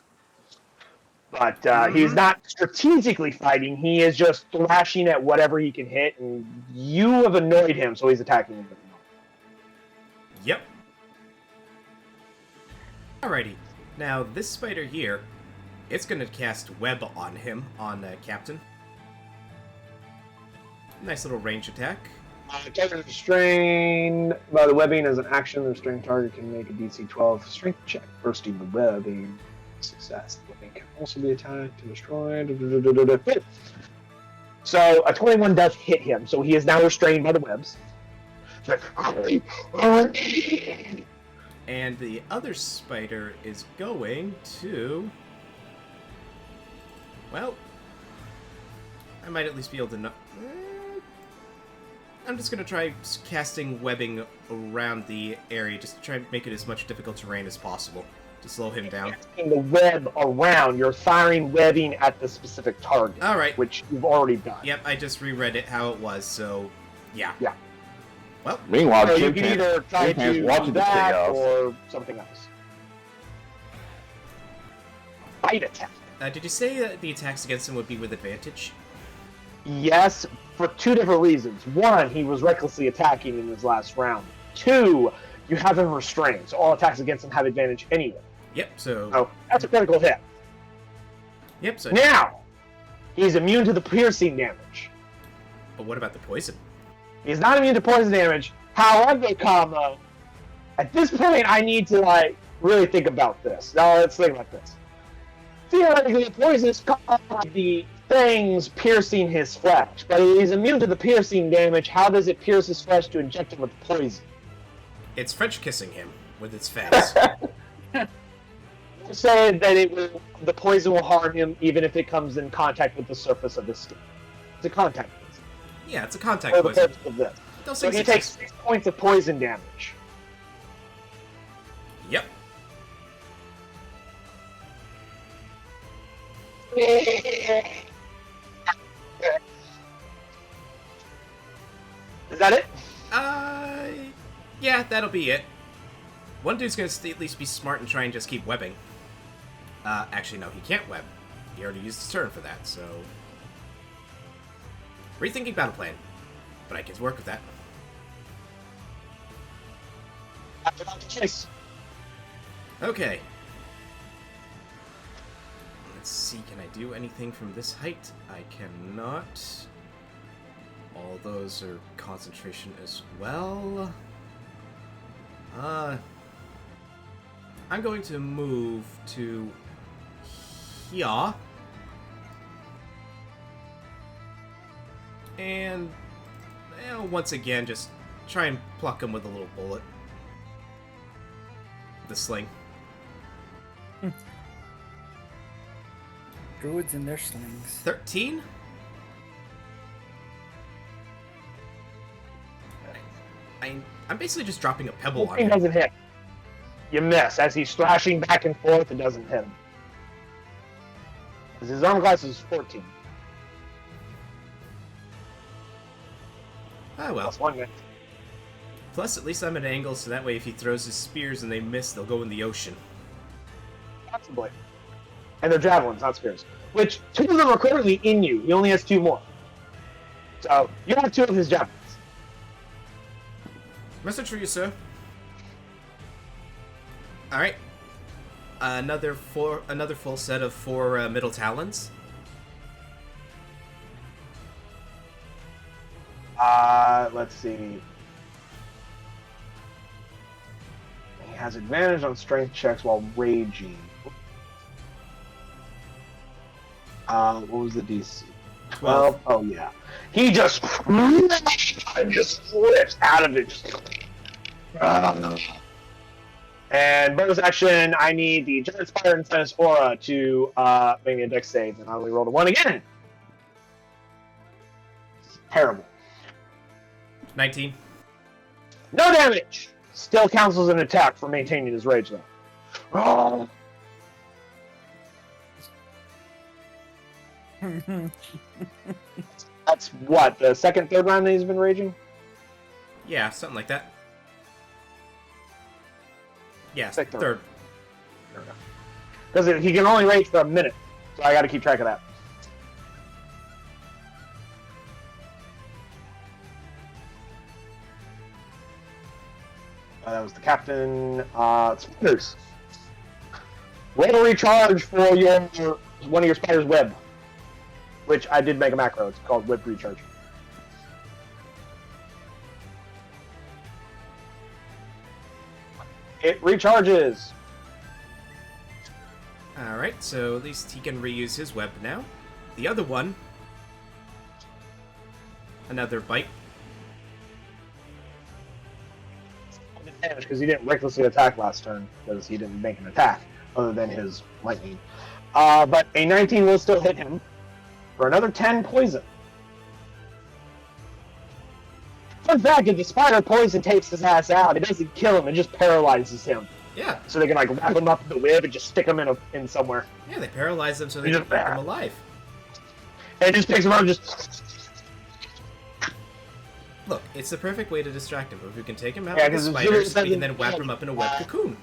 But he's not strategically fighting, he is just thrashing at whatever he can hit, and you have annoyed him, so he's attacking you. Yep. Alrighty. Now, this spider here, it's going to cast Web on him, on Captain. Nice little range attack. Target is restrained by the webbing as an action. The restrained target can make a DC 12 strength check, bursting the webbing. Success. The webbing can also be attacked and destroyed. So, a 21 does hit him, so he is now restrained by the webs. And the other spider is going to... Well, I might at least be able to know... I'm just going to try casting webbing around the area, just to try and make it as much difficult terrain as possible, to slow him down. In the web around, you're firing webbing at the specific target. Alright. Which you've already done. Yep, I just reread it how it was, so... Yeah. Yeah. Well, Meanwhile, So you can either try Jim's to watching do the that chaos. or something else. Fight attack. did you say that the attacks against him would be with advantage? Yes, for 2 different reasons. 1, he was recklessly attacking in his last round. 2, you have him restrained, so all attacks against him have advantage anyway. Yep, so... So that's a critical hit. Yep, so... Now, he's immune to the piercing damage. But what about the poison? He's not immune to poison damage. However, comma, at this point, I need to really think about this. Now let's think about this. Theoretically, poison is caused the things piercing his flesh, but he's immune to the piercing damage. How does it pierce his flesh to inject him with poison? It's French kissing him with its fangs. Say that the poison will harm him even if it comes in contact with the surface of his skin. It's a contact poison. Yeah, it's a contact For the poison. purpose of this. Those So things he takes exist. 6 points of poison damage. Yep. Is that it? Yeah, that'll be it. One dude's gonna at least be smart and try and just keep webbing. Actually, no, he can't web. He already used his turn for that, so... Rethinking battle plan. But I can work with that. Okay. Let's see, can I do anything from this height? I cannot. All those are concentration as well. I'm going to move to here. And once again, just try and pluck him with a little bullet. The sling. Druids and their slings. 13? I'm basically just dropping a pebble on 14 him. doesn't hit. You miss. As he's thrashing back and forth, it doesn't hit him. Because his armor class is 14. Oh well. Plus 1 minute. Plus, at least I'm at an angle, so that way if he throws his spears and they miss, they'll go in the ocean. Possibly. And they're javelins, not spears. Which, 2 of them are currently in you. He only has 2 more. So, you have 2 of his javelins. Message for you, sir. Alright. Another full set of 4 middle talons. Let's see. He has advantage on strength checks while raging. What was the DC? 12. Oh yeah. He just flips out of it. And bonus action, I need the Giant Spire and Sinus Aura to make me a dex save, and I only rolled a 1 again. It's terrible. 19. No damage! Still counts as an attack for maintaining his rage, though. That's what, the second, third round that he's been raging? Yeah, something like that. Yeah, Second. third. Because he can only rage for a minute, so I gotta keep track of that. That was the captain. Spiders. Roll a recharge for one of your spider's web. Which I did make a macro. It's called web recharge. It recharges. Alright, so at least he can reuse his web now. The other one. Another bite. Because he didn't recklessly attack last turn because he didn't make an attack other than his lightning. But a 19 will still hit him for another 10 poison. Fun fact, if the spider poison takes his ass out, it doesn't kill him, it just paralyzes him. Yeah. So they can like wrap him up in the web and just stick him in somewhere. Yeah, they paralyze them so they He's can keep just- them alive. And it just picks him up and just... Look, it's the perfect way to distract him. If we can take him out Yeah, with the 'cause it's spiders, zero we can then wrap him up in a web cocoon.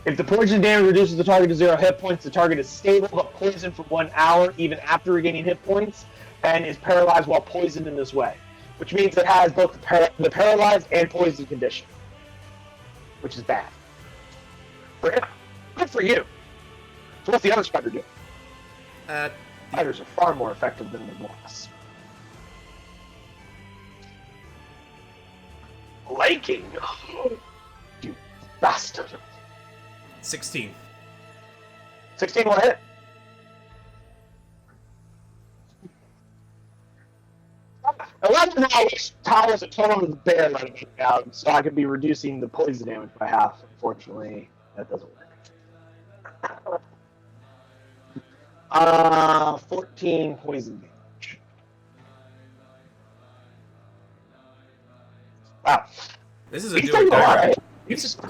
If the poison damage reduces the target to 0 hit points, the target is stable but poisoned for 1 hour even after regaining hit points, and is paralyzed while poisoned in this way. Which means it has both the paralyzed and poison condition. Which is bad. For him. Good for you. So what's the other spider do? Spiders are far more effective than the boss. Liking! You bastard. 16. 16 will hit. $11 towers a total of the bear letting me down, so I could be reducing the poison damage by half. Unfortunately, that doesn't work. 14 poison damage. Wow. This is a He's do or doing die. alright. It's, He's just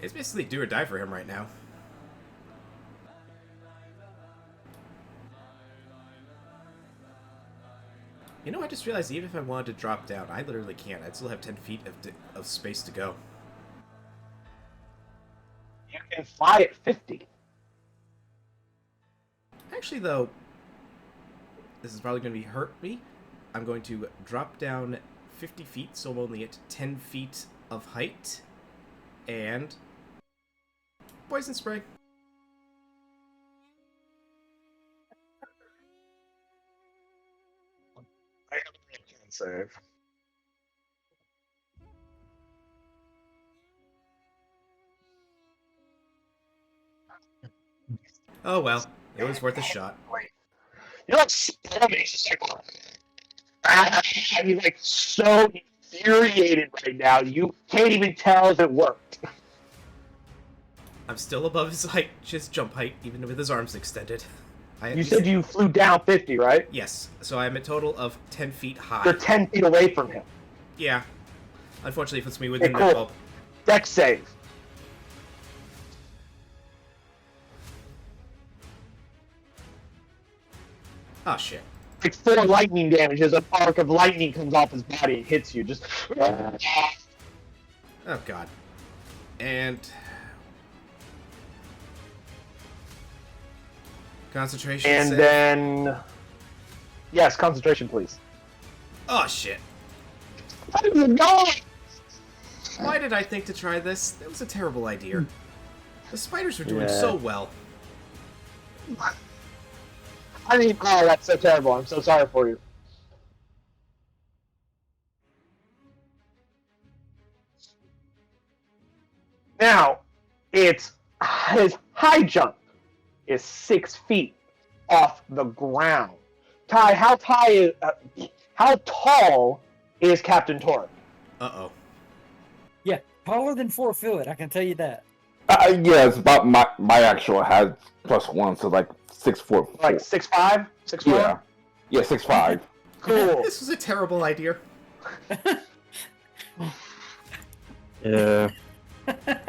it's basically do or die for him right now. You know, I just realized even if I wanted to drop down, I literally can't. I'd still have 10 feet of space to go. You can fly at 50. Actually, though, this is probably going to hurt me. I'm going to drop down 50 feet, so I'm only at 10 feet of height. And poison spray. I have a can save. Oh well, it was worth a shot. You're like spamming. It's just like, I'm like so infuriated right now. You can't even tell if it worked. I'm still above his jump height, even with his arms extended. You said you flew down 50, right? Yes, so I'm a total of 10 feet high. You're 10 feet away from him. Yeah. Unfortunately, it puts me within Hey, cool. that bulb. Dex save. Oh, shit. Like 4 lightning damage as an arc of lightning comes off his body and hits you. Just. Oh, God. And... concentration And save. then. Yes, concentration, please. Oh, shit. How did it go? Why did I think to try this? That was a terrible idea. The spiders were doing so well. I mean, oh, that's so terrible. I'm so sorry for you. Now, it's his high jump is 6 feet off the ground. Ty, how tall is Captain Torek? Uh-oh. Yeah, taller than 4 foot. I can tell you that. Yeah, it's about my actual height +1, so like 6'4". Like 6'5"? 6'4"? Yeah, 6'5". Cool. This was a terrible idea. Yeah.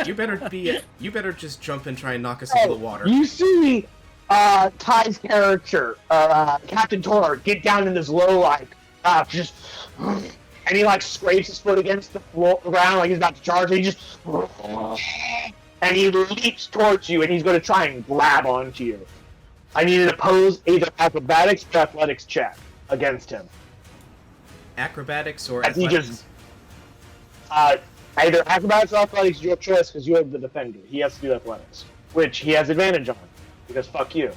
You better just jump and try and knock us into the water. You see Ty's character, Captain Torek, get down in this low, like, just... And he, like, scrapes his foot against the ground like he's about to charge, and he just... And he leaps towards you, and he's going to try and grab onto you. I need to oppose either acrobatics or athletics check against him. Acrobatics or As he athletics? just... either acrobatics or athletics is your choice, because you have the defender. He has to do athletics. Which he has advantage on, because fuck you.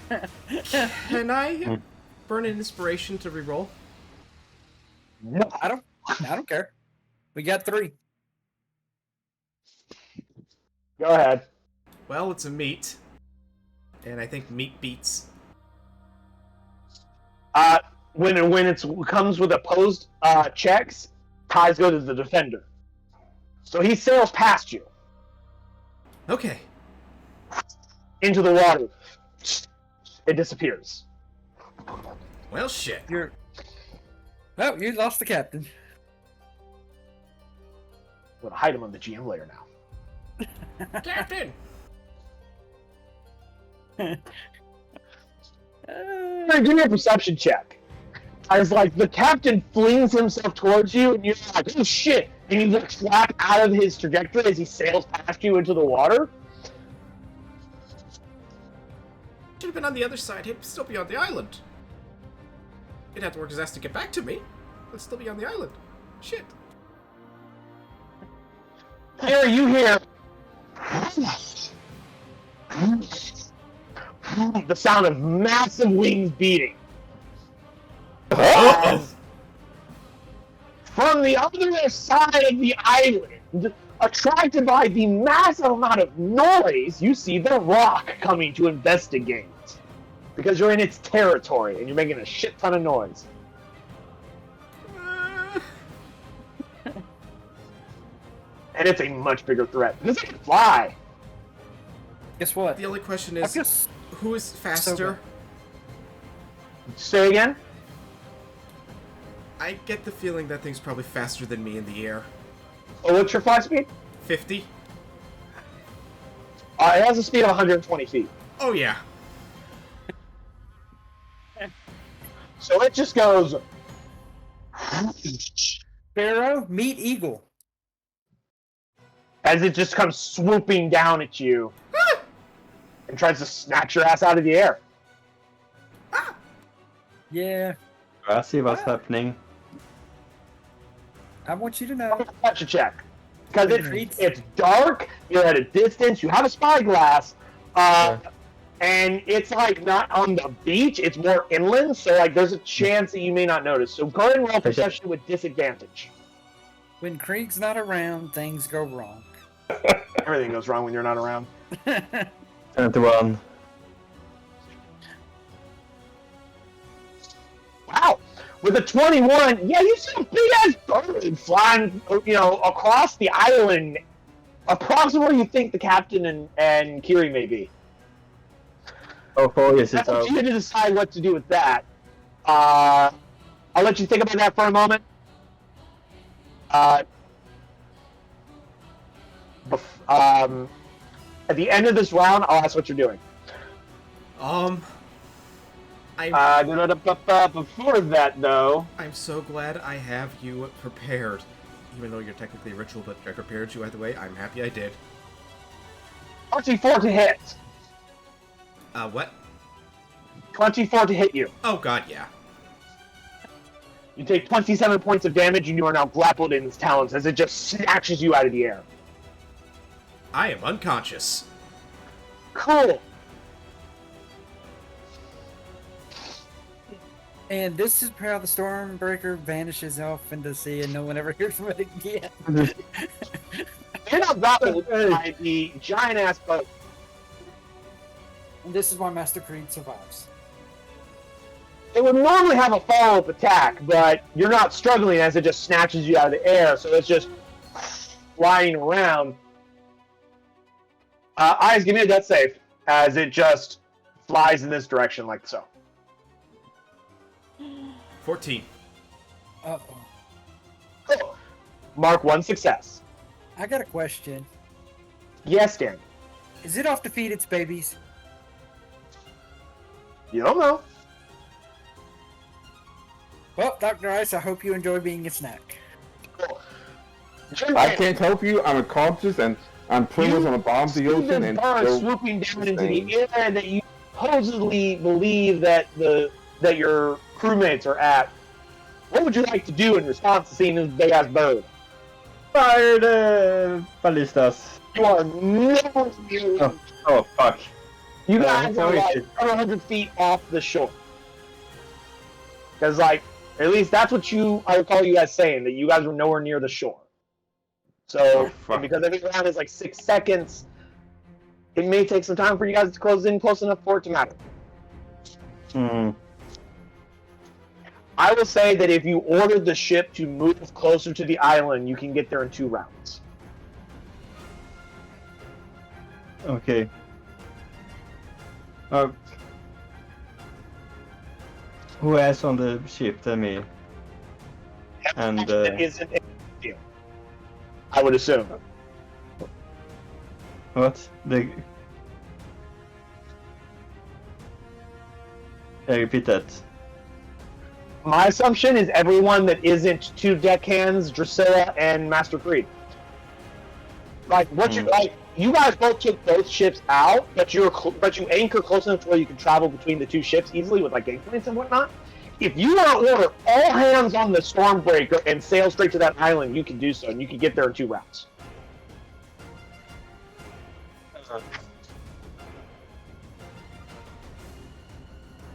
Can I burn an inspiration to reroll? No. I don't care. We got 3. Go ahead. Well, it's a meat. And I think meat beats. When it comes with opposed checks, ties go to the defender. So he sails past you Okay. into the water. It disappears. Well, shit. Oh, you lost the captain. I'm gonna hide him on the GM layer now. Captain! Give me a perception check. I was like, the captain flings himself towards you, and you're like, oh shit! And you like slap out of his trajectory as he sails past you into the water. Should have been on the other side. He'd still be on the island. He'd have to work his ass to get back to me. But still be on the island. Shit. Here, you hear the sound of massive wings beating. Uh-oh. From the other side of the island, attracted by the massive amount of noise, you see the Rock coming to investigate. Because you're in its territory and you're making a shit ton of noise. And it's a much bigger threat. Because it can fly. Guess what? The only question I is, feel who is faster? Say again? I get the feeling that thing's probably faster than me in the air. Oh, what's your fly speed? 50? It has a speed of 120 feet. Oh, yeah. So it just goes. Sparrow, meet Eagle. As it just comes swooping down at you and tries to snatch your ass out of the air. Yeah, I see what's happening. I want you to know. Touch a check. Because Agreed. it's dark, you're at a distance, you have a spyglass, and it's like not on the beach, it's more inland, so like there's a chance that you may not notice. So go ahead and roll perception with disadvantage. When Krieg's not around, things go wrong. Everything goes wrong when you're not around. 21. Wow. With a 21, yeah, you see a big-ass bird flying, across the island, approximately where you think the captain and Kiri may be. Oh, yes, That's it's up out. to you to decide what to do with that. I'll let you think about that for a moment. At the end of this round, I'll ask what you're doing. Before that, though, I'm so glad I have you prepared. Even though you're technically ritual, but I prepared you either way. I'm happy I did. 24 to hit. What? 24 to hit you. Oh, God, yeah. You take 27 points of damage, and you are now grappled in its talons as it just snatches you out of the air. I am unconscious. Cool. And this is how the Stormbreaker vanishes off into the sea and no one ever hears from it again. You're not grappled by the giant-ass boat. And this is why Master Creed survives. It would normally have a follow-up attack, but you're not struggling as it just snatches you out of the air, so it's just flying around. Eyes, give me a death save, as it just flies in this direction like so. 14. Uh-oh. Cool. Mark one success. I got a question. Yes, Dan. Is it off to feed its babies? You don't know. Well, Dr. Ice, I hope you enjoy being a snack. Cool. I can't help you. I'm unconscious and I'm pretty much on the bottom of the ocean. And bird they're swooping down into staying. the air that you supposedly believe that your crewmates are at. What would you like to do in response to seeing this big ass bird? Fire the ballistas. You are nowhere near. Oh, fuck. You guys are sorry. like 100 feet off the shore. Because, like, at least that's what I recall you guys saying, that you guys were nowhere near the shore. So, fuck. and because every round is like 6 seconds, it may take some time for you guys to close in close enough for it to matter. Hmm. I will say that if you ordered the ship to move closer to the island, you can get there in 2 rounds. Okay. Who else on the ship than me? And That isn't a deal, I would assume. what? I repeat that. My assumption is everyone that isn't 2 deckhands, Drusilla, and Master Creed. Like what you guys both took both ships out, but you anchor close enough to where you can travel between the 2 ships easily with like game points and whatnot. If you want to order all hands on the Stormbreaker and sail straight to that island, you can do so, and you can get there in 2 rounds.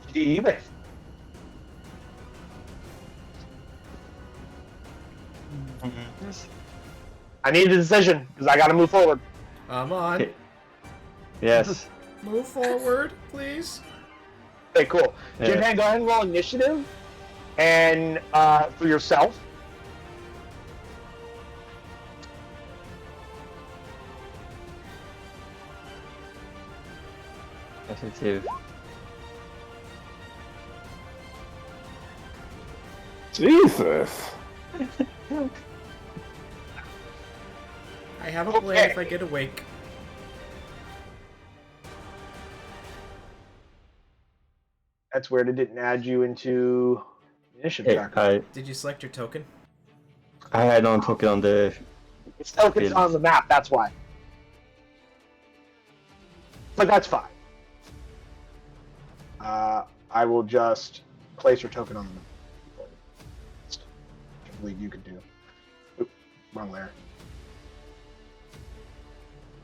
Steven. I need a decision because I got to move forward. Come on. Okay. Yes. Move forward, please. Okay, cool. Yeah. Jinpan, go ahead and roll initiative, and for yourself. Effective. Jesus. I have a plan if I get awake. That's weird. It didn't add you into initiative Hey, tracker. Did you select your token? I had on token on the. It's tokens on the map. That's why. But that's fine. I will just place your token on the map. I believe you could do. Oop, wrong layer.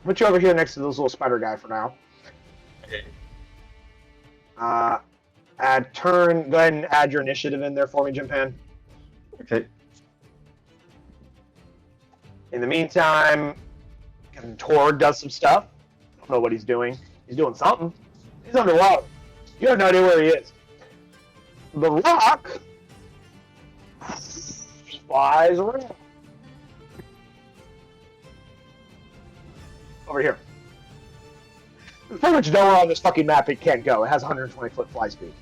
Put you over here next to this little spider guy for now. Okay. Add turn. Go ahead and add your initiative in there for me, Jimpan. Okay. In the meantime, Torg does some stuff. Don't know what he's doing. He's doing something. He's underwater. You have no idea where he is. The rock flies around. Over here. There's pretty much nowhere on this fucking map it can't go. It has 120-foot fly speed.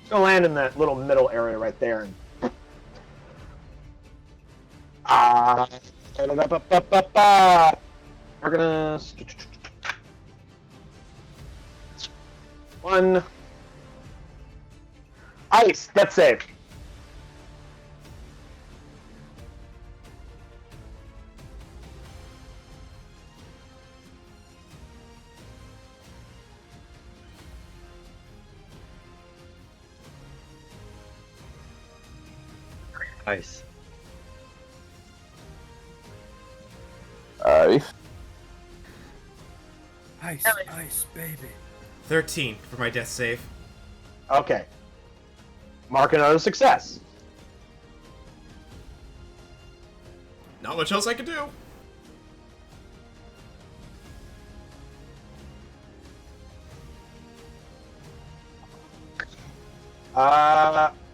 It's gonna land in that little middle area right there. We're gonna... One... Ice! Death save. Nice. Ice. Ice, baby. 13 for my death save. Okay. Mark another success. Not much else I can do.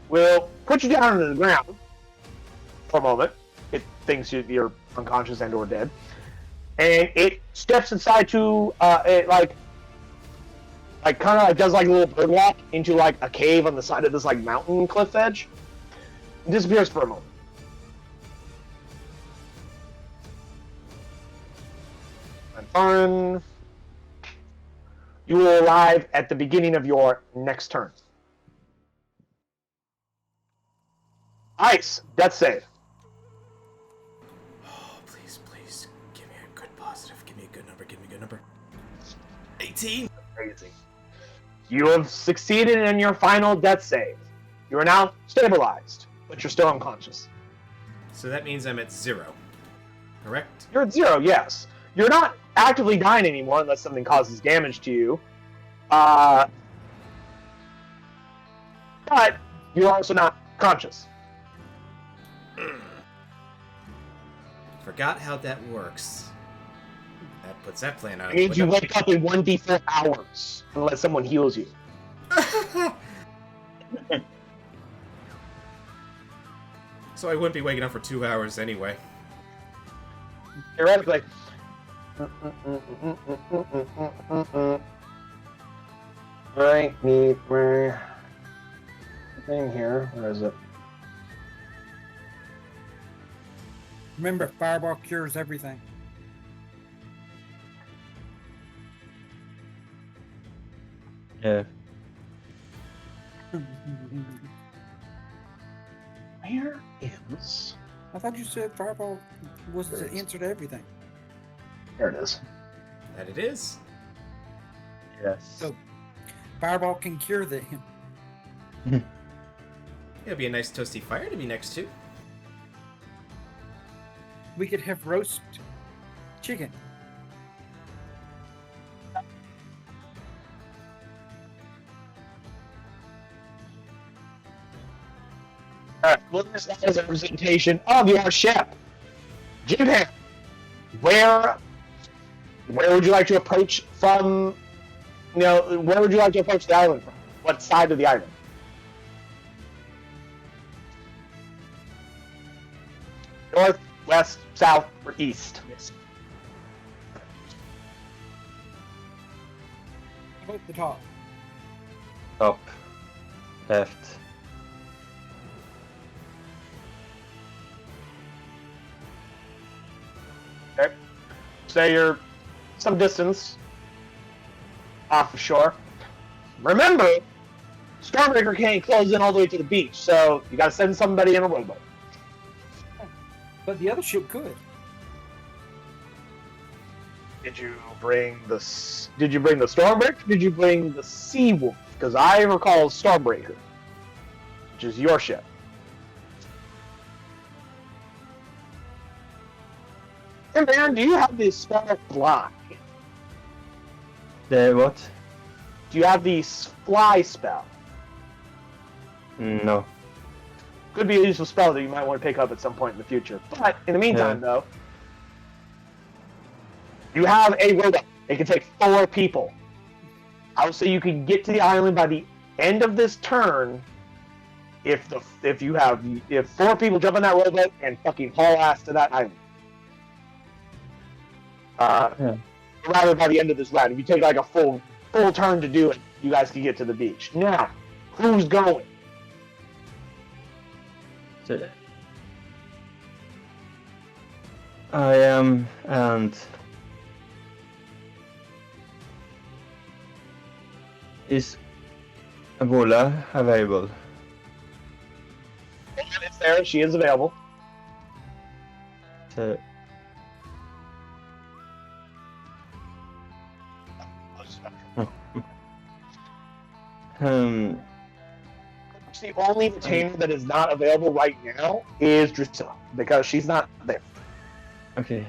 We'll put you down on the ground for a moment. It thinks you're unconscious and or dead. And it steps inside to, it like kind of like does like a little bird walk into like a cave on the side of this like mountain cliff edge. It disappears for a moment. And Farn, you will arrive at the beginning of your next turn. Ice, death save. Oh, please, please. Give me a good positive. Give me a good number. Give me a good number. 18! Amazing. You have succeeded in your final death save. You are now stabilized, but you're still unconscious. So that means I'm at 0. Correct? You're at 0, yes. You're not actively dying anymore unless something causes damage to you. But you're also not conscious. Forgot how that works. That puts that plan out. It means you wake up in 1d4 hours unless someone heals you. So I wouldn't be waking up for 2 hours anyway. Theoretically. I need my thing here. Where is it? Remember, fireball cures everything. Yeah. Where is... I thought you said fireball was the answer to everything. There it is. That it is. Yes. So, fireball can cure them. It'll be a nice toasty fire to be next to. We could have roast chicken. Alright, well, this is a representation of your ship. Jimpan, where would you like to approach from, where would you like to approach the island from? What side of the island? North, west, south, or east? at the top. Top. Left. Okay. Say you're some distance off the shore. Remember, Stormbreaker can't close in all the way to the beach, so you gotta send somebody in a rowboat. But the other ship could. Did you bring the Stormbreaker? Or did you bring the Sea Wolf? Because I recall Stormbreaker, which is your ship. Hey man, do you have the spell fly? The what? Do you have the fly spell? No. Could be a useful spell that you might want to pick up at some point in the future. But in the meantime, though, you have a rowboat. It can take 4 people. I would say you can get to the island by the end of this turn if 4 people jump on that rowboat and fucking haul ass to that island. Rather by the end of this round. If you take like a full turn to do it, you guys can get to the beach. Now, who's going? So, I am, and is Ebola available? It's there. She is available. So, The only retainer that is not available right now is Drusilla, because she's not there. okay.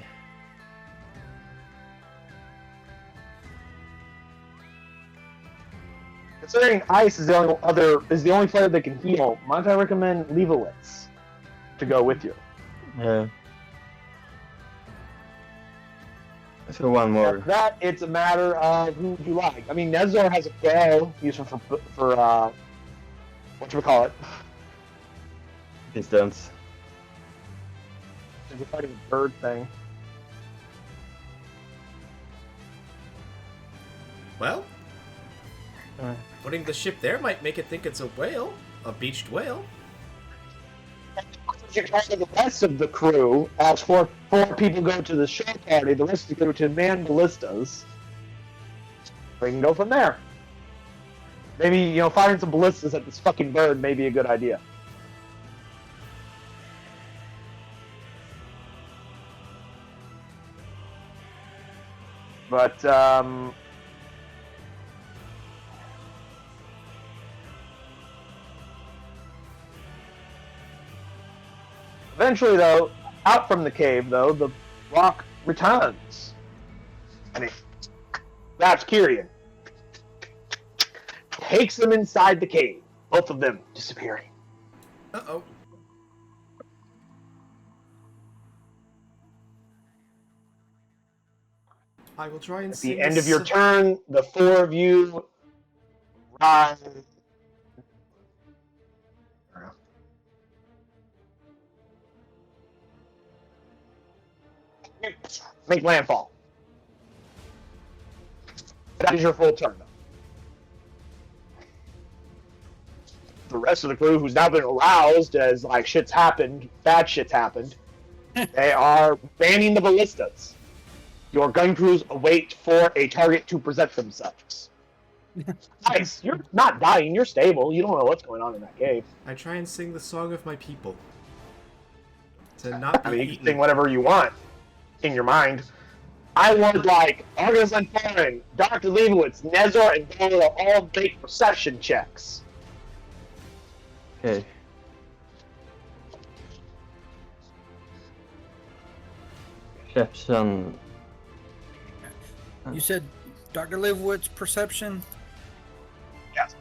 Considering Ice is the only player that can heal, might I recommend Leibowitz to go with you? Yeah. So one more. After that, it's a matter of who you like. I mean, Nezor has a bow useful for whatchamacallit. Distance. It's a fucking bird thing. Well, putting the ship there might make it think it's a whale, a beached whale. You can also the rest of the crew, as 4 people go to the shore party, the rest of the crew to man ballistas. We can go from there. Maybe, firing some ballistas at this fucking bird may be a good idea. But, eventually, though, out from the cave, though, the rock returns. And that's Kyrian. Takes them inside the cave. Both of them disappearing. Uh-oh. I will try and At the end of your turn, the 4 of you rise. Make landfall. That is your full turn, though. The rest of the crew, who's now been aroused as shit's happened, bad shit's happened, they are banning the ballistas. Your gun crews await for a target to present themselves. Nice. You're not dying. You're stable. You don't know what's going on in that cave. I try and sing the song of my people. To not be I mean, you can eaten. sing whatever you want in your mind. I would Argus and Foreign, Dr. Leibowitz, Nezor, and Dora all make perception checks. Okay. Perception. You said Dr. Leibowitz perception? Yes.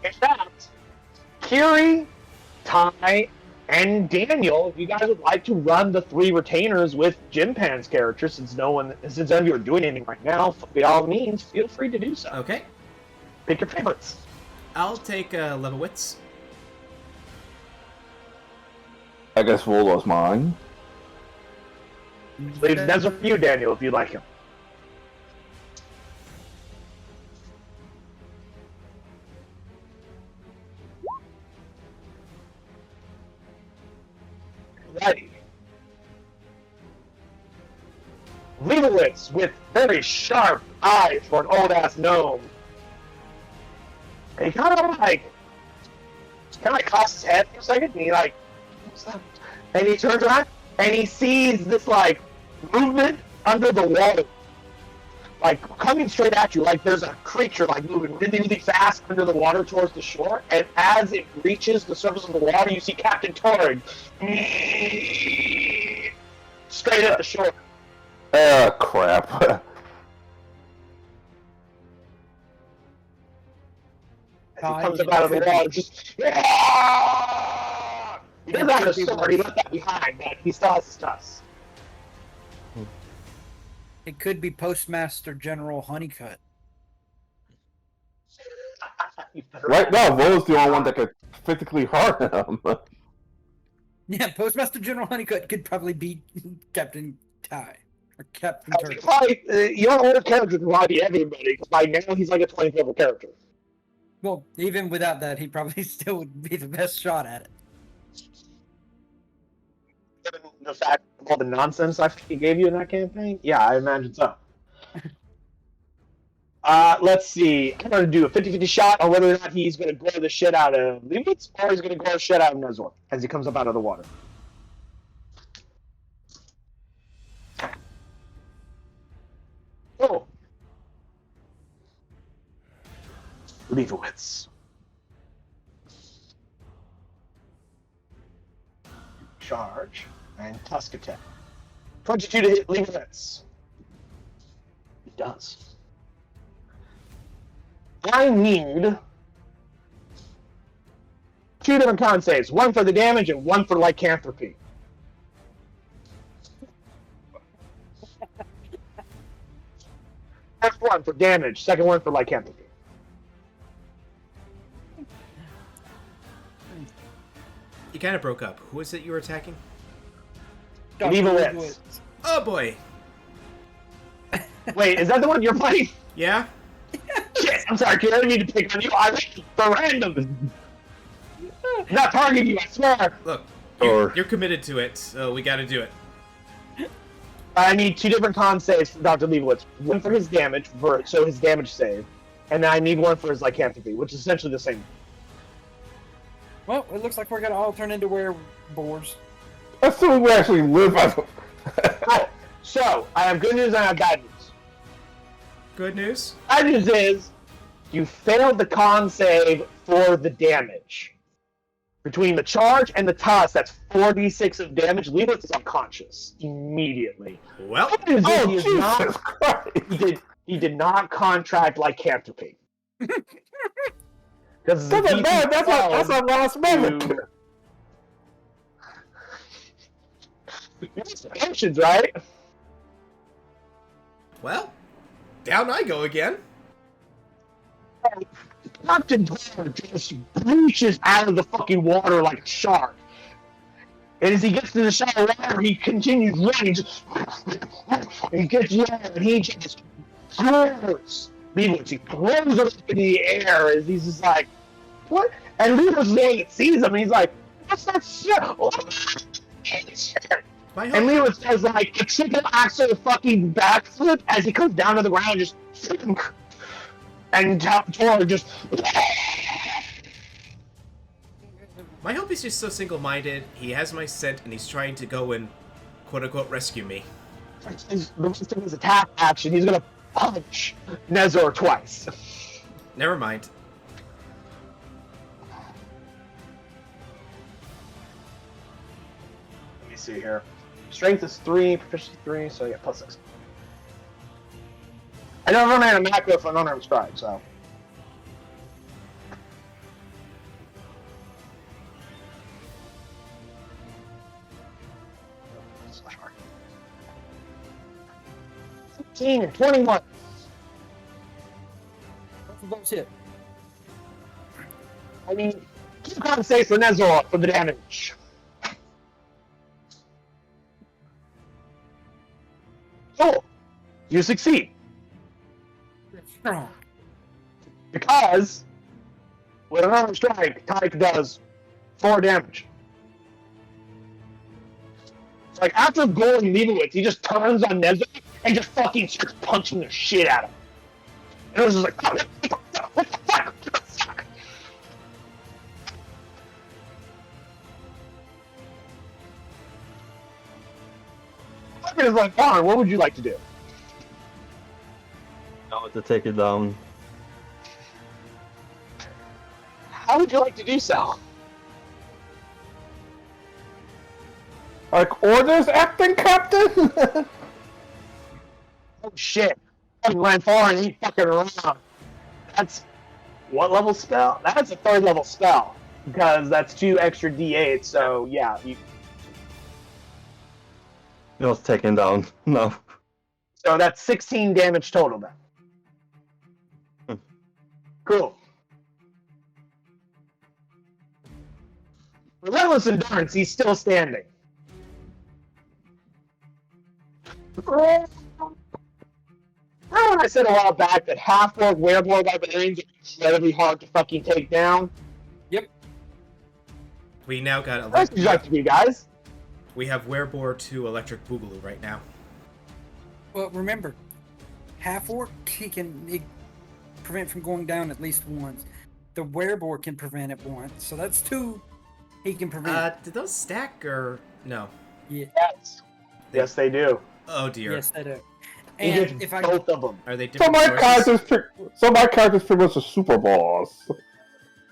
In fact, Kiri, Ty, and Daniel, if you guys would like to run the 3 retainers with Jim Pan's character, since none of you are doing anything right now, by all means, feel free to do so. Okay. Pick your favorites. I'll take Leibowitz. I guess Volo's mine. Leaves Nezor for you, Daniel, if you like him. ready. Leibowitz, with very sharp eyes for an old-ass gnome, and he kind of cocks his head for a second, and he like, what's that? And he turns around, and he sees this like movement under the water, like coming straight at you, like there's a creature like moving really, really fast under the water towards the shore, and as it reaches the surface of the water, you see Captain Torg straight at the shore. Ah, crap. As he comes up out of the water, just yeah! He doesn't have a sword, he left that behind, but he still has his tusk. It could be Postmaster General Honeycutt. Right now, Vo's the only one that could physically hurt him. Yeah, Postmaster General Honeycutt could probably beat Captain Ty. Or Captain Turtle. Probably, your older character can probably be everybody, because by now he's like a 20th level character. Well, even without that, he probably still would be the best shot at it. Given the fact of all the nonsense he gave you in that campaign? Yeah, I imagine so. Let's see. I'm going to do a 50-50 shot on whether or not he's going to gore the shit out of Leibowitz, or he's going to gore the shit out of Nezor as he comes up out of the water. Oh. Leibowitz. Charge and tusk attack. 22 to hit Leibowitz. It does. I need 2 different con saves. One for the damage and one for lycanthropy. First one for damage, second one for lycanthropy. You kind of broke up. Who is it you were attacking? Leibowitz. Oh boy. Wait, is that the one you're fighting? Yeah? Shit, I'm sorry, kid. I don't need to pick on you. I like the random. Not targeting you, I swear. Look, Or- you're committed to it, so we gotta do it. I need 2 different con saves for Dr. Leibowitz. One for his damage, so his damage save, and then I need one for his lycanthropy, which is essentially the same. Well, it looks like we're going to all turn into werewolves. Assuming we actually live as Oh, so I have good news and I have bad news. Good news? Bad news is you failed the con save for the damage. Between the charge and the toss, that's 4d6 of damage. Leibowitz is unconscious immediately. Well, Good news is Oh, he is Jesus not. Christ! He did not contract lycanthropy. Because Doesn't matter, that's our last moment. Options, right? well, down I go again. Captain Torg just breaches out of the fucking water like a shark. And as he gets to the shallow water, he continues running. He gets low and he just throws Leibowitz. He throws him up in the air as he's just like, what? And Leibowitz is the one that sees him and he's like, what's that shit? My And hope, Leibowitz does like a triple axel fucking backflip as he comes down to the ground, just and Torg just. my hope is just so single-minded. He has my scent, and he's trying to go and quote-unquote rescue me. The rest of his attack action, he's gonna punch Nezor twice. Never mind. Let me see here. Strength is 3, proficiency 3, so I get +6. I don't run out of macro for an unarmed strike, so. Slash R. 15 and 21. Both of those hit. I mean, keep on safe for Nezor for the damage. Cool. You succeed. Strong. Because with an armor strike, Tyke does 4 damage. Like, after goaling Leibowitz, he just turns on Nezor and just fucking starts punching the shit out of him. And it was just like, oh, what the fuck? What the fuck? Fucking is like, Vaughn, what would you like to do? Now to take it down. How would you like to do so? Like orders, acting captain. Oh shit. Fucking went far and he fucking around. That's what level spell? That's a 3rd level spell. Because that's 2 extra d8, so yeah. Just taken down. No. So that's 16 damage total then. Cool. Relentless endurance, he's still standing. Remember when I said a while back that half-orc werewolf barbarians are incredibly hard to fucking take down? We now got What would you like to do, guys? We have Werebore to Electric Boogaloo right now. Well, remember, half orc he can prevent from going down at least once. The werebore can prevent it once, so that's 2 he can prevent. Did those stack or no? Yeah. Yes. Yes, they do. Oh dear. Yes, they do. He And gets if I both of them. Are they So different my sources? character's pretty much a super boss.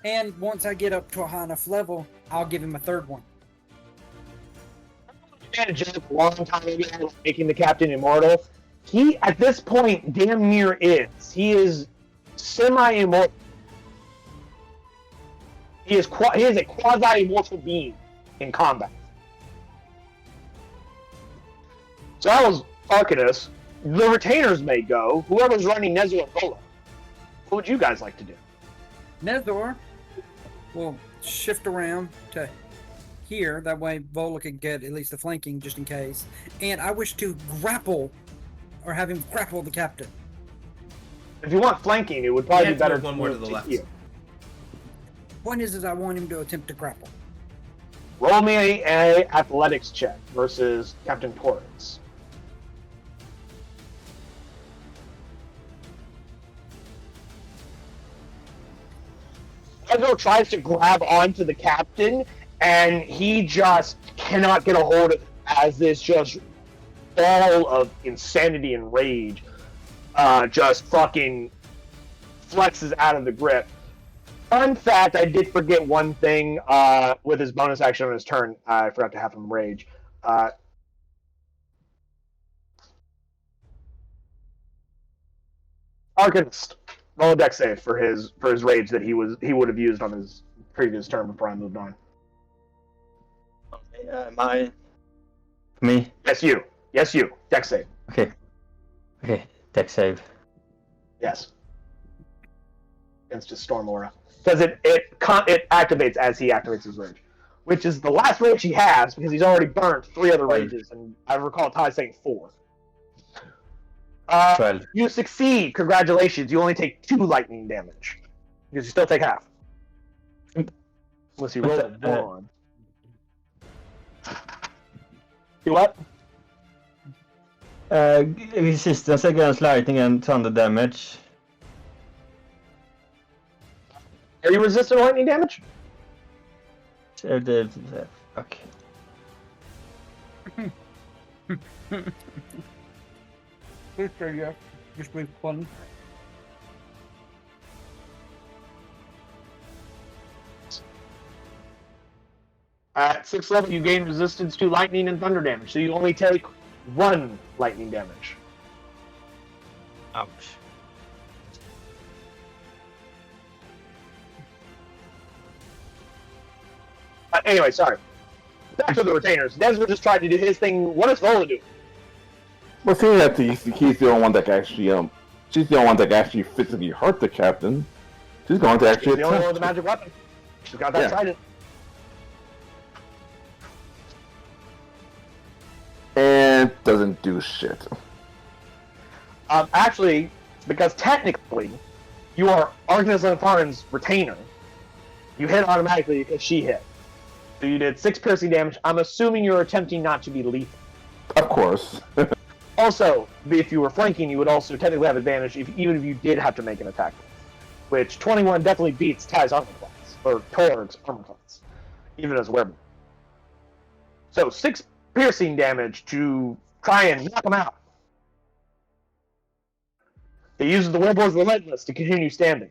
and once I get up to a high enough level, I'll give him a 3rd one. Had a joke a long time ago making the captain immortal. He, at this point, damn near is. He is semi-immortal. He is a quasi-immortal being in combat. So that was Arcanus. The retainers may go. Whoever's running Nezor and Bola. What would you guys like to do? Nezor will shift around to here. That way Vola can get at least the flanking just in case. And I wish to grapple, or have him grapple the captain. If you want flanking, it would probably You be have to better move one more to move the left. here. Point is I want him to attempt to grapple. Roll me a athletics check versus Captain Torrance. Ezra tries to grab onto the captain, and he just cannot get a hold of it as this just ball of insanity and rage just fucking flexes out of the grip. Fun fact, I did forget one thing with his bonus action on his turn. I forgot to have him rage. Arcanist, roll a dex save for his rage that he would have used on his previous turn before I moved on. Me? Yes, you. Dex save. Okay. Dex save. Yes. Against his Storm Aura. Because it activates as he activates his rage. Which is the last rage he has, because he's already burnt 3 other rages, and I recall Ty saying 4. 12. You succeed. Congratulations. You only take 2 lightning damage. Because you still take half. Unless you roll a 1. You what? Resistance against lightning and thunder damage. Are you resistant to lightning damage? Fuck. Please say yes. Just be fun. At 6th level, you gain resistance to lightning and thunder damage, so you only take 1 lightning damage. Ouch. Anyway, sorry. Back to the retainers. Desmond just tried to do his thing. What does Vola do? Well, seeing that he's the only one that can actually she's the only one that can actually physically hurt the captain. She's going to actually She's the only one with attempt. a magic weapon. She's got that Yeah. trident. And doesn't do shit. Actually, because technically, you are Arcanus Lanfarn's retainer. You hit automatically because she hit. So you did 6 piercing damage. I'm assuming you're attempting not to be lethal. Of course. Also, if you were flanking, you would also technically have advantage even if you did have to make an attack. Which 21 definitely beats Ty's armor class, or Torg's armor class, even as a werewolf. So 6 piercing damage to try and knock him out. It uses the werewolf's relentless to continue standing.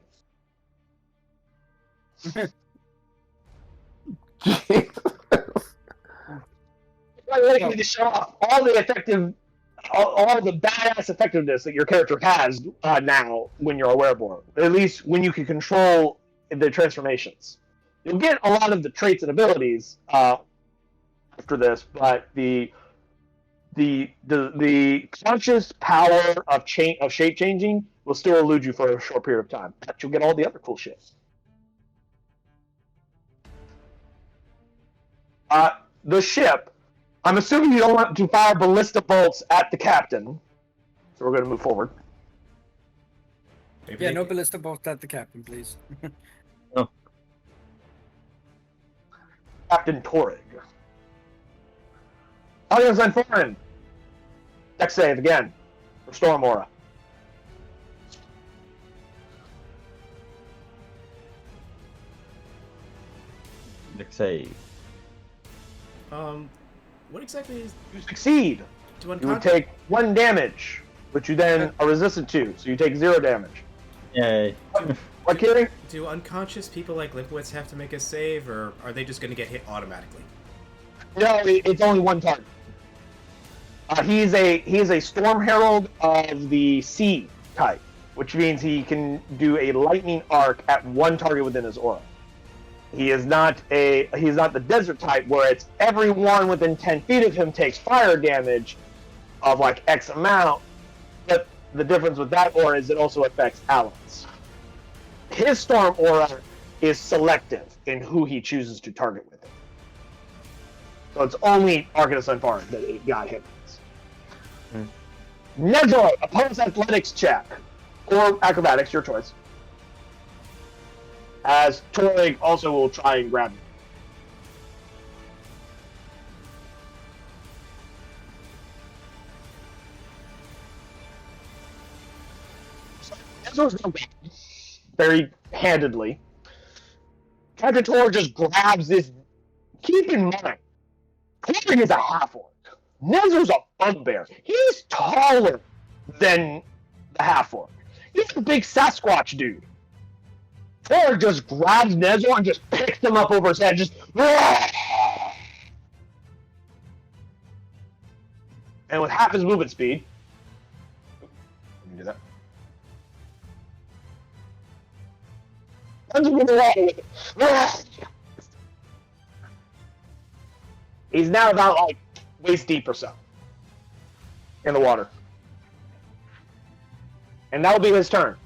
I'm ready to show off all the effective, all the badass effectiveness that your character has now when you're a werewolf. At least when you can control the transformations. You'll get a lot of the traits and abilities after this, but the conscious power of shape changing will still elude you for a short period of time. But you'll get all the other cool shit. The ship. I'm assuming you don't want to fire ballista bolts at the captain, so we're going to move forward. Maybe Yeah, they- no ballista bolts at the captain, please. Captain Torrig. Audience and foreign. Dex save again for Storm Aura. Let's say. What exactly is You succeed. to You would unconscious? take 1 damage, which you then are resistant to, so you take 0 damage. Yay. What, kidding? Do unconscious people like Limpwitz have to make a save, or are they just going to get hit automatically? No, it's only 1 target. He is a Storm Herald of the Sea type, which means he can do a lightning arc at 1 target within his aura. He's not the desert type where it's everyone within 10 feet of him takes fire damage of like X amount, but the difference with that aura is it also affects allies. His Storm Aura is selective in who he chooses to target with it. So it's only Arcanus Unfarmed that it got hit with. Nezoi, opponent's athletics check. Or acrobatics, your choice. As Torrig also will try and grab you. Nezoi's no bad. Very handedly. Captain Torrig just grabs this. Keep in mind, Torrig is a half-orc. Nezo's a bugbear. He's taller than the half-orc. He's a big Sasquatch dude. Torrig just grabs Nezo and just picks him up over his head, just. And with half his movement speed. Let me do that. Runs him in the water with it. He's now about like waist deep or so in the water. And that'll be his turn.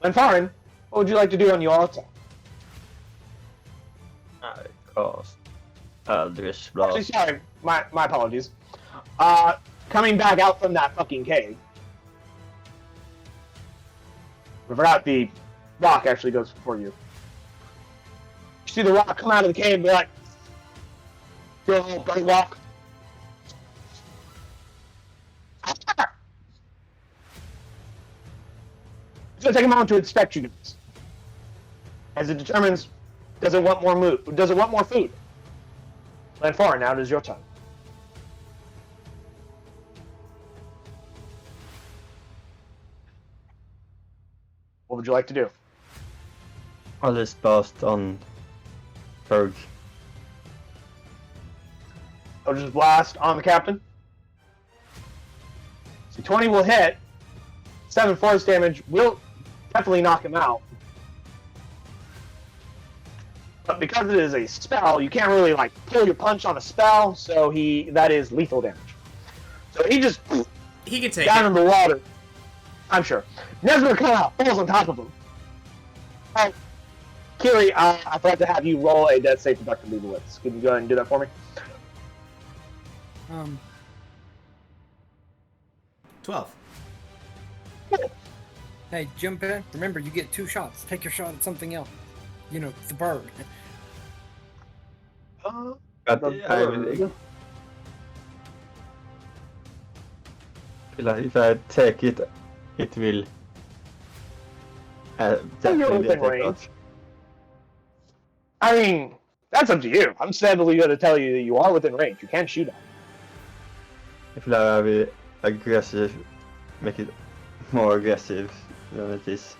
Lenfarin, what would you like to do on your attack? Cast Eldritch Actually, Blast. sorry, my apologies. Coming back out from that fucking cave. I forgot the rock actually goes before you. You see the rock come out of the cave and be like, do a little bird walk. It's gonna take a moment to inspect you guys, as it determines does it want more food. Lanfar, now it is your turn. What would you like to do? Eldritch Blast on Berg. I'll just blast on the captain. So 20 will hit. 7 force damage will definitely knock him out. But because it is a spell, you can't really like pull your punch on a spell, so that is lethal damage. So he just He can take down it. in the water. I'm sure. Nesmer kind of falls on top of him. Alright. Kiri, I forgot to have you roll a death save for Dr. Leibowitz. Can you go ahead and do that for me? 12. Hey, jump in. Remember, you get 2 shots. Take your shot at something else. You know, the bird. But The I bird. feel like if I take it, it will You're definitely within take range. off. I mean, that's up to you. I'm sadly going to tell you that you are within range. You can shoot at it. I feel like I will aggressive, make it more aggressive than it is.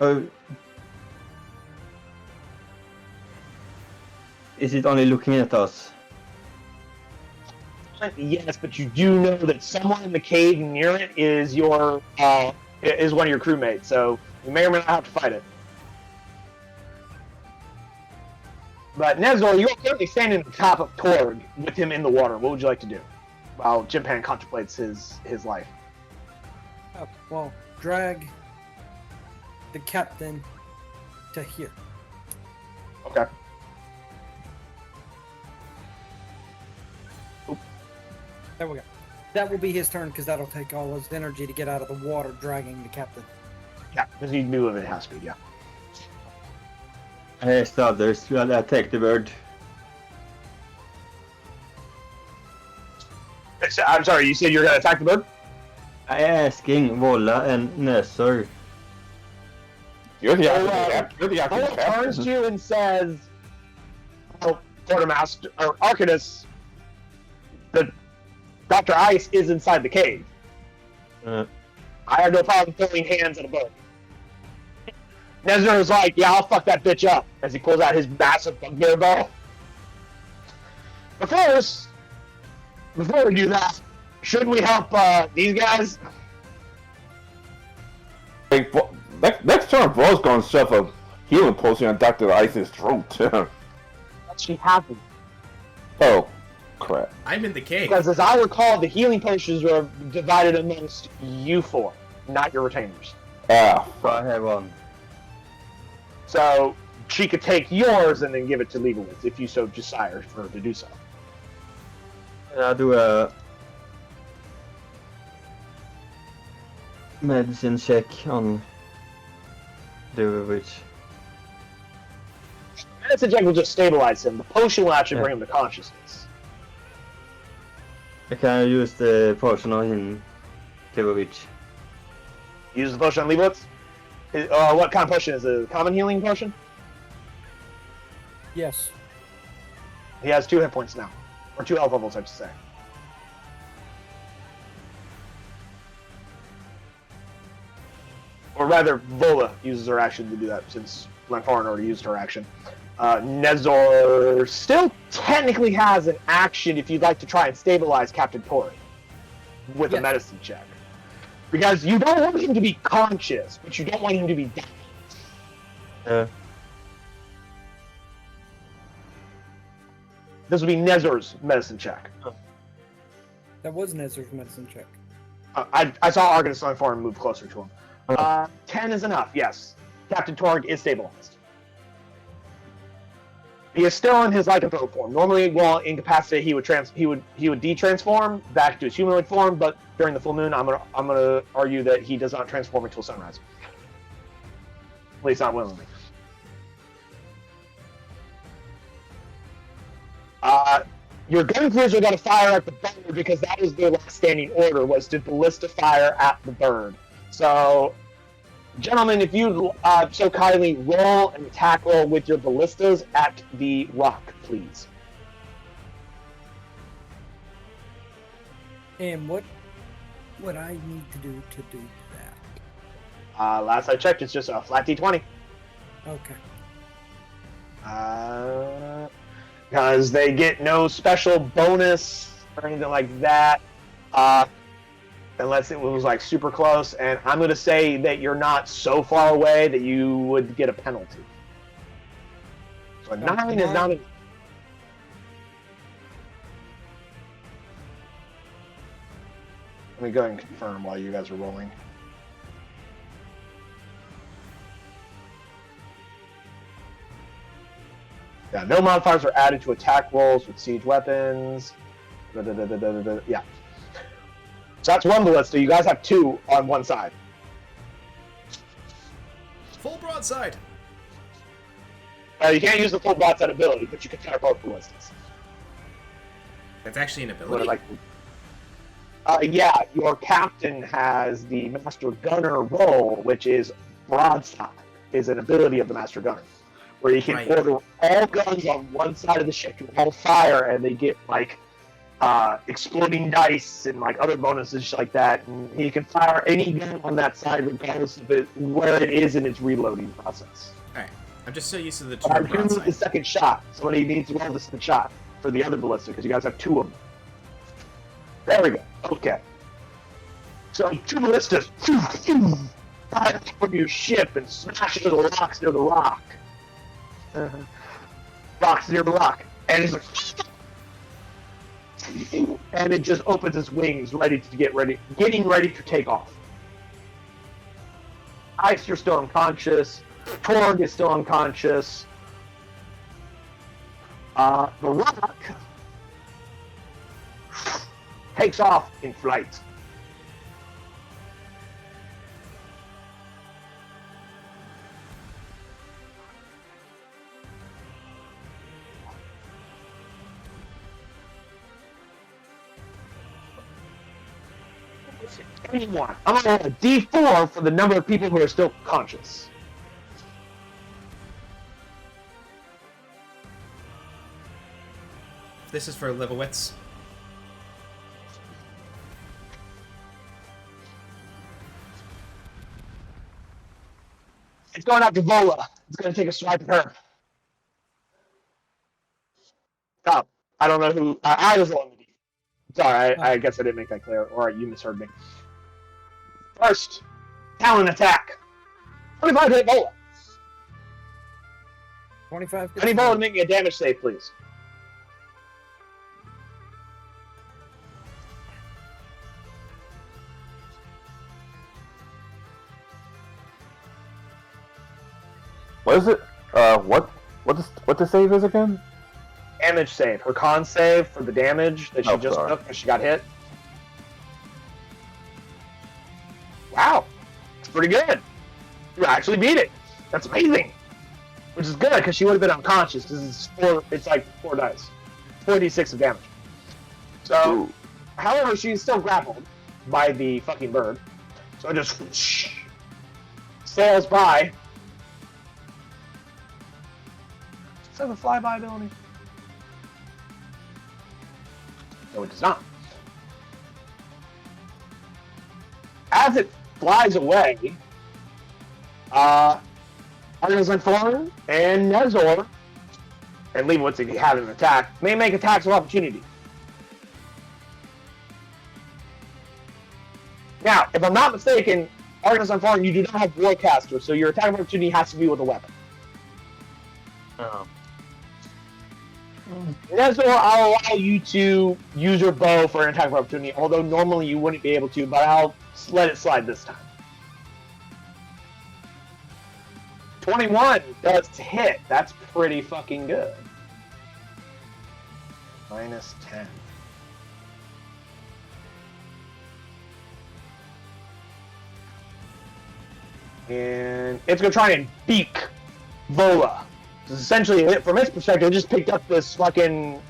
Oh, is it only looking at us? Yes, but you do know that someone in the cave near it is your is one of your crewmates, so you may or may not have to fight it. But Nezor, you're currently standing at the top of Torg with him in the water. What would you like to do while Jimpan contemplates his life? Oh, well, drag the captain to here. Okay. There we go. That will be his turn because that'll take all his energy to get out of the water, dragging the captain. Yeah, because he'd be moving at half speed, yeah. Hey, others, will I take the bird? I'm sorry, you said you're going to attack the bird? I'm asking Volla and Nesor. You're the Oh, acting you're the acting Bolt turns to captain. you and says, "Oh, Quartermaster or Arcadus, the Dr. Ice is inside the cave. I have no problem throwing hands at a bird." Nezner is like, "Yeah, I'll fuck that bitch up," as he pulls out his massive bugbear bow. But first, before we do that, should we help these guys? Like, next turn, Bro's going to shove a healing potion on Dr. Ice's throat. She hasn't. Oh, crap. I'm in the cave. Because as I recall, the healing potions were divided amongst you four, not your retainers. Ah, I have one. So she could take yours and then give it to Leibowitz if you so desire for her to do so. And I'll do a medicine check on Leibowitz. Medicine check will just stabilize him. The potion will actually bring him to consciousness. I can use the potion on him, Leibowitz. Use the potion on Leibowitz? What kind of potion is it? A common healing potion? Yes. He has 2 hit points now. Or 2 health levels, I should say. Or rather, Vola uses her action to do that, since Glenfarn already used her action. Nezor still technically has an action if you'd like to try and stabilize Captain Tori with a medicine check. Because you don't want him to be conscious, but you don't want him to be dead. This would be Nezor's medicine check. That was Nezer's medicine check. I saw Argus on far and move closer to him. 10 is enough, yes. Captain Torg is stabilized. He is still in his lycanthrope form. Normally, while incapacitated, he would de-transform back to his humanoid form, but during the full moon, I'm gonna argue that he does not transform until sunrise. At least not willingly. Your gun crews are going to fire at the bird because that was their last standing order, was to ballista fire at the bird. So, gentlemen, if you so kindly roll an attack roll with your ballistas at the rock, please. And what would I need to do that? Last I checked, it's just a flat D20. Okay. Because they get no special bonus or anything like that, unless it was like super close. And I'm going to say that you're not so far away that you would get a penalty. So a 9 is not. Let me go ahead and confirm while you guys are rolling. Yeah, no modifiers are added to attack rolls with siege weapons. Yeah. So that's one ballista. You guys have 2 on one side. Full broadside. You can't use the full broadside ability, but you can fire both ballistas. That's actually an What ability. I like. Yeah, your captain has the Master Gunner role, which is broadside, is an ability of the Master Gunner, where you can Right. order all guns on one side of the ship to all fire, and they get like exploding dice and like other bonuses like that. And you can fire any gun on that side, regardless of where it is in its reloading process. Alright. I'm just so used to the I term do need the broadside. second shot. Somebody needs to roll the second shot for the other ballista because you guys have two of them. There we go. Okay. So two ballistas fire from your ship and smash into the rocks near the rock. Rocks near the rock, and it's like, and it just opens its wings, getting ready to take off. Ice, you're still unconscious. Torg is still unconscious. The rock takes off in flight. Anyone. I'm gonna roll a D4 for the number of people who are still conscious. This is for Livowitz. It's going after Vola. It's gonna take a swipe at her. Oh, I don't know who. I was rolling the D. Sorry, I guess I didn't make that clear, or you misheard me. First, talon attack. 25 to hit Vola. 25. I need Vola to make me a damage save, please. What is it? What the save is again? Damage save. Her con save for the damage that she Oh, just sorry. took because she got hit. Wow, it's pretty good. You actually beat it. That's amazing. Which is good because she would have been unconscious because it's like 4 dice, 4d6 of damage. So, Ooh. however, she's still grappled by the fucking bird. So it just sails by. Does it have a flyby ability? No, it does not. As it flies away, Artemis Unformed and Nezor, and Leibowitz, if he had an attack, may make attacks of opportunity. Now, if I'm not mistaken, Artemis Unformed, you do not have Warcaster, so your attack of opportunity has to be with a weapon. Oh. Nezor, I'll allow you to use your bow for an attack of opportunity, although normally you wouldn't be able to, but I'll let it slide this time. 21 does hit. That's pretty fucking good. Minus 10. And it's going to try and beak Vola. So essentially, from its perspective, it just picked up this fucking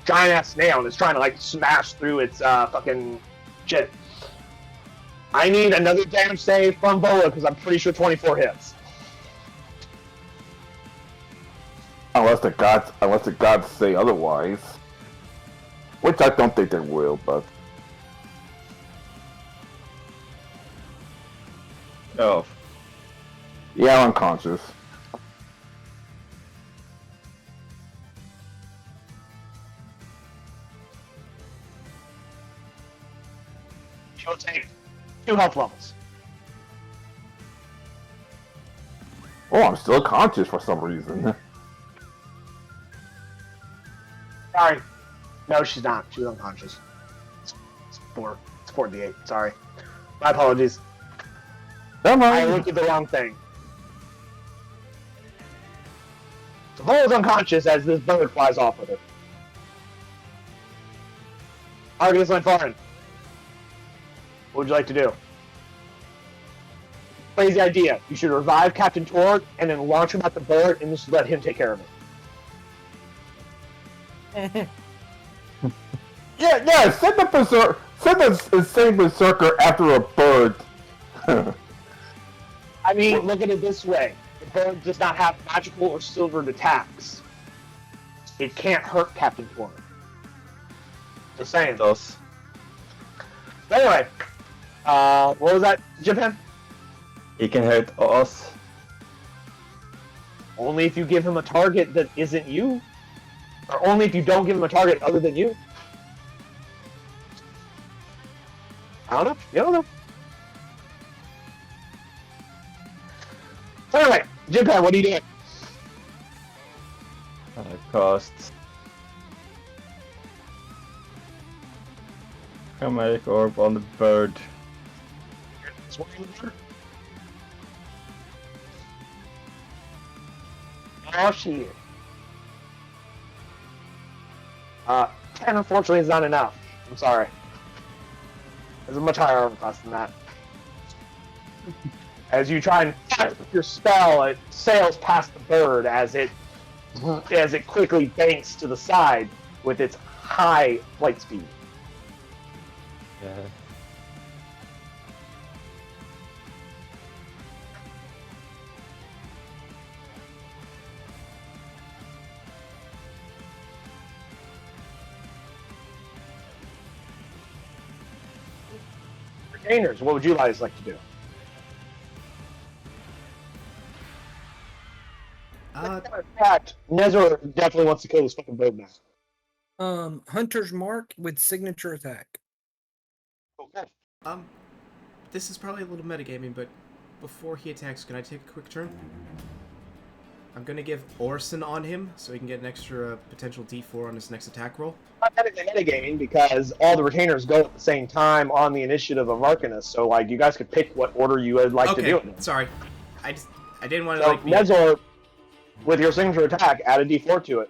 giant-ass snail and it's trying to, like, smash through its fucking shit. I need another damage save from Vola because I'm pretty sure 24 hits. Unless the gods say otherwise. Which I don't think they will, but Oh. yeah, I'm unconscious. She'll take 2 health levels. Oh, I'm still conscious for some reason. Sorry. No, she's not. She's unconscious. It's 4d8. Sorry. My apologies. Never I mind. looked at the wrong thing. So Vola's unconscious as this bird flies off with her. Argus went foreign. What would you like to do? crazy idea. You should revive Captain Torg and then launch him at the bird and just let him take care of it. Yeah. Send the insane berserker after a bird. I mean, look at it this way. The bird does not have magical or silvered attacks. It can't hurt Captain Torg. Just saying. Does. But anyway, what was that, Japan? He can hurt us. Only if you give him a target that isn't you. Or only if you don't give him a target other than you. I don't know. You don't know. So anyway, Japan, what are you doing? Cast chromatic orb on the bird. Oh shit. 10 unfortunately is not enough. I'm sorry. There's a much higher armor class than that. As you try and cast your spell, it sails past the bird as it quickly banks to the side with its high flight speed. Yeah. Retainers, what would you guys like to do? In fact, Nezor definitely wants to kill this fucking bird now. Hunter's Mark with signature attack. Okay. This is probably a little metagaming, but before he attacks, can I take a quick turn? I'm gonna give Orson on him, so he can get an extra potential D4 on his next attack roll. Not technically metagaming because all the retainers go at the same time on the initiative of Arcanus, so like you guys could pick what order you would like to do it in. Sorry. I didn't want to So like be... Nezor, with your signature attack, add a D4 to it.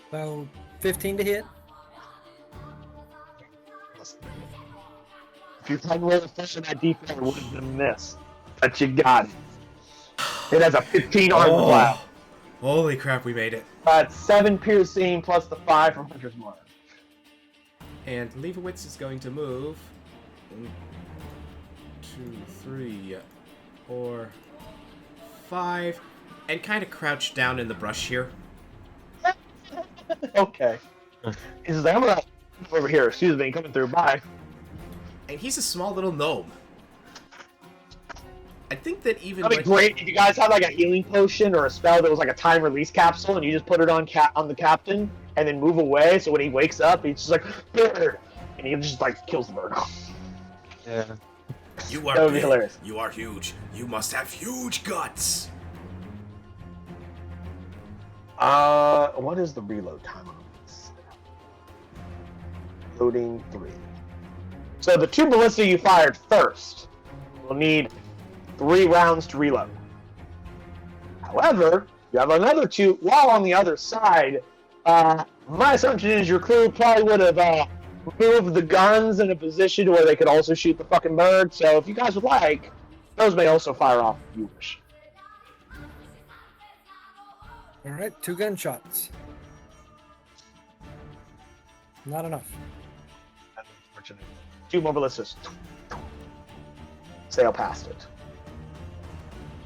So 15 to hit. If you find roll first in that D4, it would have been a miss. But you got it. It has a 15 armor class. Holy crap, we made it. 7 piercing plus the 5 from Hunter's Mark. And Leibowitz is going to move 1, 2, 3, 4, 5, and kind of crouch down in the brush here. Okay. He says, I'm gonna over here. Excuse me, coming through. Bye. And he's a small little gnome. I think that even That'd be great if you guys had like a healing potion or a spell that was like a time release capsule, and you just put it on the captain, and then move away. So when he wakes up, he's just like bird, and he just like kills the bird. Yeah. You are That would be big. hilarious. You are huge. You must have huge guts. What is the reload time on this? Loading 3. So the 2 ballista you fired first will need 3 rounds to reload. However, you have another 2 while on the other side. My assumption is your crew probably would have moved the guns in a position where they could also shoot the fucking bird. So if you guys would like, those may also fire off if you wish. All right, 2 gunshots. Not enough. Unfortunately. 2 more ballistas. Sail past it.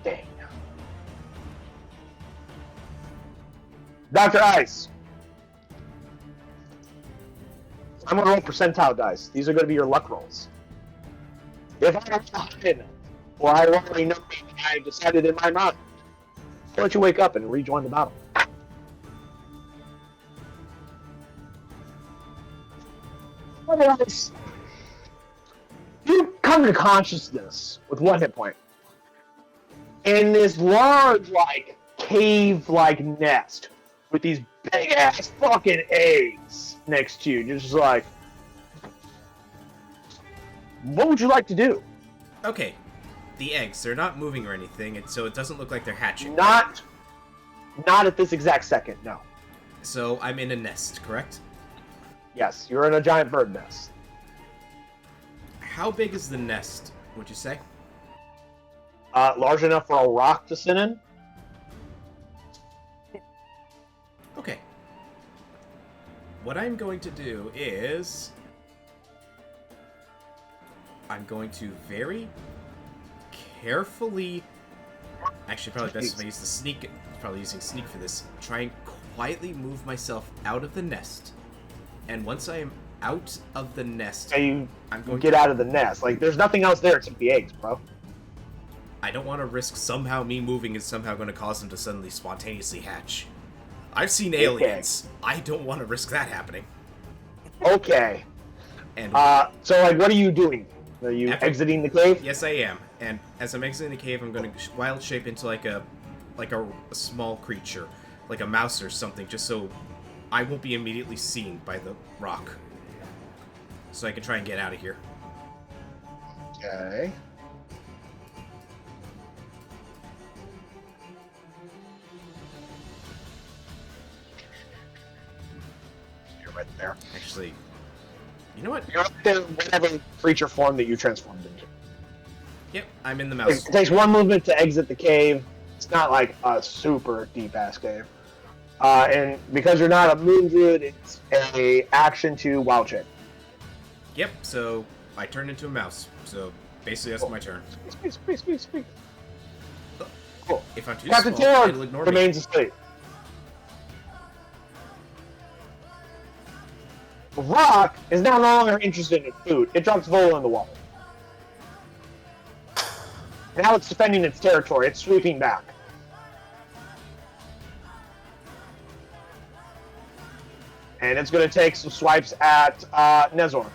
Dang. Dr. Ice. I'm gonna roll percentile dice. These are gonna be your luck rolls. If I don't happen, or I already know I've decided in my mind, I'll let you wake up and rejoin the battle. Otherwise, you come to consciousness with 1 hit point. In this large, like, cave-like nest with these big-ass fucking eggs next to you. You're just like, what would you like to do? Okay, the eggs, they're not moving or anything, so it doesn't look like they're hatching. Not at this exact second, no. So I'm in a nest, correct? Yes, you're in a giant bird nest. How big is the nest, would you say? Large enough for a rock to sit in. Okay. What I'm going to do is... I'm going to very carefully... Actually, probably best if I use the sneak... Probably using sneak for this. Try and quietly move myself out of the nest. And once I am out of the nest... You I'm going get to... out of the nest. Like, there's nothing else there except the eggs, bro. I don't want to risk somehow me moving is somehow going to cause them to suddenly spontaneously hatch. I've seen aliens. I don't want to risk that happening. Okay. And so, like, what are you doing? Are you exiting the cave? yes, I am. And as I'm exiting the cave, I'm going to wild shape into like a small creature, like a mouse or something, just so I won't be immediately seen by the rock. So I can try and get out of here. Okay. You're right there. Actually, you know what? You're up there, whatever creature form that you transformed into. Yep, I'm in the mouse. It takes one movement to exit the cave. It's not like a super deep-ass cave. And because you're not a moon druid, it's a action to wild shape. Yep, so I turned into a mouse. So basically that's my turn. Speak. Cool. If I'm too Captain small, Taylor it'll ignore me. remains asleep. The rock is now no longer interested in food. It drops Vola in the water. Now it's defending its territory. It's sweeping back. And it's going to take some swipes at Nezor.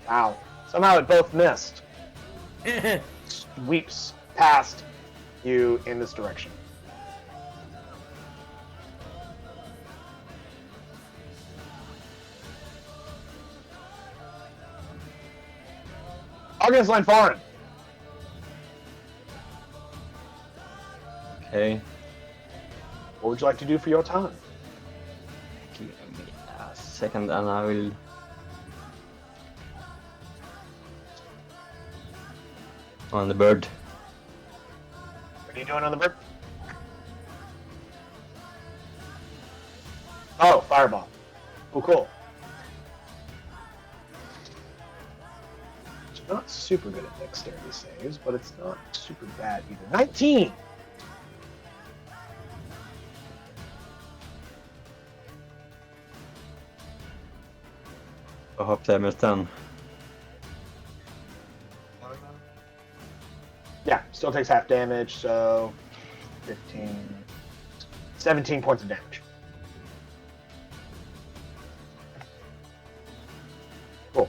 Wow. Somehow it both missed. Sweeps past you in this direction. Argus line foreign. Okay. What would you like to do for your time? Give me a second and I will... On the bird. What are you doing on the bird? Oh, fireball. Oh, cool. It's not super good at dexterity saves, but it's not super bad either. 19! I hope that was done. Yeah, still takes half damage, so 15, 17 points of damage. Cool.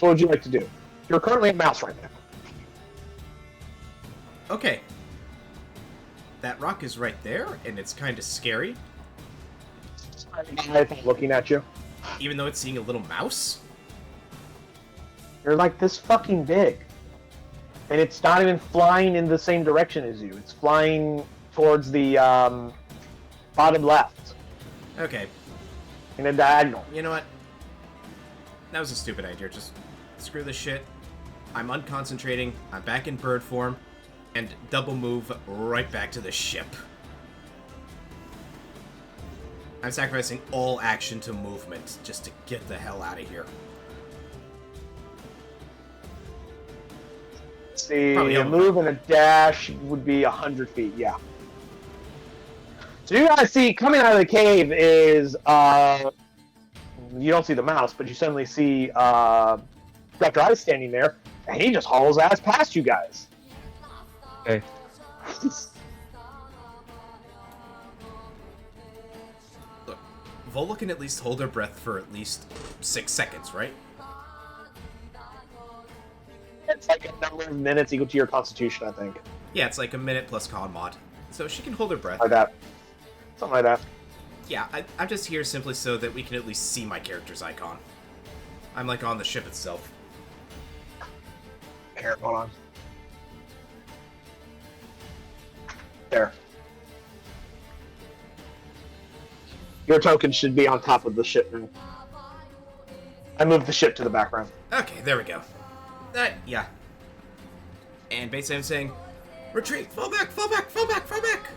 What would you like to do? You're currently a mouse right now. Okay. That rock is right there, and it's kind of scary, I think looking at you. even though it's seeing a little mouse. You're like this fucking big. And it's not even flying in the same direction as you. It's flying towards the bottom left Okay, in a diagonal. you know what? That was a stupid idea. Just screw this shit. I'm unconcentrating. I'm back in bird form. And double move right back to the ship. I'm sacrificing all action to movement just to get the hell out of here. See, Probably a over. move and a dash would be 100 feet, yeah. So you guys see, coming out of the cave is, you don't see the mouse, but you suddenly see Dr. Ice standing there, and he just hauls ass past you guys. Okay. Look, Vola can at least hold her breath for at least 6 seconds, right? It's like a number of minutes equal to your constitution, I think. Yeah, it's like a minute plus con mod. So she can hold her breath. Like that. Something like that. Yeah, I'm just here simply so that we can at least see my character's icon. I'm like on the ship itself. Here, hold on. There. Your token should be on top of the ship now. I moved the ship to the background. Okay, there we go. Yeah. And basically I'm saying, retreat, fall back, fall back, fall back, fall back!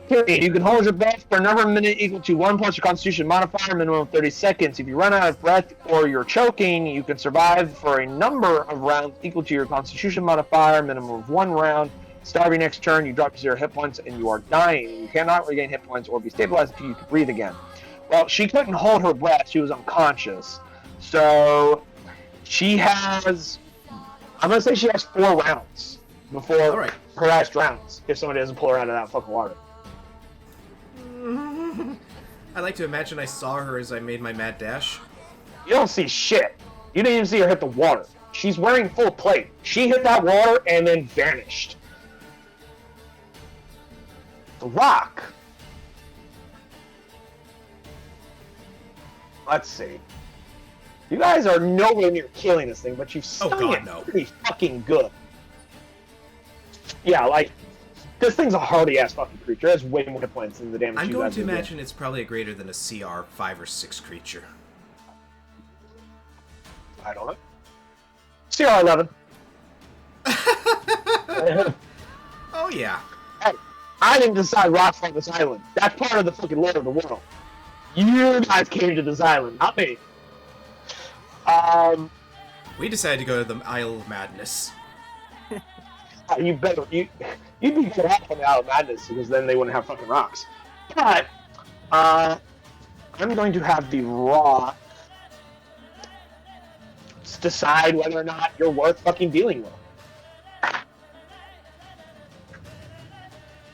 Period. You can hold your breath for a number of minutes equal to 1 plus your constitution modifier, minimum of 30 seconds. If you run out of breath or you're choking, you can survive for a number of rounds equal to your constitution modifier, minimum of 1 round. Start of your next turn, you drop to 0 hit points and you are dying. You cannot regain hit points or be stabilized until you can breathe again. Well, she couldn't hold her breath. She was unconscious. So she has, I'm going to say she has 4 rounds before her last rounds, if somebody doesn't pull her out of that fucking water. I like to imagine I saw her as I made my mad dash. You don't see shit. You didn't even see her hit the water. She's wearing full plate. She hit that water and then vanished. The rock. Let's see. You guys are nowhere near killing this thing, but you've stung it pretty fucking good. Yeah, like, this thing's a hardy-ass fucking creature. It has way more hit points than the damage I'm you going guys to are doing. imagine it's probably greater than a CR 5 or 6 creature. I don't know. CR 11. Oh, yeah. Hey, I didn't decide rocks on this island. That's part of the fucking lore of the world. You guys came to this island, not me. We decided to go to the Isle of Madness. You'd be better off on the Isle of Madness because then they wouldn't have fucking rocks. But I'm going to have the rock decide whether or not you're worth fucking dealing with.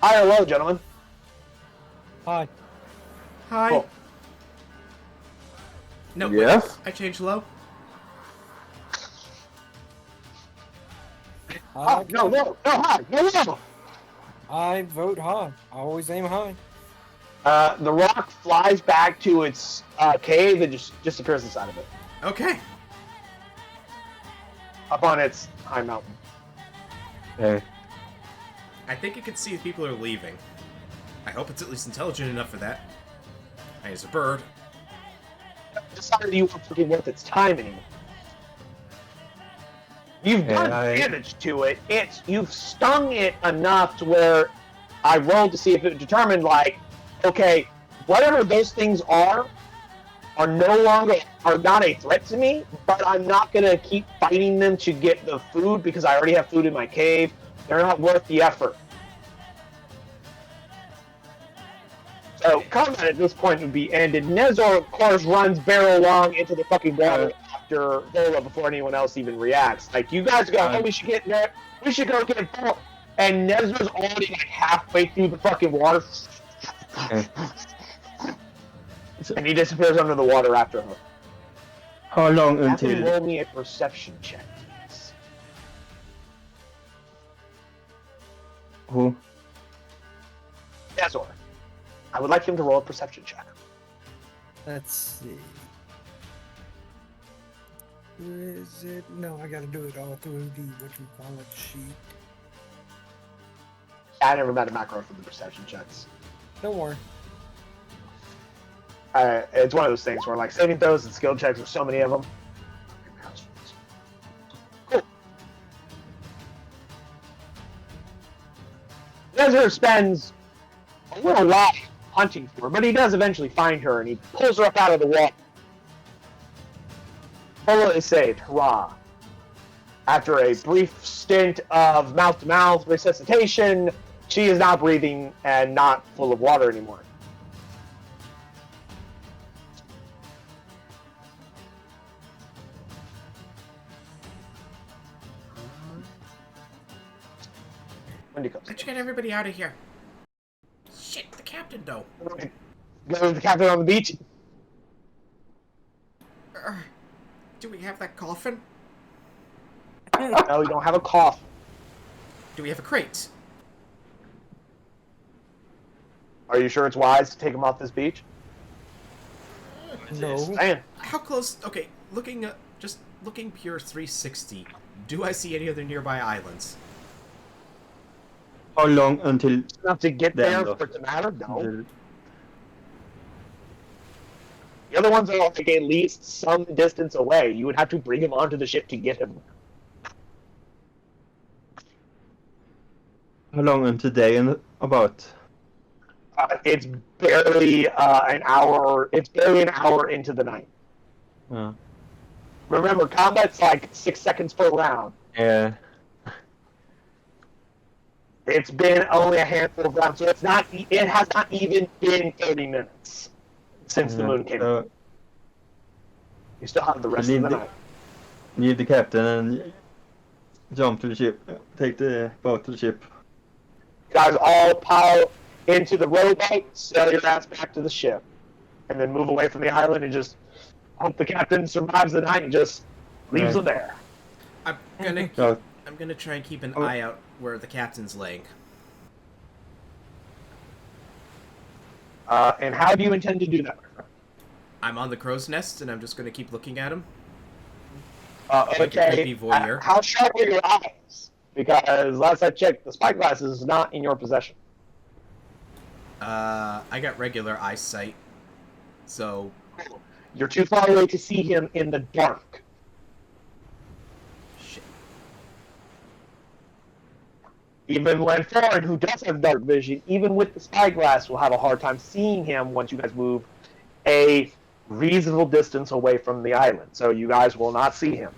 High or low, gentlemen? Hi. Hi. Cool. No, Yes? wait, I changed low. Oh, no, high, no, low. I vote high. I always aim high. The rock flies back to its cave and just disappears inside of it. Okay. Up on its high mountain. Hey. I think it can see if people are leaving. I hope it's at least intelligent enough for that. And it's a bird. Decided you weren't fucking worth its time anymore. You've done damage to it. You've stung it enough to where I rolled to see if it determined, like, okay, whatever those things are not a threat to me, but I'm not gonna keep fighting them to get the food because I already have food in my cave. They're not worth the effort. So combat at this point would be ended. Nezor, of course, runs barrel long into the fucking water after Vola before anyone else even reacts. Like, you guys go, oh, we should get there. We should go get Vola. And Nezor's already like halfway through the fucking water. And he disappears under the water after her. How long Have to until... roll me a perception check, please. Who? Nezor. I would like him to roll a perception check. Let's see. Where is it? No, I gotta do it all through the whatchamacallit sheet. I never met a macro for the perception checks. Don't worry. It's one of those things where, like, saving throws and skill checks, there's so many of them. Cool. Nezor spends a little while hunting for her, but he does eventually find her, and he pulls her up out of the water. Vola is saved. Hurrah. After a brief stint of mouth-to-mouth resuscitation, she is now breathing and not full of water anymore. Wendy comes. Let's get everybody out of here. Shit, the captain, though. Go to the captain on the beach. Do we have that coffin? No, you don't have a coffin. Do we have a crate? Are you sure it's wise to take him off this beach? No. Man, How close? Okay, just looking pure 360. Do I see any other nearby islands? How long until enough to get Then there the- for it to matter? No. the The other ones are like at least some distance away. You would have to bring him onto the ship to get him. how long until day and about? It's barely an hour. It's barely an hour into the night. Uh, Remember, combat's like 6 seconds per round. yeah. It's been only a handful of rounds, so it's not. It has not even been 30 minutes since the moon came. So You still have the rest of the night. leave the captain and jump to the ship. Take the boat to the ship. You guys all pile into the rowboat, sail your ass back to the ship, and then move away from the island and just hope the captain survives the night and just leaves them there. I'm gonna try and keep an eye out where the captain's laying. And how do you intend to do that, my friend? I'm on the crow's nest, and I'm just gonna keep looking at him. Okay. Creepy voyeur. How sharp are your eyes? Because last I checked, the spyglass is not in your possession. I got regular eyesight, so You're too far away to see him in the dark. shit. Even when Thorin, who does have dark vision, even with the spyglass, will have a hard time seeing him once you guys move a reasonable distance away from the island. So you guys will not see him.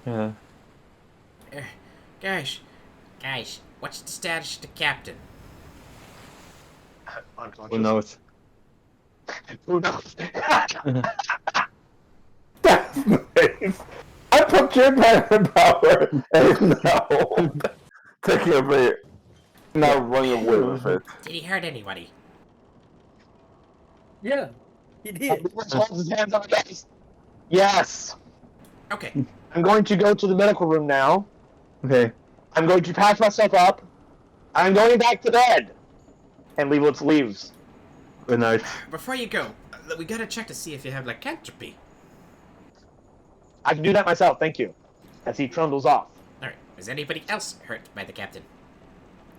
Yeah. Guys, what's the status of the captain? Unconscious. Who knows? Who knows? That's nice. I put your pen in power and now taking a bit. Now running away with it. Did he hurt anybody? Yeah, he did. Holds his hands on the desk. Yes. Okay. I'm going to go to the medical room now. Okay. I'm going to patch myself up. I'm going back to bed. And Leibowitz leaves. Good night. Before you go, we gotta check to see if you have lycanthropy. I can do that myself, thank you. As he trundles off. Alright, is anybody else hurt by the captain?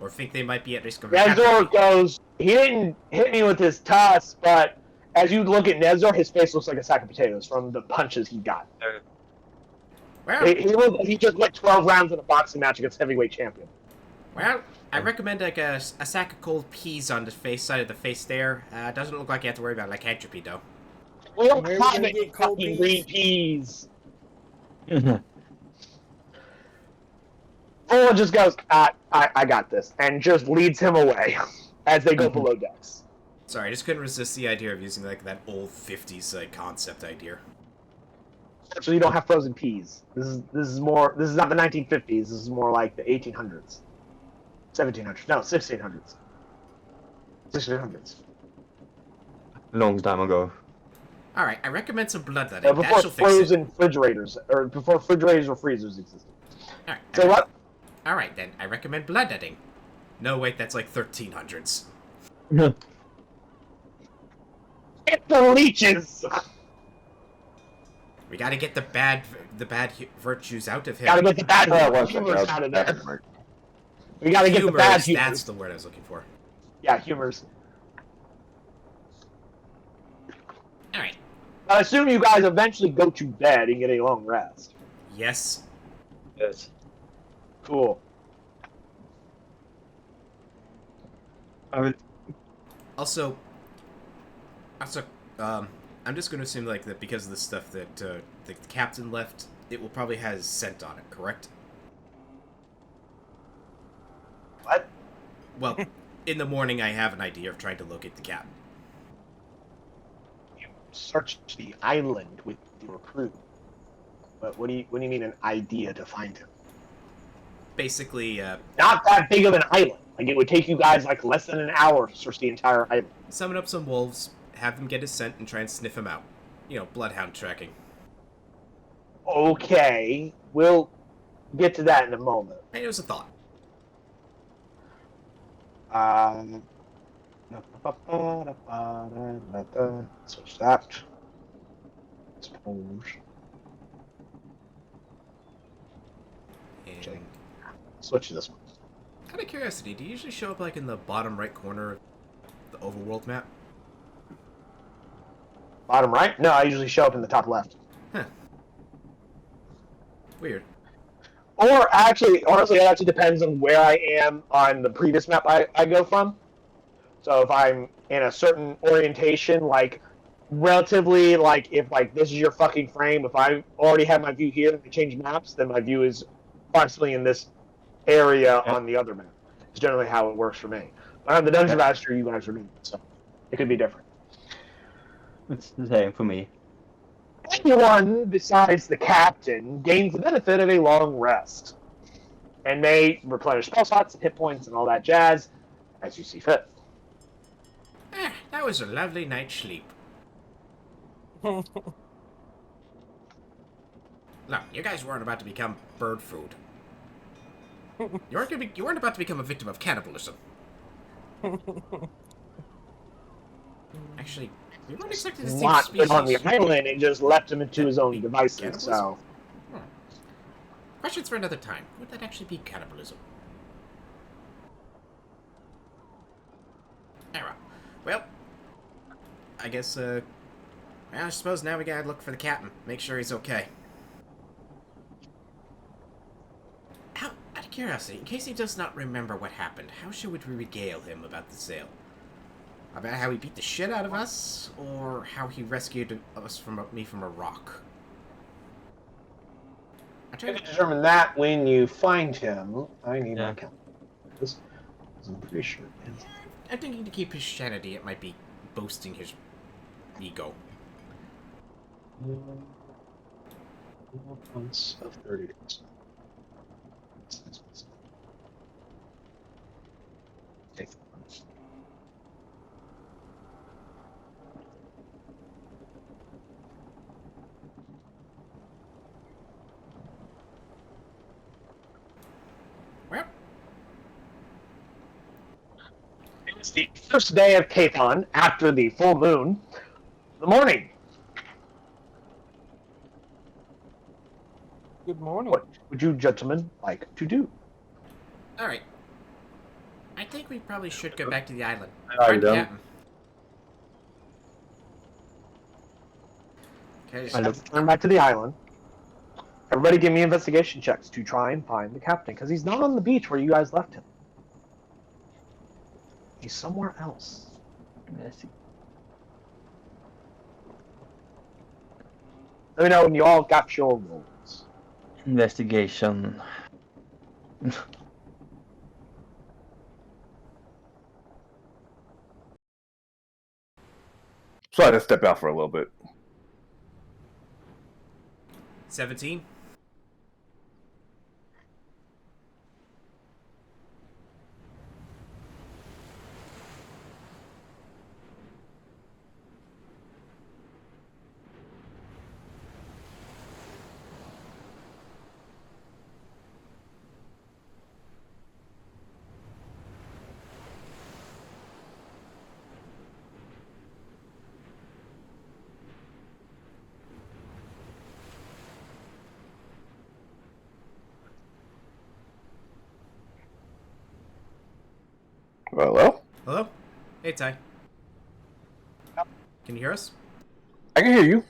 Or think they might be at risk of Nezor lycanthropy? goes, he didn't hit me with his tusk, but as you look at Nezor, his face looks like a sack of potatoes from the punches he got. Well, He just went 12 rounds in a boxing match against heavyweight champion. I recommend like a sack of cold peas on the face side of the face there. Doesn't look like you have to worry about lycanthropy though. We don't Where are we have gonna any get cold fucking peas? green peas. Ola just goes, I got this, and just leads him away as they go below decks. Sorry, I just couldn't resist the idea of using like that old 50s concept idea. Actually, you don't have frozen peas. This is not the 1950s. This is more like the 1800s, 1700s. No, 1600s. 1600s. Long time ago. Alright, I recommend some bloodletting. Before That shall fix it. frozen refrigerators, or before refrigerators or freezers existed. Alright, So what? Alright then, I recommend bloodletting. No, wait, that's like 1300s. Get the leeches. We gotta get the bad virtues out of him. Gotta get the bad One humors second, out of there. We gotta get the Humors, bad humors. that's the word I was looking for. Yeah, humors. Alright, I assume you guys eventually go to bed and get a long rest. yes. Yes. Cool. I will. Also, I'm just gonna assume like that because of the stuff that the captain left, it will probably has scent on it, correct? What? Well, in the morning I have an idea of trying to locate the captain. You searched the island with your crew. But what do you mean an idea to find him? Basically, Not that big of an island. Like it would take you guys like less than an hour to search the entire island. summon up some wolves, have them get his scent, and try and sniff him out. You know, bloodhound tracking. Okay, we'll get to that in a moment. Hey, it was a thought. Switch that. Suppose. And Switch to this one. out of curiosity, do you usually show up like in the bottom right corner of the overworld map? Bottom right? No, I usually show up in the top left. Huh. Weird. Or actually, honestly, it actually depends on where I am on the previous map I go from. So if I'm in a certain orientation, like relatively, like if like this is your fucking frame, if I already have my view here and I change maps, then my view is approximately in this area on the other map. It's generally how it works for me. But I'm the dungeon master, you guys are me, so it could be different. It's the same for me. Anyone besides the captain gains the benefit of a long rest, and may replenish spell slots, hit points, and all that jazz as you see fit. That was a lovely night's sleep. Look, you guys weren't about to become bird food. You weren't about to become a victim of cannibalism. Actually, we weren't exactly the same Not species. put on the island and just left him into his own devices. Cannibalism? So, Questions for another time. Would that actually be cannibalism? Alright. Well, I guess, I suppose now we gotta look for the captain. Make sure he's okay. Out of curiosity, in case he does not remember what happened, how should we regale him about the sail? About how he beat the shit out of us, or how he rescued us from me from a rock? I you try can to determine that when you find him. I need Yeah. my count. This I'm pretty sure. I'm thinking to keep his sanity, it might be boasting his ego. Months of 30 days. Take the months. Well, It's the first day of Cathon after the full moon. The morning. Good morning. What would you gentlemen like to do? alright. I think we probably should go back to the island. Island. Find the captain. Okay, I look- Turn back to the island. Everybody give me investigation checks to try and find the captain, because he's not on the beach where you guys left him. He's somewhere else. Let's see. Let me know when you all got your rolls. Investigation. So I had to step out for a little bit. 17. Hello? Hello? Hey, Ty. Can you hear us? I can hear you.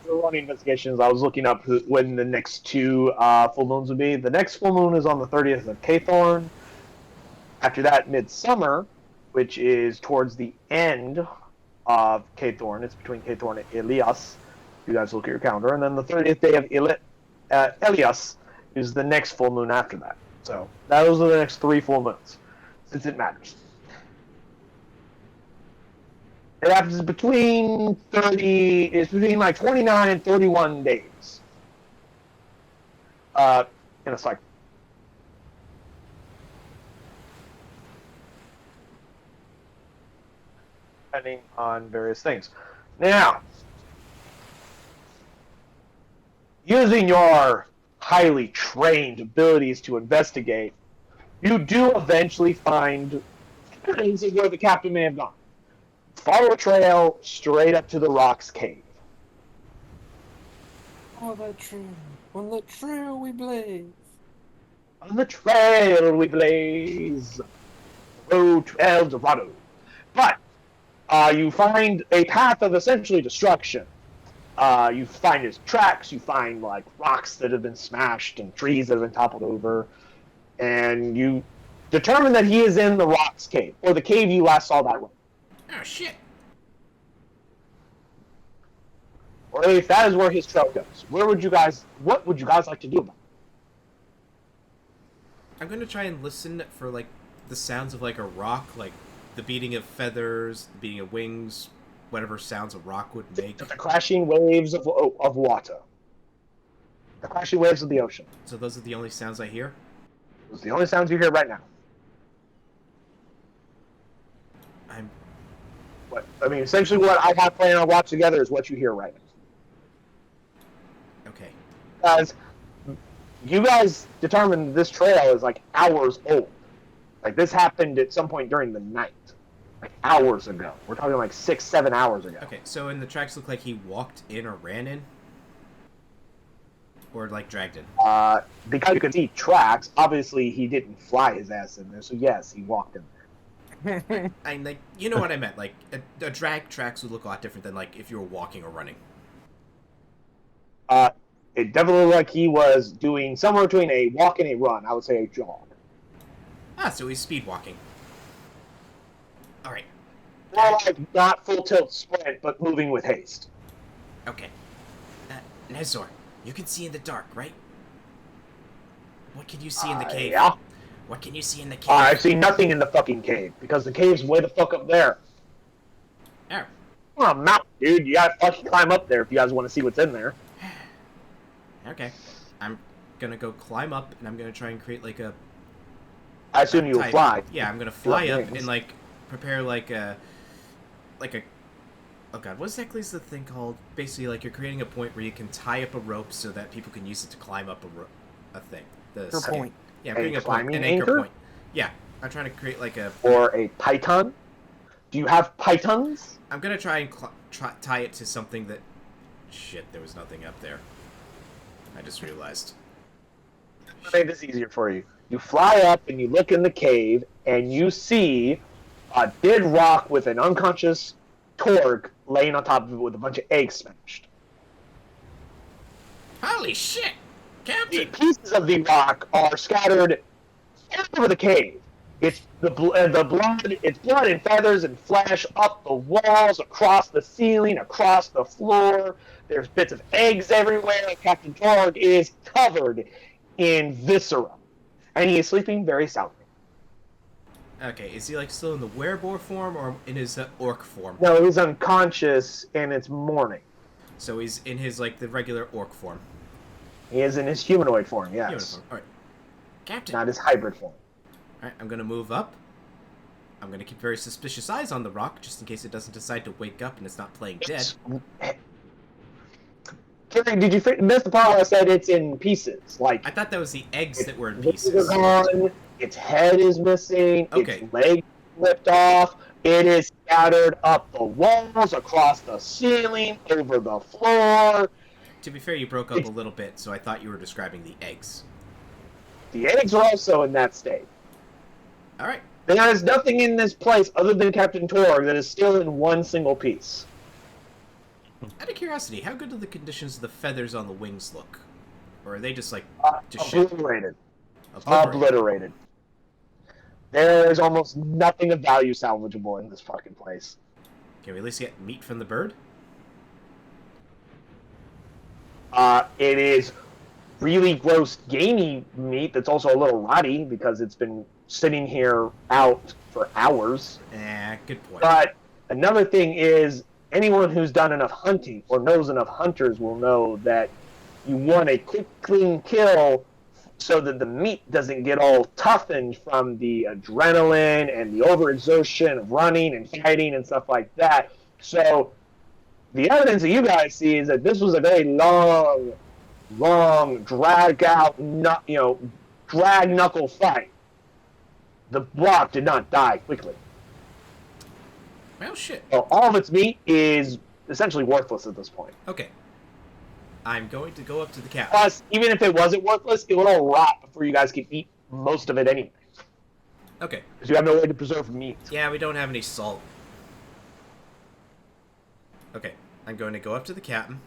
We're running investigations. I was looking up when the next two full moons would be. The next full moon is on the 30th of Cathorn. After that, Midsummer, which is towards the end of Cathorn. It's between Cathorn and Elias. You guys look at your calendar. And then the 30th day of Elias is the next full moon after that. So those are the next 3 full moons, since it matters. It happens between 30. It's between like 29 and 31 days. In a cycle. depending on various things. Now, using your highly trained abilities to investigate, you do eventually find signs of where the captain may have gone. Follow a trail straight up to the Rock's cave. Oh, that trail. On the trail we blaze. On the trail we blaze, road to El Dorado. But you find a path of essentially destruction. You find his tracks, you find like rocks that have been smashed and trees that have been toppled over, and you determine that he is in the Rock's cave, or the cave you last saw that way. Oh shit! Or at least that is where his trail goes. What would you guys like to do about it? I'm gonna try and listen for like the sounds of like a rock, like the beating of feathers, the beating of wings, whatever sounds a rock would make. The crashing waves of water. The crashing waves of the ocean. So those are the only sounds I hear? Those are the only sounds you hear right now. Essentially what I have planned on watch together is what you hear right now. Okay. Guys, you guys determined this trail is like hours old. Like this happened at some point during the night. Like hours ago. We're talking like 6-7 hours ago. Okay, so in the tracks look like he walked in or ran in? Or like dragged in? Because you can see tracks, obviously he didn't fly his ass in there, so yes, he walked in there. I like, you know what I meant. Like a drag tracks would look a lot different than like if you were walking or running. It definitely looked like he was doing somewhere between a walk and a run. I would say a jog. Ah, so he's speed walking. All right. More like not full tilt sprint, but moving with haste. Okay. Nezor, you can see in the dark, right? What can you see in the cave? Yeah. What can you see in the cave? I see nothing in the fucking cave, because the cave's way the fuck up there. Oh. Well, I'm not, dude. You gotta fucking climb up there if you guys want to see what's in there. Okay. I'm gonna go climb up, and I'm gonna try and create like a... I assume you'll fly. Yeah, I'm gonna fly up wings. and like prepare like a... Oh god, what exactly is the thing called? Basically, like you're creating a point where you can tie up a rope so that people can use it to climb up a thing. The Anchor point. Yeah, I'm creating a point, climbing an anchor anchor? point. Yeah, I'm trying to create like a... Or a python. Do you have pythons? I'm gonna try and tie it to something that... Shit, there was nothing up there. I just realized. I'll make this easier for you. You fly up and you look in the cave and you see a dead rock with an unconscious Torg laying on top of it with a bunch of eggs smashed. Holy shit! The Captain! pieces of the rock are scattered all over the cave. It's it's blood and feathers and flesh up the walls, across the ceiling, across the floor. There's bits of eggs everywhere. Captain Torg is covered in viscera, and he is sleeping very soundly. Okay, is he like still in the werebore form or in his orc form? No, he's unconscious, and it's morning. So he's in his like the regular orc form. He is in his humanoid form, yes. Uniform. All right, Captain. Not his hybrid form. All right, I'm gonna move up. I'm gonna keep very suspicious eyes on the rock just in case it doesn't decide to wake up and it's not playing dead. Kerry, did you miss the part where I said it's in pieces? Like I thought that was the eggs that were in legs pieces. are gone, its head is missing, Okay. its leg ripped off, it is scattered up the walls, across the ceiling, over the floor. To be fair, you broke up a little bit, so I thought you were describing the eggs. The eggs are also in that state. All right. There is nothing in this place other than Captain Torg that is still in one single piece. Out of curiosity, how good do the conditions of the feathers on the wings look? Or are they just like just shit? Obliterated. Obliterated. Obliterated. There is almost nothing of value salvageable in this fucking place. Can we at least get meat from the bird? It is really gross, gamey meat that's also a little rotty because it's been sitting here out for hours. Good point. But another thing is, anyone who's done enough hunting or knows enough hunters will know that you want a quick, clean kill so that the meat doesn't get all toughened from the adrenaline and the overexertion of running and fighting and stuff like that. So the evidence that you guys see is that this was a very long, drag out, drag knuckle fight. The rock did not die quickly. Well, shit. So all of its meat is essentially worthless at this point. Okay. I'm going to go up to the captain. Plus, even if it wasn't worthless, it would all rot before you guys could eat most of it anyway. Okay. Because you have no way to preserve meat. Yeah, we don't have any salt. Okay. I'm going to go up to the captain.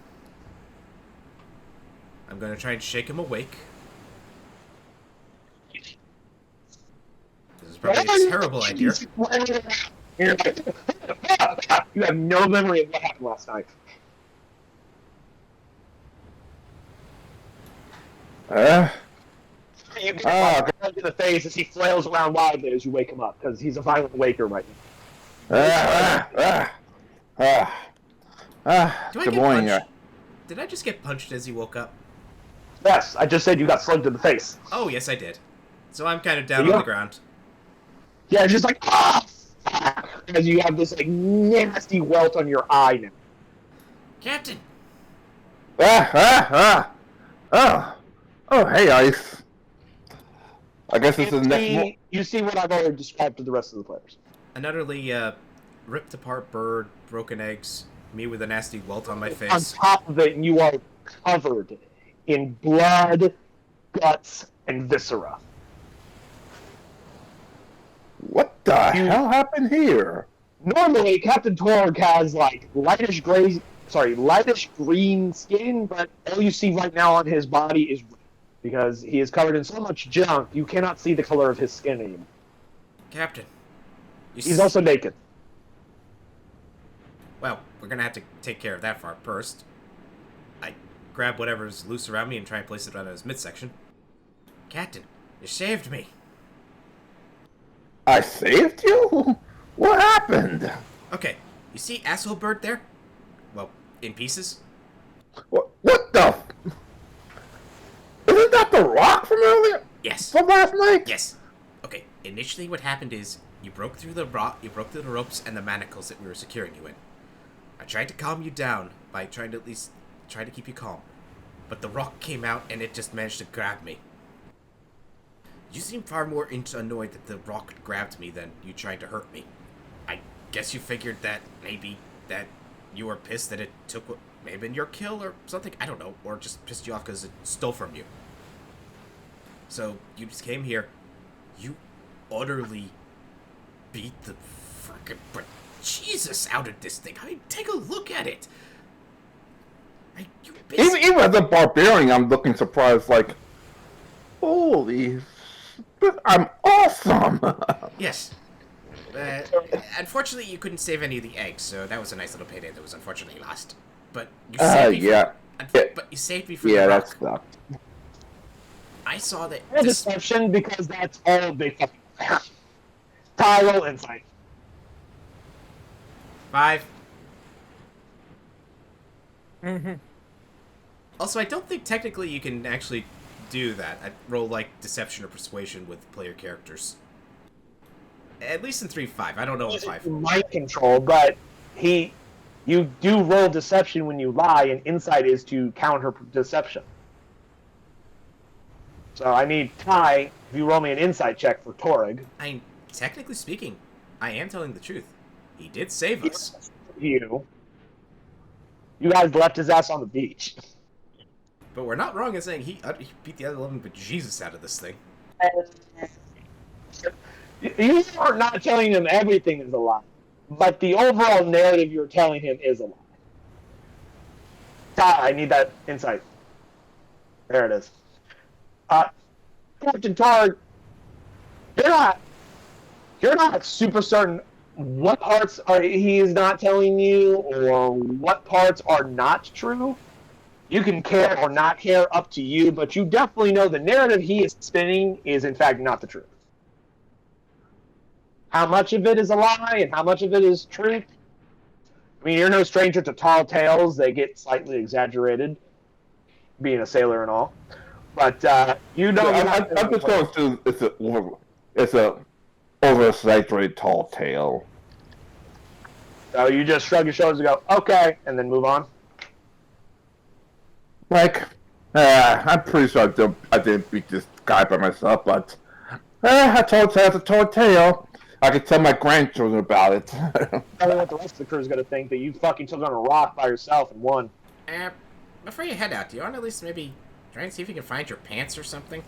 I'm going to try and shake him awake. This is probably a terrible idea. You have no memory of what happened last night. You get punch in the face as he flails around wildly as you wake him up, because he's a violent waker right now. Do I Good get morning. punched? Did I just get punched as he woke up? Yes, I just said you got slugged in the face. Oh, yes, I did. So I'm kind of down Yeah. on the ground. Yeah, just like, as you have this like nasty welt on your eye now. Captain! Oh, hey, Ice. I guess this is the next. You see what I've already described to the rest of the players. An utterly ripped apart bird, broken eggs, me with a nasty welt on my On face. top of it, you are covered in blood, guts, and viscera. What the hell happened here? Normally, Captain Torg has like lightish green skin, but all you see right now on his body is red, because he is covered in so much junk, you cannot see the color of his skin anymore. Captain. He's also naked. Well, we're gonna have to take care of that part first. I grab whatever's loose around me and try and place it on his midsection. Captain, you saved me. I saved you? What happened? Okay, you see asshole bird there? Well, in pieces? What the? Isn't that the rock from earlier? Yes. From last night? Yes. Okay, initially what happened is you broke through the ropes and the manacles that we were securing you in. I tried to calm you down by trying to at least try to keep you calm. But the rock came out and it just managed to grab me. You seem far more annoyed that the rock grabbed me than you trying to hurt me. I guess you figured that maybe that you were pissed that it took what may have been your kill or something. I don't know. Or just pissed you off because it stole from you. So you just came here. You utterly beat the fucking Jesus out of this thing. I mean, take a look at it. Even as a barbarian, I'm looking surprised. Like, holy, I'm awesome. Yes. Unfortunately, you couldn't save any of the eggs, so that was a nice little payday that was unfortunately lost. But you saved me. Yeah. But you saved me from the Yeah, rock. that sucked. I saw that. No deception, because that's all they fucking have. Tile insight. 5. Mm-hmm. Also, I don't think technically you can actually do that. I roll like deception or persuasion with player characters. At least in 3.5. I don't know in 5. Mind control, but you do roll deception when you lie, and insight is to counter deception. So I need Ty, if you roll me an insight check for Torg. Technically speaking, I am telling the truth. He did save us. You guys left his ass on the beach. But we're not wrong in saying he beat the other 11 bejesus out of this thing. You are not telling him everything is a lie, but the overall narrative you're telling him is a lie. Ty, I need that insight. There it is. Captain Targ, you're not super certain what parts he is not telling you, or what parts are not true. You can care or not care, up to you, but you definitely know the narrative he is spinning is in fact not the truth. How much of it is a lie and how much of it is truth? I mean, you're no stranger to tall tales. They get slightly exaggerated, being a sailor and all. But you know, I'm just going to. It's a oversaturated tall tale. So you just shrug your shoulders and go, okay, and then move on. Like, I'm pretty sure I didn't beat this guy by myself, but a tall tale's a tall tale. I can tell my grandchildren about it. I don't know what the rest of the crew is going to think that you fucking took on a rock by yourself and won. Before you head out, do you want to at least maybe try and see if you can find your pants or something?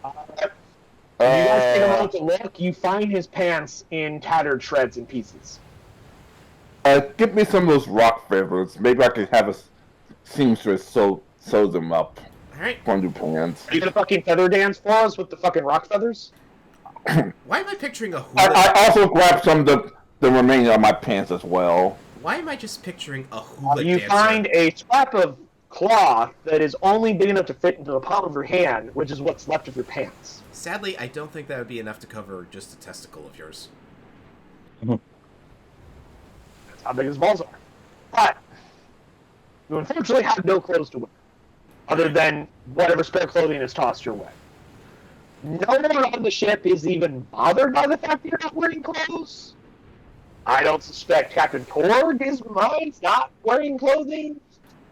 You guys take a moment to look. You find his pants in tattered shreds and pieces. Give me some of those rock feathers. Maybe I could have a seamstress sew them up. Alright. For new pants. Are you gonna fucking feather dance for us with the fucking rock feathers? Why am I picturing a hula? I also grabbed some of the remaining of my pants as well. Why am I just picturing a hula You dancer? find a scrap of cloth that is only big enough to fit into the palm of your hand, which is what's left of your pants. Sadly, I don't think that would be enough to cover just a testicle of yours. That's how big his balls are. But you unfortunately have no clothes to wear, other than whatever spare clothing is tossed your way. No one on the ship is even bothered by the fact that you're not wearing clothes. I don't suspect Captain Torg minds not wearing clothing.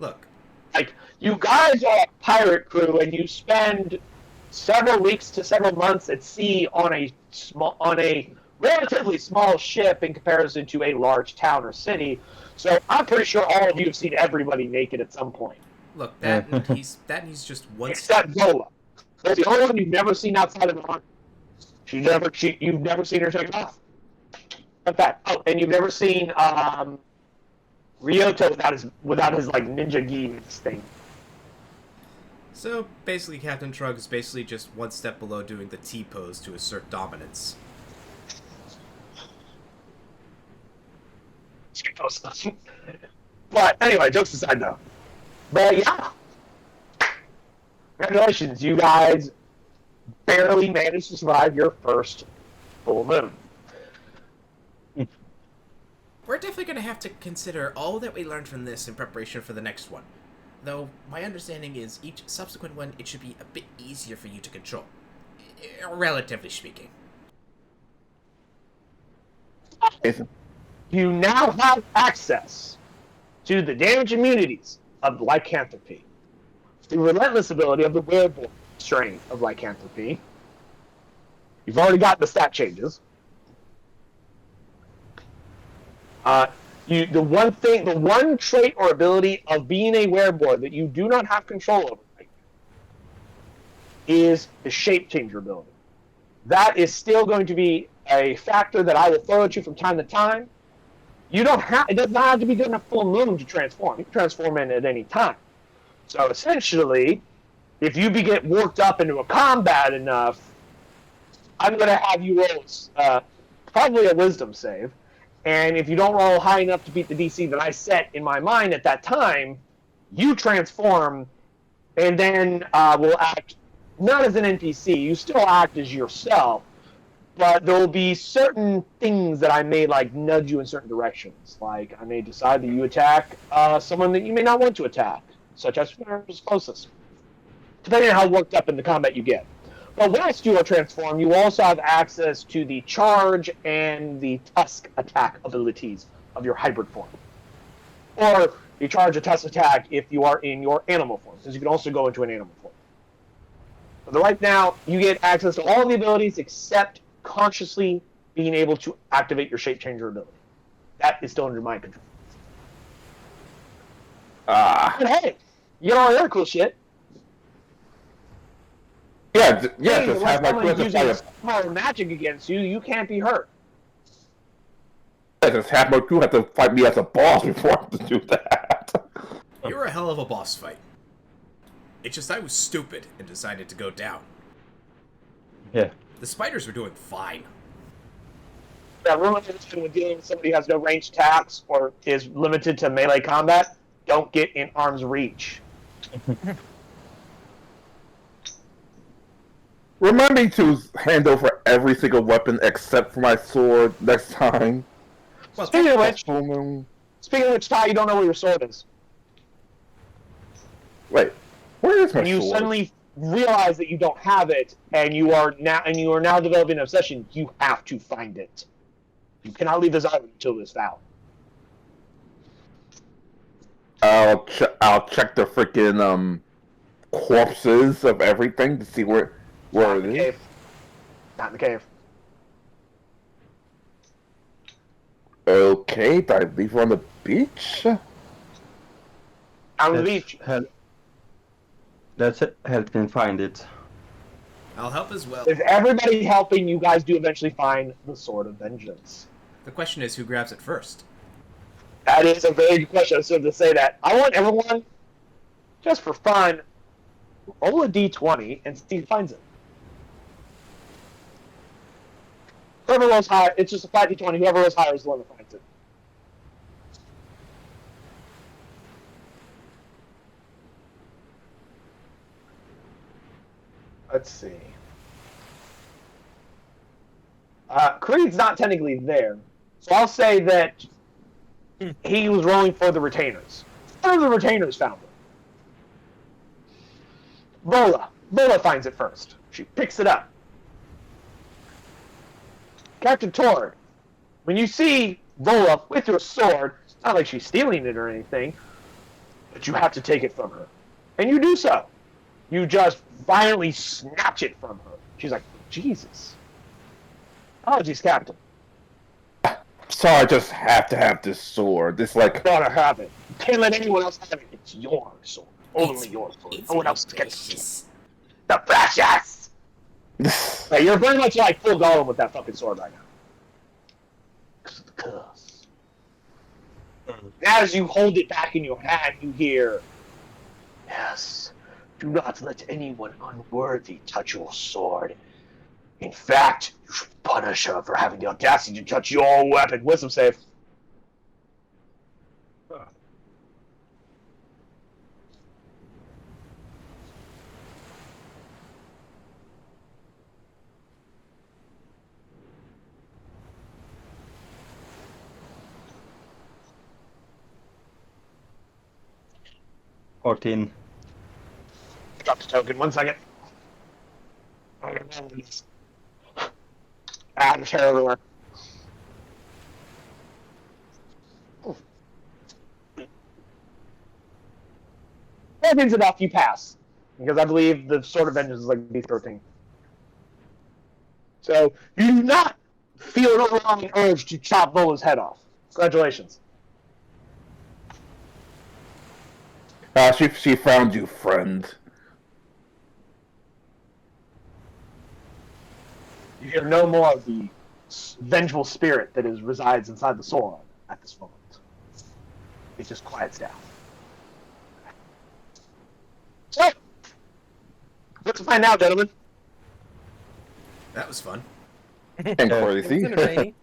Look. Like, you guys are a pirate crew and you spend several weeks to several months at sea on a relatively small ship in comparison to a large town or city. So I'm pretty sure all of you have seen everybody naked at some point. Look, that and he's just one. Except Zola. That's the only one you've never seen outside of the hunt. You've never seen her take it off. In fact, and you've never seen Ryota without his like ninja geese thing. So basically, Captain Trug is basically just one step below doing the T pose to assert dominance. But anyway, jokes aside though. But yeah. Congratulations, you guys barely managed to survive your first full moon. We're definitely going to have to consider all that we learned from this in preparation for the next one. Though, my understanding is each subsequent one, it should be a bit easier for you to control. Relatively speaking. You now have access to the damage immunities of lycanthropy. The relentless ability of the werewolf strain of lycanthropy. You've already got the stat changes. The one trait or ability of being a wereborn that you do not have control over right now is the shape changer ability. That is still going to be a factor that I will throw at you from time to time. It does not have to be during a full moon to transform. You can transform in at any time. So essentially, if you get worked up into a combat enough, I'm going to have you roll probably a wisdom save. And if you don't roll high enough to beat the DC that I set in my mind at that time, you transform and then will act not as an NPC. You still act as yourself, but there will be certain things that I may nudge you in certain directions. Like I may decide that you attack someone that you may not want to attack, such as whoever's closest, depending on how worked up in the combat you get. But whilst you are transformed, you also have access to the charge and the tusk attack abilities of your hybrid form. Or the charge or tusk attack if you are in your animal form, since you can also go into an animal form. But right now, you get access to all the abilities except consciously being able to activate your shape changer ability. That is still under my control. But hey, you get all the other cool shit. Yeah, Hey, just have my someone crew using small magic against you, you can't be hurt. just have my crew have to fight me as a boss before I have to do that. You were a hell of a boss fight. It's just I was stupid and decided to go down. Yeah. The spiders were doing fine. Yeah, remember when dealing with somebody who has no ranged attacks or is limited to melee combat, don't get in arm's reach. Remind me to hand over every single weapon except for my sword next time. Well, Speaking of which, Ty, Ty, you don't know where your sword is. Wait, Where is my and you sword? suddenly realize that you don't have it, and you are now developing an obsession. You have to find it. You cannot leave this island until it's found. I'll check the freaking corpses of everything to see where Not it in the is. cave. Not in the cave. Okay, do I leave her on the beach? On the beach. Let's help him find it. I'll help as well. With everybody helping, you guys do eventually find the Sword of Vengeance. The question is, who grabs it first? That is a very good question. I was going to say that. I want everyone, just for fun, roll a d20 and see who finds it. Whoever rolls higher, it's just a flat d20. Whoever rolls higher is the one that finds it. Let's see. Creed's not technically there, so I'll say that he was rolling for the retainers. One of the retainers found it. Vola finds it first. She picks it up. Captain Tord, when you see Vola with your sword, it's not like she's stealing it or anything, but you have to take it from her. And you do so. You just violently snatch it from her. She's like, Jesus. Apologies, Captain. So I just have to have this sword. This Gotta have it. You can't let anyone else have it. It's your sword. Only your sword. No one else gets it. The precious! Hey, you're very much like full Gollum with that fucking sword right now. Because of the curse. As you hold it back in your hand, you hear, yes, do not let anyone unworthy touch your sword. In fact, you should punish her for having the audacity to touch your weapon. Wisdom save. $14. Drop the token. 1 second. There's hair everywhere. That enough. You pass. Because I believe the Sword of Vengeance is like B13. So, you do not feel an overwhelming urge to chop Vola's head off. Congratulations. she found you, friend. You hear no more of the vengeful spirit that resides inside the sword at this moment. It just quiets down. So, what's to find now, gentlemen? That was fun. And It was crazy. entertaining.